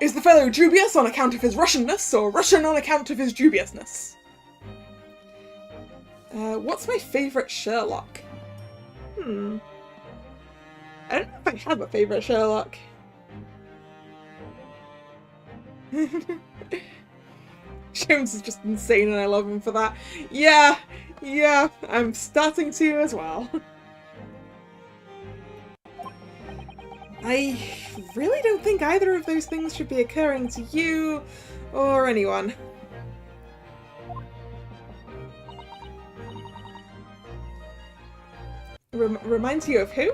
Is the fellow dubious on account of his Russianness, or Russian on account of his dubiousness? What's my favourite Sherlock? I don't know if I have a favourite Sherlock. Sholmes is just insane and I love him for that. Yeah, I'm starting to as well. I really don't think either of those things should be occurring to you or anyone. Reminds you of who?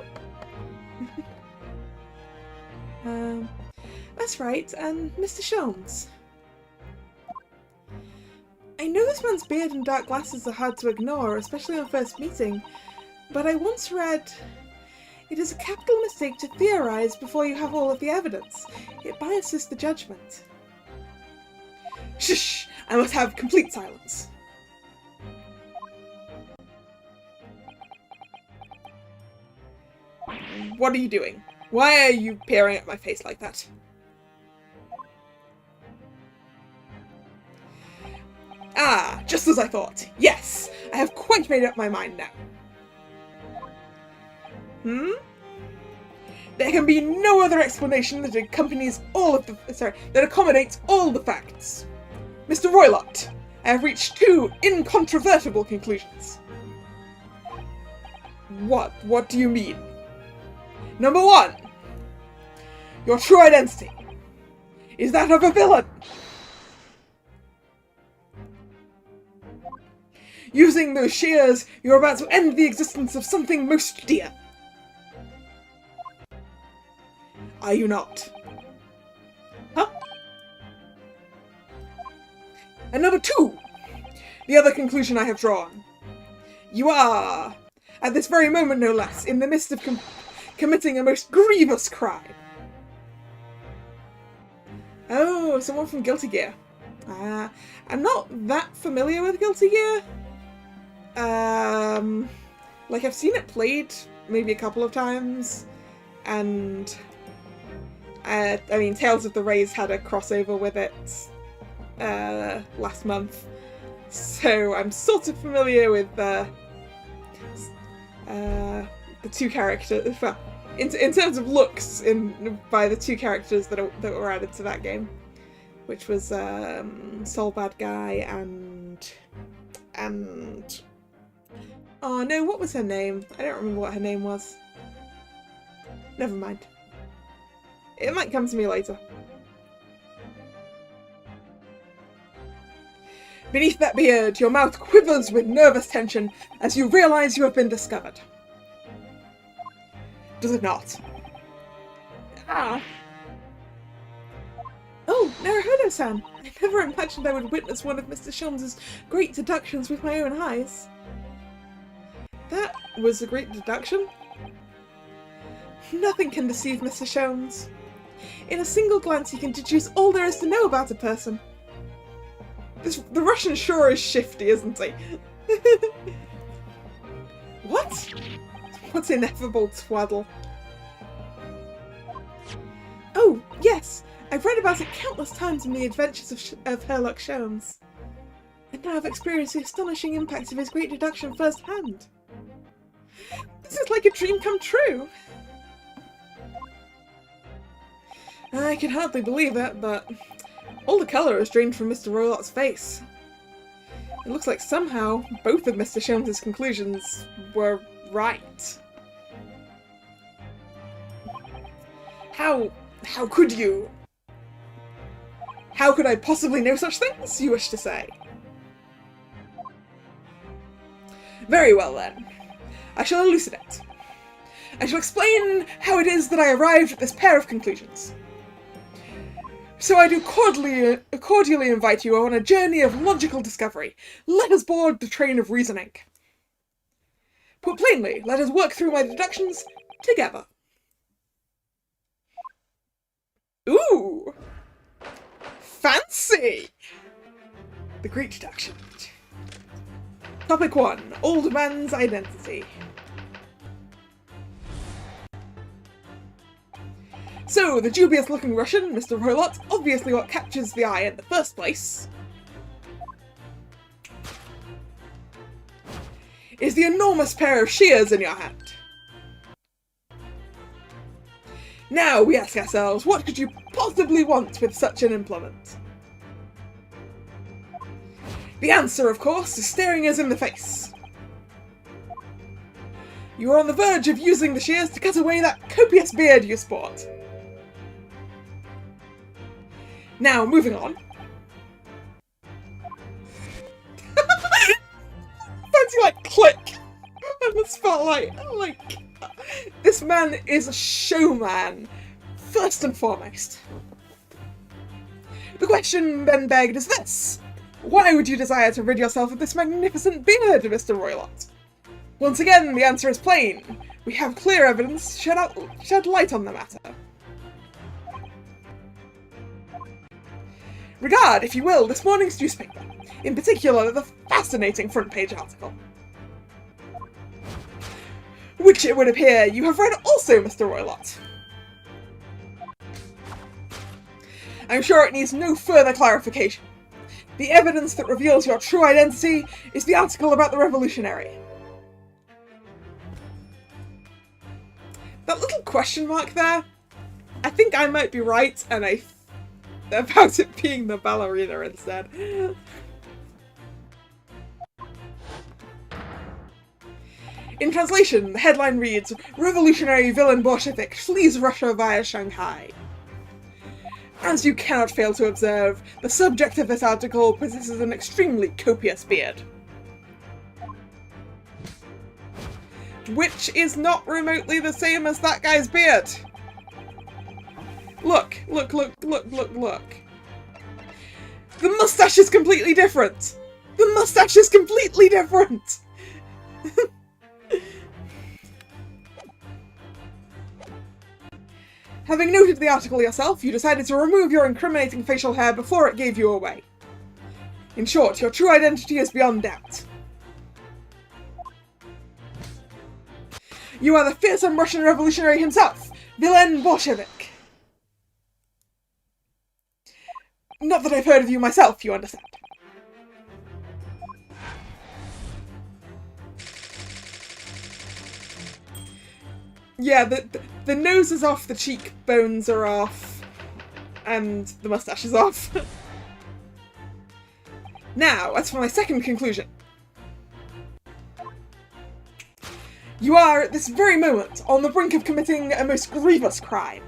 That's right, Mr. Sholmes. I know this man's beard and dark glasses are hard to ignore, especially on first meeting, but I once read, it is a capital mistake to theorize before you have all of the evidence. It biases the judgment. Shush! I must have complete silence. What are you doing? Why are you peering at my face like that? Ah, just as I thought. Yes, I have quite made up my mind now. There can be no other explanation that accommodates all the facts. Mr. Roylott, I have reached two incontrovertible conclusions. What do you mean? Number one, your true identity is that of a villain. Using those shears, you're about to end the existence of something most dear. Are you not? Huh? And number two, the other conclusion I have drawn. You are, at this very moment no less, in the midst of committing a most grievous crime. Oh, someone from Guilty Gear. I'm not that familiar with Guilty Gear. Like I've seen it played maybe a couple of times, and I mean Tales of the Rays had a crossover with it last month, so I'm sort of familiar with the two characters. Well, in terms of looks, by the two characters that were added to that game, which was Soul Bad Guy and oh no, what was her name? I don't remember what her name was. Never mind. It might come to me later. Beneath that beard, your mouth quivers with nervous tension as you realize you have been discovered. Does it not? Ah. Oh, Naruhodo-san! I never imagined I would witness one of Mr. Sholmes' great deductions with my own eyes. That was a great deduction. Nothing can deceive Mr. Sholmes. In a single glance he can deduce all there is to know about a person. The Russian sure is shifty, isn't he? What? What's ineffable twaddle? Oh, yes! I've read about it countless times in the adventures of Sherlock Sholmes. And now I've experienced the astonishing impact of his great deduction firsthand. This is like a dream come true! I can hardly believe it, but all the colour is drained from Mr. Roylott's face. It looks like somehow both of Mr. Sholmes' conclusions were right. How could you? How could I possibly know such things, you wish to say? Very well then. I shall elucidate. I shall explain how it is that I arrived at this pair of conclusions. So I do cordially invite you on a journey of logical discovery. Let us board the train of reasoning. Put plainly, let us work through my deductions together. Ooh! Fancy! The Great Deduction. Topic 1. Old Man's Identity. So, the dubious-looking Russian, Mr. Roylott, obviously what captures the eye in the first place, is the enormous pair of shears in your hand. Now we ask ourselves, what could you possibly want with such an implement? The answer, of course, is staring us in the face. You are on the verge of using the shears to cut away that copious beard you sport. Now, moving on. Fancy, like, click and the spotlight. Like, this man is a showman, first and foremost. The question then begged is this. Why would you desire to rid yourself of this magnificent beard, Mr. Roylott? Once again, the answer is plain. We have clear evidence to shed light on the matter. Regard, if you will, this morning's newspaper, in particular the fascinating front page article. Which it would appear you have read also, Mr. Roylott. I'm sure it needs no further clarification. The evidence that reveals your true identity is the article about the revolutionary. That little question mark there, I think I might be right, and about it being the ballerina instead. In translation, the headline reads, "Revolutionary villain Bolshevik flees Russia via Shanghai." As you cannot fail to observe, the subject of this article possesses an extremely copious beard. Which is not remotely the same as that guy's beard. Look, look, look, look, look, look. The mustache is completely different! The mustache is completely different! Having noted the article yourself, you decided to remove your incriminating facial hair before it gave you away. In short, your true identity is beyond doubt. You are the fearsome Russian revolutionary himself, Villain Bolshevik. Not that I've heard of you myself, you understand. Yeah, the nose is off, the cheekbones are off, and the mustache is off. Now, as for my second conclusion. You are, at this very moment, on the brink of committing a most grievous crime.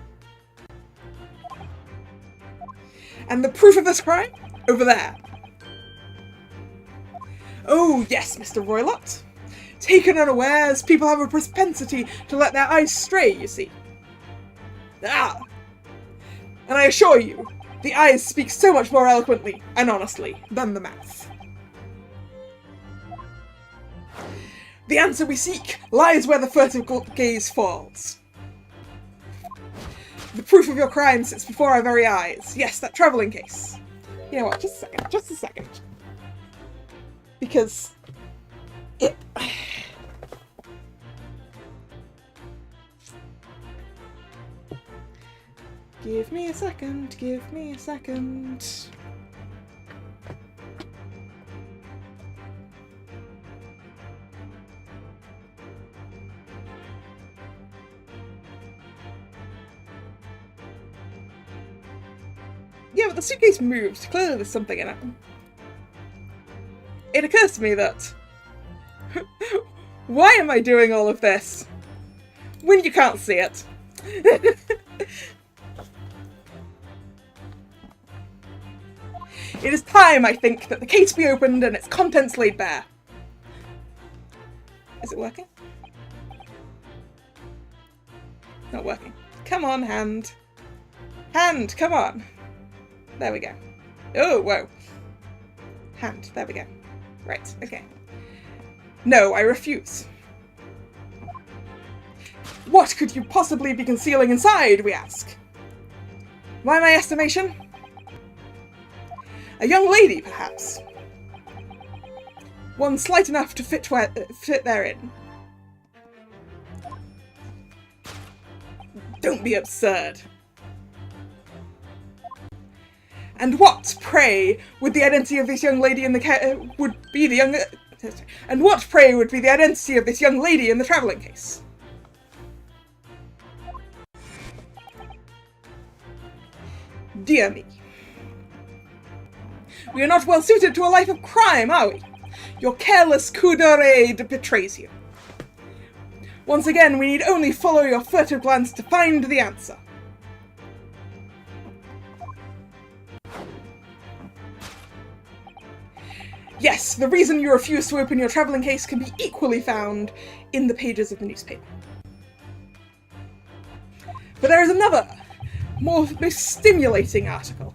And the proof of this crime? Over there. Oh, yes, Mr. Roylott. Taken unawares, people have a propensity to let their eyes stray, you see. Ah! And I assure you, the eyes speak so much more eloquently and honestly than the mouth. The answer we seek lies where the furtive gaze falls. The proof of your crime sits before our very eyes. Yes, that travelling case. You know what, just a second. Because it... Give me a second, give me a second. Yeah, but the suitcase moved. Clearly there's something in it. It occurs to me that... Why am I doing all of this? When you can't see it. It is time, I think, that the case be opened and its contents laid bare. Is it working? Not working. Come on, hand. Hand, come on. There we go. Oh, whoa. Hand, there we go. Right, okay. No, I refuse. What could you possibly be concealing inside, we ask? By my estimation, a young lady, perhaps. One slight enough to fit therein. Don't be absurd. And what, pray, would the identity of this young lady in the And what, pray, would be the identity of this young lady in the travelling case? Dear me. We are not well suited to a life of crime, are we? Your careless coup d'oeil betrays you. Once again, we need only follow your furtive glance to find the answer. Yes, the reason you refuse to open your travelling case can be equally found in the pages of the newspaper. But there is another, most stimulating article.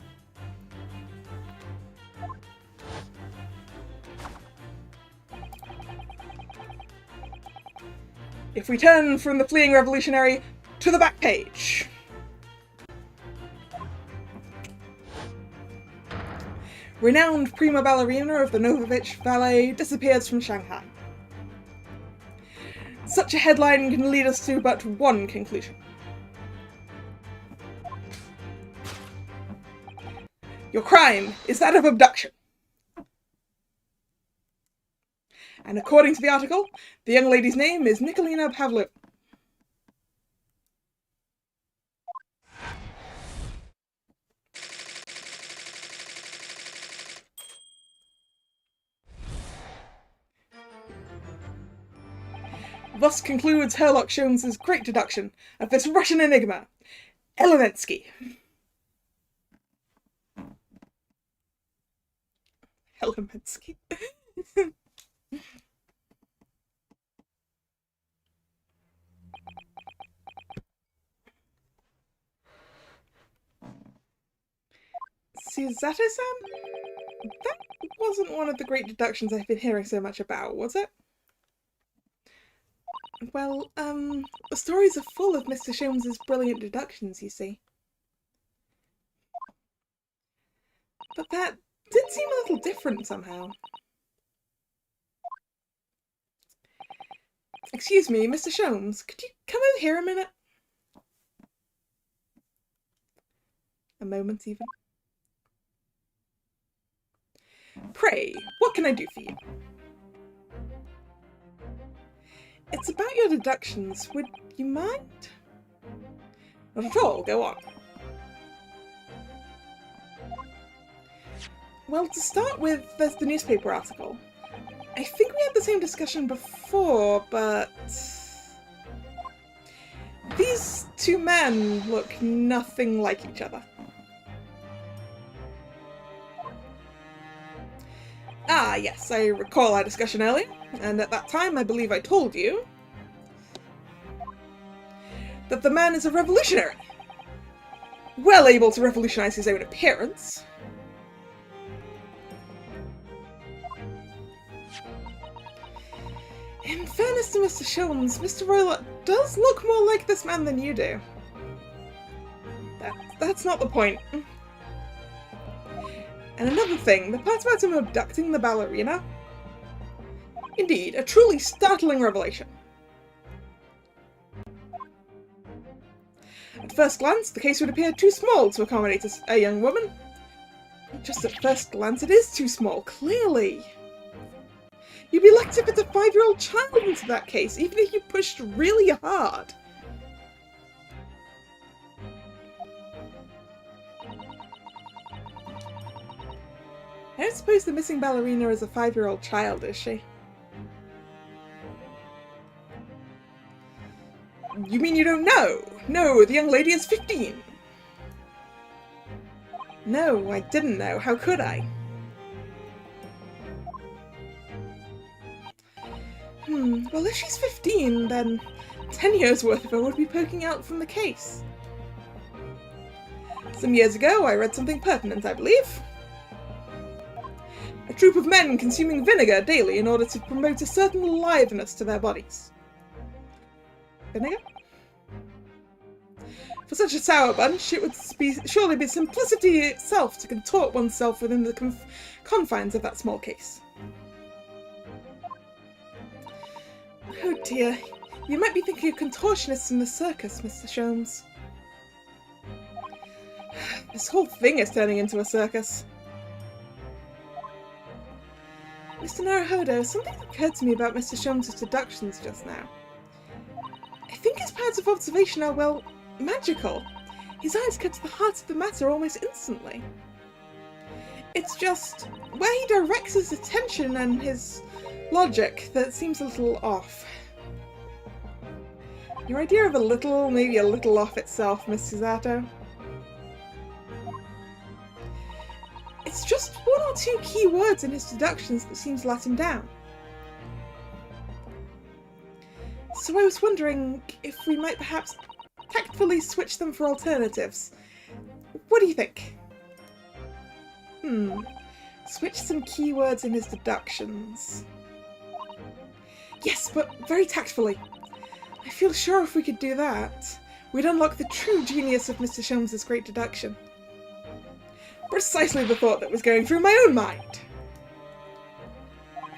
If we turn from the fleeing revolutionary to the back page. Renowned prima ballerina of the Novovich Ballet disappears from Shanghai. Such a headline can lead us to but one conclusion. Your crime is that of abduction. And according to the article, the young lady's name is Nikolina Pavlova. Thus concludes Sherlock Holmes's great deduction of this Russian enigma, Elenetsky. Elenetsky. Suzato-san? That wasn't one of the great deductions I've been hearing so much about, was it? Well, the stories are full of Mr. Sholmes's brilliant deductions, you see. But that did seem a little different somehow. Excuse me, Mr. Sholmes, could you come over here a minute? A moment, even. Pray, what can I do for you? It's about your deductions. Would you mind? Not at all, go on. Well, to start with, there's the newspaper article. I think we had the same discussion before, but these two men look nothing like each other. Ah, yes, I recall our discussion earlier, and at that time I believe I told you that the man is a revolutionary, well able to revolutionize his own appearance. In fairness to Mr. Sholmes, Mr. Roylott does look more like this man than you do. That's not the point. And another thing, the part about him abducting the ballerina? Indeed, a truly startling revelation. At first glance, the case would appear too small to accommodate a young woman. Just at first glance, it is too small, clearly. You'd be lucky to fit a 5-year-old child into that case, even if you pushed really hard. I don't suppose the missing ballerina is a 5-year-old child, is she? You mean you don't know? No, the young lady is 15. No, I didn't know. How could I? Well, if she's 15, then 10 years worth of her would be poking out from the case. Some years ago, I read something pertinent, I believe. A troop of men consuming vinegar daily in order to promote a certain aliveness to their bodies. Vinegar? For such a sour bunch, it would surely be simplicity itself to contort oneself within the confines of that small case. Oh dear, you might be thinking of contortionists in the circus, Mr. Sholmes. This whole thing is turning into a circus. Mr. Naruhodo, something occurred to me about Mr. Sholmes' deductions just now. I think his powers of observation are, well, magical. His eyes cut to the heart of the matter almost instantly. It's just where he directs his attention and his logic that seems a little off. Your idea of a little, maybe a little off itself, Miss Susato. It's just one or two key words in his deductions that seems to let him down. So I was wondering if we might perhaps tactfully switch them for alternatives. What do you think? Switch some keywords in his deductions. Yes, but very tactfully. I feel sure if we could do that, we'd unlock the true genius of Mr. Sholmes' great deduction. Precisely the thought that was going through my own mind.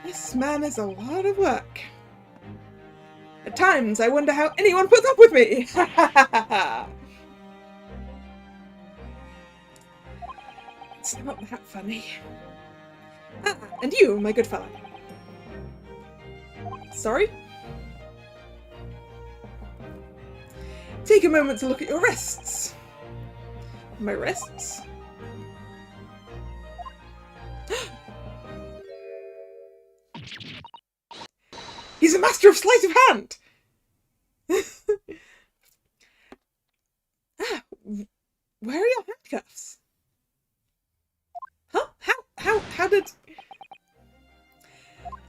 This man is a lot of work. At times, I wonder how anyone puts up with me! Ha ha ha ha ha! It's not that funny. Ah, and you, my good fellow. Sorry? Take a moment to look at your wrists. My wrists? He's a master of sleight of hand! Where are your handcuffs? Huh? How did...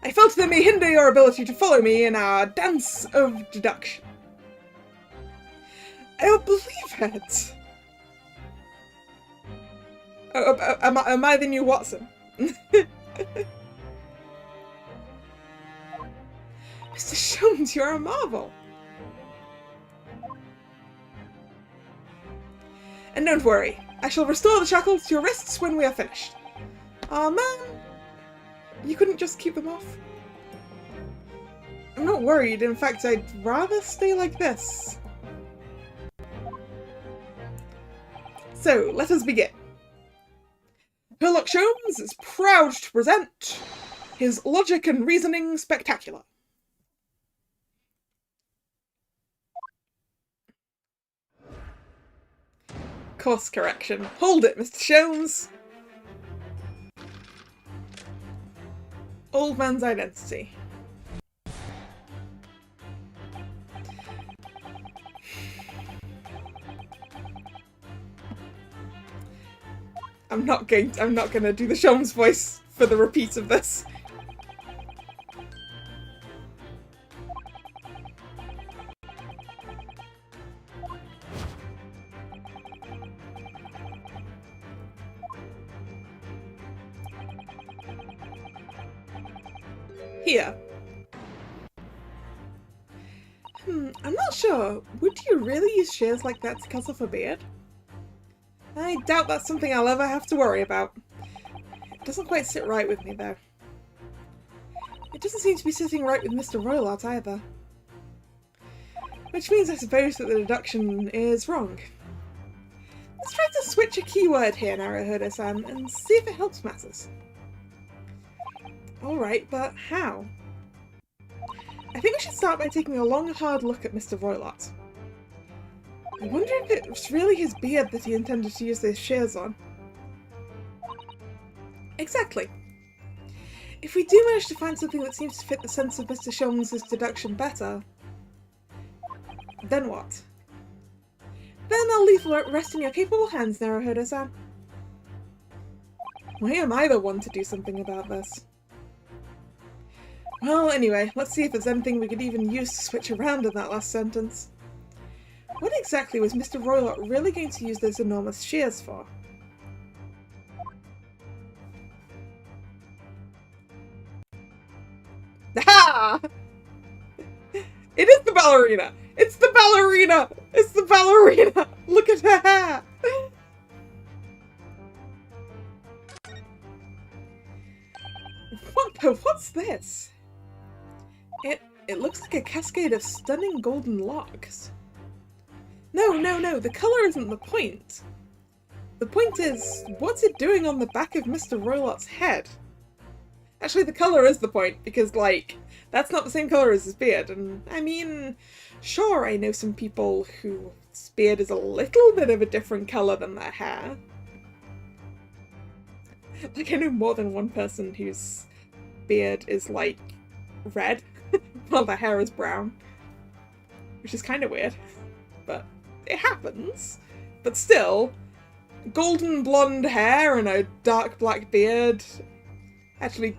I felt they may hinder your ability to follow me in our dance of deduction. I don't believe it! Am I the new Watson? Mr. Sholmes, you're a marvel! And don't worry, I shall restore the shackles to your wrists when we are finished. Aw, man! You couldn't just keep them off? I'm not worried, in fact, I'd rather stay like this. So, let us begin. Sherlock Sholmes is proud to present his logic and reasoning spectacular. Course correction. Hold it, Mr. Sholmes. Old man's identity. I'm not gonna do the Sholmes voice for the repeat of this. Here. I'm not sure. Would you really use shears like that to cut off a beard? I doubt that's something I'll ever have to worry about. It doesn't quite sit right with me, though. It doesn't seem to be sitting right with Mr. Roylott either. Which means I suppose that the deduction is wrong. Let's try to switch a keyword here, Naruhodo-san, and see if it helps matters. Alright, but how? I think we should start by taking a long, hard look at Mr. Roylott. I wonder if it was really his beard that he intended to use those shears on. Exactly. If we do manage to find something that seems to fit the sense of Mr. Sholmes' deduction better, then what? Then I'll leave the rest in your capable hands, Naruhodo-san. Why am I the one to do something about this? Well, anyway, let's see if there's anything we could even use to switch around in that last sentence. What exactly was Mr. Roylott really going to use those enormous shears for? Ha! It is the ballerina! It's the ballerina! It's the ballerina! Look at her hair! What's this? It looks like a cascade of stunning golden locks. No, the colour isn't the point. The point is, what's it doing on the back of Mr. Roylott's head? Actually, the colour is the point, because, like, that's not the same colour as his beard, and, I mean, sure, I know some people who This beard is a little bit of a different colour than their hair. Like, I know more than one person whose beard is, like, red, while their hair is brown. Which is kind of weird. But it happens. But still, golden blonde hair and a dark black beard. Actually,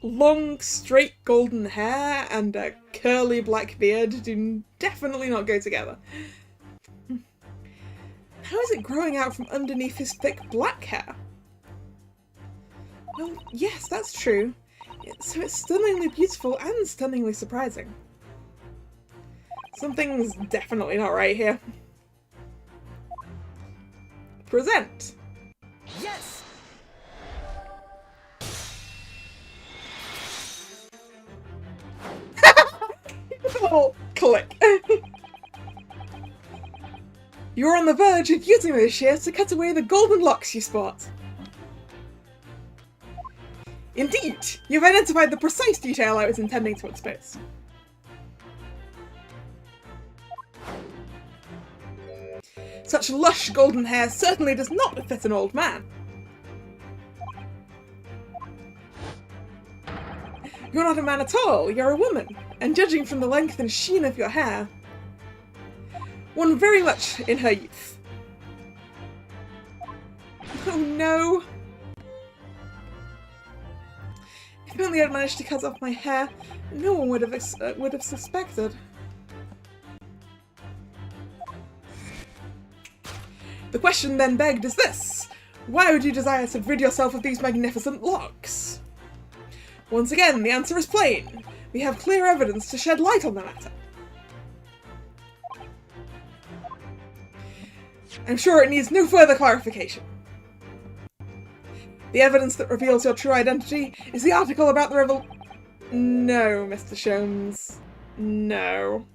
long, straight golden hair and a curly black beard do definitely not go together. How is it growing out from underneath his thick black hair? Well, yes, that's true. So it's stunningly beautiful and stunningly surprising. Something's definitely not right here. Present! Yes! Oh, click. You're on the verge of using those shears to cut away the golden locks you spot. Indeed! You've identified the precise detail I was intending to expose. Such lush golden hair certainly does not befit an old man. You're not a man at all, you're a woman, and judging from the length and sheen of your hair, one very much in her youth. Oh no! If only I'd managed to cut off my hair, no one would have suspected. The question then begged is this: why would you desire to rid yourself of these magnificent locks? Once again, the answer is plain. We have clear evidence to shed light on the matter. I'm sure it needs no further clarification. The evidence that reveals your true identity is the article about the No, Mr. Sholmes. No.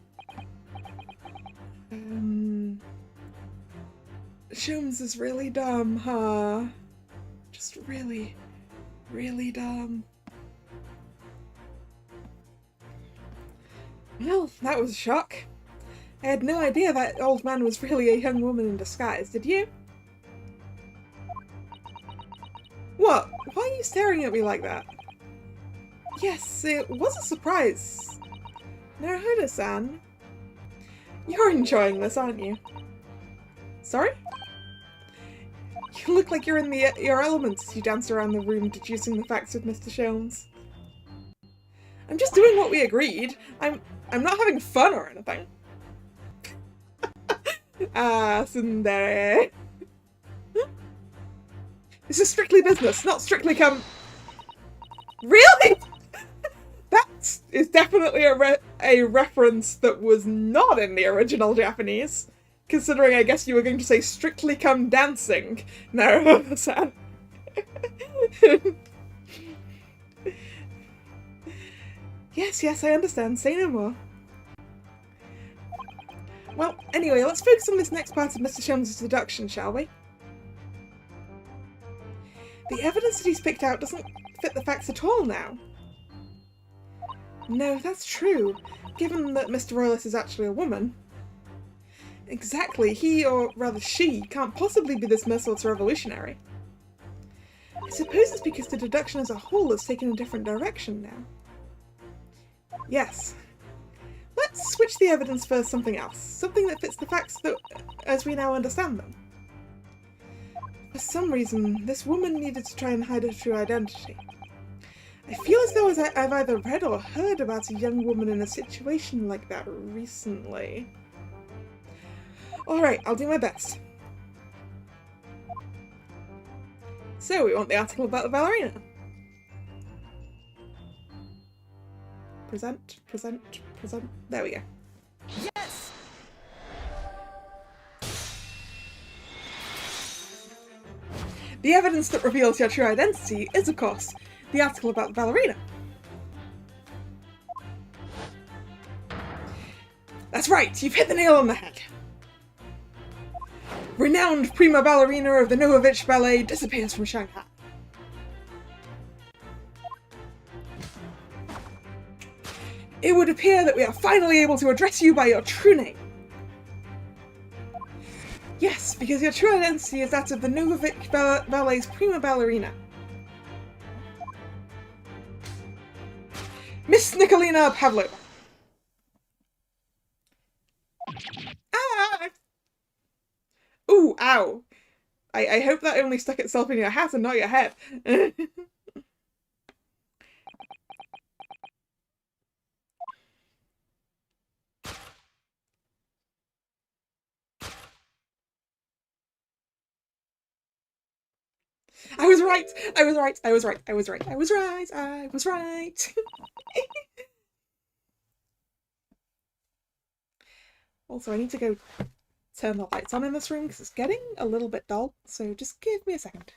Sholmes is really dumb, huh? Just really, really dumb. Well, that was a shock. I had no idea that old man was really a young woman in disguise, did you? What? Why are you staring at me like that? Yes, it was a surprise. Naruhodo-san. You're enjoying this, aren't you? Sorry? You look like you're in your element as you dance around the room deducing the facts with Mr. Sholmes. I'm just doing what we agreed. I'm not having fun or anything. Ah, tsundere. This is strictly business, not strictly Really? That is definitely a reference that was not in the original Japanese. Considering I guess you were going to say strictly come dancing. No, sad. Yes, I understand. Say no more. Well, anyway, let's focus on this next part of Mr. Sholmes' deduction, shall we? The evidence that he's picked out doesn't fit the facts at all now. No, that's true, given that Mr. Royless is actually a woman. Exactly, he, or rather she, can't possibly be this merciless revolutionary. I suppose it's because the deduction as a whole has taken a different direction now. Yes. Let's switch the evidence for something else. Something that fits the facts as we now understand them. For some reason, this woman needed to try and hide her true identity. I feel as though I've either read or heard about a young woman in a situation like that recently. Alright, I'll do my best. So, we want the article about the ballerina. Present. There we go. Yes! The evidence that reveals your true identity is, of course, the article about the ballerina. That's right, you've hit the nail on the head. Renowned prima ballerina of the Novovich Ballet disappears from Shanghai. It would appear that we are finally able to address you by your true name. because your true identity is that of the Novovich Ballet's prima ballerina. Miss Nikolina Pavlova. Ah! Ooh, ow. I hope that only stuck itself in your hat and not your head. I was right! I was right! I was right! I was right! I was right! I was right! Also, I need to go turn the lights on in this room because it's getting a little bit dull, so just give me a second.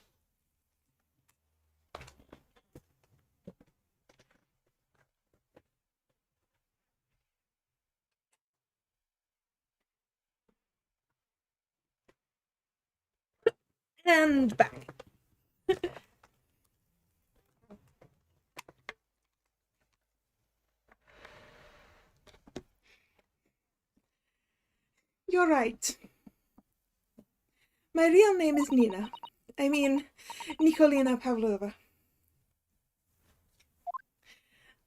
And back. You're right. My real name is Nina. I mean, Nikolina Pavlova.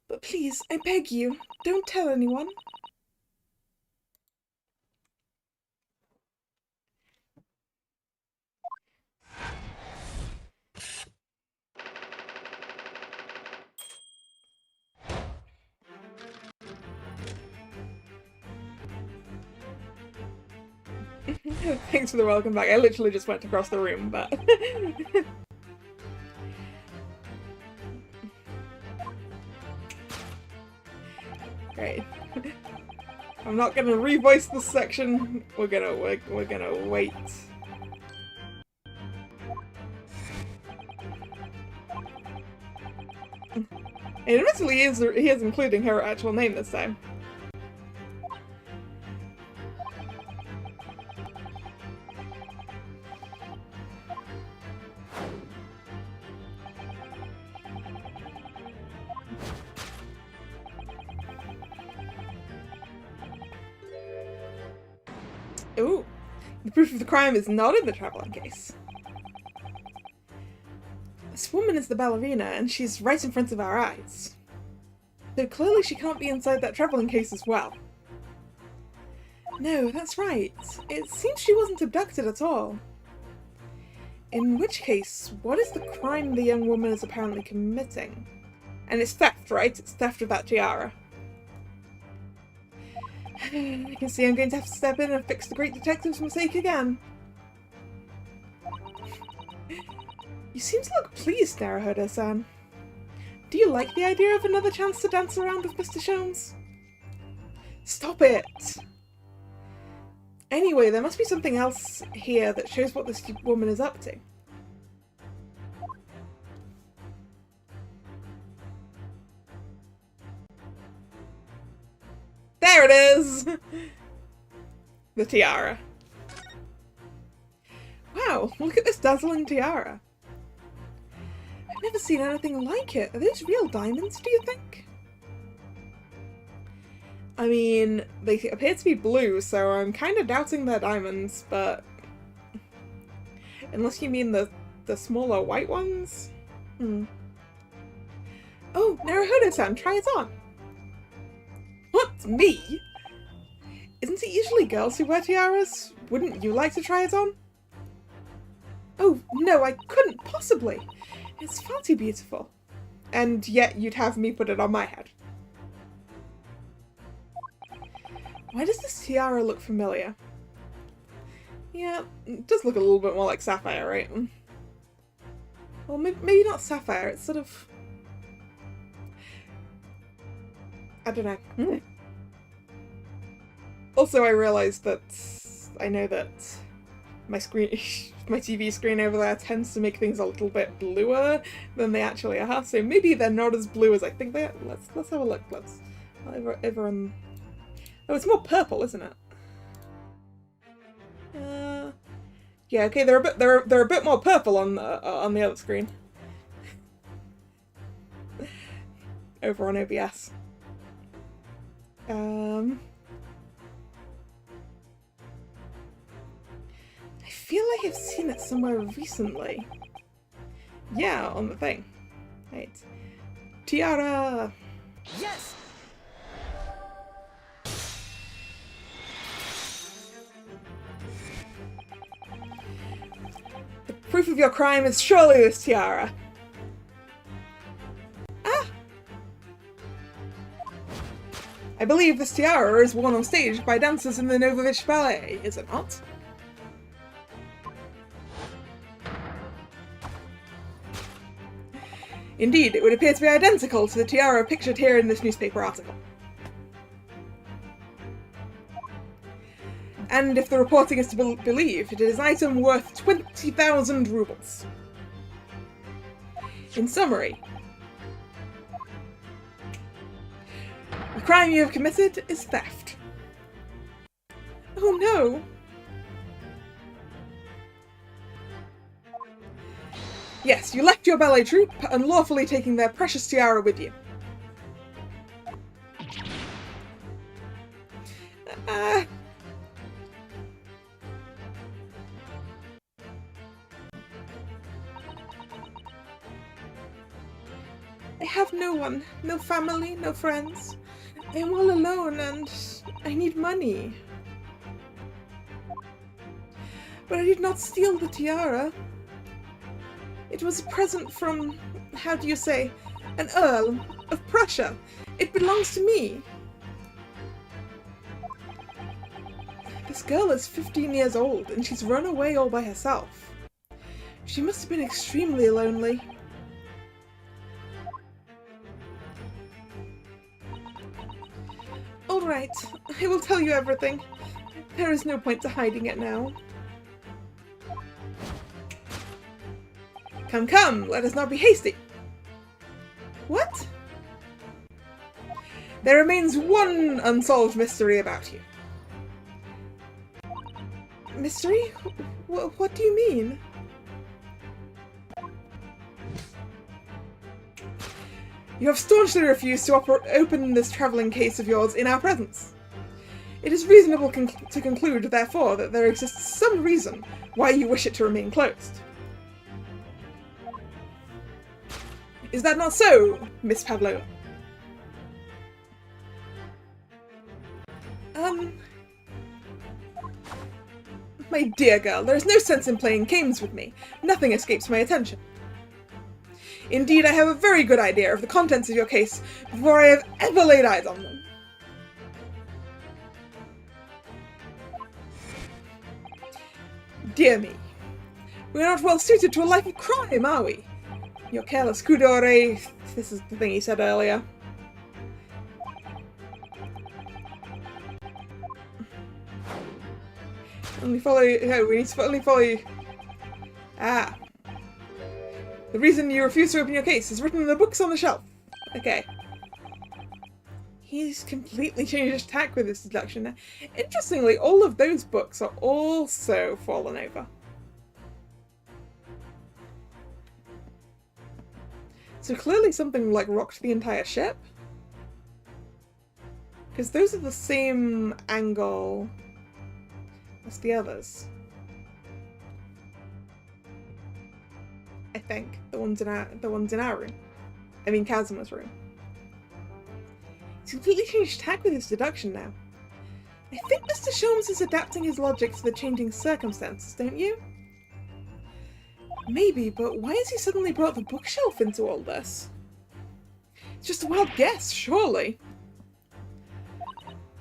But please, I beg you, don't tell anyone. Thanks for the welcome back. I literally just went across the room, but... Great. I'm not gonna revoice this section. We're gonna wait. And admittedly, he is including her actual name this time. Ooh, the proof of the crime is not in the traveling case. This woman is the ballerina, and she's right in front of our eyes. Though clearly she can't be inside that traveling case as well. No, that's right. It seems she wasn't abducted at all. In which case, what is the crime the young woman is apparently committing? And it's theft, right? It's theft of that tiara. I can see I'm going to have to step in and fix the great detective's mistake again. You seem to look pleased, Naruhodo-san. Do you like the idea of another chance to dance around with Mr. Sholmes? Stop it! Anyway, there must be something else here that shows what this woman is up to. There it is! The tiara. Wow, look at this dazzling tiara. I've never seen anything like it. Are those real diamonds, do you think? I mean, they appear to be blue, so I'm kind of doubting they're diamonds, but... Unless you mean the smaller white ones? Hmm. Oh, Naruhodo-san, try it on! What? Me? Isn't it usually girls who wear tiaras? Wouldn't you like to try it on? Oh, no, I couldn't possibly. It's far too beautiful. And yet you'd have me put it on my head. Why does this tiara look familiar? Yeah, it does look a little bit more like sapphire, right? Well, maybe not sapphire, it's sort of... I don't know. Also, I realised that I know that my TV screen over there tends to make things a little bit bluer than they actually are. So maybe they're not as blue as I think they are. Let's have a look. Let's over on. Oh, it's more purple, isn't it? Yeah. Okay, they're a bit more purple on the other screen. Over on OBS. I feel like I've seen it somewhere recently. Yeah, on the thing. Right. Tiara! Yes! The proof of your crime is surely this tiara. Ah! I believe this tiara is worn on stage by dancers in the Novovich Ballet, is it not? Indeed, it would appear to be identical to the tiara pictured here in this newspaper article. And if the reporting is to be believed, it is an item worth 20,000 rubles. In summary, the crime you have committed is theft. Oh no! Yes, you left your ballet troupe, unlawfully taking their precious tiara with you. I have no one, no family, no friends. I am all alone and I need money. But I did not steal the tiara. It was a present from, how do you say, an Earl of Prussia. It belongs to me. This girl is 15 years old and she's run away all by herself. She must have been extremely lonely. Alright, I will tell you everything. There is no point to hiding it now. Come, come, let us not be hasty. What? There remains one unsolved mystery about you. Mystery? What do you mean? You have staunchly refused to open this travelling case of yours in our presence. It is reasonable to conclude, therefore, that there exists some reason why you wish it to remain closed. Is that not so, Miss Pavlova? My dear girl, there is no sense in playing games with me. Nothing escapes my attention. Indeed, I have a very good idea of the contents of your case before I have ever laid eyes on them. Dear me. We are not well suited to a life of crime, are we? Your careless coup d'oreille. This is the thing he said earlier. Only follow. No, we need to only follow you. Ah. The reason you refuse to open your case is written in the books on the shelf. Okay. He's completely changed his tack with this deduction now. Interestingly, all of those books are also fallen over. So clearly something like rocked the entire ship. Because those are the same angle as the others. I think the ones in our room. I mean Kazuma's room. He's completely changed tack with his deduction now. I think Mr. Sholmes is adapting his logic to the changing circumstances, don't you? Maybe, but why has he suddenly brought the bookshelf into all this? It's just a wild guess, surely.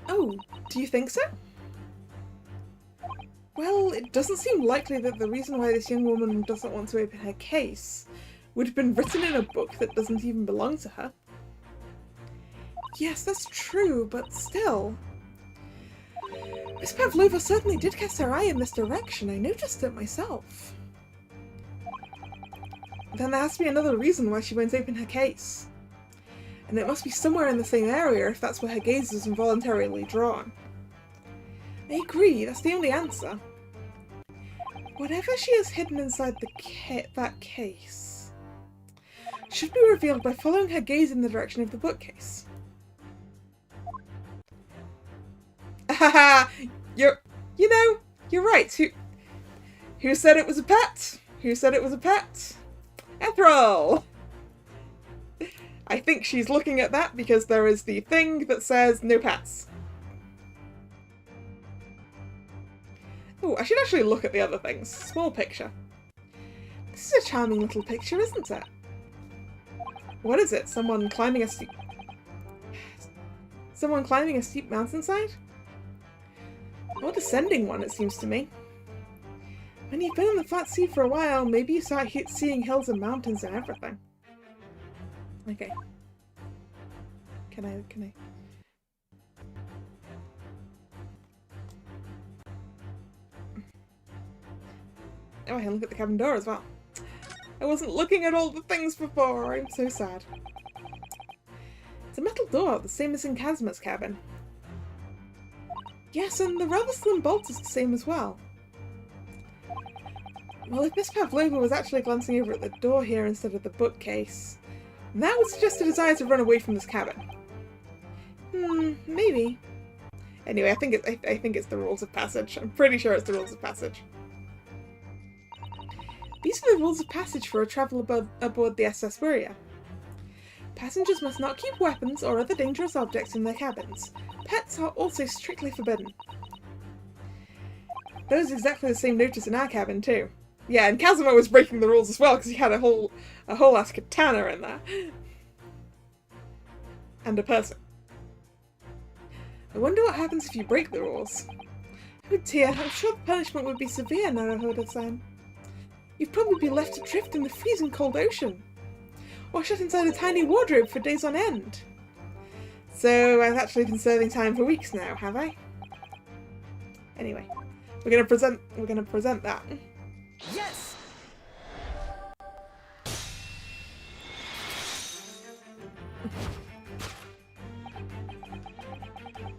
Oh, do you think so? Well, it doesn't seem likely that the reason why this young woman doesn't want to open her case would have been written in a book that doesn't even belong to her. Yes, that's true, but still. Miss Pavlova certainly did cast her eye in this direction. I noticed it myself. Then there has to be another reason why she won't open her case. And it must be somewhere in the same area if that's where her gaze is involuntarily drawn. I agree, that's the only answer. Whatever she has hidden inside that case should be revealed by following her gaze in the direction of the bookcase. Haha! You're right. Who said it was a pet? Who said it was a pet? Ethel! I think she's looking at that because there is the thing that says no pets. Oh, I should actually look at the other things. Small picture. This is a charming little picture, isn't it? What is it? Someone climbing a steep mountainside? Or descending one, it seems to me. When you've been in the flat sea for a while, maybe you start seeing hills and mountains and everything. Okay. Can I? Oh, I can look at the cabin door as well. I wasn't looking at all the things before. I'm so sad. It's a metal door, the same as in Kazma's cabin. Yes, and the rather slim bolt is the same as well. Well, if Miss Pavlova was actually glancing over at the door here instead of the bookcase, that would suggest a desire to run away from this cabin. Maybe. Anyway, I think it's the rules of passage. I'm pretty sure it's the rules of passage. These are the rules of passage for a travel aboard the SS Buria. Passengers must not keep weapons or other dangerous objects in their cabins. Pets are also strictly forbidden. That was exactly the same notice in our cabin too. Yeah, and Kazuma was breaking the rules as well because he had a whole ass katana in there. And a person. I wonder what happens if you break the rules. Oh dear, I'm sure the punishment would be severe, Naruhodo-san. You'd probably be left adrift in the freezing cold ocean. Or shut inside a tiny wardrobe for days on end. So I've actually been serving time for weeks now, have I? Anyway, we're gonna present that. Yes!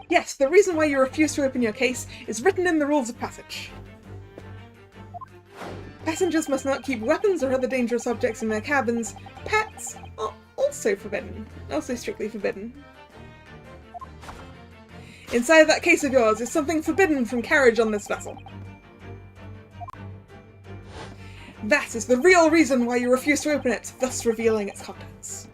Yes, the reason why you refuse to open your case is written in the rules of passage. Passengers must not keep weapons or other dangerous objects in their cabins. Pets are also forbidden. Also strictly forbidden. Inside that case of yours is something forbidden from carriage on this vessel. That is the real reason why you refuse to open it, thus revealing its contents.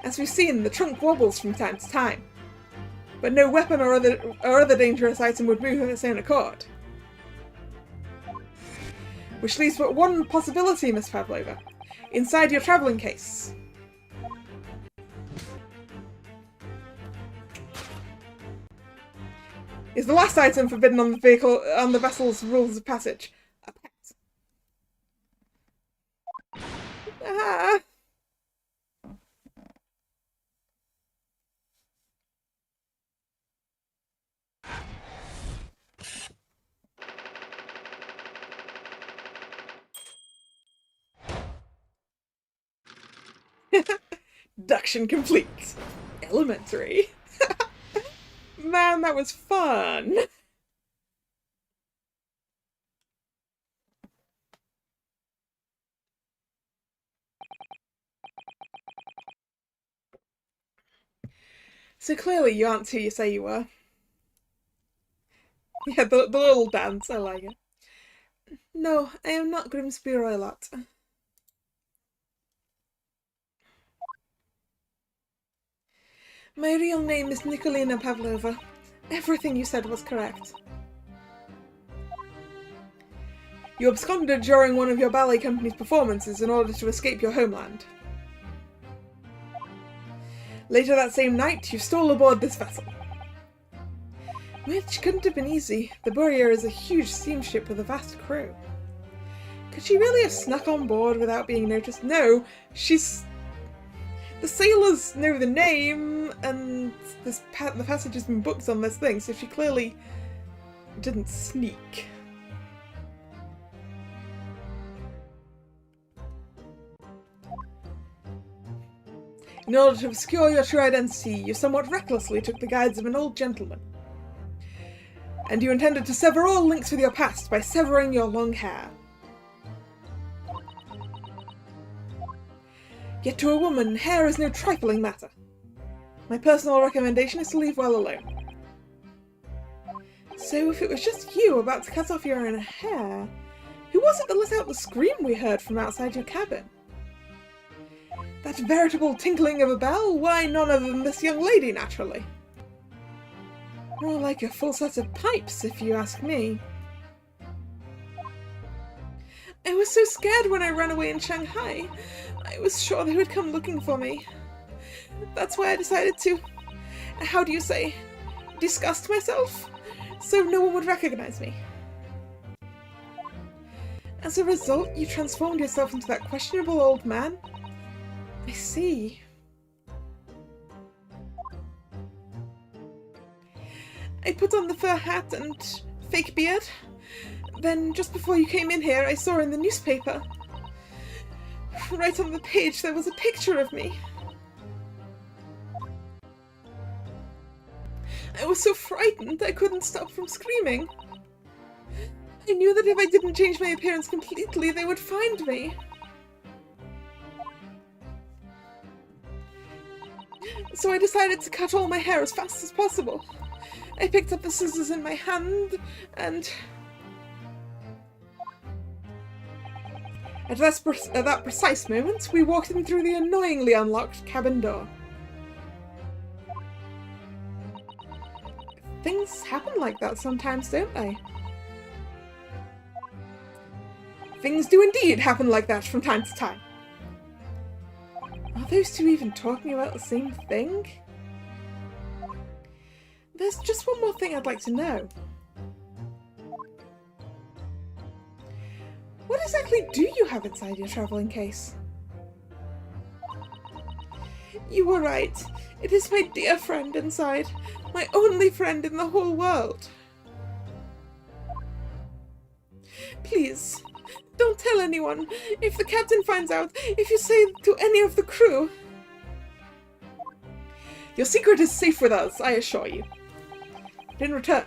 As we've seen, the trunk wobbles from time to time. But no weapon or other dangerous item would move of its own accord. Which leaves but one possibility, Miss Pavlova. Inside your travelling case. Is the last item forbidden on the vessel's rules of passage? A pet. Ah. Deduction complete. Elementary. Man, that was fun. So clearly you aren't who you say you were. Yeah, the little dance, I like it. No, I am not Grimsby Roylott. My real name is Nikolina Pavlova. Everything you said was correct. You absconded during one of your ballet company's performances in order to escape your homeland. Later that same night, you stole aboard this vessel. Which couldn't have been easy. The Buria is a huge steamship with a vast crew. Could she really have snuck on board without being noticed? No, the sailors know the name, and the passage has been booked on this thing, so she clearly didn't sneak. In order to obscure your true identity, you somewhat recklessly took the guise of an old gentleman. And you intended to sever all links with your past by severing your long hair. Yet to a woman, hair is no trifling matter. My personal recommendation is to leave well alone. So if it was just you about to cut off your own hair, who was it that let out the scream we heard from outside your cabin? That veritable tinkling of a bell? Why, none other than this young lady, naturally. More like a full set of pipes, if you ask me. I was so scared when I ran away in Shanghai. I was sure they would come looking for me. That's why I decided to, how do you say, disgust myself, so no one would recognize me. As a result, you transformed yourself into that questionable old man? I see. I put on the fur hat and fake beard. Then, just before you came in here, I saw in the newspaper. Right on the page, there was a picture of me. I was so frightened I couldn't stop from screaming. I knew that if I didn't change my appearance completely, they would find me. So I decided to cut all my hair as fast as possible. I picked up the scissors in my hand, and at that precise moment, we walked in through the annoyingly unlocked cabin door. Things happen like that sometimes, don't they? Things do indeed happen like that from time to time. Are those two even talking about the same thing? There's just one more thing I'd like to know. What exactly do you have inside your travelling case? You were right. It is my dear friend inside. My only friend in the whole world. Please, don't tell anyone. If the captain finds out, if you say to any of the crew. Your secret is safe with us, I assure you. But in return,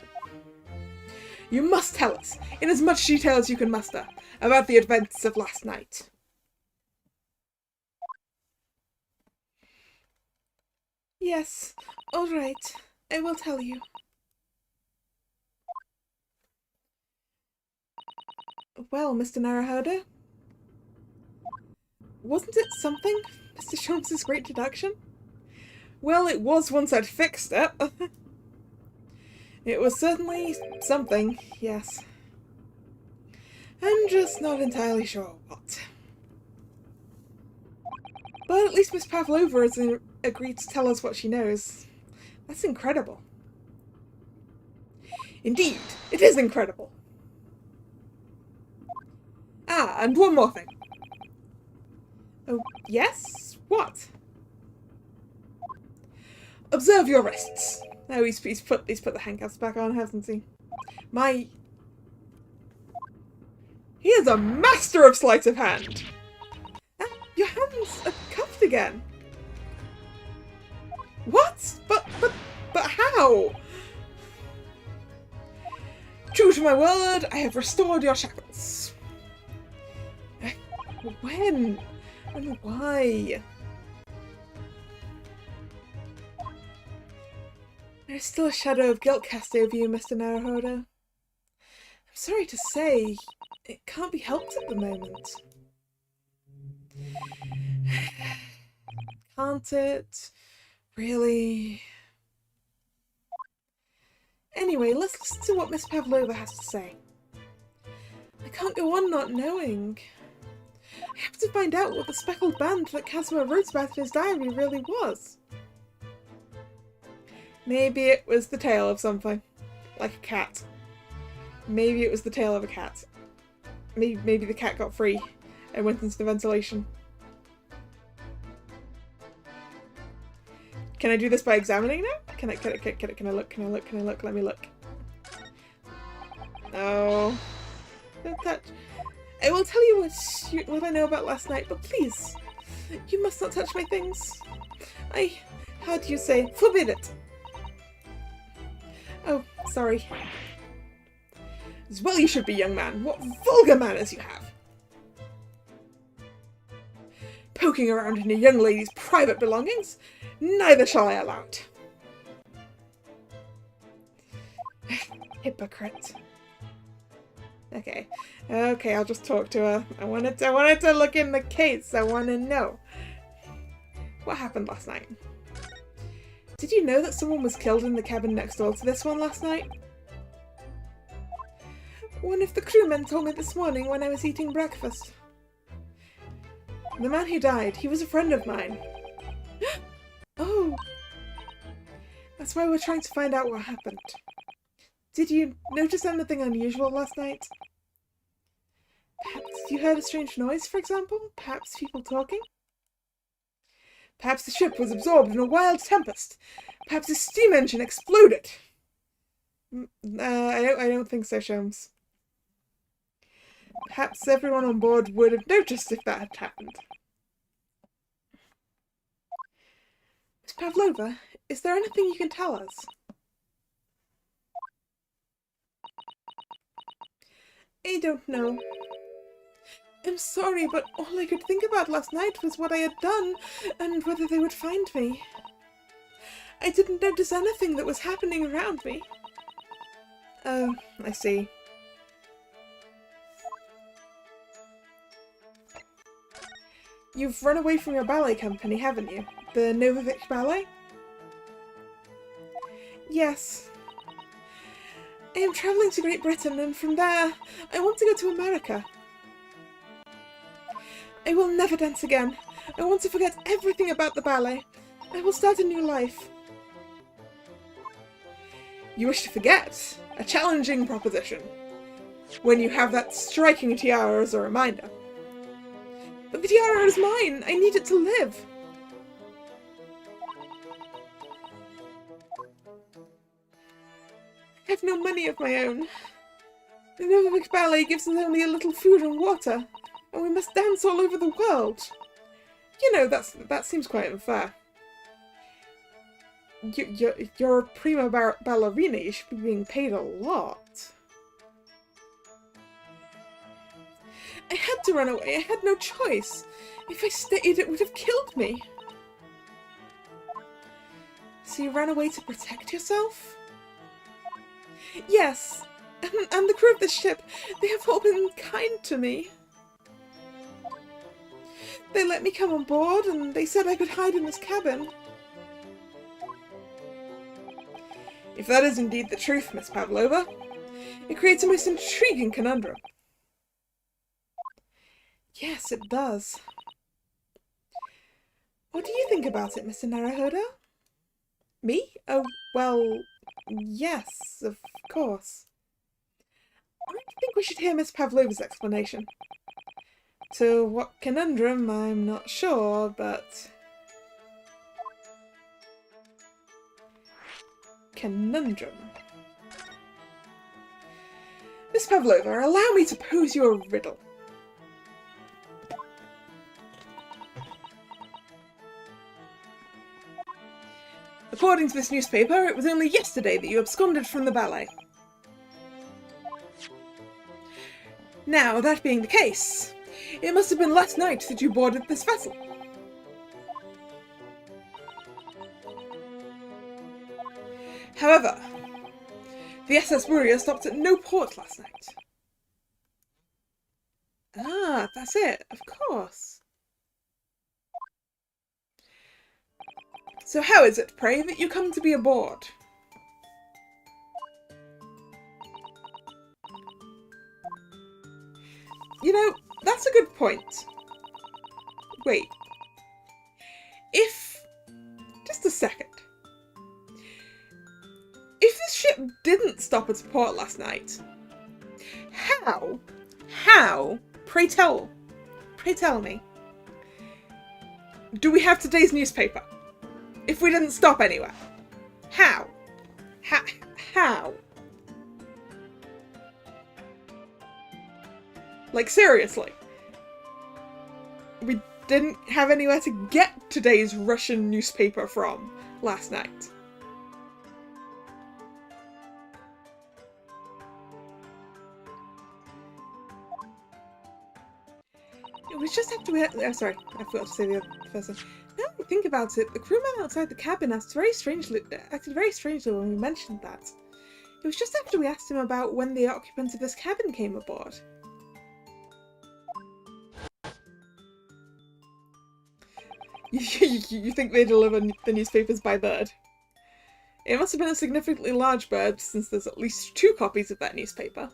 you must tell us, in as much detail as you can muster, about the events of last night. Yes, all right. I will tell you. Well, Mr. Naruhodo, wasn't it something, Mr. Sholmes' great deduction? Well, it was once I'd fixed it. It was certainly something, yes. I'm just not entirely sure what. But at least Miss Pavlova has agreed to tell us what she knows. That's incredible. Indeed, it is incredible. Ah, and one more thing. Oh, yes? What? Observe your wrists. Oh, he's put the handcuffs back on, hasn't he? He is a master of sleight of hand! Ah, your hands are cuffed again. What? But how? True to my word, I have restored your shackles. When? And why? There's still a shadow of guilt cast over you, Mr. Naruhodo. I'm sorry to say, it can't be helped at the moment. Can't it? Really? Anyway, let's listen to what Miss Pavlova has to say. I can't go on not knowing. I have to find out what the speckled band that Casimir wrote about in his diary really was. Maybe it was the tail of something. Like a cat. Maybe it was the tail of a cat. Maybe the cat got free and went into the ventilation. Can I do this by examining now? Can I look? Let me look. No. Don't touch. I will tell you what I know about last night, but please, you must not touch my things. How do you say, forbid it. Oh, sorry. As well you should be, young man. What vulgar manners you have. poking around in a young lady's private belongings. Neither shall I allow it. Hypocrite. Okay. Okay, I'll just talk to her. I wanted to look in the case. I want to know. What happened last night? Did you know that someone was killed in the cabin next door to this one last night? One of the crewmen told me this morning when I was eating breakfast. The man who died, he was a friend of mine. Oh! That's why we're trying to find out what happened. Did you notice anything unusual last night? Perhaps you heard a strange noise, for example? Perhaps people talking? Perhaps the ship was absorbed in a wild tempest. Perhaps the steam engine exploded. I don't think so, Sholmes. Perhaps everyone on board would have noticed if that had happened. Miss Pavlova, is there anything you can tell us? I don't know. I'm sorry, but all I could think about last night was what I had done and whether they would find me. I didn't notice anything that was happening around me. Oh, I see. You've run away from your ballet company, haven't you? The Novovich Ballet? Yes. I am travelling to Great Britain, and from there, I want to go to America. I will never dance again. I want to forget everything about the ballet. I will start a new life. You wish to forget? A challenging proposition. When you have that striking tiara as a reminder. But the tiara is mine! I need it to live! I have no money of my own. The Novovich Ballet gives us only a little food and water, and we must dance all over the world. You know, that seems quite unfair. You're a prima ballerina, you should be being paid a lot. I had to run away, I had no choice. If I stayed, it would have killed me. So you ran away to protect yourself? Yes, and the crew of the ship, they have all been kind to me. They let me come on board, and they said I could hide in this cabin. If that is indeed the truth, Miss Pavlova, it creates a most intriguing conundrum. Yes, it does. What do you think about it, Mr. Naruhodo? Me? Oh, well, yes, of course. I think we should hear Miss Pavlova's explanation. To what conundrum, I'm not sure, but... Conundrum. Miss Pavlova, allow me to pose you a riddle. According to this newspaper, it was only yesterday that you absconded from the ballet. Now, that being the case, it must have been last night that you boarded this vessel. However, the SS Buria stopped at no port last night. Ah, that's it, of course. So how is it, pray, that you come to be aboard? You know, that's a good point. Wait. Just a second. If this ship didn't stop at a port last night, how, pray tell me, do we have today's newspaper? If we didn't stop anywhere? How? How? Like, seriously. We didn't have anywhere to get today's Russian newspaper from last night. It was just after we had... Oh, sorry, I forgot to say the first one. Now that I think about it, the crewman outside the cabin acted very strangely when we mentioned that. It was just after we asked him about when the occupants of this cabin came aboard. You think they deliver the newspapers by bird? It must have been a significantly large bird, since there's at least 2 copies of that newspaper.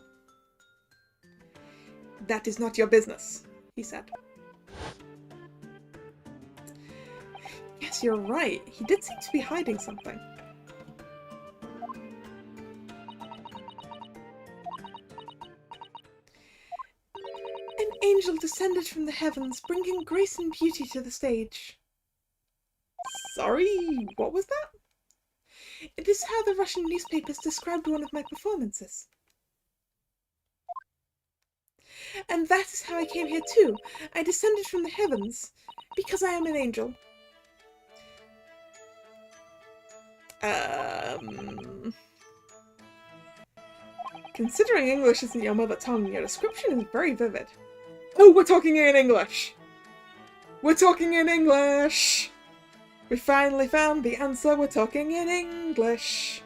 That is not your business, he said. Yes, you're right. He did seem to be hiding something. An angel descended from the heavens, bringing grace and beauty to the stage. Sorry, what was that? It is how the Russian newspapers described one of my performances. And that is how I came here too. I descended from the heavens, because I am an angel. Considering English isn't your mother tongue, your description is very vivid. Oh, we're talking in English! We're talking in English! We finally found the answer, we're talking in English!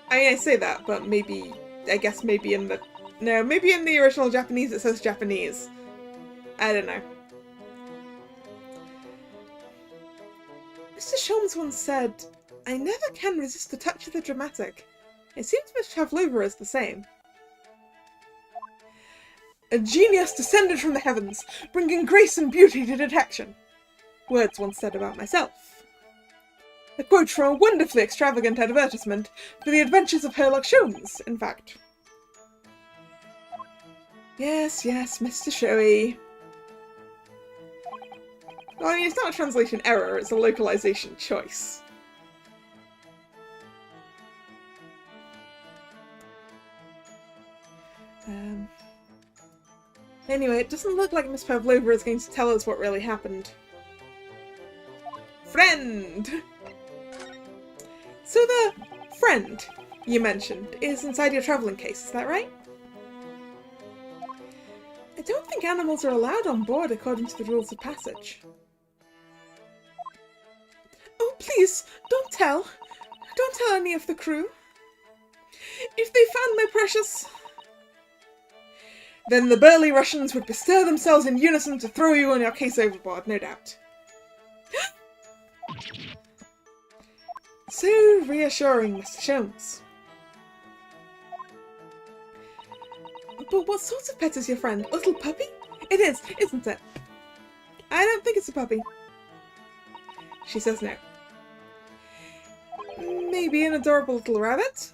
I say that, but maybe, I guess maybe in the, no, maybe in the original Japanese it says Japanese. I don't know. Mr. Sholmes once said, I never can resist the touch of the dramatic. It seems Miss Pavlova is the same. A genius descended from the heavens, bringing grace and beauty to detection. Words once said about myself. A quote from a wonderfully extravagant advertisement for the adventures of Herlock Sholmes, in fact. Yes, yes, Mr. Showy. Well, I mean, it's not a translation error, it's a localization choice. Anyway, it doesn't look like Miss Pavlova is going to tell us what really happened. Friend! So the friend you mentioned is inside your travelling case, is that right? I don't think animals are allowed on board according to the rules of passage. Oh, please, don't tell. Don't tell any of the crew. If they found my precious... Then the burly Russians would bestir themselves in unison to throw you and your case overboard, no doubt. So reassuring, Mr. Sholmes. But what sort of pet is your friend? A little puppy? It is, isn't it? I don't think it's a puppy. She says no. Maybe an adorable little rabbit?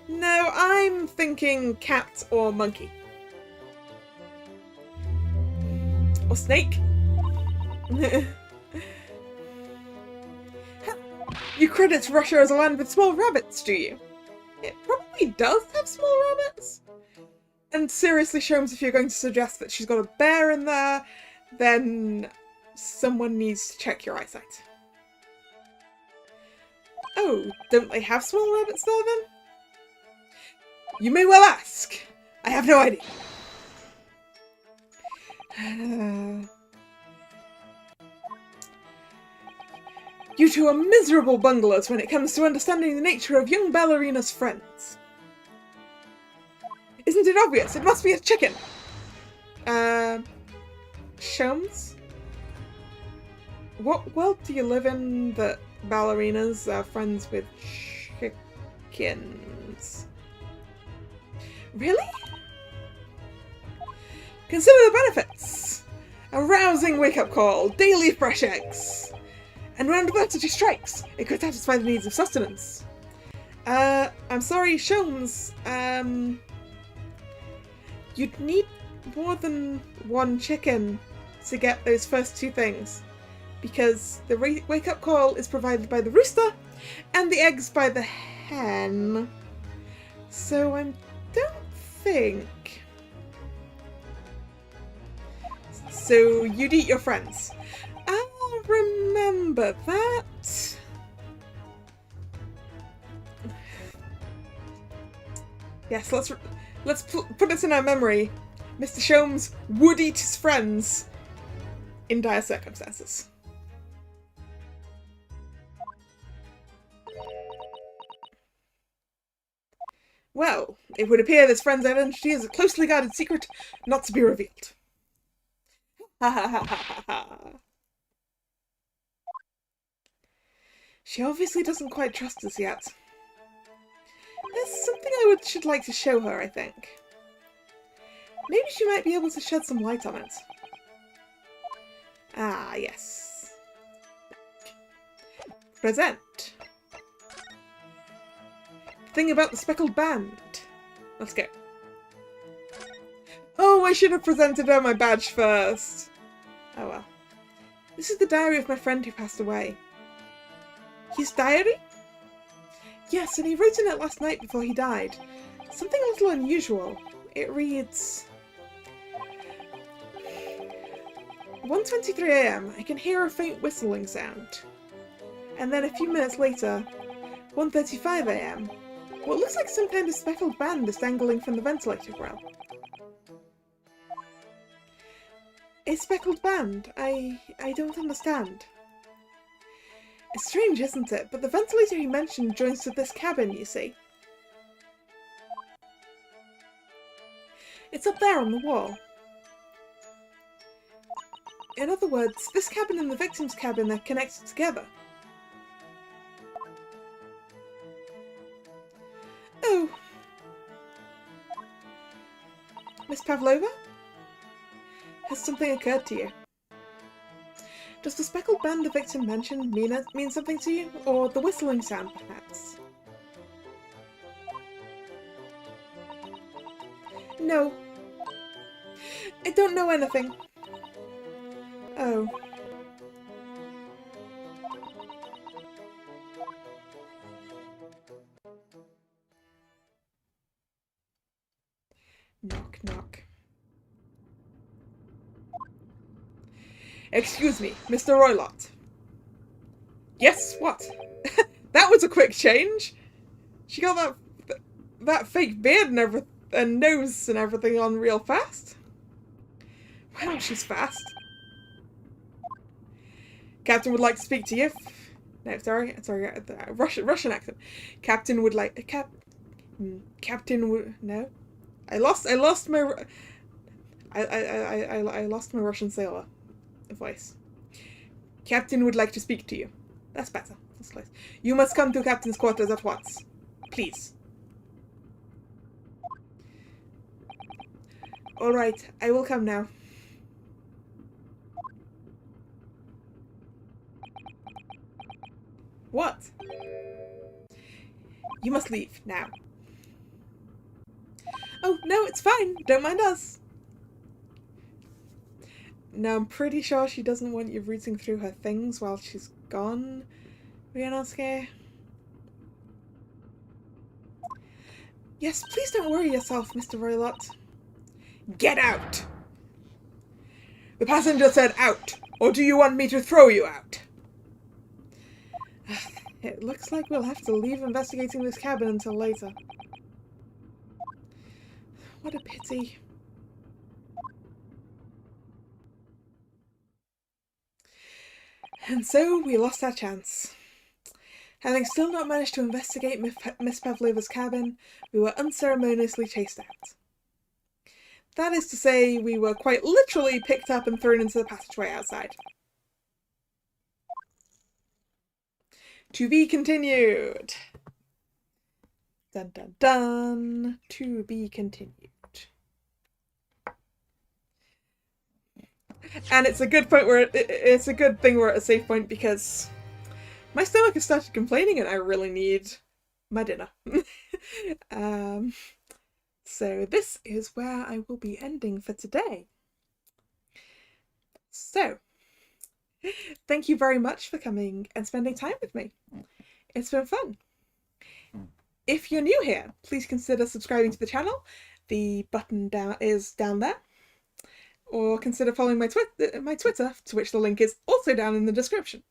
No, I'm thinking cat or monkey. Or snake? You credit Russia as a land with small rabbits, do you? It probably does have small rabbits. And seriously, Sholmes, if you're going to suggest that she's got a bear in there, then someone needs to check your eyesight. Oh, don't they have small rabbits there then? You may well ask. I have no idea. You two are miserable bunglers when it comes to understanding the nature of young ballerina's friends. Isn't it obvious? It must be a chicken. Sholmes? What world do you live in that ballerinas are friends with chickens? Really? Consider the benefits. A rousing wake-up call, daily fresh eggs. And when adversity strikes, it could satisfy the needs of sustenance. I'm sorry, Sholmes. You'd need more than one chicken to get those first 2 things. Because the wake-up call is provided by the rooster, and the eggs by the hen. So I don't think... So you'd eat your friends. I'll remember that. Yes, let's put this in our memory. Mr. Sholmes would eat his friends in dire circumstances. Well, it would appear this friend's identity is a closely guarded secret not to be revealed. Ha ha ha ha ha. She obviously doesn't quite trust us yet. There's something I should like to show her, I think. Maybe she might be able to shed some light on it. Ah, yes. Present. Thing about the speckled band. Let's go. Oh, I should have presented her my badge first. Oh well. This is the diary of my friend who passed away. His diary? Yes, and he wrote in it last night before he died. Something a little unusual. It reads... 1:23 AM, I can hear a faint whistling sound. And then a few minutes later, 1:35 AM, what looks like some kind of speckled band is dangling from the ventilator grill. A speckled band? I don't understand. It's strange, isn't it? But the ventilator he mentioned joins to this cabin, you see. It's up there on the wall. In other words, this cabin and the victim's cabin are connected together. Oh. Miss Pavlova? Has something occurred to you? Does the speckled band the victim mentioned mean something to you? Or the whistling sound, perhaps? No. I don't know anything. Oh. Knock, knock. Excuse me, Mr. Roylott. Yes, what? That was a quick change. She got that fake beard and nose and everything on real fast. Wow, she's fast. Captain would like to speak to you. No, sorry, Russian accent. Captain would like Captain would no. I lost my Russian sailor voice. Captain would like to speak to you. That's better. That's close. You must come to Captain's quarters at once. Please. Alright, I will come now. What? You must leave, now. Oh, no, it's fine. Don't mind us. Now, I'm pretty sure she doesn't want you rooting through her things while she's gone, Ryunosuke. Yes, please don't worry yourself, Mr. Roylott. Get out! The passenger said out, or do you want me to throw you out? It looks like we'll have to leave investigating this cabin until later. What a pity. And so we lost our chance. Having still not managed to investigate Miss Pavlova's cabin, we were unceremoniously chased out. That is to say, we were quite literally picked up and thrown into the passageway outside. To be continued. Dun dun dun. To be continued. And it's a good point where it's a good thing we're at a safe point because my stomach has started complaining and I really need my dinner. So this is where I will be ending for today. So, thank you very much for coming and spending time with me. It's been fun. If you're new here, please consider subscribing to the channel. The button is down there. Or consider following my Twitter, to which the link is also down in the description.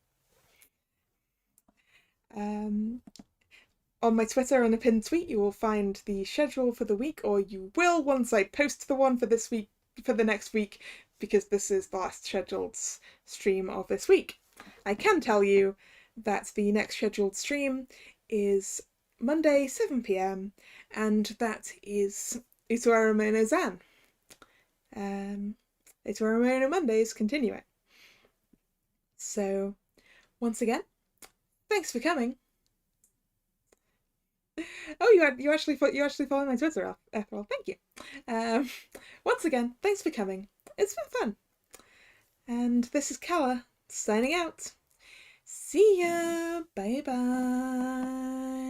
on my Twitter in a pinned tweet, you will find the schedule for the week, or you will once I post the one for this week, for the next week, because this is the last scheduled stream of this week. I can tell you that the next scheduled stream is Monday, 7 p.m, and that is Utuaramono Zan. Utuaramono Mondays continuing. So, once again, thanks for coming. Oh, you actually follow my Twitter, Ethel. Thank you. Once again, thanks for coming. It's been fun. And this is Kalla signing out. See ya. Bye bye.